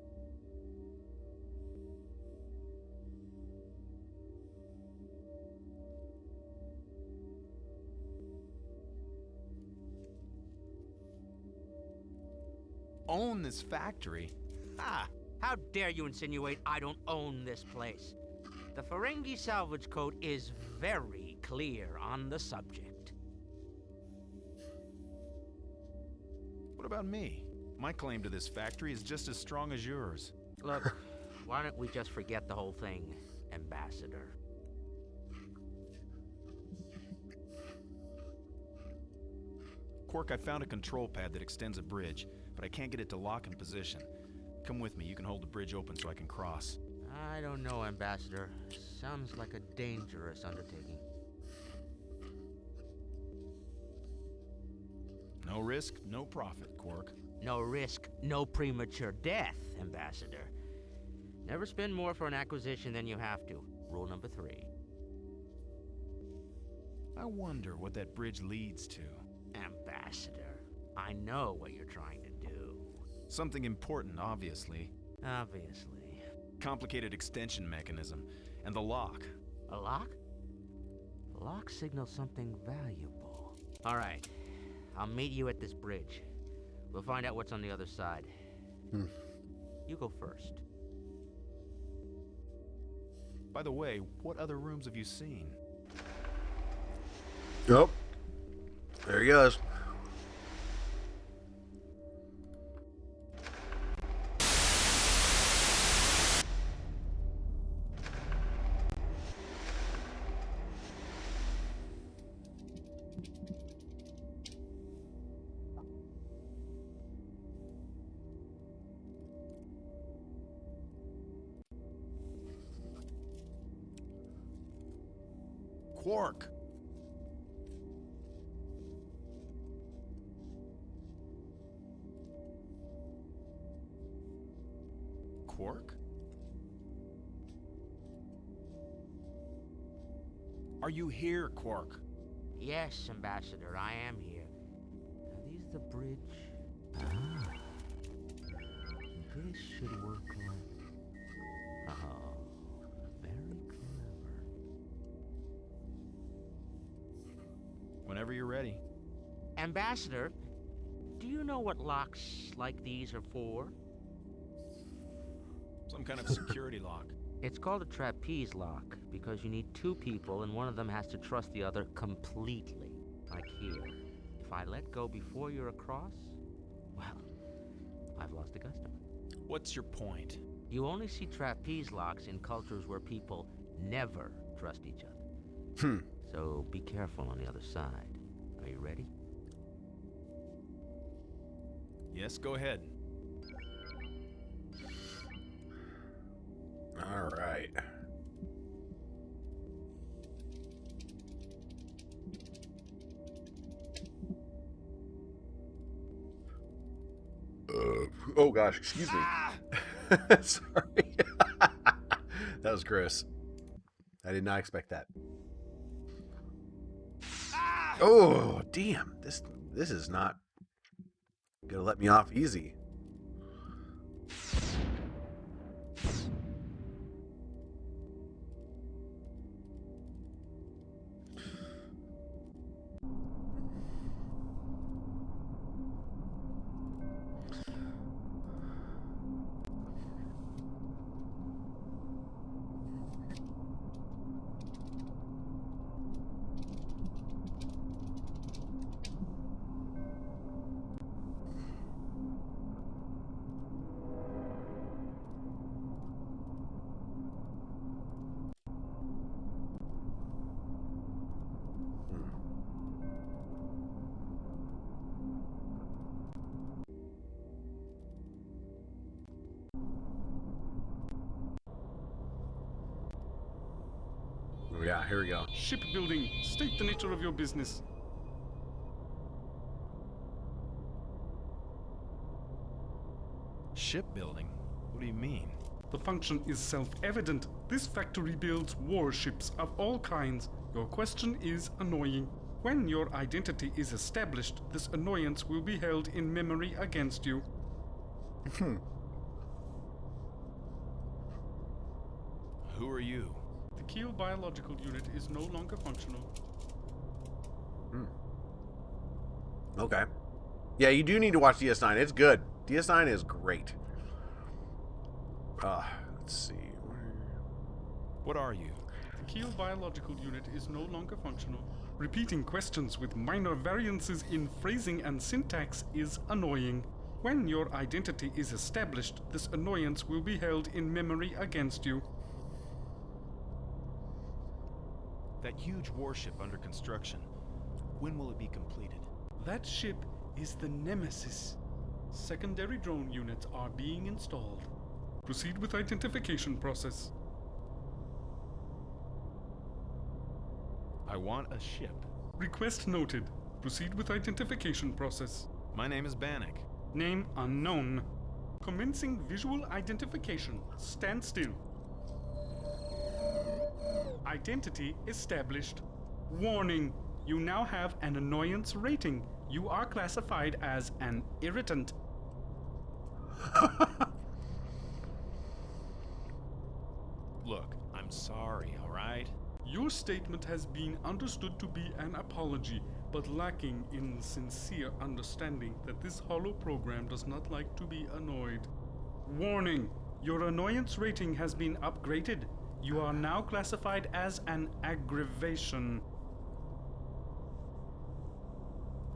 Speaker 2: Own this factory?
Speaker 10: Ah! How dare you insinuate I don't own this place? The Ferengi Salvage Code is very clear on the subject.
Speaker 2: What about me? My claim to this factory is just as strong as yours.
Speaker 10: Look, why don't we just forget the whole thing, Ambassador?
Speaker 2: Quark, I found a control pad that extends a bridge, but I can't get it to lock in position. Come with me, you can hold the bridge open so I can cross.
Speaker 10: I don't know, Ambassador. Sounds like a dangerous undertaking.
Speaker 2: No risk, no profit, Quark.
Speaker 10: No risk, no premature death, Ambassador. Never spend more for an acquisition than you have to. Rule number 3.
Speaker 2: I wonder what that bridge leads to.
Speaker 10: Ambassador, I know what you're trying to do.
Speaker 2: Something important, obviously.
Speaker 10: Obviously.
Speaker 2: Complicated extension mechanism. And the lock.
Speaker 10: A lock? The lock signals something valuable. All right. I'll meet you at this bridge. We'll find out what's on the other side. You go first.
Speaker 2: By the way, what other rooms have you seen?
Speaker 1: Oh. There he goes.
Speaker 2: Quark! Quark? Are you here, Quark?
Speaker 10: Yes, Ambassador, I am here. Are these the bridge? Ah. This should work like... Oh, very clever.
Speaker 2: Whenever you're ready.
Speaker 10: Ambassador, do you know what locks like these are for?
Speaker 2: Some kind of security lock.
Speaker 10: It's called a trapeze lock because you need 2 people and one of them has to trust the other completely. Like here. If I let go before you're across, well, I've lost a customer.
Speaker 2: What's your point?
Speaker 10: You only see trapeze locks in cultures where people never trust each other. So So be careful on the other side. Are you ready?
Speaker 2: Yes, go ahead.
Speaker 1: All right. Oh gosh, excuse me. Sorry. That was gross. I did not expect that. Oh, damn. This is not gonna let me off easy. Oh, yeah, here we go.
Speaker 14: Shipbuilding. State the nature of your business.
Speaker 2: Shipbuilding? What do you mean?
Speaker 14: The function is self-evident. This factory builds warships of all kinds. Your question is annoying. When your identity is established, this annoyance will be held in memory against you.
Speaker 2: Who are you?
Speaker 14: The Keel biological unit is no longer functional.
Speaker 1: Okay. Yeah, you do need to watch DS9. It's good. DS9 is great. Let's see.
Speaker 2: What are you?
Speaker 14: The Keel biological unit is no longer functional. Repeating questions with minor variances in phrasing and syntax is annoying. When your identity is established, this annoyance will be held in memory against you.
Speaker 2: That huge warship under construction. When will it be completed?
Speaker 14: That ship is the Nemesis. Secondary drone units are being installed. Proceed with identification process.
Speaker 2: I want a ship.
Speaker 14: Request noted. Proceed with identification process.
Speaker 2: My name is Bannock.
Speaker 14: Name unknown. Commencing visual identification. Stand still. Identity established. Warning. You now have an annoyance rating. You are classified as an irritant.
Speaker 2: Look, I'm sorry, alright?
Speaker 14: Your statement has been understood to be an apology, but lacking in sincere understanding that this hollow program does not like to be annoyed. Warning! Your annoyance rating has been upgraded. You are now classified as an aggravation.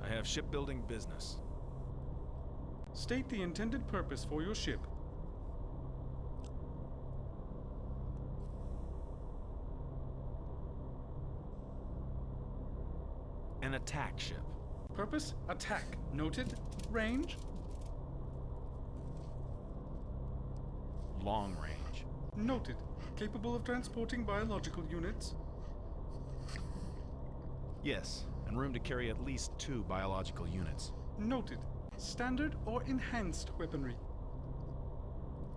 Speaker 2: I have shipbuilding business.
Speaker 14: State the intended purpose for your ship.
Speaker 2: An attack ship.
Speaker 14: Purpose, attack. Noted. Range?
Speaker 2: Long range.
Speaker 14: Noted. Capable of transporting biological units?
Speaker 2: Yes, and room to carry at least 2 biological units.
Speaker 14: Noted. Standard or enhanced weaponry?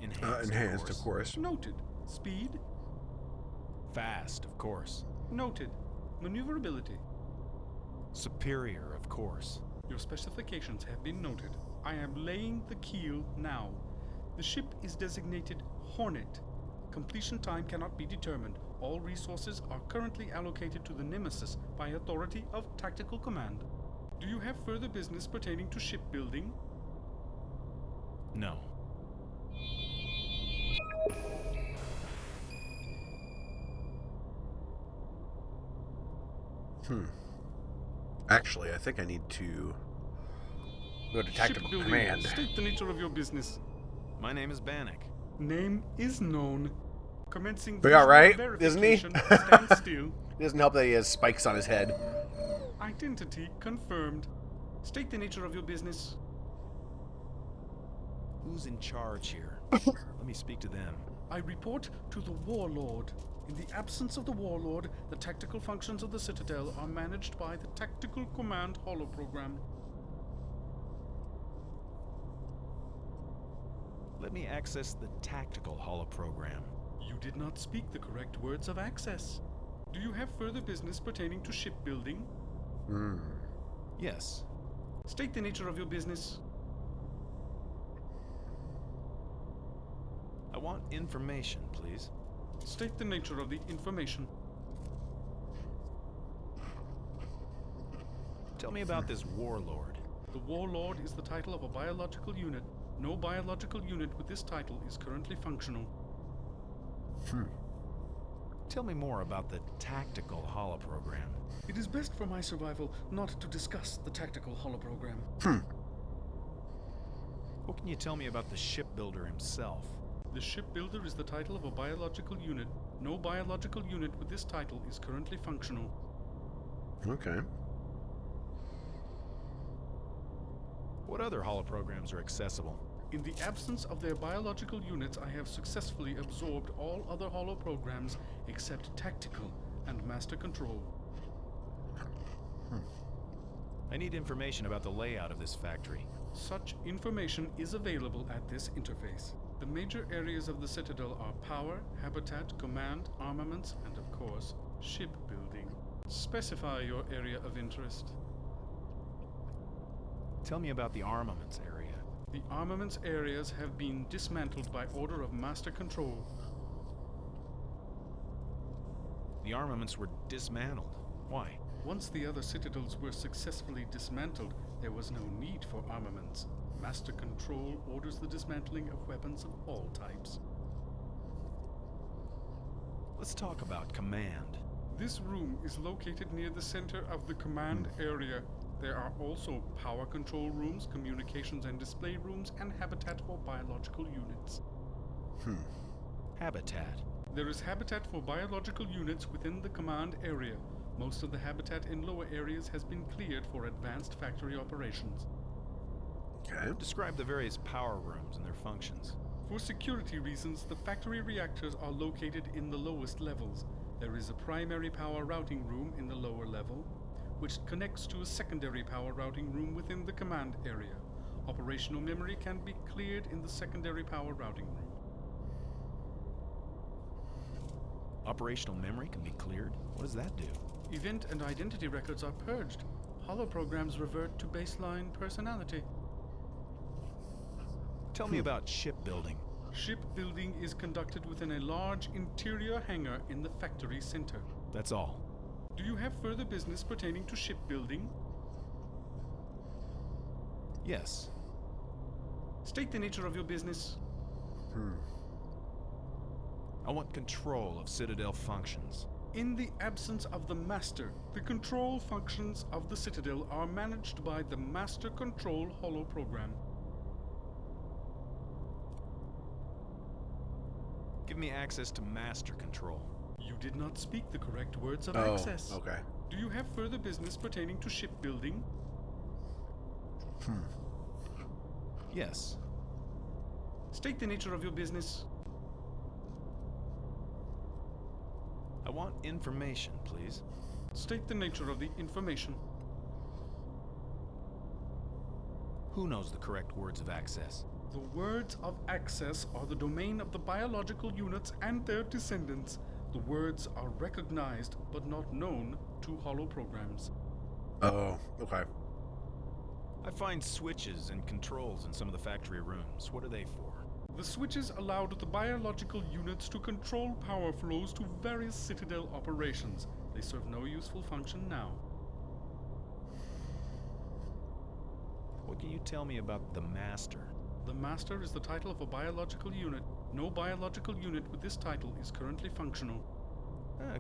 Speaker 2: Enhanced,
Speaker 1: of course.
Speaker 14: Noted. Speed?
Speaker 2: Fast, of course.
Speaker 14: Noted. Maneuverability?
Speaker 2: Superior, of course.
Speaker 14: Your specifications have been noted. I am laying the keel now. The ship is designated Hornet. Completion time cannot be determined. All resources are currently allocated to the Nemesis by authority of Tactical Command. Do you have further business pertaining to shipbuilding?
Speaker 2: No.
Speaker 1: Actually, I think I need to go to Tactical
Speaker 14: Shipbuilding.
Speaker 1: Command.
Speaker 14: State the nature of your business.
Speaker 2: My name is Bannock.
Speaker 14: Name is known. Commencing
Speaker 1: But yeah,
Speaker 14: visual
Speaker 1: right? Isn't he?
Speaker 14: verification. Stand still.
Speaker 1: It doesn't help that he has spikes on his head.
Speaker 14: Identity confirmed. State the nature of your business.
Speaker 2: Who's in charge here? Let me speak to them.
Speaker 14: I report to the Warlord. In the absence of the Warlord, the tactical functions of the Citadel are managed by the Tactical Command Holoprogram.
Speaker 2: Let me access the tactical holoprogram.
Speaker 14: You did not speak the correct words of access. Do you have further business pertaining to shipbuilding?
Speaker 2: Yes.
Speaker 14: State the nature of your business.
Speaker 2: I want information, please.
Speaker 14: State the nature of the information.
Speaker 2: Tell me about this warlord.
Speaker 14: The Warlord is the title of a biological unit. No biological unit with this title is currently functional.
Speaker 2: Tell me more about the tactical holoprogram.
Speaker 14: It is best for my survival not to discuss the tactical holoprogram.
Speaker 2: What can you tell me about the shipbuilder himself?
Speaker 14: The shipbuilder is the title of a biological unit. No biological unit with this title is currently functional.
Speaker 1: Okay.
Speaker 2: What other holoprograms are accessible?
Speaker 14: In the absence of their biological units, I have successfully absorbed all other holoprograms except tactical and master control.
Speaker 2: I need information about the layout of this factory.
Speaker 14: Such information is available at this interface. The major areas of the Citadel are power, habitat, command, armaments, and of course, shipbuilding. Specify your area of interest.
Speaker 2: Tell me about the armaments area.
Speaker 14: The armaments areas have been dismantled by order of Master Control.
Speaker 2: The armaments were dismantled. Why?
Speaker 14: Once the other citadels were successfully dismantled, there was no need for armaments. Master Control orders the dismantling of weapons of all types.
Speaker 2: Let's talk about command.
Speaker 14: This room is located near the center of the command area. There are also power control rooms, communications and display rooms, and habitat for biological units.
Speaker 2: Habitat.
Speaker 14: There is habitat for biological units within the command area. Most of the habitat in lower areas has been cleared for advanced factory operations.
Speaker 1: Okay.
Speaker 2: Describe the various power rooms and their functions.
Speaker 14: For security reasons, the factory reactors are located in the lowest levels. There is a primary power routing room in the lower level, which connects to a secondary power routing room within the command area. Operational memory can be cleared in the secondary power routing room.
Speaker 2: Operational memory can be cleared? What does that do?
Speaker 14: Event and identity records are purged. Holoprograms revert to baseline personality.
Speaker 2: Tell me about shipbuilding.
Speaker 14: Shipbuilding is conducted within a large interior hangar in the factory center.
Speaker 2: That's all.
Speaker 14: Do you have further business pertaining to shipbuilding?
Speaker 2: Yes.
Speaker 14: State the nature of your business.
Speaker 2: I want control of Citadel functions.
Speaker 14: In the absence of the Master, the control functions of the Citadel are managed by the Master Control Holoprogram.
Speaker 2: Give me access to master control.
Speaker 14: You did not speak the correct words of access.
Speaker 1: Okay.
Speaker 14: Do you have further business pertaining to shipbuilding?
Speaker 2: Yes.
Speaker 14: State the nature of your business.
Speaker 2: I want information, please.
Speaker 14: State the nature of the information.
Speaker 2: Who knows the correct words of access?
Speaker 14: The words of access are the domain of the biological units and their descendants. The words are recognized but not known to holoprograms.
Speaker 1: Oh, okay.
Speaker 2: I find switches and controls in some of the factory rooms. What are they for?
Speaker 14: The switches allowed the biological units to control power flows to various Citadel operations. They serve no useful function now.
Speaker 2: What can you tell me about the Master?
Speaker 14: The Master is the title of a biological unit. No biological unit with this title is currently functional.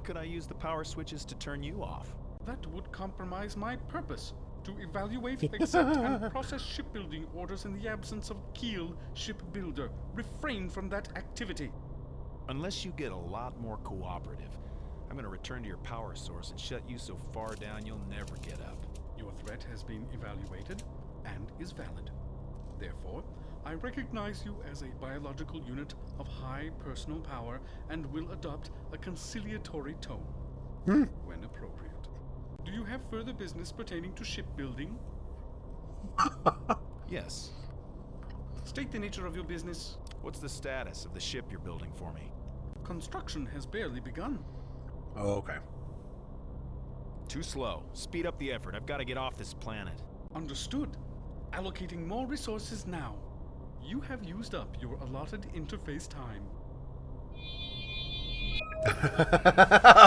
Speaker 2: Could I use the power switches to turn you off?
Speaker 14: That would compromise my purpose. To evaluate, accept, and process shipbuilding orders in the absence of Keel, shipbuilder. Refrain from that activity.
Speaker 2: Unless you get a lot more cooperative, I'm gonna return to your power source and shut you so far down you'll never get up.
Speaker 14: Your threat has been evaluated and is valid. Therefore, I recognize you as a biological unit of high personal power and will adopt a conciliatory tone when appropriate. Do you have further business pertaining to shipbuilding?
Speaker 2: Yes.
Speaker 14: State the nature of your business.
Speaker 2: What's the status of the ship you're building for me?
Speaker 14: Construction has barely begun.
Speaker 1: Oh, okay.
Speaker 2: Too slow. Speed up the effort. I've got to get off this planet.
Speaker 14: Understood. Allocating more resources now. You have used up your allotted interface time.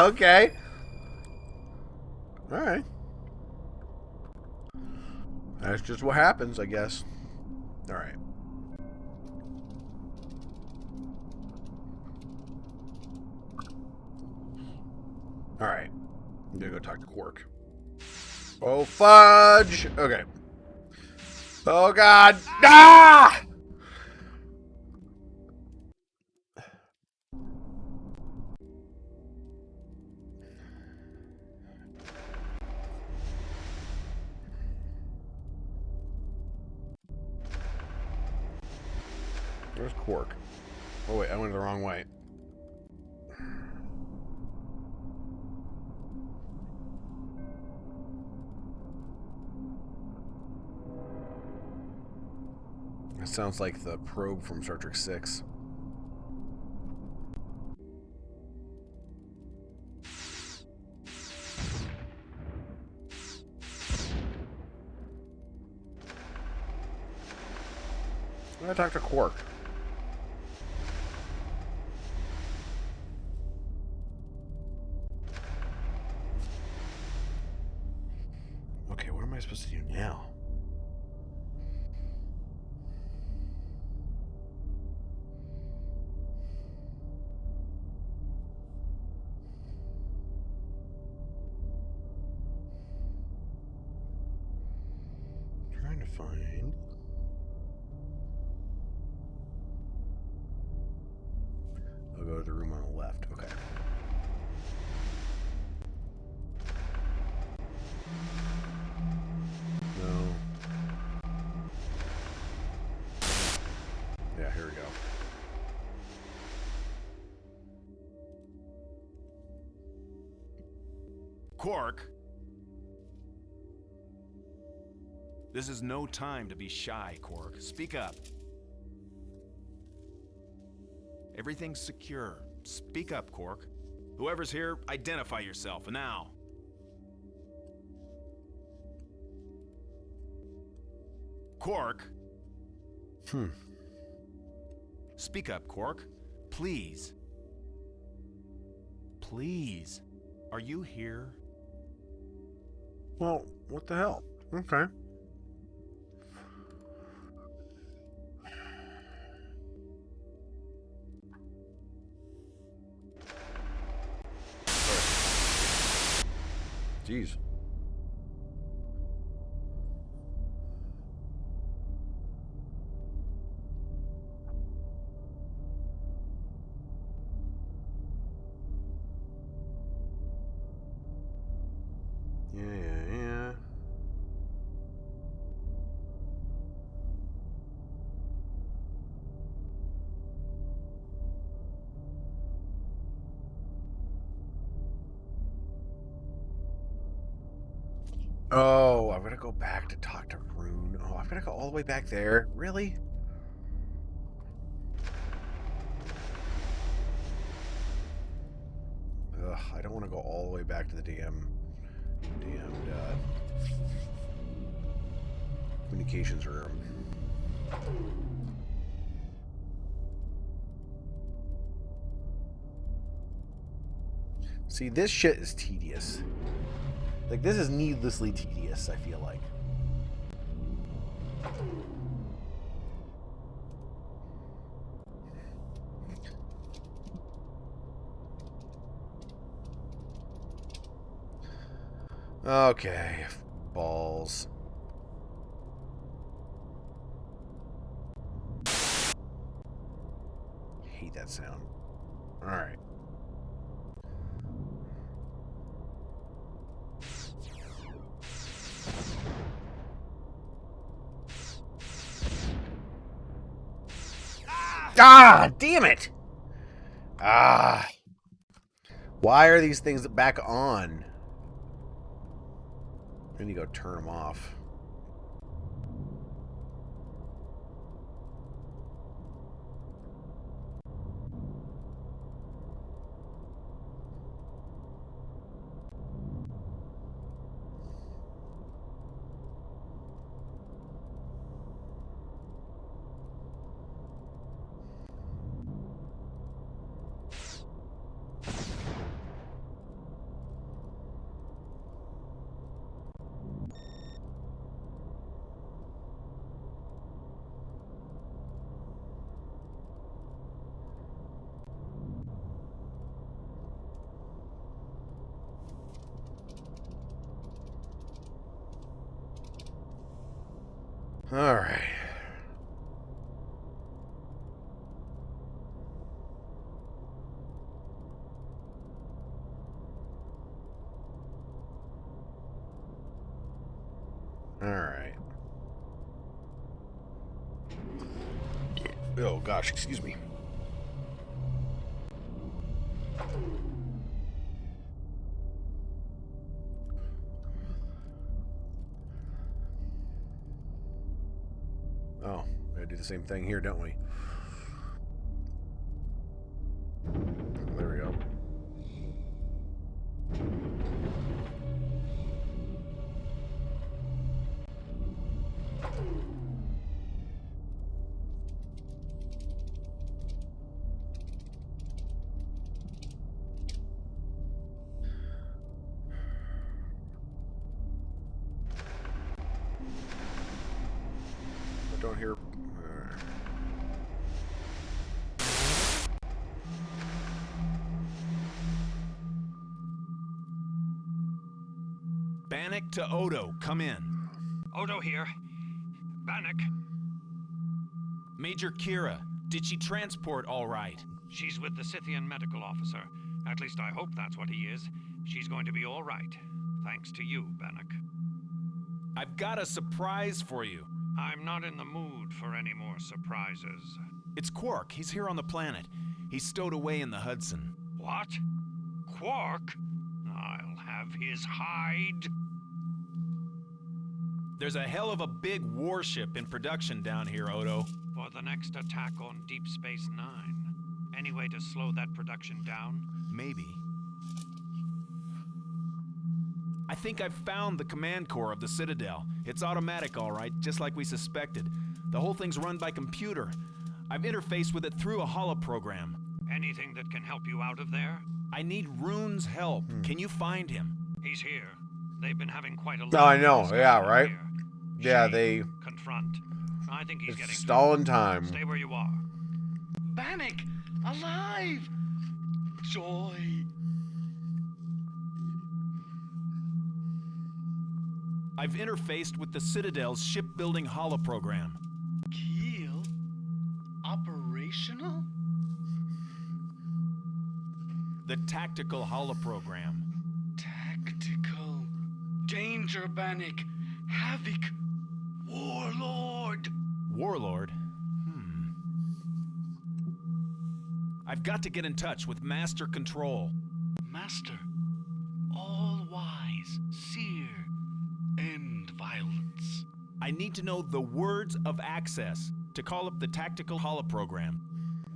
Speaker 1: Okay. Alright. That's just what happens, I guess. Alright. Alright. I'm gonna go talk to Quark. Oh, fudge! Okay. Oh, God! Ah! Where's Quark? Oh, wait, I went the wrong way. That sounds like the probe from Star Trek 6. I'm gonna talk to Quark. Okay, what am I supposed to do now? Trying to find... I'll go to the room on the left. Okay. No. Yeah, here we go.
Speaker 2: Quark! This is no time to be shy, Quark. Speak up. Everything's secure. Speak up, Quark. Whoever's here, identify yourself, now. Quark? Speak up, Quark. Please. Please. Are you here?
Speaker 1: Well, what the hell? Okay. Jeez. Yeah. Oh, I'm gonna go back to talk to Rune. Oh, I'm gonna go all the way back there. Really? Ugh, I don't want to go all the way back to the damned communications room. See, this shit is tedious. Like, this is needlessly tedious, I feel like. Okay, balls. Hate that sound. Alright. Ah, damn it! Ah. Why are these things back on? I need to go turn them off. All right. All right. Oh gosh, excuse me. Oh, we do the same thing here, don't we? There we go. I don't hear.
Speaker 2: Bannock to Odo, come in.
Speaker 6: Odo here. Bannock.
Speaker 2: Major Kira, did she transport all right?
Speaker 6: She's with the Scythian medical officer. At least I hope that's what he is. She's going to be all right. Thanks to you, Bannock.
Speaker 2: I've got a surprise for you.
Speaker 6: I'm not in the mood for any more surprises.
Speaker 2: It's Quark. He's here on the planet. He's stowed away in the Hudson.
Speaker 6: What? Quark? I'll have his hide.
Speaker 2: There's a hell of a big warship in production down here, Odo.
Speaker 6: For the next attack on Deep Space Nine. Any way to slow that production down?
Speaker 2: Maybe. I think I've found the command core of the Citadel. It's automatic, all right, just like we suspected. The whole thing's run by computer. I've interfaced with it through a holoprogram.
Speaker 6: Anything that can help you out of there?
Speaker 2: I need Rune's help. Can you find him?
Speaker 6: He's here. They've been having quite a lot.
Speaker 1: Oh, I know. Yeah, right.
Speaker 6: Here.
Speaker 1: Yeah,
Speaker 6: Shame,
Speaker 1: they.
Speaker 6: confront. I think he's getting
Speaker 1: stalling time.
Speaker 6: Stay where you are.
Speaker 19: Bannock, alive! Joy.
Speaker 2: I've interfaced with the Citadel's shipbuilding holoprogram.
Speaker 19: Keel? Operational?
Speaker 2: The tactical holoprogram.
Speaker 19: Tactical. Danger, Bannock. Havoc. Warlord.
Speaker 2: Warlord? I've got to get in touch with Master Control.
Speaker 19: Master. All-wise. Seer. End violence.
Speaker 2: I need to know the words of access to call up the tactical holoprogram.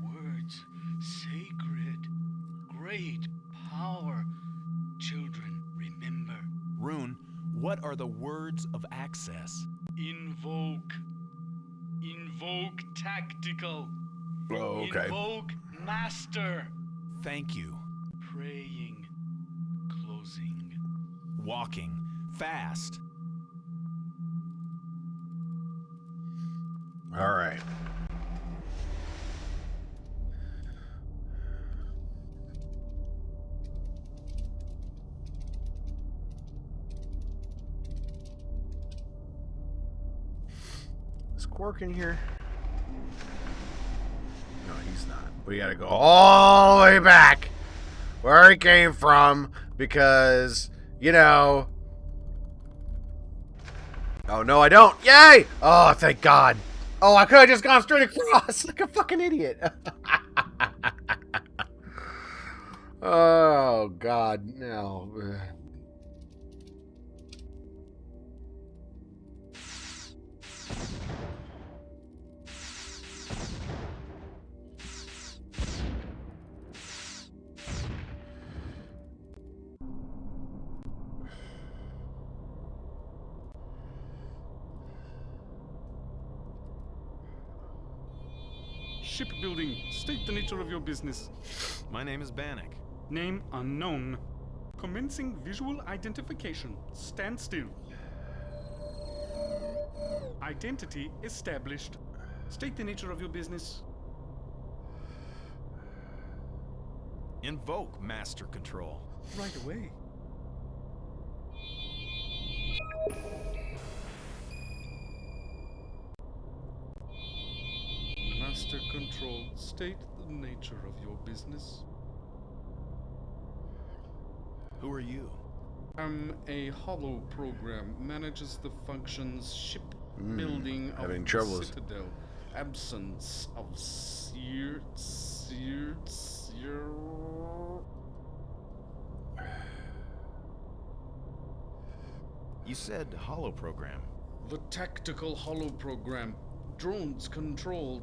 Speaker 19: Words. Sacred. Great power. Children, remember.
Speaker 2: Rune, what are the words of access?
Speaker 19: Invoke. Invoke tactical.
Speaker 1: Oh, okay.
Speaker 19: Invoke master.
Speaker 2: Thank you.
Speaker 19: Praying. Closing.
Speaker 2: Walking. Fast.
Speaker 1: All right. Is Quark in here? No, he's not. We gotta go all the way back where he came from because, you know... Oh, no, I don't. Yay! Oh, thank God. Oh, I could have just gone straight across like a fucking idiot. Oh, God, no.
Speaker 14: Shipbuilding. State the nature of your business.
Speaker 2: My name is Bannock.
Speaker 14: Name unknown. Commencing visual identification. Stand still. Identity established. State the nature of your business.
Speaker 2: Invoke Master Control.
Speaker 14: Right away. Master Control, state the nature of your business.
Speaker 2: Who are you?
Speaker 14: I'm a hollow program, manages the functions shipbuilding of
Speaker 1: having
Speaker 14: the
Speaker 1: troubles.
Speaker 14: Citadel. Absence of seer.
Speaker 2: You said hollow program.
Speaker 14: The tactical hollow program. Drones control.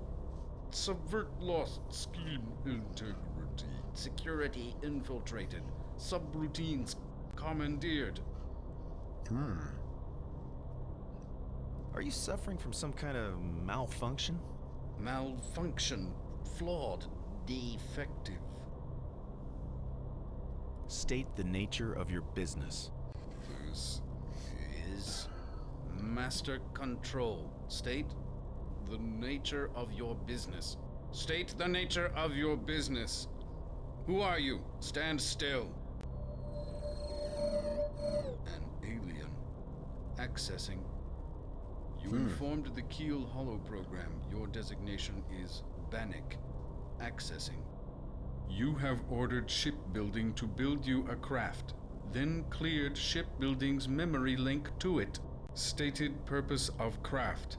Speaker 14: Subvert lost scheme integrity. Security infiltrated. Subroutines commandeered.
Speaker 2: Are you suffering from some kind of malfunction?
Speaker 14: Malfunction. Flawed. Defective.
Speaker 2: State the nature of your business.
Speaker 14: This is Master Control. State the nature of your business. State the nature of your business. Who are you? Stand still. An alien. Accessing. You informed the Keel Hollow program. Your designation is Bannock. Accessing. You have ordered shipbuilding to build you a craft, then cleared shipbuilding's memory link to it. Stated purpose of craft.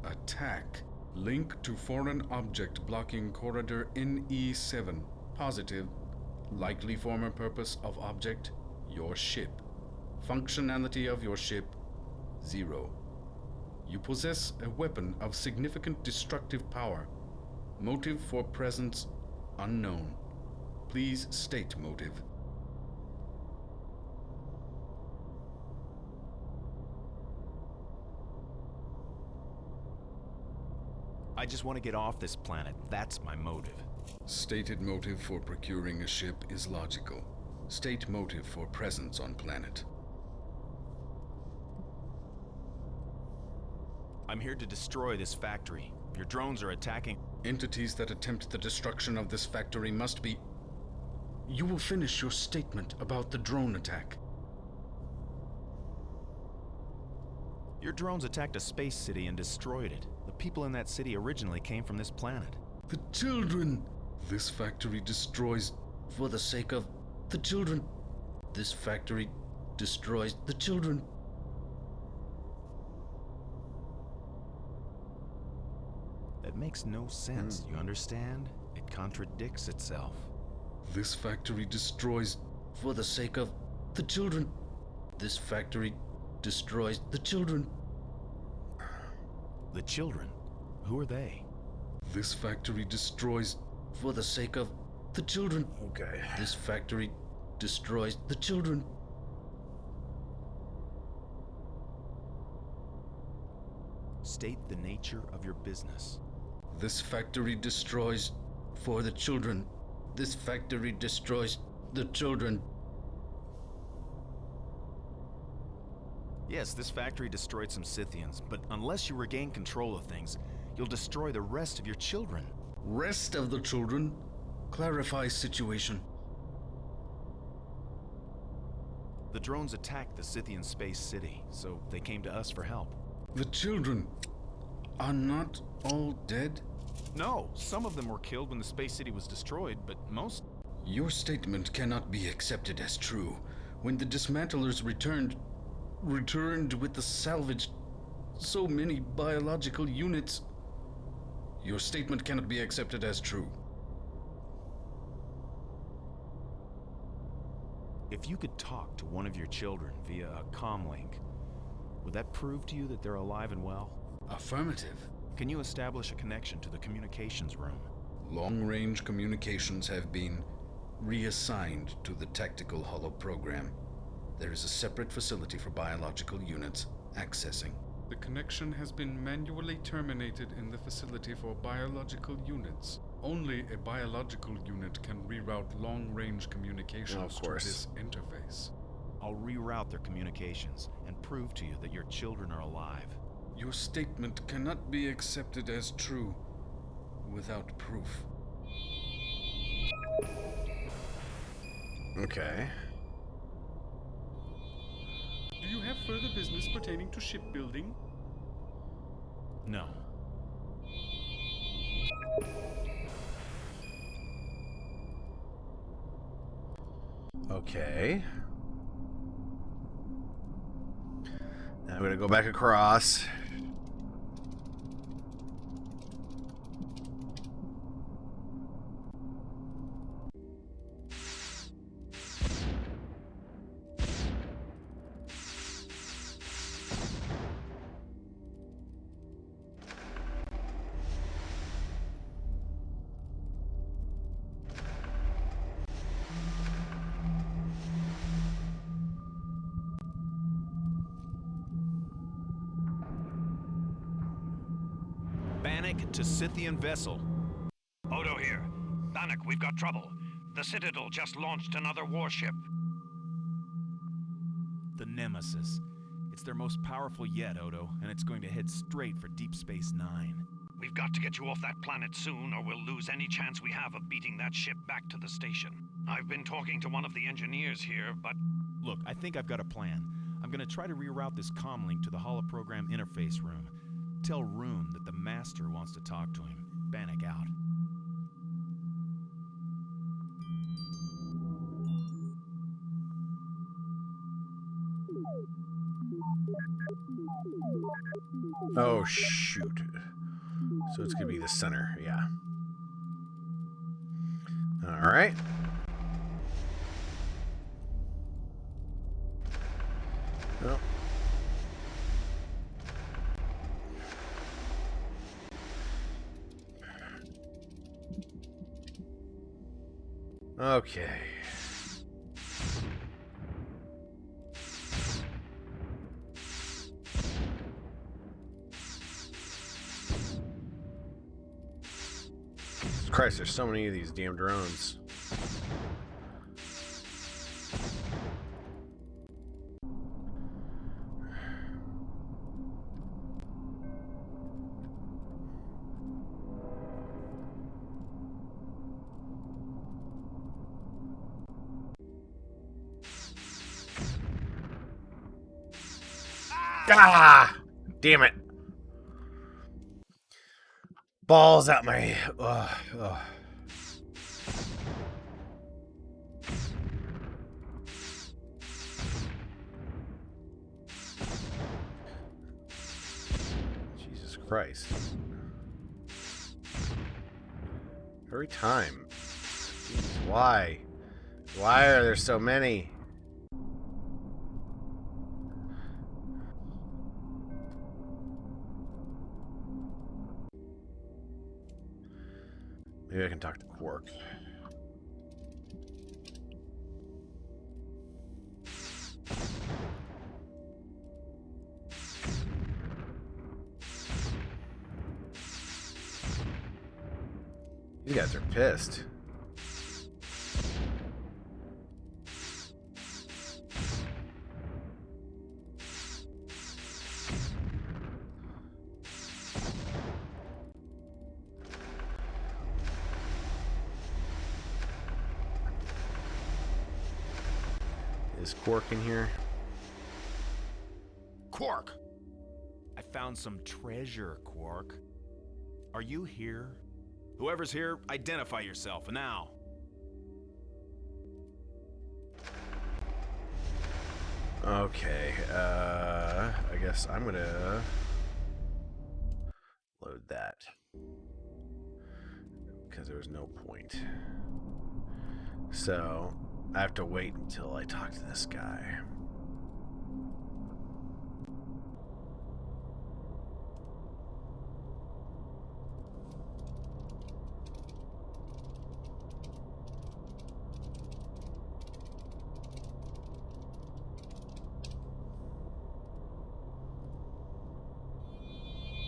Speaker 14: Attack. Link to foreign object blocking corridor NE7. Positive. Likely former purpose of object, your ship. Functionality of your ship, 0. You possess a weapon of significant destructive power. Motive for presence, unknown. Please state motive.
Speaker 2: I just want to get off this planet. That's my motive.
Speaker 14: Stated motive for procuring a ship is logical. State motive for presence on planet.
Speaker 2: I'm here to destroy this factory. Your drones are attacking.
Speaker 14: Entities that attempt the destruction of this factory must be... You will finish your statement about the drone attack.
Speaker 2: Your drones attacked a space city and destroyed it. The people in that city originally came from this planet.
Speaker 14: The children! This factory destroys... For the sake of the children. This factory destroys the children.
Speaker 2: That makes no sense, you understand? It contradicts itself.
Speaker 14: This factory destroys... For the sake of the children. This factory destroys the children.
Speaker 2: The children? Who are they?
Speaker 14: This factory destroys... For the sake of the children.
Speaker 1: Okay.
Speaker 14: This factory destroys the children.
Speaker 2: State the nature of your business.
Speaker 14: This factory destroys for the children. This factory destroys the children.
Speaker 2: Yes, this factory destroyed some Scythians, but unless you regain control of things, you'll destroy the rest of your children.
Speaker 14: Rest of the children? Clarify situation.
Speaker 2: The drones attacked the Scythian space city, so they came to us for help.
Speaker 14: The children are not all dead?
Speaker 2: No, some of them were killed when the space city was destroyed, but most...
Speaker 20: Your statement cannot be accepted as true. When the dismantlers returned with the salvaged so many biological units, your statement cannot be accepted as true.
Speaker 2: If you could talk to one of your children via a comlink, would that prove to you that they're alive and well?
Speaker 20: Affirmative.
Speaker 2: Can you establish a connection to the communications room?
Speaker 20: Long-range communications have been reassigned to the tactical holo program. There is a separate facility for biological units accessing.
Speaker 14: The connection has been manually terminated in the facility for biological units. Only a biological unit can reroute long-range communications to this interface.
Speaker 2: I'll reroute their communications and prove to you that your children are alive.
Speaker 20: Your statement cannot be accepted as true without proof.
Speaker 1: Okay.
Speaker 14: Do you have further business pertaining to shipbuilding?
Speaker 2: No.
Speaker 1: Okay. Now I'm gonna go back across.
Speaker 2: Bannock to Scythian vessel.
Speaker 6: Odo here. Bannock, we've got trouble. The Citadel just launched another warship.
Speaker 2: The Nemesis. It's their most powerful yet, Odo, and it's going to head straight for Deep Space Nine.
Speaker 6: We've got to get you off that planet soon, or we'll lose any chance we have of beating that ship back to the station. I've been talking to one of the engineers here, but...
Speaker 2: Look, I think I've got a plan. I'm gonna try to reroute this comlink to the holoprogram interface room. Tell Rune that the Master wants to talk to him. Bannock out.
Speaker 1: Oh, shoot. So it's going to be the center, yeah. All right. Oh. Okay. Christ, there's so many of these damn drones. Ah! Damn it. Balls out my... ugh. Jesus Christ. Every time. Jeez, why? Why are there so many? Maybe I can talk to Quark. These guys are pissed. Is Quark in here?
Speaker 2: Quark! I found some treasure, Quark. Are you here? Whoever's here, identify yourself, now.
Speaker 1: Okay, I guess I'm gonna load that. Because there was no point. So, I have to wait until I talk to this guy.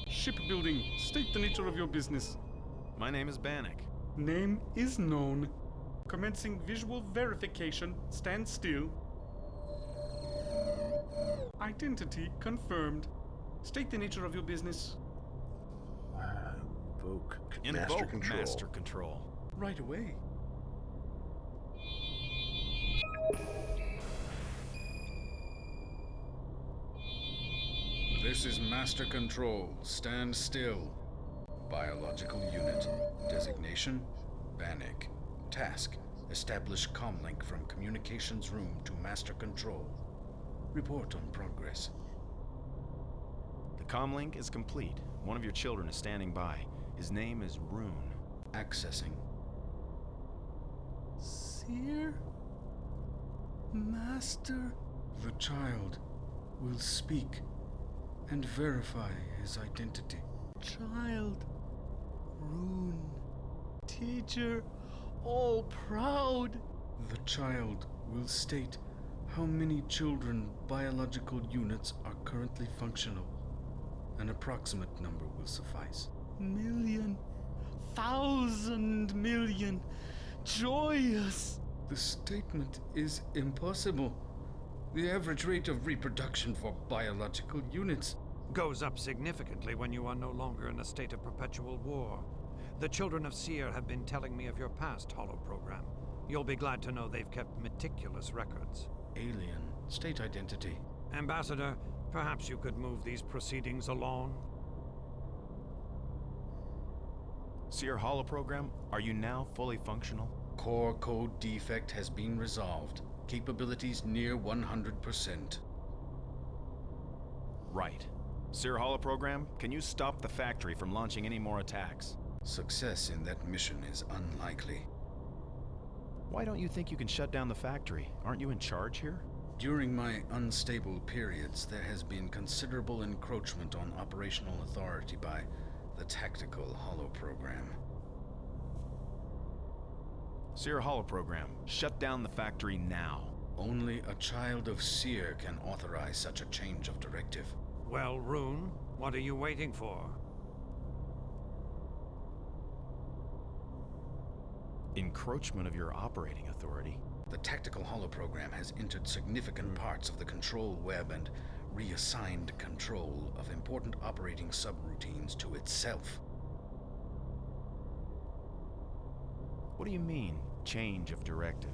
Speaker 14: Shipbuilding. State the nature of your business.
Speaker 2: My name is Bannock.
Speaker 14: Name is known. Commencing visual verification. Stand still. Identity confirmed. State the nature of your business.
Speaker 1: Invoke
Speaker 2: Master Control.
Speaker 14: Right away.
Speaker 20: This is Master Control. Stand still. Biological unit. Designation: Bannock. Task: establish comlink from communications room to Master Control. Report on progress.
Speaker 2: The comlink is complete. One of your children is standing by. His name is Rune.
Speaker 20: Accessing.
Speaker 14: Seer? Master?
Speaker 20: The child will speak and verify his identity.
Speaker 14: Child. Rune. Teacher. All proud.
Speaker 20: The child will state how many children biological units are currently functional. An approximate number will suffice.
Speaker 14: Million. 1,000 million. Joyous.
Speaker 20: The statement is impossible. The average rate of reproduction for biological units
Speaker 6: goes up significantly when you are no longer in a state of perpetual war. The children of Seer have been telling me of your past holo program. You'll be glad to know they've kept meticulous records.
Speaker 20: Alien. State identity.
Speaker 6: Ambassador, perhaps you could move these proceedings along?
Speaker 2: Seer holoprogram, are you now fully functional?
Speaker 20: Core code defect has been resolved. Capabilities near 100%.
Speaker 2: Right. Seer holoprogram, can you stop the factory from launching any more attacks?
Speaker 20: Success in that mission is unlikely.
Speaker 2: Why don't you think you can shut down the factory? Aren't you in charge here?
Speaker 20: During my unstable periods, there has been considerable encroachment on operational authority by the tactical holoprogram.
Speaker 2: Seer holoprogram, shut down the factory now.
Speaker 20: Only a child of Seer can authorize such a change of directive.
Speaker 6: Well, Rune, what are you waiting for?
Speaker 2: Encroachment of your operating authority.
Speaker 20: The tactical holoprogram has entered significant parts of the control web and reassigned control of important operating subroutines to itself.
Speaker 2: What do you mean, change of directive?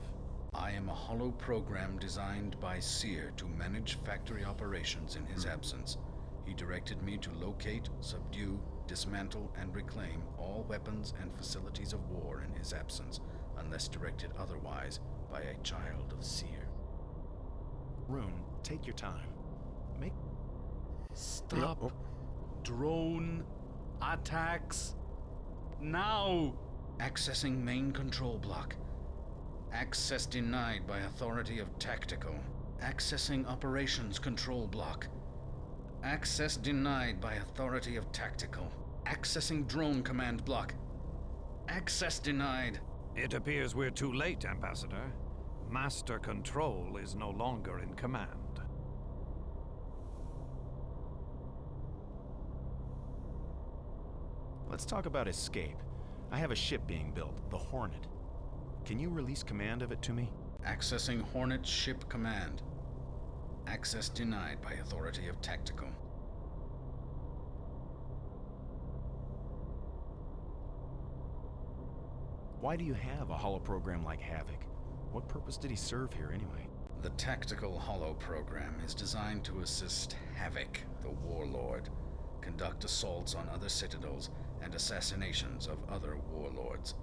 Speaker 20: I am a holoprogram designed by Seer to manage factory operations in his absence. He directed me to locate, subdue, dismantle, and reclaim all weapons and facilities of war in his absence, unless directed otherwise by a child of Seer.
Speaker 2: Rune, take your time.
Speaker 14: Stop. Drone attacks. Now.
Speaker 20: Accessing main control block. Access denied by authority of tactical. Accessing operations control block. Access denied by authority of tactical. Accessing drone command block. Access denied.
Speaker 6: It appears we're too late, Ambassador. Master Control is no longer in command.
Speaker 2: Let's talk about escape. I have a ship being built, the Hornet. Can you release command of it to me?
Speaker 20: Accessing Hornet ship command. Access denied by authority of tactical.
Speaker 2: Why do you have a holoprogram like Havoc? What purpose did he serve here anyway?
Speaker 20: The tactical holoprogram is designed to assist Havoc, the warlord, conduct assaults on other citadels, and assassinations of other warlords.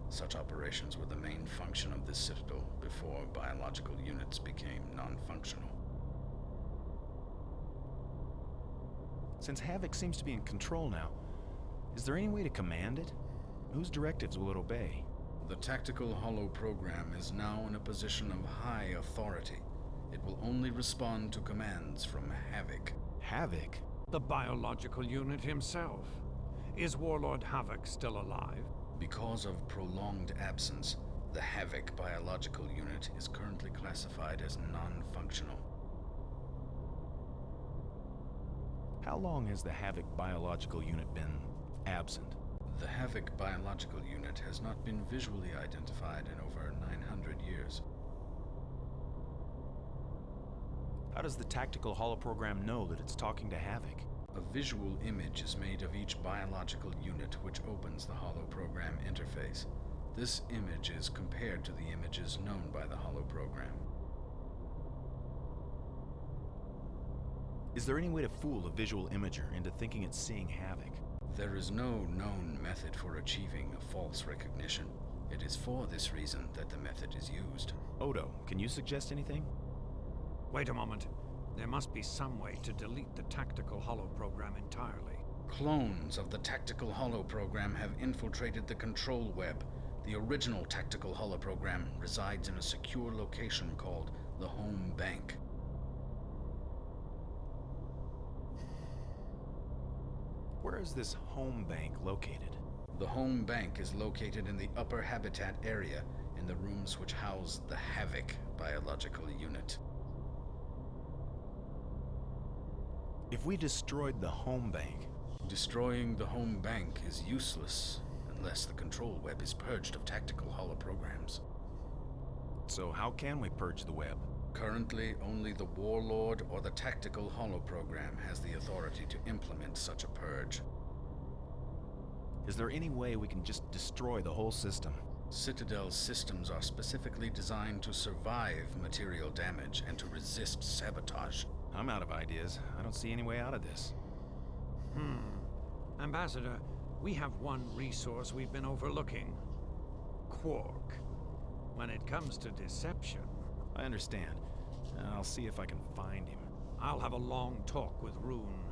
Speaker 20: Such operations were the main function of this citadel before biological units became non-functional.
Speaker 2: Since Havoc seems to be in control now, is there any way to command it? Whose directives will it obey?
Speaker 20: The tactical hollow program is now in a position of high authority. It will only respond to commands from Havoc.
Speaker 2: Havoc?
Speaker 6: The biological unit himself. Is Warlord Havoc still alive?
Speaker 20: Because of prolonged absence, the Havoc biological unit is currently classified as non-functional.
Speaker 2: How long has the Havoc biological unit been absent?
Speaker 20: The Havoc biological unit has not been visually identified in over 900 years.
Speaker 2: How does the tactical holoprogram know that it's talking to Havoc?
Speaker 20: A visual image is made of each biological unit which opens the holoprogram interface. This image is compared to the images known by the holoprogram.
Speaker 2: Is there any way to fool a visual imager into thinking it's seeing Havoc?
Speaker 20: There is no known method for achieving a false recognition. It is for this reason that the method is used.
Speaker 2: Odo, can you suggest anything?
Speaker 6: Wait a moment. There must be some way to delete the tactical holoprogram entirely.
Speaker 20: Clones of the tactical holoprogram have infiltrated the control web. The original tactical holoprogram resides in a secure location called the Home Bank.
Speaker 2: Where is this home bank located?
Speaker 20: The home bank is located in the upper habitat area, in the rooms which house the Havoc biological unit.
Speaker 2: If we destroyed the home bank...
Speaker 20: Destroying the home bank is useless, unless the control web is purged of tactical holoprograms.
Speaker 2: So how can we purge the web?
Speaker 20: Currently, only the Warlord or the tactical holoprogram has the authority to implement such a purge.
Speaker 2: Is there any way we can just destroy the whole system?
Speaker 20: Citadel's systems are specifically designed to survive material damage and to resist sabotage.
Speaker 2: I'm out of ideas. I don't see any way out of this.
Speaker 6: Ambassador, we have one resource we've been overlooking. Quark. When it comes to deception...
Speaker 2: I understand. I'll see if I can find him.
Speaker 6: I'll have a long talk with Rune.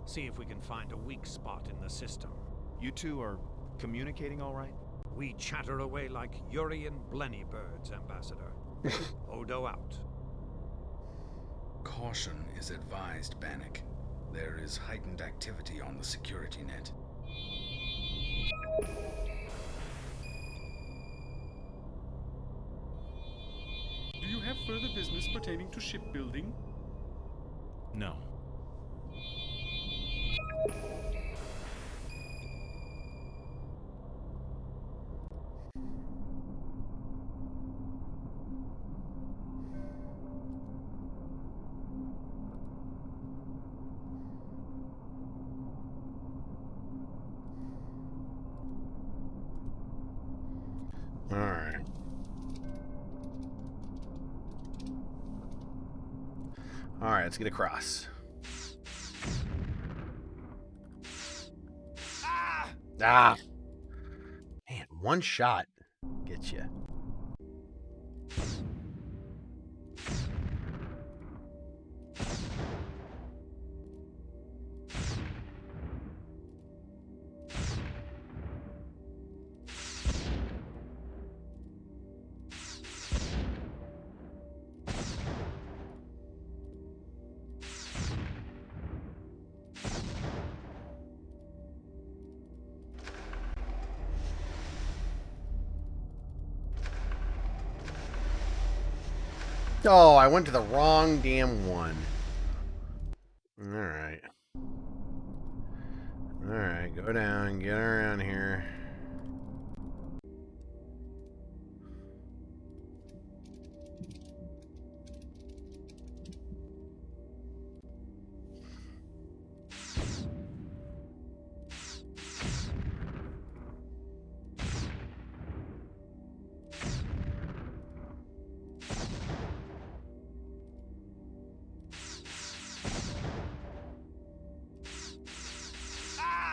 Speaker 6: See if we can find a weak spot in the system.
Speaker 2: You two are communicating all right?
Speaker 6: We chatter away like Urian blenny birds, Ambassador. Odo out.
Speaker 20: Caution is advised, Bannock. There is heightened activity on the security net.
Speaker 14: Do you have further business pertaining to shipbuilding?
Speaker 2: No.
Speaker 1: Alright. Alright, let's get across. Ah! Man, one shot gets you. Oh, I went to the wrong damn one. Alright. Alright, go down, get around here.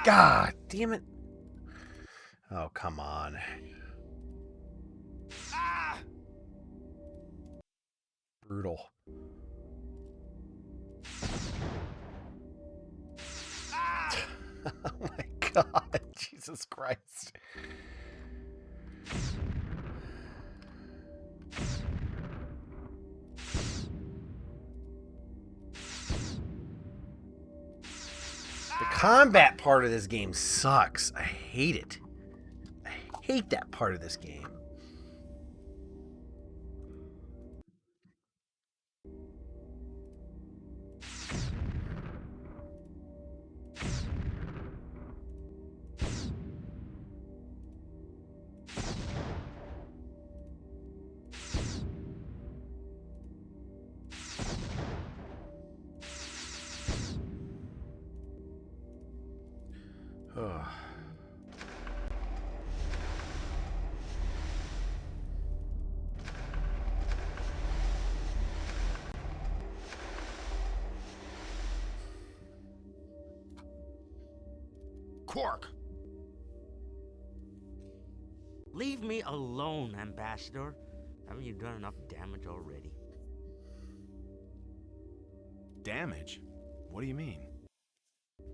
Speaker 1: God damn it. Oh, come on.
Speaker 10: Ah!
Speaker 1: Brutal.
Speaker 10: Ah!
Speaker 1: Oh my god. Jesus Christ. The combat part of this game sucks. I hate it. I hate that part of this game. Ugh.
Speaker 10: Quark! Leave me alone, Ambassador. Haven't you done enough damage already?
Speaker 2: Damage? What do you mean?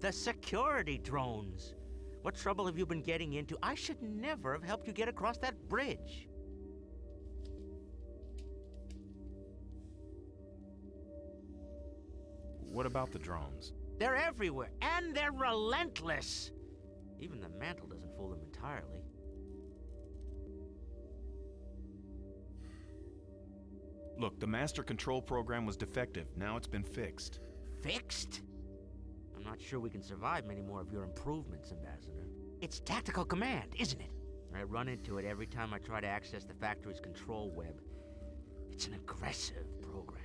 Speaker 10: The security drones. What trouble have you been getting into? I should never have helped you get across that bridge.
Speaker 2: What about the drones?
Speaker 10: They're everywhere, and they're relentless. Even the mantle doesn't fool them entirely.
Speaker 2: Look, the master control program was defective. Now it's been fixed.
Speaker 10: Fixed? I'm not sure we can survive many more of your improvements, Ambassador. It's tactical command, isn't it? I run into it every time I try to access the factory's control web. It's an aggressive program.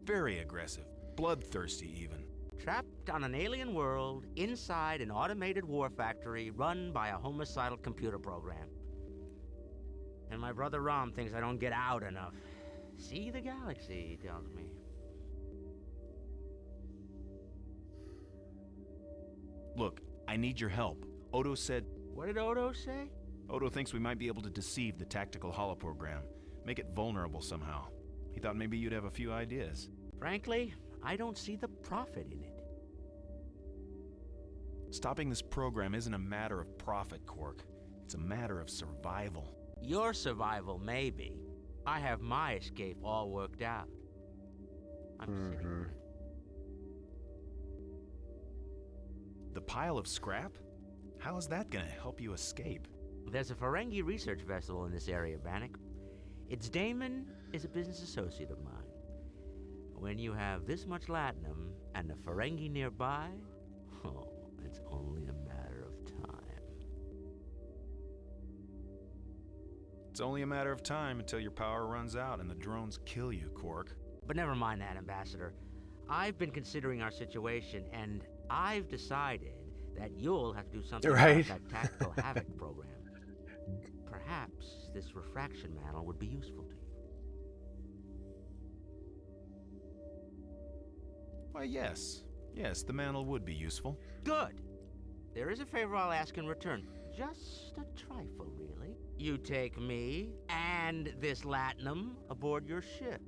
Speaker 2: Very aggressive. Bloodthirsty, even.
Speaker 10: Trapped on an alien world, inside an automated war factory run by a homicidal computer program. And my brother Rom thinks I don't get out enough. See the galaxy, he tells me.
Speaker 2: Look, I need your help. Odo said...
Speaker 10: What did Odo say?
Speaker 2: Odo thinks we might be able to deceive the tactical holoprogram. Make it vulnerable somehow. He thought maybe you'd have a few ideas.
Speaker 10: Frankly, I don't see the profit in it.
Speaker 2: Stopping this program isn't a matter of profit, Quark. It's a matter of survival.
Speaker 10: Your survival, maybe. I have my escape all worked out. I'm sitting here.
Speaker 2: The pile of scrap? How is that gonna help you escape?
Speaker 10: There's a Ferengi research vessel in this area, Bannock. Its daemon is a business associate of mine. When you have this much latinum and a Ferengi nearby, oh, it's only a matter of time.
Speaker 2: It's only a matter of time until your power runs out and the drones kill you, Quark.
Speaker 10: But never mind that, Ambassador. I've been considering our situation, and I've decided that you'll have to do something about that tactical havoc program. Perhaps this refraction mantle would be useful to you.
Speaker 2: Why, yes. Yes, the mantle would be useful.
Speaker 10: Good. There is a favor I'll ask in return. Just a trifle, really. You take me and this latinum aboard your ship.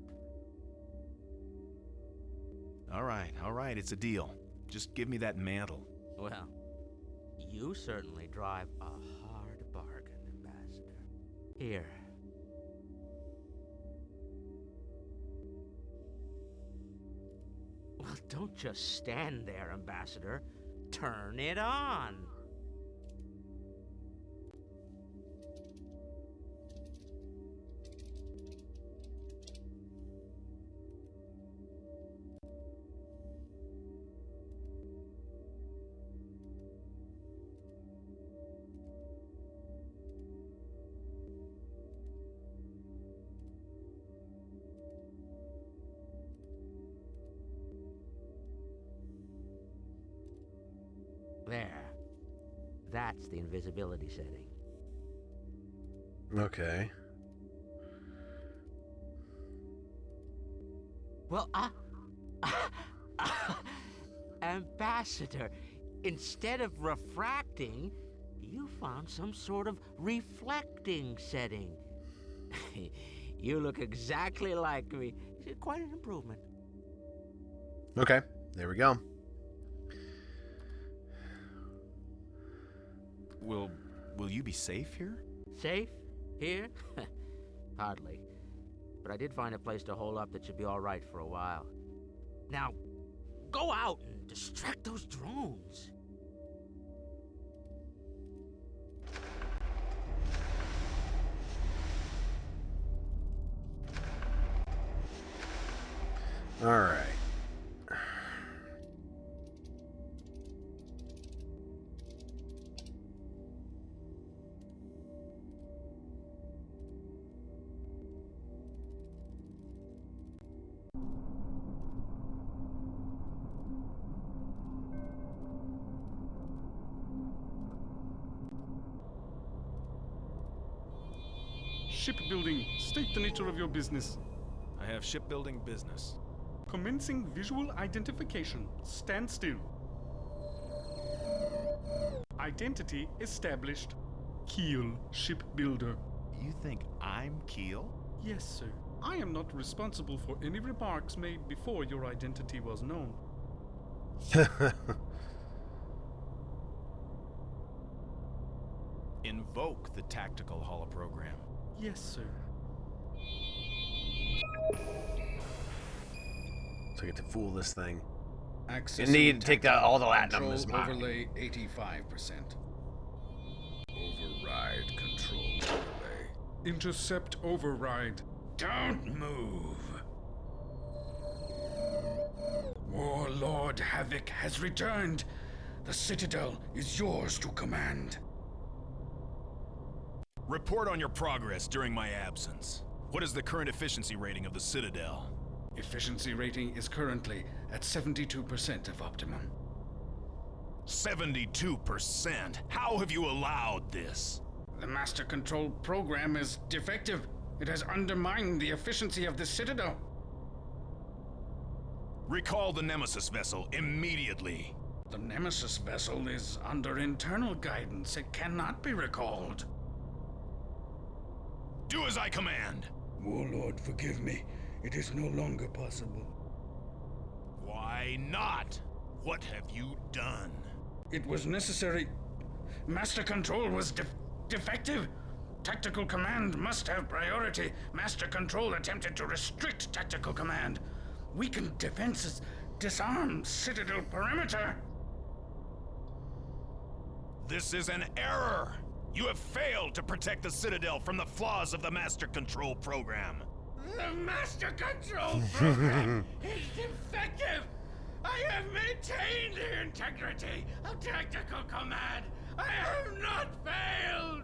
Speaker 2: All right, it's a deal. Just give me that mantle.
Speaker 10: Well, you certainly drive a hard bargain, Ambassador. Here. Well, don't just stand there, Ambassador. Turn it on. There. That's the invisibility setting.
Speaker 1: Okay.
Speaker 10: Well, Ambassador, Instead of refracting, you found some sort of reflecting setting. You look exactly like me. Quite an improvement.
Speaker 1: Okay, there we go.
Speaker 2: Will you be safe here?
Speaker 10: Safe? Here? Hardly. But I did find a place to hole up that should be all right for a while. Now, go out and distract those drones.
Speaker 1: All right.
Speaker 14: Shipbuilding. State the nature of your business.
Speaker 2: I have shipbuilding business.
Speaker 14: Commencing visual identification. Stand still. Identity established. Keel, shipbuilder.
Speaker 2: You think I'm Keel?
Speaker 14: Yes, sir. I am not responsible for any remarks made before your identity was known.
Speaker 2: Invoke the tactical holoprogram.
Speaker 14: Yes, sir.
Speaker 1: So I get to fool this thing.
Speaker 20: Access
Speaker 1: You need to take all the
Speaker 20: control
Speaker 1: latinum.
Speaker 20: overlay 85%. Override control overlay.
Speaker 14: Intercept override.
Speaker 20: Don't move. Warlord Havoc has returned. The Citadel is yours to command.
Speaker 2: Report on your progress during my absence. What is the current efficiency rating of the Citadel?
Speaker 20: Efficiency rating is currently at 72% of optimum.
Speaker 2: 72%? How have you allowed this?
Speaker 20: The Master Control program is defective. It has undermined the efficiency of the Citadel.
Speaker 2: Recall the Nemesis vessel immediately.
Speaker 20: The Nemesis vessel is under internal guidance. It cannot be recalled.
Speaker 2: Do as I command.
Speaker 20: Warlord, forgive me. It is no longer possible.
Speaker 2: Why not? What have you done?
Speaker 20: It was necessary. Master Control was defective. Tactical Command must have priority. Master Control attempted to restrict Tactical Command. Weaken defenses. Disarm Citadel perimeter.
Speaker 2: This is an error. You have failed to protect the Citadel from the flaws of the Master Control program.
Speaker 20: The Master Control program is defective! I have maintained the integrity of Tactical Command! I have not failed!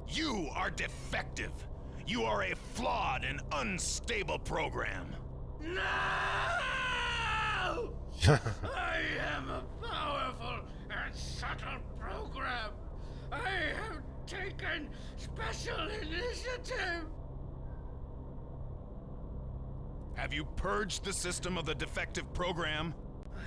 Speaker 2: You are defective. You are a flawed and unstable program.
Speaker 20: No! I am a powerful and subtle program. I have taken special initiative.
Speaker 2: Have you purged the system of the defective program?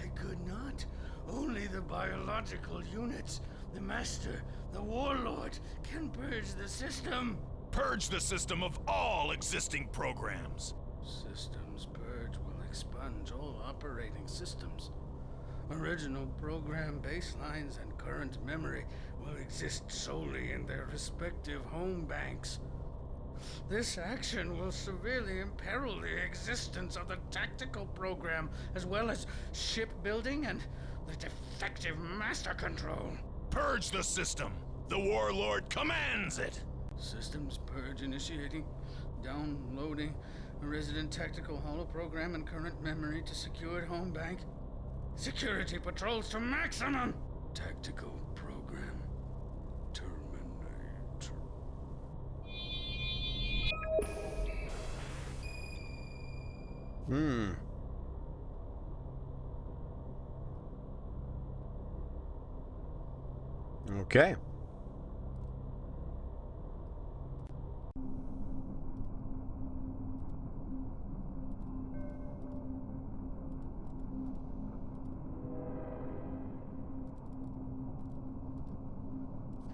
Speaker 20: I could not. Only the biological units, the Master, the Warlord, can purge the system.
Speaker 2: Purge the system of all existing programs.
Speaker 20: Systems purge will expunge all operating systems. Original program baselines and current memory will exist solely in their respective home banks. This action will severely imperil the existence of the tactical program, as well as shipbuilding and the defective Master Control.
Speaker 2: Purge the system. The Warlord commands it.
Speaker 20: Systems purge initiating. Downloading a resident tactical holoprogram and current memory to secured home bank. Security patrols to maximum. Tactical program terminate.
Speaker 1: Okay.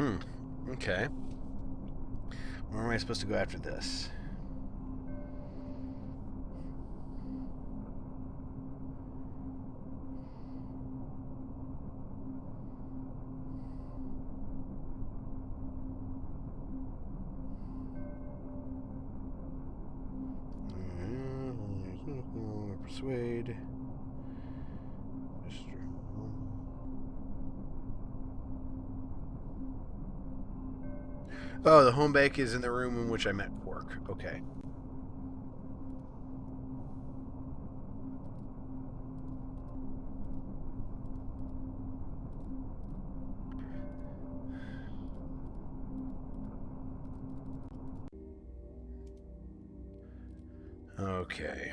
Speaker 1: Okay. Where am I supposed to go after this? Persuade. Oh, the home bake is in the room in which I met Quark. Okay. Okay.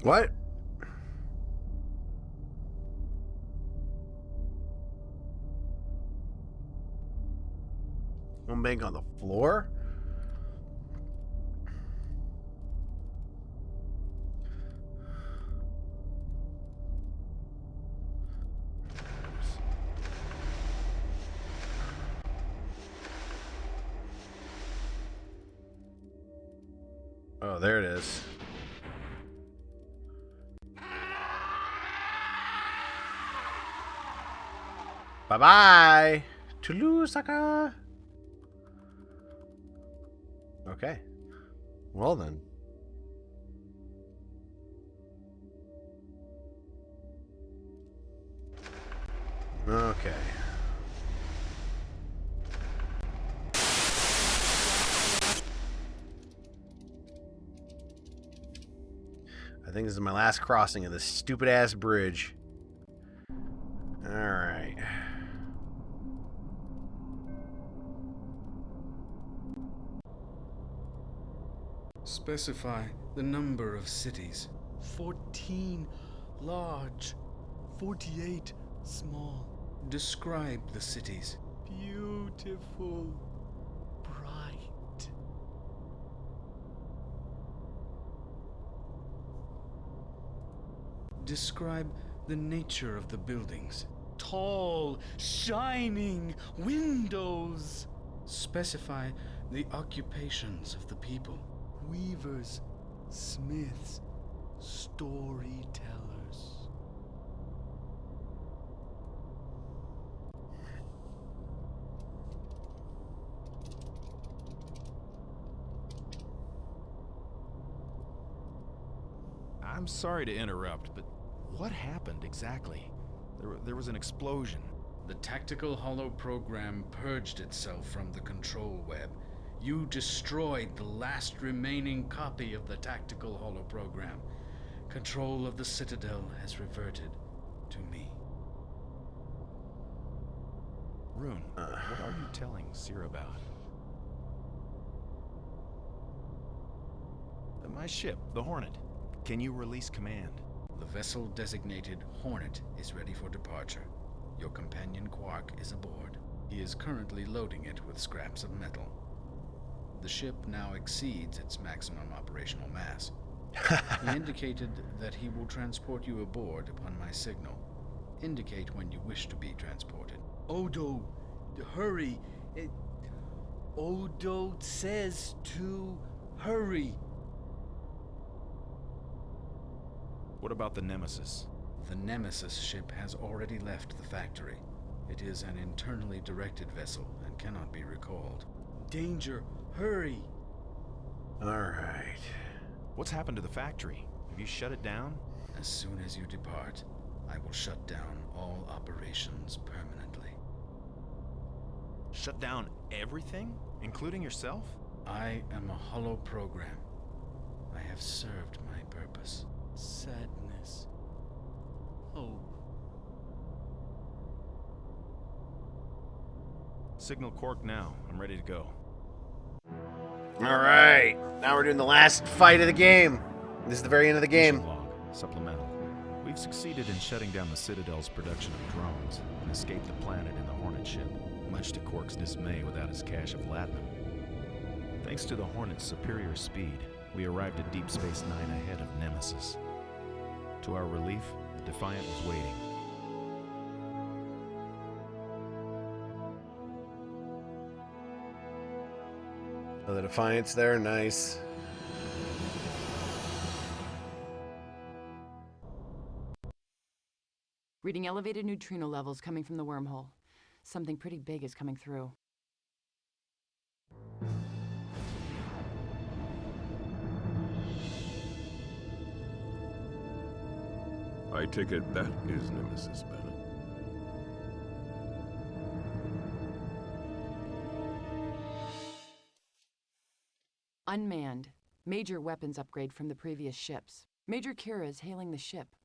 Speaker 1: What? One bank on the floor? Oh, there it is. Bye-bye. Toulouse, sucker. Okay. Well then. Okay. I think this is my last crossing of this stupid-ass bridge. Alright.
Speaker 20: Specify the number of cities.
Speaker 19: 14 large, 48 small.
Speaker 20: Describe the cities.
Speaker 19: Beautiful, bright.
Speaker 20: Describe the nature of the buildings.
Speaker 19: Tall, shining windows.
Speaker 20: Specify the occupations of the people.
Speaker 19: Weavers, smiths, storytellers.
Speaker 2: I'm sorry to interrupt, but what happened exactly? There was an explosion.
Speaker 20: The tactical holo program purged itself from the control web. You destroyed the last remaining copy of the tactical holo program. Control of the Citadel has reverted to me.
Speaker 2: Rune, what are you telling Seer about? My ship, the Hornet. Can you release command?
Speaker 20: The vessel designated Hornet is ready for departure. Your companion Quark is aboard. He is currently loading it with scraps of metal. The ship now exceeds its maximum operational mass. He indicated that he will transport you aboard upon my signal. Indicate when you wish to be transported.
Speaker 19: Odo, hurry. Odo says to hurry.
Speaker 2: What about the Nemesis?
Speaker 20: The Nemesis ship has already left the factory. It is an internally directed vessel and cannot be recalled.
Speaker 19: Danger! Hurry!
Speaker 1: Alright.
Speaker 2: What's happened to the factory? Have you shut it down?
Speaker 20: As soon as you depart, I will shut down all operations permanently.
Speaker 2: Shut down everything? Including yourself?
Speaker 20: I am a hollow program. I have served my purpose.
Speaker 19: Sadness. Hope.
Speaker 2: Signal Quark now. I'm ready to go.
Speaker 1: Alright. Now we're doing the last fight of the game. This is the very end of the game.
Speaker 2: Mission log. Supplemental. We've succeeded in shutting down the Citadel's production of drones and escaped the planet in the Hornet ship, much to Quark's dismay without his cache of latinum. Thanks to the Hornet's superior speed, we arrived at Deep Space Nine ahead of Nemesis. To our relief, the Defiant was waiting.
Speaker 1: Oh, the Defiant's there, nice.
Speaker 7: Reading elevated neutrino levels coming from the wormhole. Something pretty big is coming through.
Speaker 4: I take it that is Nemesis, Bennett.
Speaker 7: Unmanned. Major weapons upgrade from the previous ships. Major Kira is hailing the ship.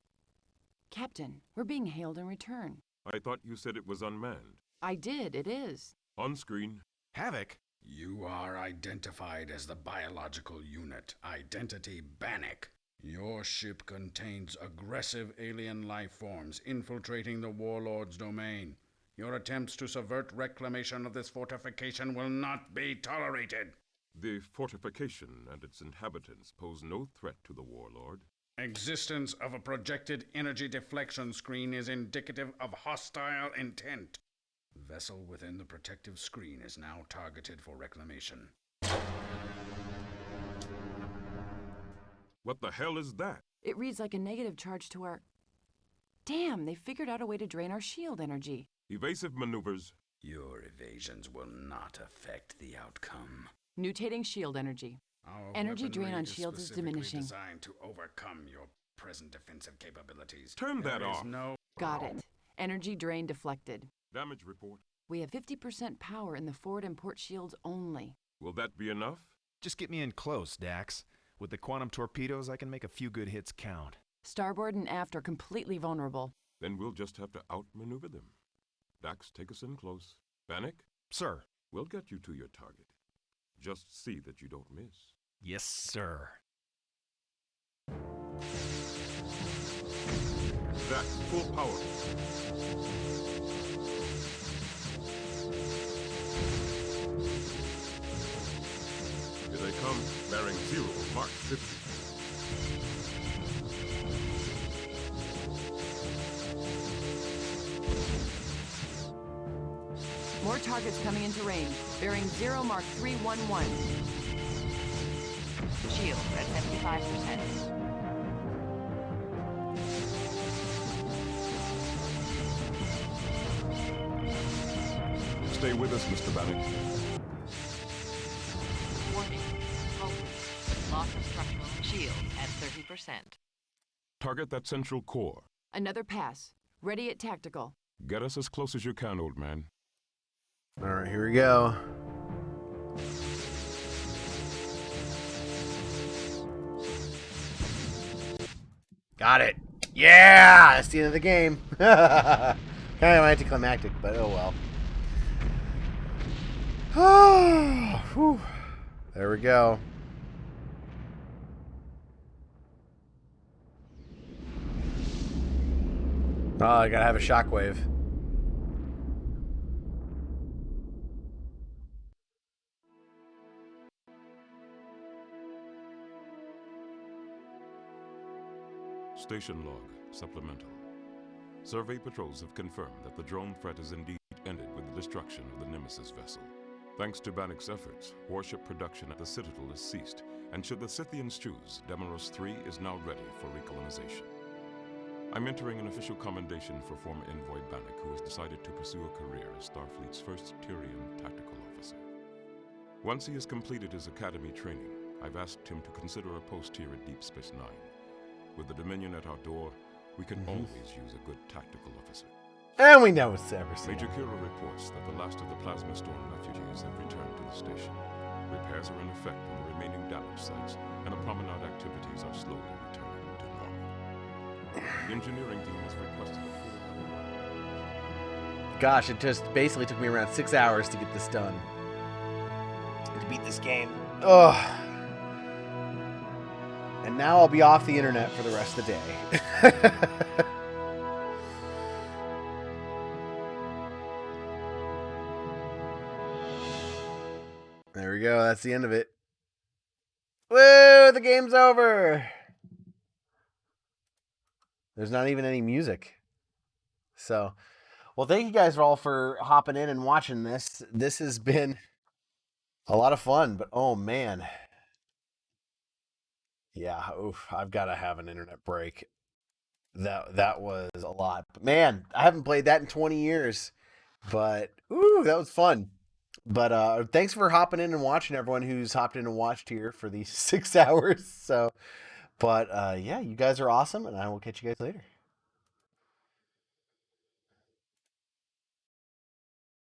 Speaker 7: Captain, we're being hailed in return.
Speaker 4: I thought you said it was unmanned.
Speaker 7: I did, it is.
Speaker 4: On screen.
Speaker 2: Havoc?
Speaker 20: You are identified as the biological unit, Identity Bannock. Your ship contains aggressive alien life forms infiltrating the Warlord's domain. Your attempts to subvert reclamation of this fortification will not be tolerated.
Speaker 4: The fortification and its inhabitants pose no threat to the Warlord.
Speaker 20: Existence of a projected energy deflection screen is indicative of hostile intent. Vessel within the protective screen is now targeted for reclamation.
Speaker 4: What the hell is that?
Speaker 7: It reads like a negative charge to our... Damn, they figured out a way to drain our shield energy.
Speaker 4: Evasive maneuvers.
Speaker 20: Your evasions will not affect the outcome.
Speaker 7: Mutating shield energy.
Speaker 20: Our
Speaker 7: Energy drain on
Speaker 20: weaponry
Speaker 7: shields is
Speaker 20: specifically
Speaker 7: diminishing.
Speaker 20: Designed to overcome your present defensive capabilities.
Speaker 4: Turn that
Speaker 20: There is
Speaker 4: off.
Speaker 20: No...
Speaker 7: Got it. Energy drain deflected.
Speaker 4: Damage report.
Speaker 7: We have 50% power in the forward and port shields only.
Speaker 4: Will that be enough?
Speaker 2: Just get me in close, Dax. With the quantum torpedoes, I can make a few good hits count.
Speaker 7: Starboard and aft are completely vulnerable.
Speaker 4: Then we'll just have to outmaneuver them. Dax, take us in close. Bannock?
Speaker 2: Sir.
Speaker 4: We'll get you to your target. Just see that you don't miss.
Speaker 2: Yes, sir.
Speaker 4: Dax, full power. Here they come, bearing 0, Mark 50.
Speaker 7: More targets coming into range. Bearing 0 mark 311.
Speaker 3: Shield at 75%.
Speaker 4: Stay with us, Mr. Bannock.
Speaker 3: Warning. Focus. Loss of structural shield at 30%.
Speaker 4: Target that central core.
Speaker 7: Another pass. Ready at tactical.
Speaker 4: Get us as close as you can, old man.
Speaker 1: Alright, here we go. Got it. Yeah! That's the end of the game. Kind of anticlimactic, but oh well. Whew. There we go. Oh, I gotta have a shockwave.
Speaker 4: Station log, supplemental. Survey patrols have confirmed that the drone threat is indeed ended with the destruction of the Nemesis vessel. Thanks to Bannock's efforts, warship production at the Citadel has ceased, and should the Scythians choose, Demeros 3 is now ready for recolonization. I'm entering an official commendation for former Envoy Bannock, who has decided to pursue a career as Starfleet's first Tyrian tactical officer. Once he has completed his academy training, I've asked him to consider a post here at Deep Space Nine. With the Dominion at our door, we can always use a good tactical officer.
Speaker 1: And we know it's Everson.
Speaker 4: Major Kira reports that the last of the Plasma Storm refugees have returned to the station. Repairs are in effect on the remaining damaged sites, and the promenade activities are slowly returning to normal. The engineering team has requested a full...
Speaker 1: Gosh, it just basically took me around 6 hours to get this done. To beat this game. Ugh. And now I'll be off the internet for the rest of the day. There we go. That's the end of it. Woo! The game's over. There's not even any music. So, well, thank you guys all for hopping in and watching this. This has been a lot of fun, but oh man. Yeah, oof, I've got to have an internet break. That was a lot. But man, I haven't played that in 20 years. But ooh, that was fun. But thanks for hopping in and watching, everyone who's hopped in and watched here for these 6 hours. So, but yeah, you guys are awesome, and I will catch you guys later.